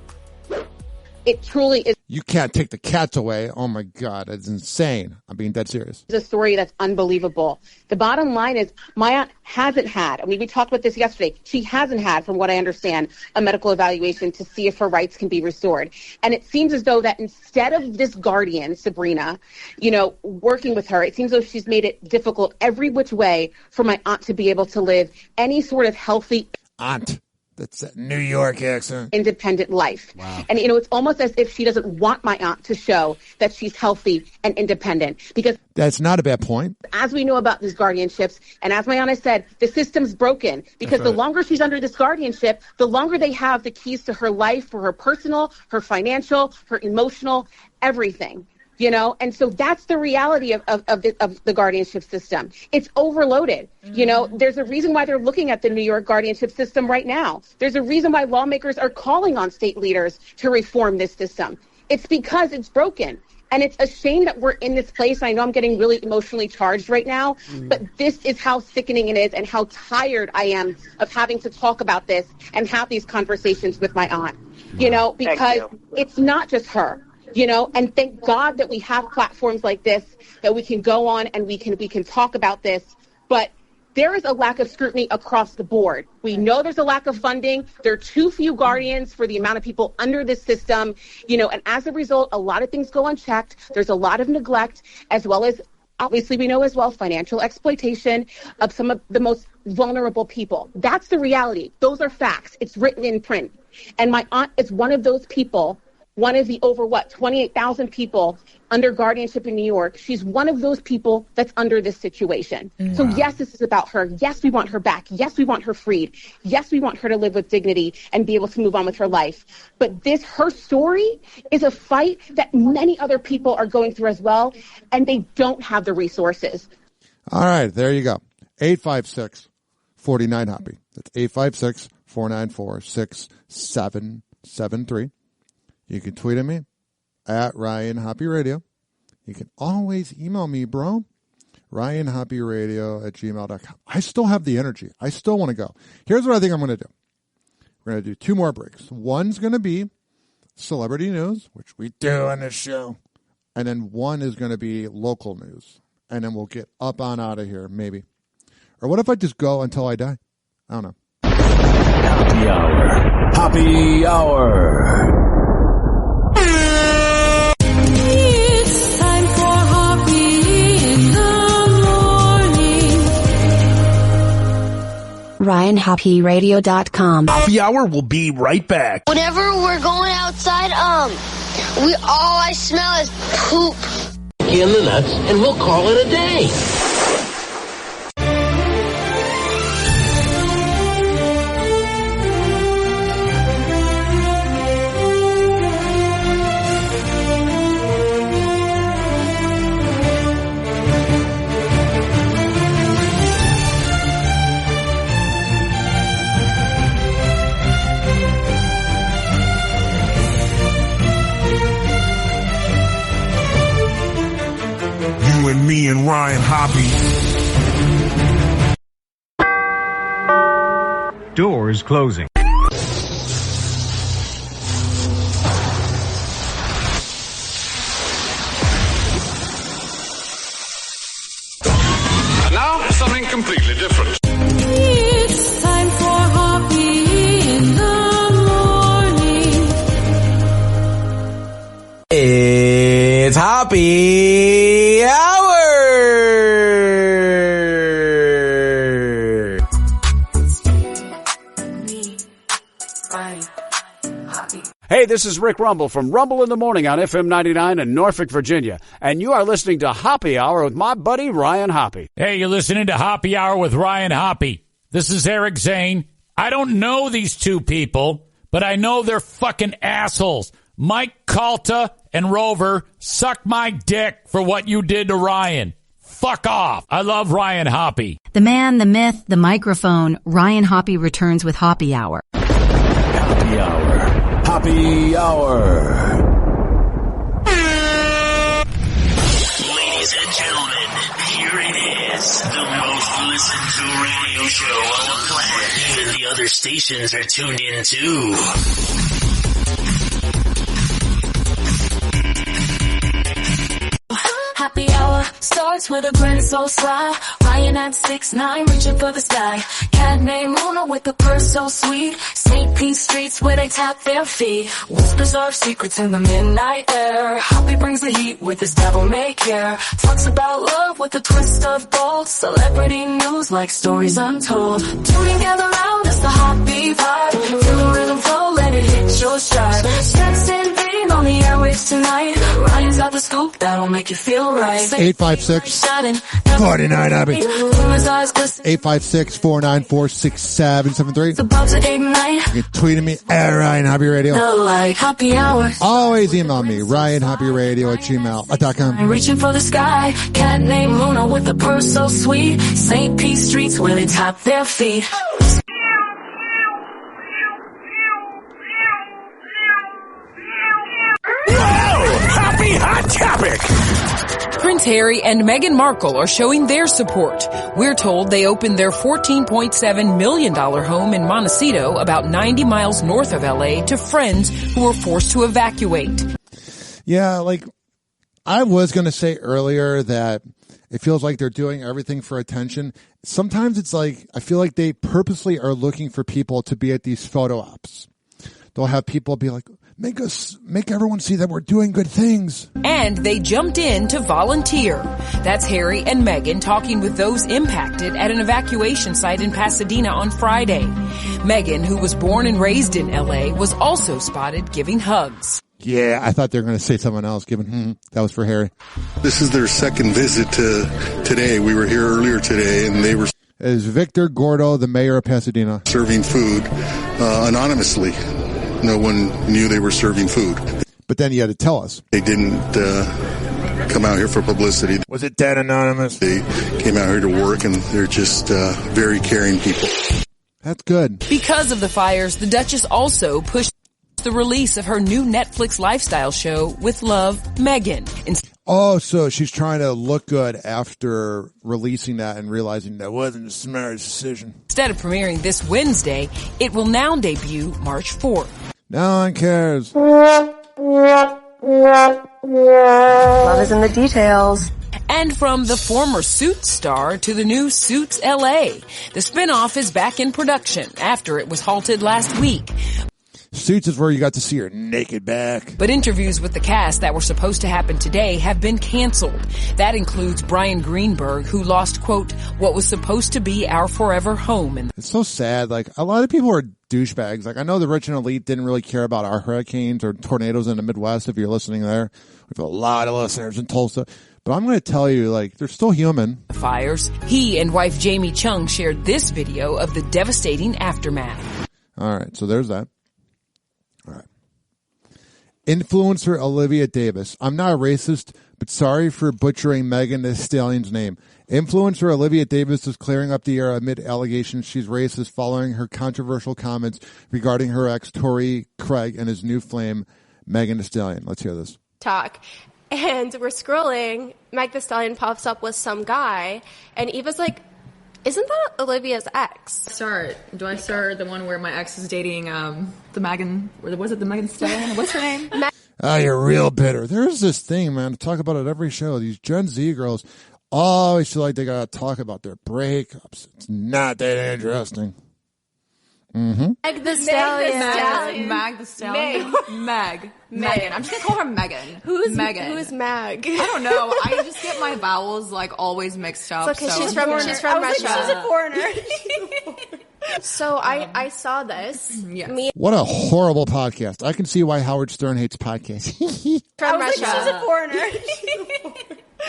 It truly is. You can't take the cats away. Oh, my God. It's insane. I'm being dead serious. It's a story that's unbelievable. The bottom line is my aunt hasn't had, I mean, we talked about this yesterday, she hasn't had, from what I understand, a medical evaluation to see if her rights can be restored. And it seems as though that instead of this guardian, Sabrina, you know, working with her, it seems as though she's made it difficult every which way for my aunt to be able to live any sort of healthy... Aunt. That's a New York accent. Independent life. Wow. And, it's almost as if she doesn't want my aunt to show that she's healthy and independent. Because that's not a bad point. As we know about these guardianships, and as my aunt has said, the system's broken. Because the longer she's under this guardianship, the longer they have the keys to her life, for her personal, her financial, her emotional, everything. And so that's the reality of the guardianship system. It's overloaded. There's a reason why they're looking at the New York guardianship system right now. There's a reason why lawmakers are calling on state leaders to reform this system. It's because it's broken. And it's a shame that we're in this place. I know I'm getting really emotionally charged right now, but this is how sickening it is and how tired I am of having to talk about this and have these conversations with my aunt, because it's not just her. And thank God that we have platforms like this that we can go on and we can talk about this. But there is a lack of scrutiny across the board. We know there's a lack of funding. There are too few guardians for the amount of people under this system, and as a result, a lot of things go unchecked. There's a lot of neglect, as well as, obviously, we know as well, financial exploitation of some of the most vulnerable people. That's the reality. Those are facts. It's written in print. And my aunt is one of those people, one of the over 28,000 people under guardianship in New York. She's one of those people that's under this situation. Wow. So yes, this is about her. Yes, we want her back. Yes, we want her freed. Yes, we want her to live with dignity and be able to move on with her life. But her story is a fight that many other people are going through as well, and they don't have the resources. All right, there you go. 856-49-HOPPY. That's 856-494-6773. You can tweet at me at Ryan Hoppe Radio. You can always email me, bro. RyanHoppeRadio@gmail.com. I still have the energy. I still want to go. Here's what I think I'm going to do. We're going to do 2 more breaks. One's going to be celebrity news, which we do on this show. And then one is going to be local news. And then we'll get up on out of here, maybe. Or what if I just go until I die? I don't know. Happy Hour. Happy Hour. It's time for Hoppe in the morning. RyanHoppeRadio.com. Happy Hour will be right back. Whenever we're going outside, all I smell is poop. In the nuts, and we'll call it a day. And me and Ryan Hoppe. Doors closing. And now, something completely different. It's time for Hoppe in the morning. It's Happy Hour. Hey, this is Rick Rumble from Rumble in the Morning on FM 99 in Norfolk, Virginia. And you are listening to Hoppe Hour with my buddy Ryan Hoppe. Hey, you're listening to Hoppe Hour with Ryan Hoppe. This is Eric Zane. I don't know these two people, but I know they're fucking assholes. Mike Calta and Rover, suck my dick for what you did to Ryan. Fuck off. I love Ryan Hoppe. The man, the myth, the microphone. Ryan Hoppe returns with Hoppe Hour. Happy Hour. Happy Hour. Ladies and gentlemen, here it is. The most listened to radio show on the planet. Even the other stations are tuned in too. Happy hour starts with a grin so sly. Ryan at 6'9", reaching for the sky. Cat named Luna with a purse so sweet. St. Pete streets where they tap their feet. Whispers our secrets in the midnight air. Hoppe brings the heat with his devil may care. Talks about love with a twist of gold. Celebrity news like stories untold. Tuning gather round, it's the Hoppe vibe. make you feel right. 856-49-HAPPY. 856-494-6773. It's about to ignite. You can tweet at me at Ryan Hoppe Radio. The light, happy hour. Always email me, RyanHoppeRadio@gmail.com. I'm reaching for the sky. Cat named Luna with a purse so sweet. St. Pete streets where they tap their feet. Happy Hot Topic! Prince Harry and Meghan Markle are showing their support. We're told they opened their $14.7 million home in Montecito, about 90 miles north of LA, to friends who were forced to evacuate. Yeah, like, I was going to say earlier that it feels like they're doing everything for attention. Sometimes it's like, I feel like they purposely are looking for people to be at these photo ops. They'll have people be like, make everyone see that we're doing good things. And they jumped in to volunteer. That's Harry and Meghan talking with those impacted at an evacuation site in Pasadena on Friday. Meghan, who was born and raised in LA, was also spotted giving hugs. Yeah, I thought they were going to say someone else. That was for Harry. This is their second visit today. We were here earlier today, and they were... Is Victor Gordo, the mayor of Pasadena, serving food anonymously. No one knew they were serving food. But then you had to tell us. They didn't come out here for publicity. Was it that anonymous? They came out here to work, and they're just very caring people. That's good. Because of the fires, the Duchess also pushed the release of her new Netflix lifestyle show, With Love, Meghan. Oh, so she's trying to look good after releasing that and realizing that wasn't the smartest decision. Instead of premiering this Wednesday, it will now debut March 4th. No one cares. Love is in the details. And from the former Suits star to the new Suits LA, the spinoff is back in production after it was halted last week. Suits is where you got to see her naked back. But interviews with the cast that were supposed to happen today have been canceled. That includes Brian Greenberg, who lost, quote, what was supposed to be our forever home. It's so sad. Like, a lot of people are douchebags. Like, I know the rich and elite didn't really care about our hurricanes or tornadoes in the Midwest, if you're listening there. We have a lot of listeners in Tulsa. But I'm going to tell you, like, they're still human. Fires. He and wife Jamie Chung shared this video of the devastating aftermath. All right, so there's that. All right. Influencer Olivia Davis. I'm not a racist, but sorry for butchering Megan Thee Stallion's name. Influencer Olivia Davis is clearing up the air amid allegations she's racist following her controversial comments regarding her ex, Tory Craig, and his new flame, Megan Thee Stallion. Let's hear this. Talk. And we're scrolling. Meg Thee Stallion pops up with some guy, and Eva's like, isn't that Olivia's ex? Do I start the one where my ex is dating the Megan? Was it the Megan Thee Stallion? What's her name? You're real bitter. There's this thing, man, to talk about at every show. These Gen Z girls always feel like they got to talk about their breakups. It's not that interesting. Mm-hmm. Meg Thee Stallion. Meg Thee Stallion. Meg. Megan. I'm just going to call her Megan. Who's Megan? Who is Meg? I don't know. I just get my vowels like always mixed up. It's okay, so she's from Russia. Like, she's a foreigner. So I saw this. Yes. What a horrible podcast. I can see why Howard Stern hates podcasts. From Russia. She's a foreigner.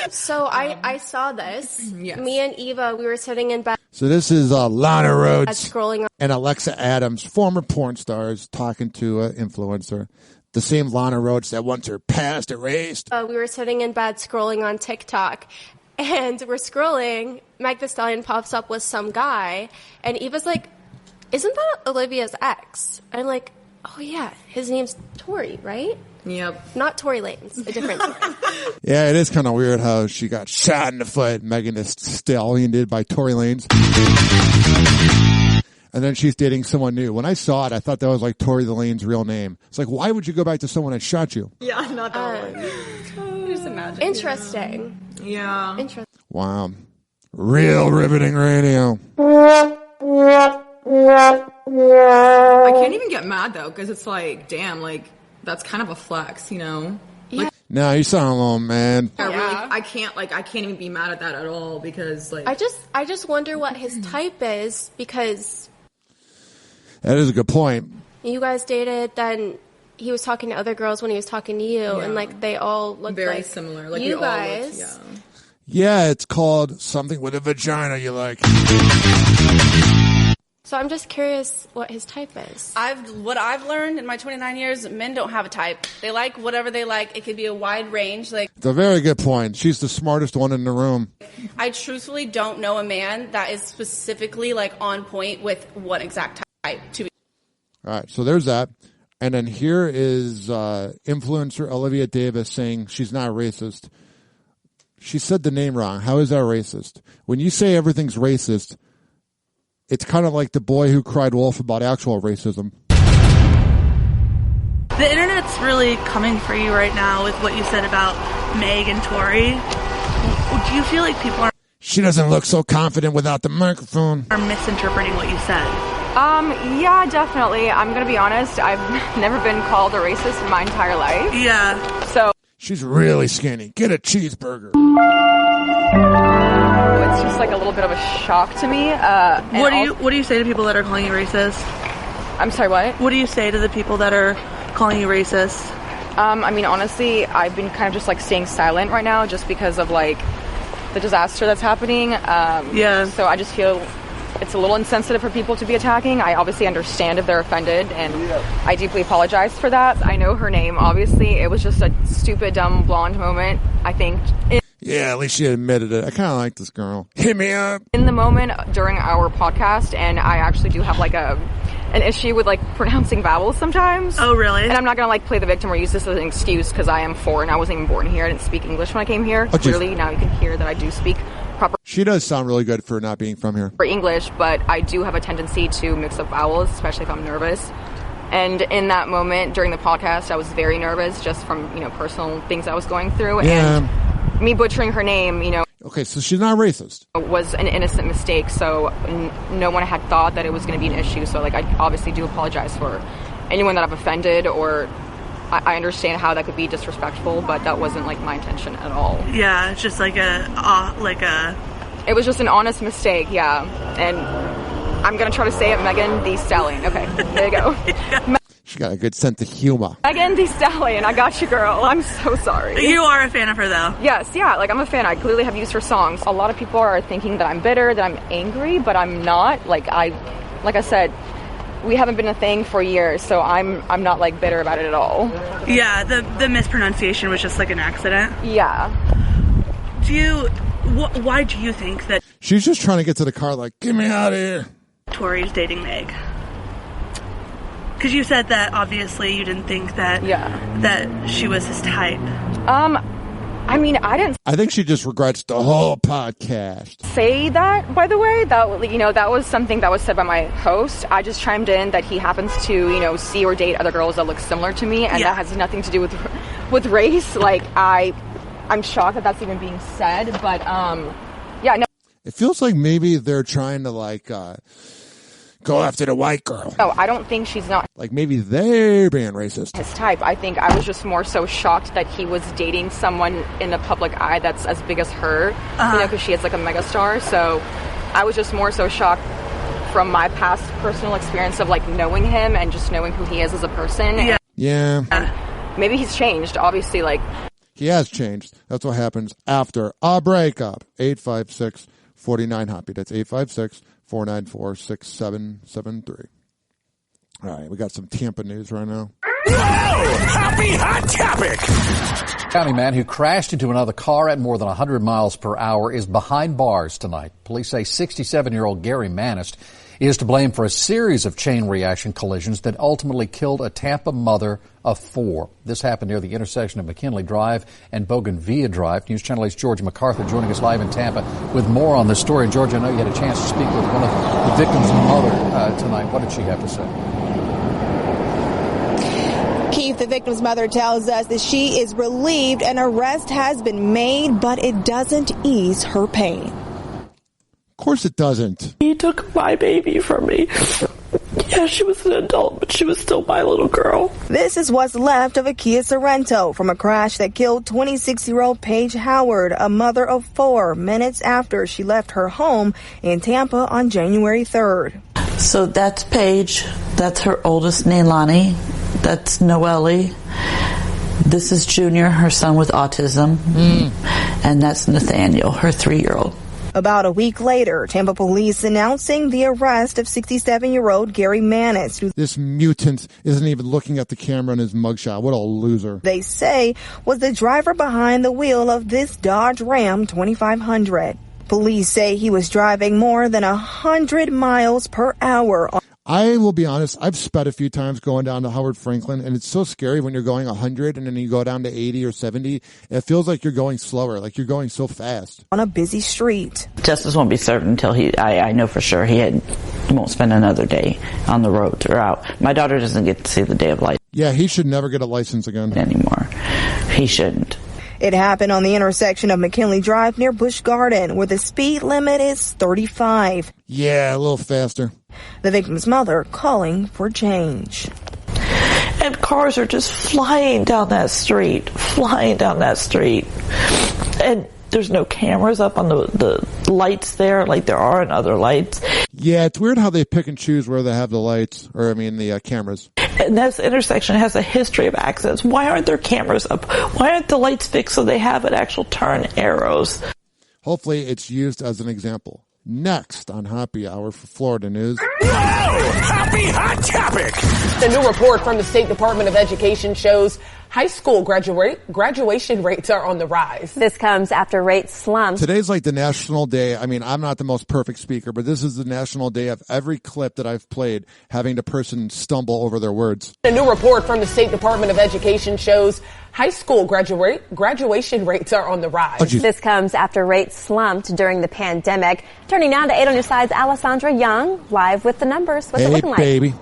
So I saw this. Yes. Me and Eva, we were sitting in bed. So this is Lana Rhoades scrolling on. And Alexa Adams, former porn stars, talking to an influencer. The same Lana Rhoades that wants her past erased. We were sitting in bed scrolling on TikTok. And we're scrolling. Meg Thee Stallion pops up with some guy. And Eva's like, isn't that Olivia's ex? And I'm like, oh yeah, his name's Tory, right? Yep. Not Tory Lanez, a different Tory. Yeah, it is kind of weird how she got shot in the foot, Megan Thee Stallion did, by Tory Lanez. And then she's dating someone new. When I saw it, I thought that was like Tory Lane's real name. It's like, why would you go back to someone that shot you? Yeah, not that one. Just imagine. Interesting. Yeah. Interesting. Wow. Real riveting radio. I can't even get mad though, because it's like, damn, like, that's kind of a flex, you know? Like, No, you sound a little mad. I can't even be mad at that at all, because like I just wonder what his type is, because that is a good point. you guys dated, then he was talking to other girls when he was talking to you, and like they all looked very like similar. Like you we guys. all looked, Yeah, it's called something with a vagina you like. So I'm just curious what his type is. What I've learned in my 29 years, men don't have a type. They like whatever they like. It could be a wide range. Like, It's a very good point. She's the smartest one in the room. I truthfully don't know a man that is specifically like on point with what exact type to be. All right, so there's that. And then here is influencer Olivia Davis saying she's not racist. She said the name wrong. How is that racist? When you say everything's racist, it's kind of like the boy who cried wolf about actual racism. The internet's really coming for you right now with what you said about Meg and Tori. Do you feel like people She doesn't look so confident without the microphone. are misinterpreting what you said? Yeah, definitely. I'm going to be honest. I've never been called a racist in my entire life. Yeah. So She's really skinny. Get a cheeseburger. it's just like a little bit of a shock to me. What do you say to people that are calling you racist? I'm sorry, what? What do you say to the people that are calling you racist? I mean, honestly, I've been kind of just like staying silent right now just because of like the disaster that's happening. So I just feel it's a little insensitive for people to be attacking. I obviously understand if they're offended, and I deeply apologize for that. I know her name, obviously. It was just a stupid, dumb, blonde moment, I think. Yeah, at least she admitted it. I kind of like this girl. Hit me up. In the moment during our podcast, and I actually do have like an issue with like pronouncing vowels sometimes. Oh, really? And I'm not gonna like play the victim or use this as an excuse because I am foreign. I wasn't even born here. I didn't speak English when I came here. Clearly, now you can hear that I do speak proper. She does sound really good for not being from here. For English, but I do have a tendency to mix up vowels, especially if I'm nervous. And in that moment during the podcast, I was very nervous just from personal things I was going through. Yeah. And me butchering her name, Okay, so she's not racist. Was an innocent mistake, so no one had thought that it was going to be an issue. So, like, I obviously do apologize for anyone that I've offended, or I understand how that could be disrespectful, but that wasn't, like, my intention at all. Yeah, it's just like It was just an honest mistake, yeah. And I'm going to try to say it, Megan Thee Stallion. Okay, there you go. She got a good sense of humor. Megan Thee Stallion, I got you, girl. I'm so sorry. You are a fan of her, though. Yes, yeah, like I'm a fan. I clearly have used her songs. A lot of people are thinking that I'm bitter, that I'm angry, but I'm not. Like I said, we haven't been a thing for years, so I'm not like bitter about it at all. Yeah, the mispronunciation was just like an accident. Yeah. Why do you think that She's just trying to get to the car like, get me out of here. Tori's dating Meg? Because you said that obviously you didn't think that that she was his type. I mean, I think she just regrets the whole podcast. Say that, by the way. That was something that was said by my host. I just chimed in that he happens to, see or date other girls that look similar to me, and that has nothing to do with race. Like, I'm shocked that that's even being said, but no. It feels like maybe they're trying to go after the white girl. No, I don't think she's not. Like maybe they're being racist. His type. I think I was just more so shocked that he was dating someone in the public eye that's as big as her, because she is like a megastar. So I was just more so shocked from my past personal experience of like knowing him and just knowing who he is as a person. Yeah. And maybe he's changed. Obviously, like he has changed. That's what happens after a breakup. 856-49-HOPPY. That's 856-494-6773. All right, we got some Tampa news right now. Happy Hot Topic! County man who crashed into another car at more than 100 miles per hour is behind bars tonight. Police say 67-year-old Gary Manist is to blame for a series of chain reaction collisions that ultimately killed a Tampa mother of 4. This happened near the intersection of McKinley Drive and Bougainvillea Drive. News Channel 8's Georgia MacArthur joining us live in Tampa with more on this story. And Georgia, I know you had a chance to speak with one of the victim's mother tonight. What did she have to say? Keith, the victim's mother, tells us that she is relieved an arrest has been made, but it doesn't ease her pain. Of course it doesn't. He took my baby from me. Yeah, she was an adult, but she was still my little girl. This is what's left of a Kia Sorento from a crash that killed 26-year-old Paige Howard, a mother of 4, minutes after she left her home in Tampa on January 3rd. So that's Paige. That's her oldest, Neilani. That's Noelle. This is Junior, her son with autism. And that's Nathaniel, her 3-year-old. About a week later, Tampa police announcing the arrest of 67-year-old Gary Manis. This mutant isn't even looking at the camera in his mugshot. What a loser. They say was the driver behind the wheel of this Dodge Ram 2500. Police say he was driving more than 100 miles per hour. I will be honest, I've sped a few times going down to Howard Franklin, and it's so scary when you're going 100 and then you go down to 80 or 70. It feels like you're going slower, like you're going so fast. On a busy street. Justice won't be served until I know for sure he won't spend another day on the road throughout. My daughter doesn't get to see the day of light. Yeah, he should never get a license again. Anymore. He shouldn't. It happened on the intersection of McKinley Drive near Busch Garden, where the speed limit is 35. Yeah, a little faster. The victim's mother calling for change. And cars are just flying down that street. And there's no cameras up on the lights there like there are in other lights. Yeah, it's weird how they pick and choose where they have the lights, the cameras. And this intersection has a history of accidents. Why aren't there cameras up? Why aren't the lights fixed so they have an actual turn arrows? Hopefully it's used as an example. Next on Hoppe Hour for Florida News. Happy Hot Topic! The new report from the State Department of Education shows high school graduation rates are on the rise. This comes after rates slumped. Today's like the national day. I mean, I'm not the most perfect speaker, but this is the national day of every clip that I've played having the person stumble over their words. A new report from the State Department of Education shows high school graduation rates are on the rise. This comes after rates slumped during the pandemic. Turning now to 8 on your side's Alessandra Young, live with the numbers. What's it looking like? Baby.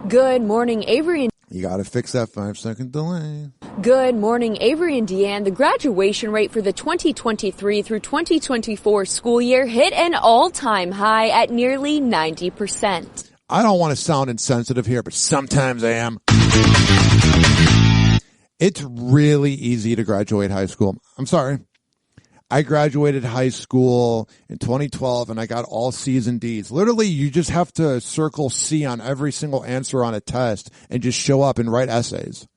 Good morning, Avery. You got to fix that 5-second delay. Good morning, Avery and Deanne. The graduation rate for the 2023 through 2024 school year hit an all-time high at nearly 90%. I don't want to sound insensitive here, but sometimes I am. It's really easy to graduate high school. I'm sorry. I graduated high school in 2012 and I got all C's and D's. Literally, you just have to circle C on every single answer on a test and just show up and write essays.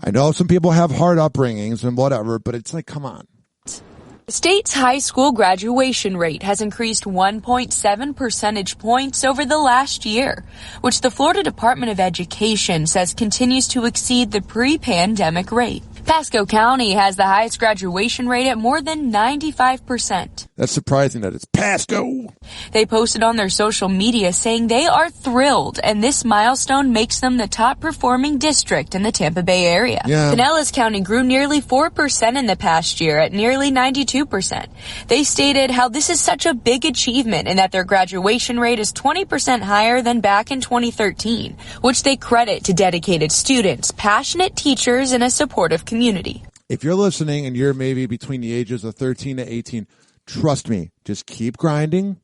I know some people have hard upbringings and whatever, but it's like, come on. The state's high school graduation rate has increased 1.7 percentage points over the last year, which the Florida Department of Education says continues to exceed the pre-pandemic rate. Pasco County has the highest graduation rate at more than 95%. That's surprising that it's Pasco. They posted on their social media saying they are thrilled, and this milestone makes them the top performing district in the Tampa Bay area. Yeah. Pinellas County grew nearly 4% in the past year at nearly 92%. They stated how this is such a big achievement and that their graduation rate is 20% higher than back in 2013, which they credit to dedicated students, passionate teachers, and a supportive community. If you're listening and you're maybe between the ages of 13 to 18, trust me, just keep grinding.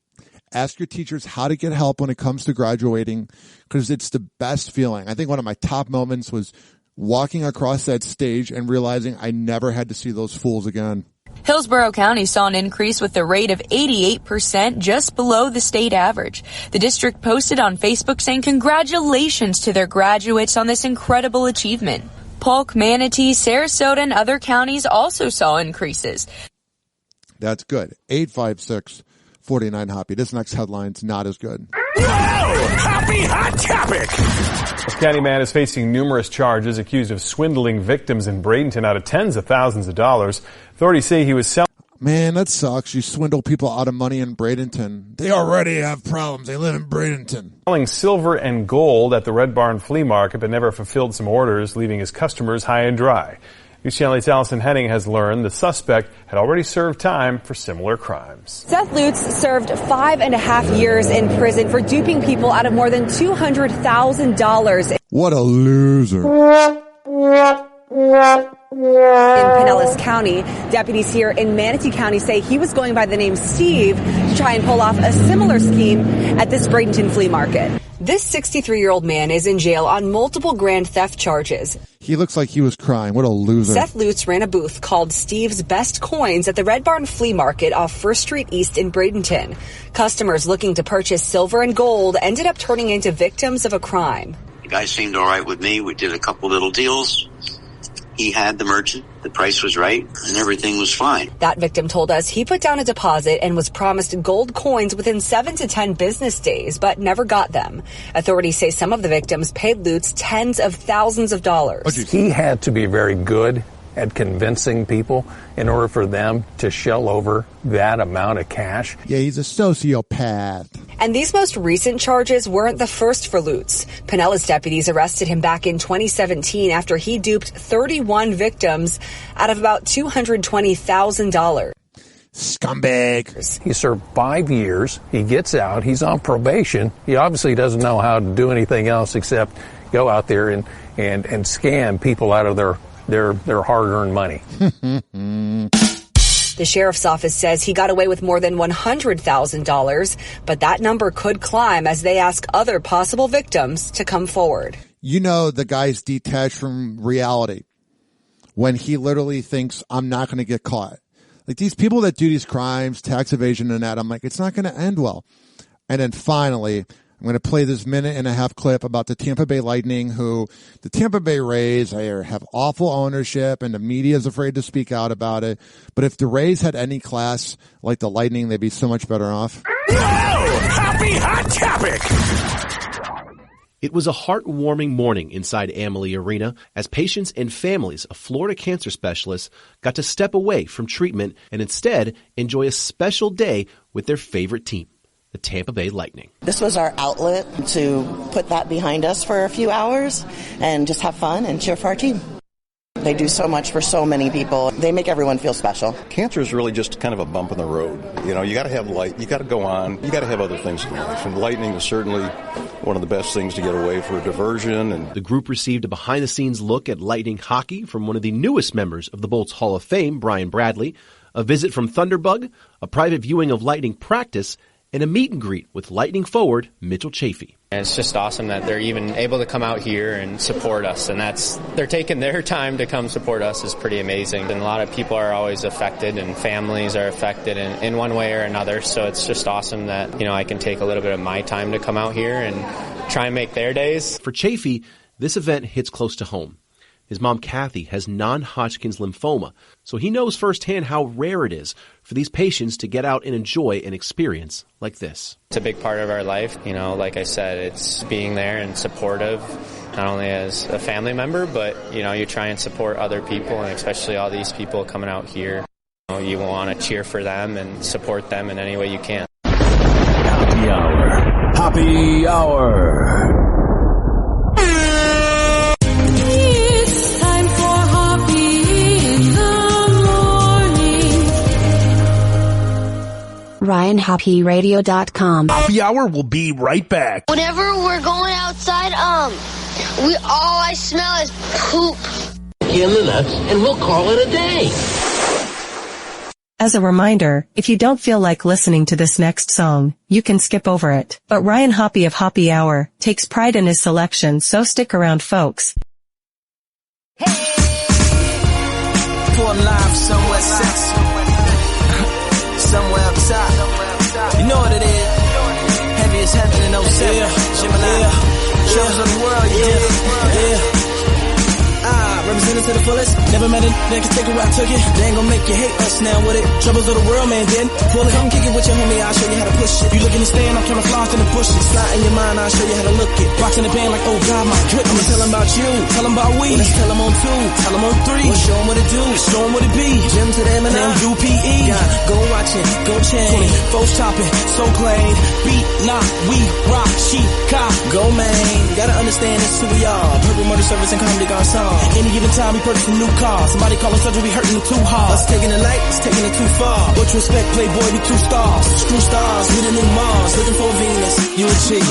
Ask your teachers how to get help when it comes to graduating, because it's the best feeling. I think one of my top moments was walking across that stage and realizing I never had to see those fools again. Hillsborough County saw an increase with a rate of 88%, just below the state average. The district posted on Facebook saying congratulations to their graduates on this incredible achievement. Polk, Manatee, Sarasota, and other counties also saw increases. That's good. 856-49-HOPPE. This next headline's not as good. Happy Hot Topic! A county man is facing numerous charges accused of swindling victims in Bradenton out of tens of thousands of dollars. Authorities say he was selling... Man, that sucks. You swindle people out of money in Bradenton. They already have problems. They live in Bradenton. Selling silver and gold at the Red Barn Flea Market, but never fulfilled some orders, leaving his customers high and dry. UCLA's Allison Henning has learned the suspect had already served time for similar crimes. Seth Lutz served 5.5 years in prison for duping people out of more than $200,000. What a loser. In Pinellas County, deputies here in Manatee County say he was going by the name Steve to try and pull off a similar scheme at this Bradenton flea market. This 63-year-old man is in jail on multiple grand theft charges. He looks like he was crying. What a loser. Seth Lutz ran a booth called Steve's Best Coins at the Red Barn Flea Market off First Street East in Bradenton. Customers looking to purchase silver and gold ended up turning into victims of a crime. The guy seemed all right with me. We did a couple little deals. He had the merchant. The price was right, and everything was fine. That victim told us he put down a deposit and was promised gold coins within 7 to 10 business days, but never got them. Authorities say some of the victims paid Lutz tens of thousands of dollars. He had to be very good at convincing people in order for them to shell over that amount of cash. Yeah, he's a sociopath. And these most recent charges weren't the first for Lutz. Pinellas deputies arrested him back in 2017 after he duped 31 victims out of about $220,000. Scumbag. He served 5 years. He gets out. He's on probation. He obviously doesn't know how to do anything else except go out there and scam people out of their hard-earned money. The sheriff's office says he got away with more than $100,000, but that number could climb as they ask other possible victims to come forward. You know the guy's detached from reality when he literally thinks, I'm not going to get caught. Like these people that do these crimes, tax evasion and that, I'm like, it's not going to end well. And then finally, I'm going to play this 1.5-minute clip about the Tampa Bay Lightning, who the Tampa Bay Rays have awful ownership and the media is afraid to speak out about it. But if the Rays had any class like the Lightning, they'd be so much better off. Happy Hot Topic! It was a heartwarming morning inside Amalie Arena as patients and families of Florida cancer specialists got to step away from treatment and instead enjoy a special day with their favorite team, the Tampa Bay Lightning. This was our outlet to put that behind us for a few hours and just have fun and cheer for our team. They do so much for so many people. They make everyone feel special. Cancer is really just kind of a bump in the road. You know, you got to have light. You got to go on. You got to have other things in life. And lightning is certainly one of the best things to get away for a diversion. And the group received a behind-the-scenes look at Lightning hockey from one of the newest members of the Bolts Hall of Fame, Brian Bradley, a visit from Thunderbug, a private viewing of Lightning practice, and a meet and greet with Lightning forward Mitchell Chafee. And it's just awesome that they're even able to come out here and support us, and they're taking their time to come support us is pretty amazing. And a lot of people are always affected, and families are affected in one way or another. So it's just awesome that I can take a little bit of my time to come out here and try and make their days. For Chafee, this event hits close to home. His mom, Kathy, has non-Hodgkin's lymphoma, so he knows firsthand how rare it is for these patients to get out and enjoy an experience like this. It's a big part of our life. Like I said, it's being there and supportive, not only as a family member, but, you try and support other people, and especially all these people coming out here. You want to cheer for them and support them in any way you can. Happy Hour. Happy Hour. RyanHoppeRadio.com. Happy Hour will be right back. Whenever we're going outside, all I smell is poop. In the nuts, and we'll call it a day. As a reminder, if you don't feel like listening to this next song, you can skip over it. But Ryan Hoppe of Hoppe Hour takes pride in his selection, so stick around, folks. Hey! For life somewhere sexy. Somewhere up top. You know what it is. Heavy as heaven in 07. Gemini. Shows of the world, yeah. Represented to the fullest. Never met a nigga can take it where I took it. They ain't gon' make you hate us now with it. Troubles of the world, man, then pull it. Come kick it with your homie, I'll show you how to push it. You look in the stand, I'm camouflaged in the bushes. Slide in your mind, I'll show you how to look it. Box in the band like, oh God, my drip. I'ma tell them about you, tell them about we. Let's tell them on 2, tell them on 3. We'll show them what it do, show them what it be. Gym to the M&M, UPE. Go watch it, go change. Folks chopping, so played. Beat, knock, we rock, Chicago, man. Gotta understand this who we are. Purple murder service and comedy gone song. Any given time we purchase a new car. Somebody call us surgery, we hurting it too hard. Us taking the light, it's taking it too far. What you expect, Playboy, we 2 stars. Screw stars, we the new Mars. Looking for Venus, you a chick.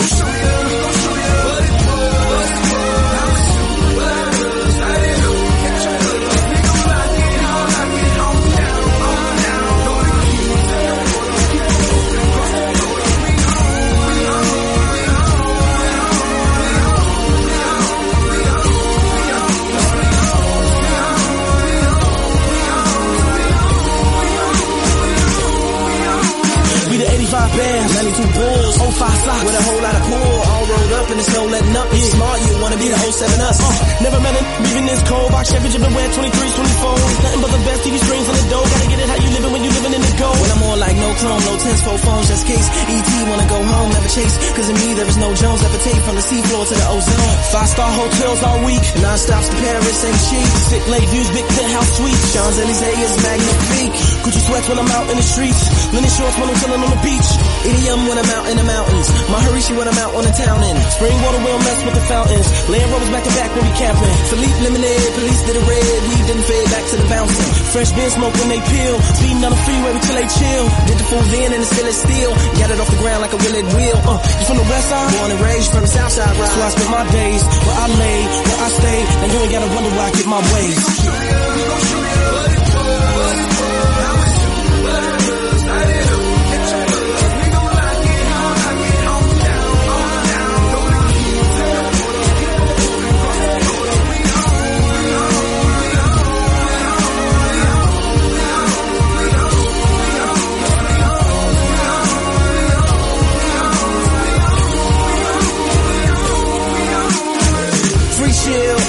up. If you're smart, you wanna be the whole 7 us. Never met it, leaving this cold box. Championship and wear 23s, 24s. Nothing but the best TV screens on the dough. Gotta get it how you living when you living in the gold. When I'm more like no chrome, no tens, 4 phones, just case. ET wanna go home, never chase. Cause in me there is no Jones. Levitate from the seafloor to the ozone. 5-star hotels all week. Non-stops to Paris and cheap. Sick lake views, big penthouse suite. Champs-Elysees is magnifique. Gucci sweats when I'm out in the streets. Linen shorts when I'm chilling on the beach. Idiom when I'm out in the mountains. Maharishi when I'm out on the town end. Spring water, we don't mess with the fountains. Land Rovers back to back when we camping. Philippe lemonade, police did a red. We didn't fade back to the bouncing. Fresh beer smoke when they peel. Speeding on the freeway we till they chill. Did the full then and it's still steel. Got it off the ground like a wilted wheel. You from the west side? Born and raised from the south side, right? So I spent my days where I lay, where I stay. Now you ain't gotta wonder where I get my ways.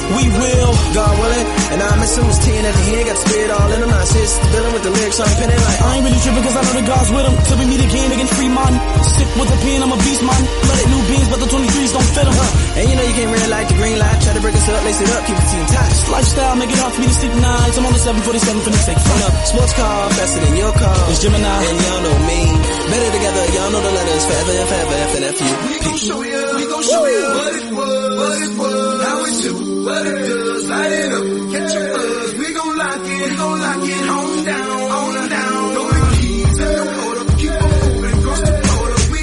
We will, God willing. And I'm missing was 10 at the end. Got the spirit all in them. Not sis, dealing with the lyrics I'm penning like I ain't really tripping cause I know that God's with them. Till we meet again against Fremont. Sick with the pen, I'm a beast man. Blooded new beans, but the 23s don't fit them. And you know you can't red light the green light. Try to break us up, lace it up, keep the team tight. Lifestyle, make it hard for me to sleep nights. I'm on the 747 for the sake of sports car, faster than your car. It's Gemini, and y'all know me. Better together, y'all know the letters. Forever and forever, F and F you. We gon' show you, we gon' show you what it was, how it do, what it does. Light it up, catch a buzz. We gon' lock it, on down, on down. Throw the keys in the motor, keep on moving across the border. We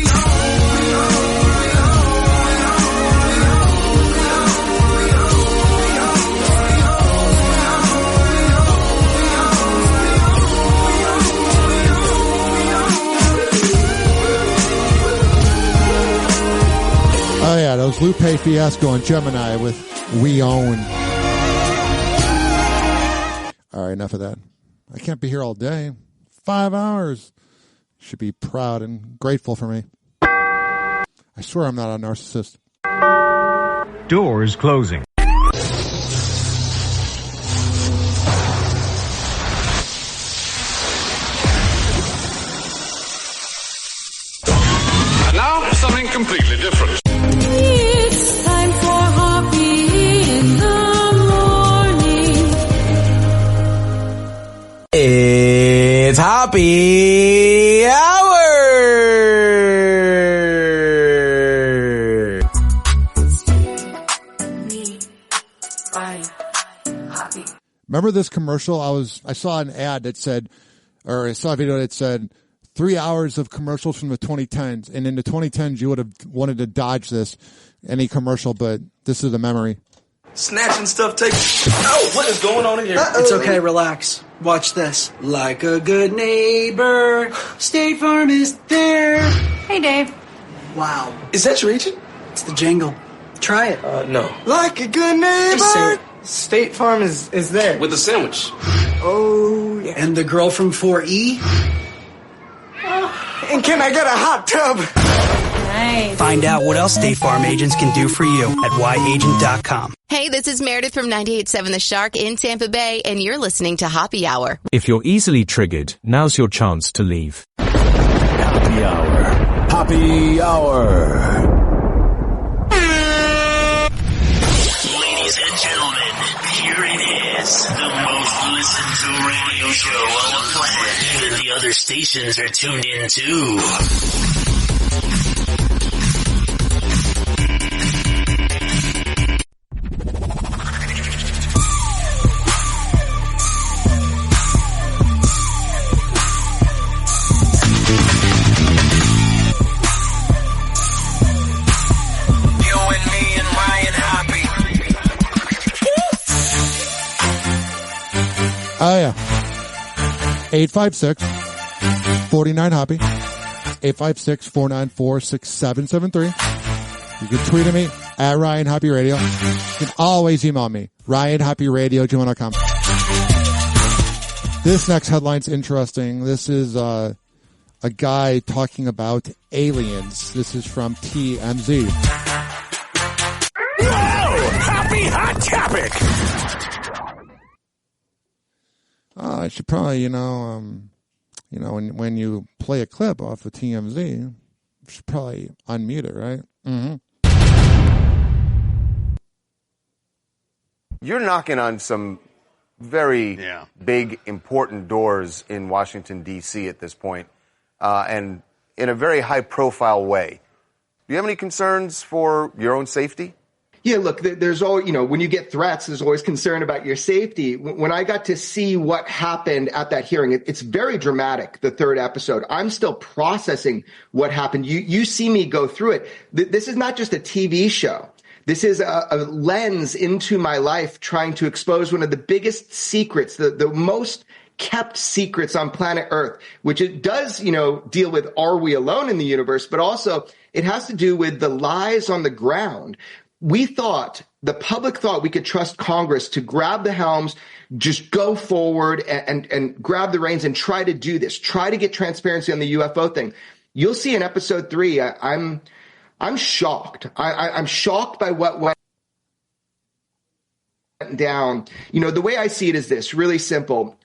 Oh yeah, that was Lupe Fiasco and Gemini with We Own. All right, enough of that. I can't be here all day. 5 hours. Should be proud and grateful for me. I swear I'm not a narcissist. Doors closing. Now, something completely different. It's time for Hoppe in the morning. It's Hoppe Hour! Remember this commercial? I saw an ad that said, or I saw a video that said 3 hours of commercials from the 2010s. And in the 2010s, you would have wanted to dodge any commercial, but this is the memory. Snatching stuff, Oh, what is going on in here? It's okay, relax. Watch this. Like a good neighbor, State Farm is there. Hey, Dave. Wow. Is that your agent? It's the jingle. Try it. No. Like a good neighbor, State Farm is there. With a sandwich. Oh, yeah. And the girl from 4E? And can I get a hot tub? Nice. Find out what else State Farm agents can do for you at yagent.com. Hey, this is Meredith from 98.7 The Shark in Tampa Bay, and you're listening to Hoppe Hour. If you're easily triggered, now's your chance to leave. Hoppe Hour. Hoppe Hour. Ladies and gentlemen, here it is. The most listened to radio show on the planet. Even the other stations are tuned in too. Oh, yeah. 856-49-HOPPE. 856-494-6773. You can tweet at me at Ryan Hoppe Radio. You can always email me, RyanHoppeRadio@gmail.com. This next headline's interesting. This is a guy talking about aliens. This is from TMZ. Topic. I should probably, when you play a clip off of TMZ, you should probably unmute it, right? Mm-hmm. You're knocking on some very big, important doors in Washington, D.C. at this point, and in a very high-profile way. Do you have any concerns for your own safety? Yeah, look, there's always, when you get threats, there's always concern about your safety. When I got to see what happened at that hearing, it's very dramatic, the third episode. I'm still processing what happened. You see me go through it. This is not just a TV show. This is a lens into my life trying to expose one of the biggest secrets, the most kept secrets on planet Earth, which it does, deal with, are we alone in the universe? But also it has to do with the lies on the ground. The public thought we could trust Congress to grab the helms, just go forward and grab the reins and try to do this, try to get transparency on the UFO thing. You'll see in episode 3, I'm shocked. I'm shocked by what went down. The way I see it is this, really simple.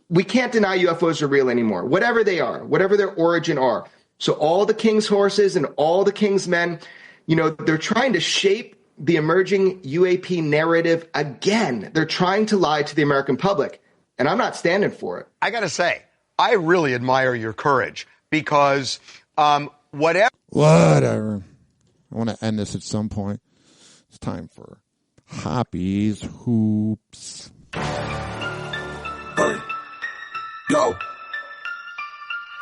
We can't deny UFOs are real anymore, whatever they are, whatever their origin are. So all the king's horses and all the king's men, they're trying to shape the emerging UAP narrative again. They're trying to lie to the American public, and I'm not standing for it. I got to say, I really admire your courage because whatever. I want to end this at some point. It's time for Hoppe's Hoops. Yo.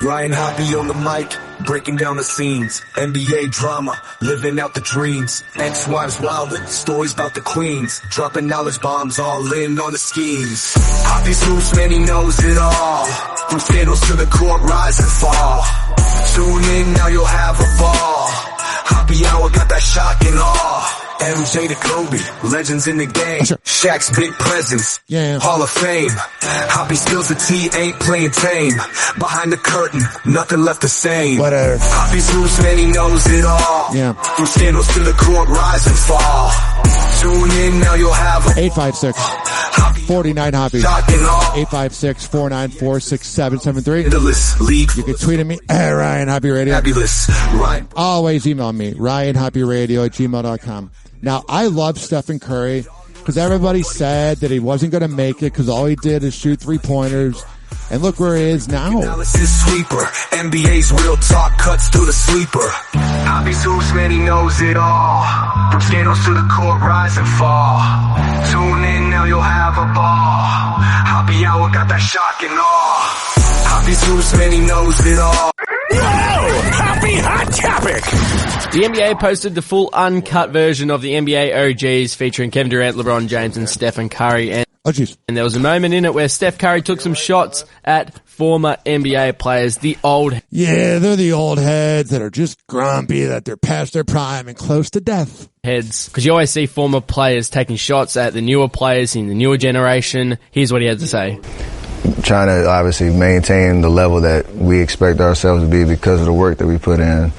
Ryan Hoppe on the mic, breaking down the scenes. NBA drama, living out the dreams. Ex-wives wildin', stories about the queens. Dropping knowledge bombs, all in on the schemes. Hoppe's hoops, man, he knows it all. From scandals to the court, rise and fall. Tune in, now you'll have a ball. Hoppe Hour got that shock and awe. MJ to Kobe, legends in the game. Shaq's big presence, Hall of Fame. Hoppe spills the tea, ain't playing tame. Behind the curtain, nothing left the same. Whatever. Hoppe's roots, man, he knows it all. From scandals to the court, rise and fall. Tune in, now you'll have a 856-49 Hoppe. 856-494-6773. You can tweet at me at Ryan Hoppe Radio. Always email me, RyanHoppeRadio@gmail.com. Now, I love Stephen Curry because everybody said that he wasn't going to make it because all he did is shoot 3-pointers. And look where he is now. Analysis sweeper, NBA's real talk cuts through the sleeper. Hoppe's hoops, man, he knows it all. From scandals to the court, rise and fall. Tune in, now you'll have a ball. Hoppe Hour got that shock and awe. Hoppe's hoops, man, he knows it all. Whoa! Hoppe Hot Topic! The NBA posted the full uncut version of the NBA OGs featuring Kevin Durant, LeBron James, and Stephen Curry. And there was a moment in it where Steph Curry took some shots at former NBA players, the old... Yeah, they're the old heads that are just grumpy, that they're past their prime and close to death. Heads. Because you always see former players taking shots at the newer players in the newer generation. Here's what he had to say. Trying to obviously maintain the level that we expect ourselves to be because of the work that we put in.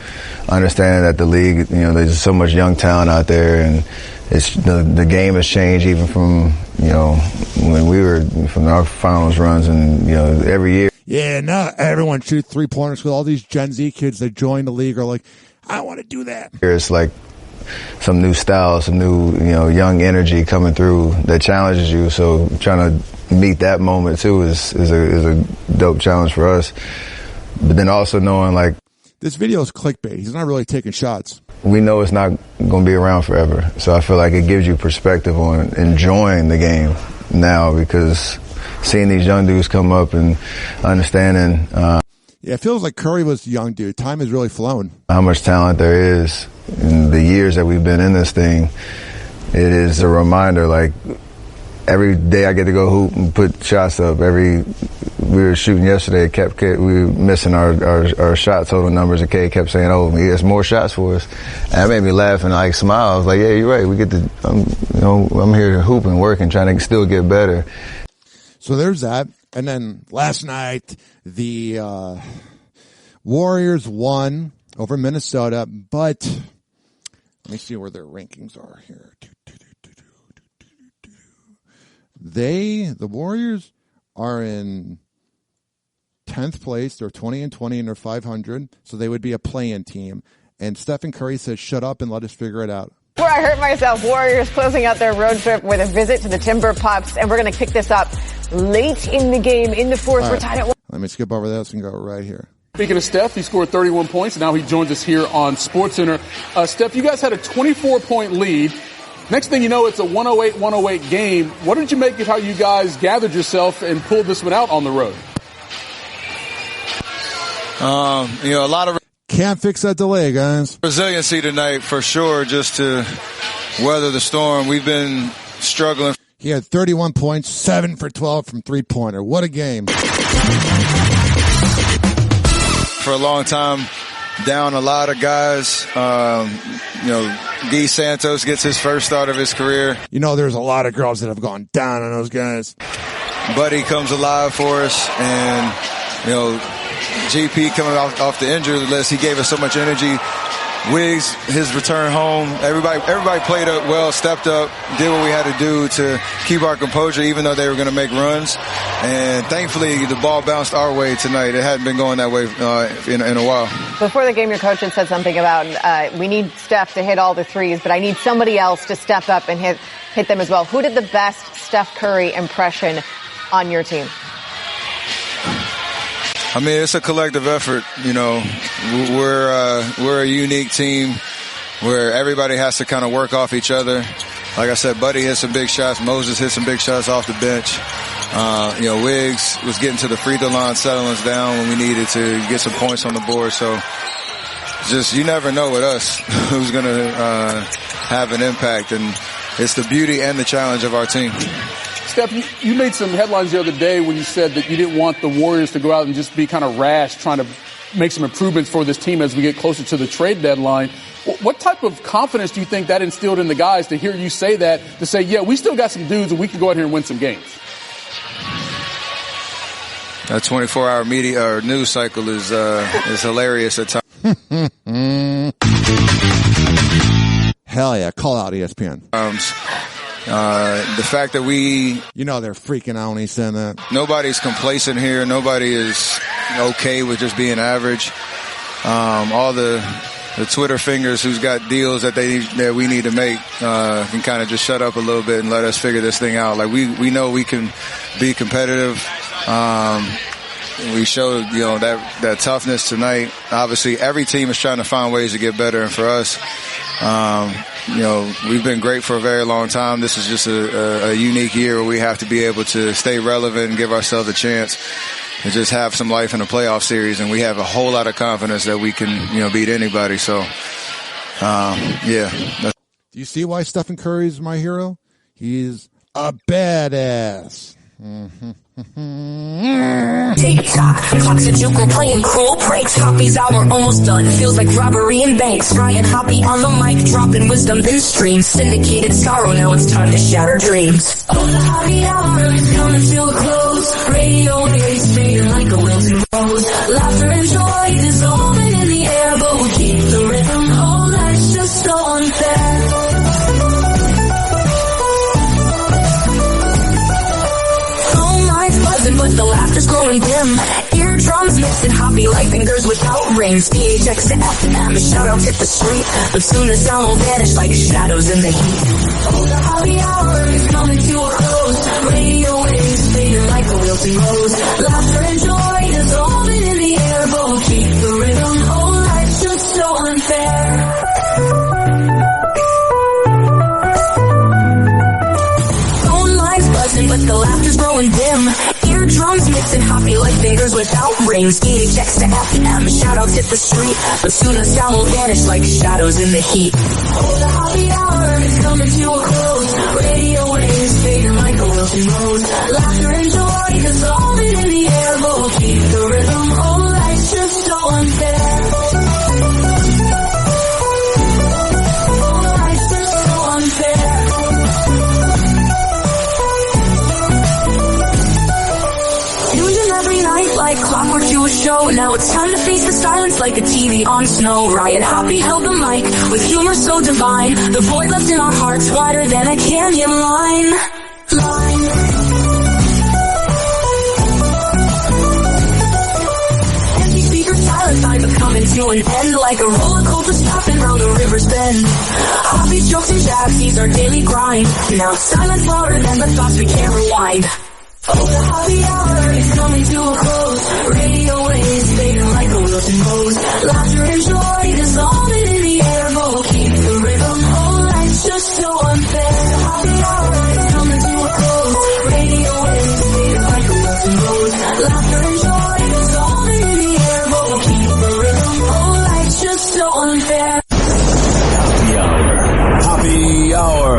Understanding that the league, there's so much young talent out there, and it's the game has changed even from, when we were from our finals runs and, every year. Yeah, now everyone shoots 3-pointers with all these Gen Z kids that join the league are like, I want to do that. It's like some new style, some new, young energy coming through that challenges you. So trying to meet that moment too is a dope challenge for us. But then also knowing like this video is clickbait. He's not really taking shots. We know it's not going to be around forever. So I feel like it gives you perspective on enjoying the game now because seeing these young dudes come up and understanding. Yeah, it feels like Curry was a young dude. Time has really flown. How much talent there is in the years that we've been in this thing. It is a reminder, like, every day I get to go hoop and put shots up. We were shooting yesterday, we were missing our shot total numbers, and Kay kept saying, "Oh, he has more shots for us." And that made me laugh and like smile. I was like, "Yeah, you're right. We get to, I'm here to hoop and work and trying to still get better." So there's that. And then last night, the Warriors won over Minnesota, but let me see where their rankings are here. the Warriors are in 10th place. They're 20-20 and they're 500, so they would be a play-in team. And Stephen Curry says, shut up and let us figure it out. Before I hurt myself, Warriors closing out their road trip with a visit to the Timber Pups, and we're going to pick this up late in the game, in the fourth. We're tied at 1. Let me skip over this and go right here. Speaking of Steph, he scored 31 points, and now he joins us here on SportsCenter. Steph, you guys had a 24-point lead. Next thing you know, it's a 108-108 game. What did you make of how you guys gathered yourself and pulled this one out on the road? A lot of can't fix that delay, guys. Resiliency tonight for sure, just to weather the storm. We've been struggling. He had 31 points, 7 for 12 from three-pointer. What a game. For a long time, down a lot of guys. Guy Santos gets his first start of his career. There's a lot of girls that have gone down on those guys. Buddy comes alive for us, and, GP coming off the injury list, he gave us so much energy. Wiggs, his return home, everybody played up well, stepped up, did what we had to do to keep our composure, even though they were going to make runs. And thankfully, the ball bounced our way tonight. It hadn't been going that way in a while. Before the game, your coach had said something about we need Steph to hit all the threes, but I need somebody else to step up and hit them as well. Who did the best Steph Curry impression on your team? I mean, it's a collective effort. We're a unique team where everybody has to kind of work off each other. Like I said, Buddy hit some big shots. Moses hit some big shots off the bench. Wiggs was getting to the free throw line, settling us down when we needed to get some points on the board. So just, you never know with us who's going to have an impact. And it's the beauty and the challenge of our team. Steph, you made some headlines the other day when you said that you didn't want the Warriors to go out and just be kind of rash, trying to make some improvements for this team as we get closer to the trade deadline. What type of confidence do you think that instilled in the guys to hear you say that, to say, yeah, we still got some dudes and we can go out here and win some games? That 24-hour media or news cycle is hilarious at times. Hell yeah, call out ESPN. The fact that we... they're freaking out when he said that. Nobody's complacent here. Nobody is okay with just being average. All the Twitter fingers who's got deals that we need to make can kind of just shut up a little bit and let us figure this thing out. Like, we know we can be competitive. We showed, that toughness tonight. Obviously, every team is trying to find ways to get better, and for us, we've been great for a very long time. This is just a unique year where we have to be able to stay relevant and give ourselves a chance and just have some life in a playoff series. And we have a whole lot of confidence that we can, beat anybody. So, yeah. Do you see why Stephen Curry is my hero? He's a badass. Tick-tock, clocks are juking, playing cruel pranks. Hoppy's hour almost done, feels like robbery in banks. Ryan Hoppe on the mic, dropping wisdom in streams. Syndicated sorrow, now it's time to shatter dreams. Oh, the Hoppe hour is coming to a close. Radio waves fading like a wilting rose. Laughter and joy dissolving in the air, but we keep the rhythm. Oh, life's just so unfair. But the laughter's growing dim. Eardrums mixing Hoppe like fingers without rings. PHX to FM, shout out hit the street. But soon the sound will vanish like shadows in the heat. Oh, the Hoppe hour is coming to a close. Radio waves fading like a wilting rose. Laughter and joy dissolving in the air, but we'll keep the rhythm. Oh, life's just so unfair. Phone lines buzzing, but the laughter's growing dim. Drums mixing Hoppe like fingers without rings. PHX to FM, shout outs hit the street. But soon the sound will vanish like shadows in the heat. Oh, the Hoppe hour is coming to a close. Radio waves fading like a wilting rose. Laughter and joy dissolving in the air, but we'll keep the rhythm. Oh, life's just so unfair. Oh, life's just so unfair. Like clockwork to a show. Now it's time to face the silence like a TV on snow. Ryan Hoppe held the mic with humor so divine. The void left in our hearts wider than a canyon line. to an end like a roller coaster stopping round the river's bend. Hobby strokes and jabs, these are daily grind. Now silence louder than the thoughts we can't rewind. Oh, the Hoppe Hour is coming to a close. Radio waves fading like a wilting rose. Laughter and joy dissolving in the air, but we'll keep the rhythm. Oh, life's just so unfair. The Hoppe Hour is coming to a close. Radio waves fading like a wilting rose. Laughter and joy dissolving in the air, but we'll keep the rhythm. Oh, life's just so unfair. Hoppe Hour. Hoppe Hour.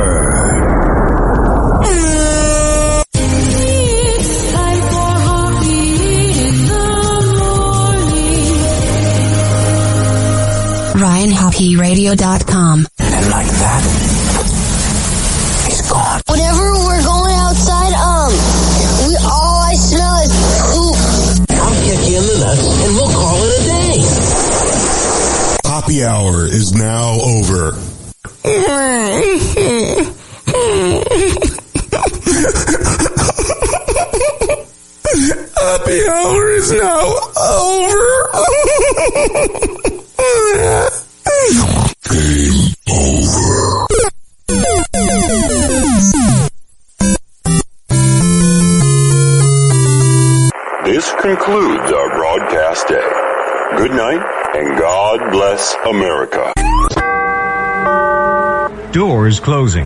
RyanHoppeRadio.com. And like that, he's gone. Whenever we're going outside, all I smell is poop. I'll kick you in the nuts and we'll call it a day. Hoppe Hour is now over. Hoppe Hour is now over. Game over. This concludes our broadcast day. Good night, and God bless America. Doors closing.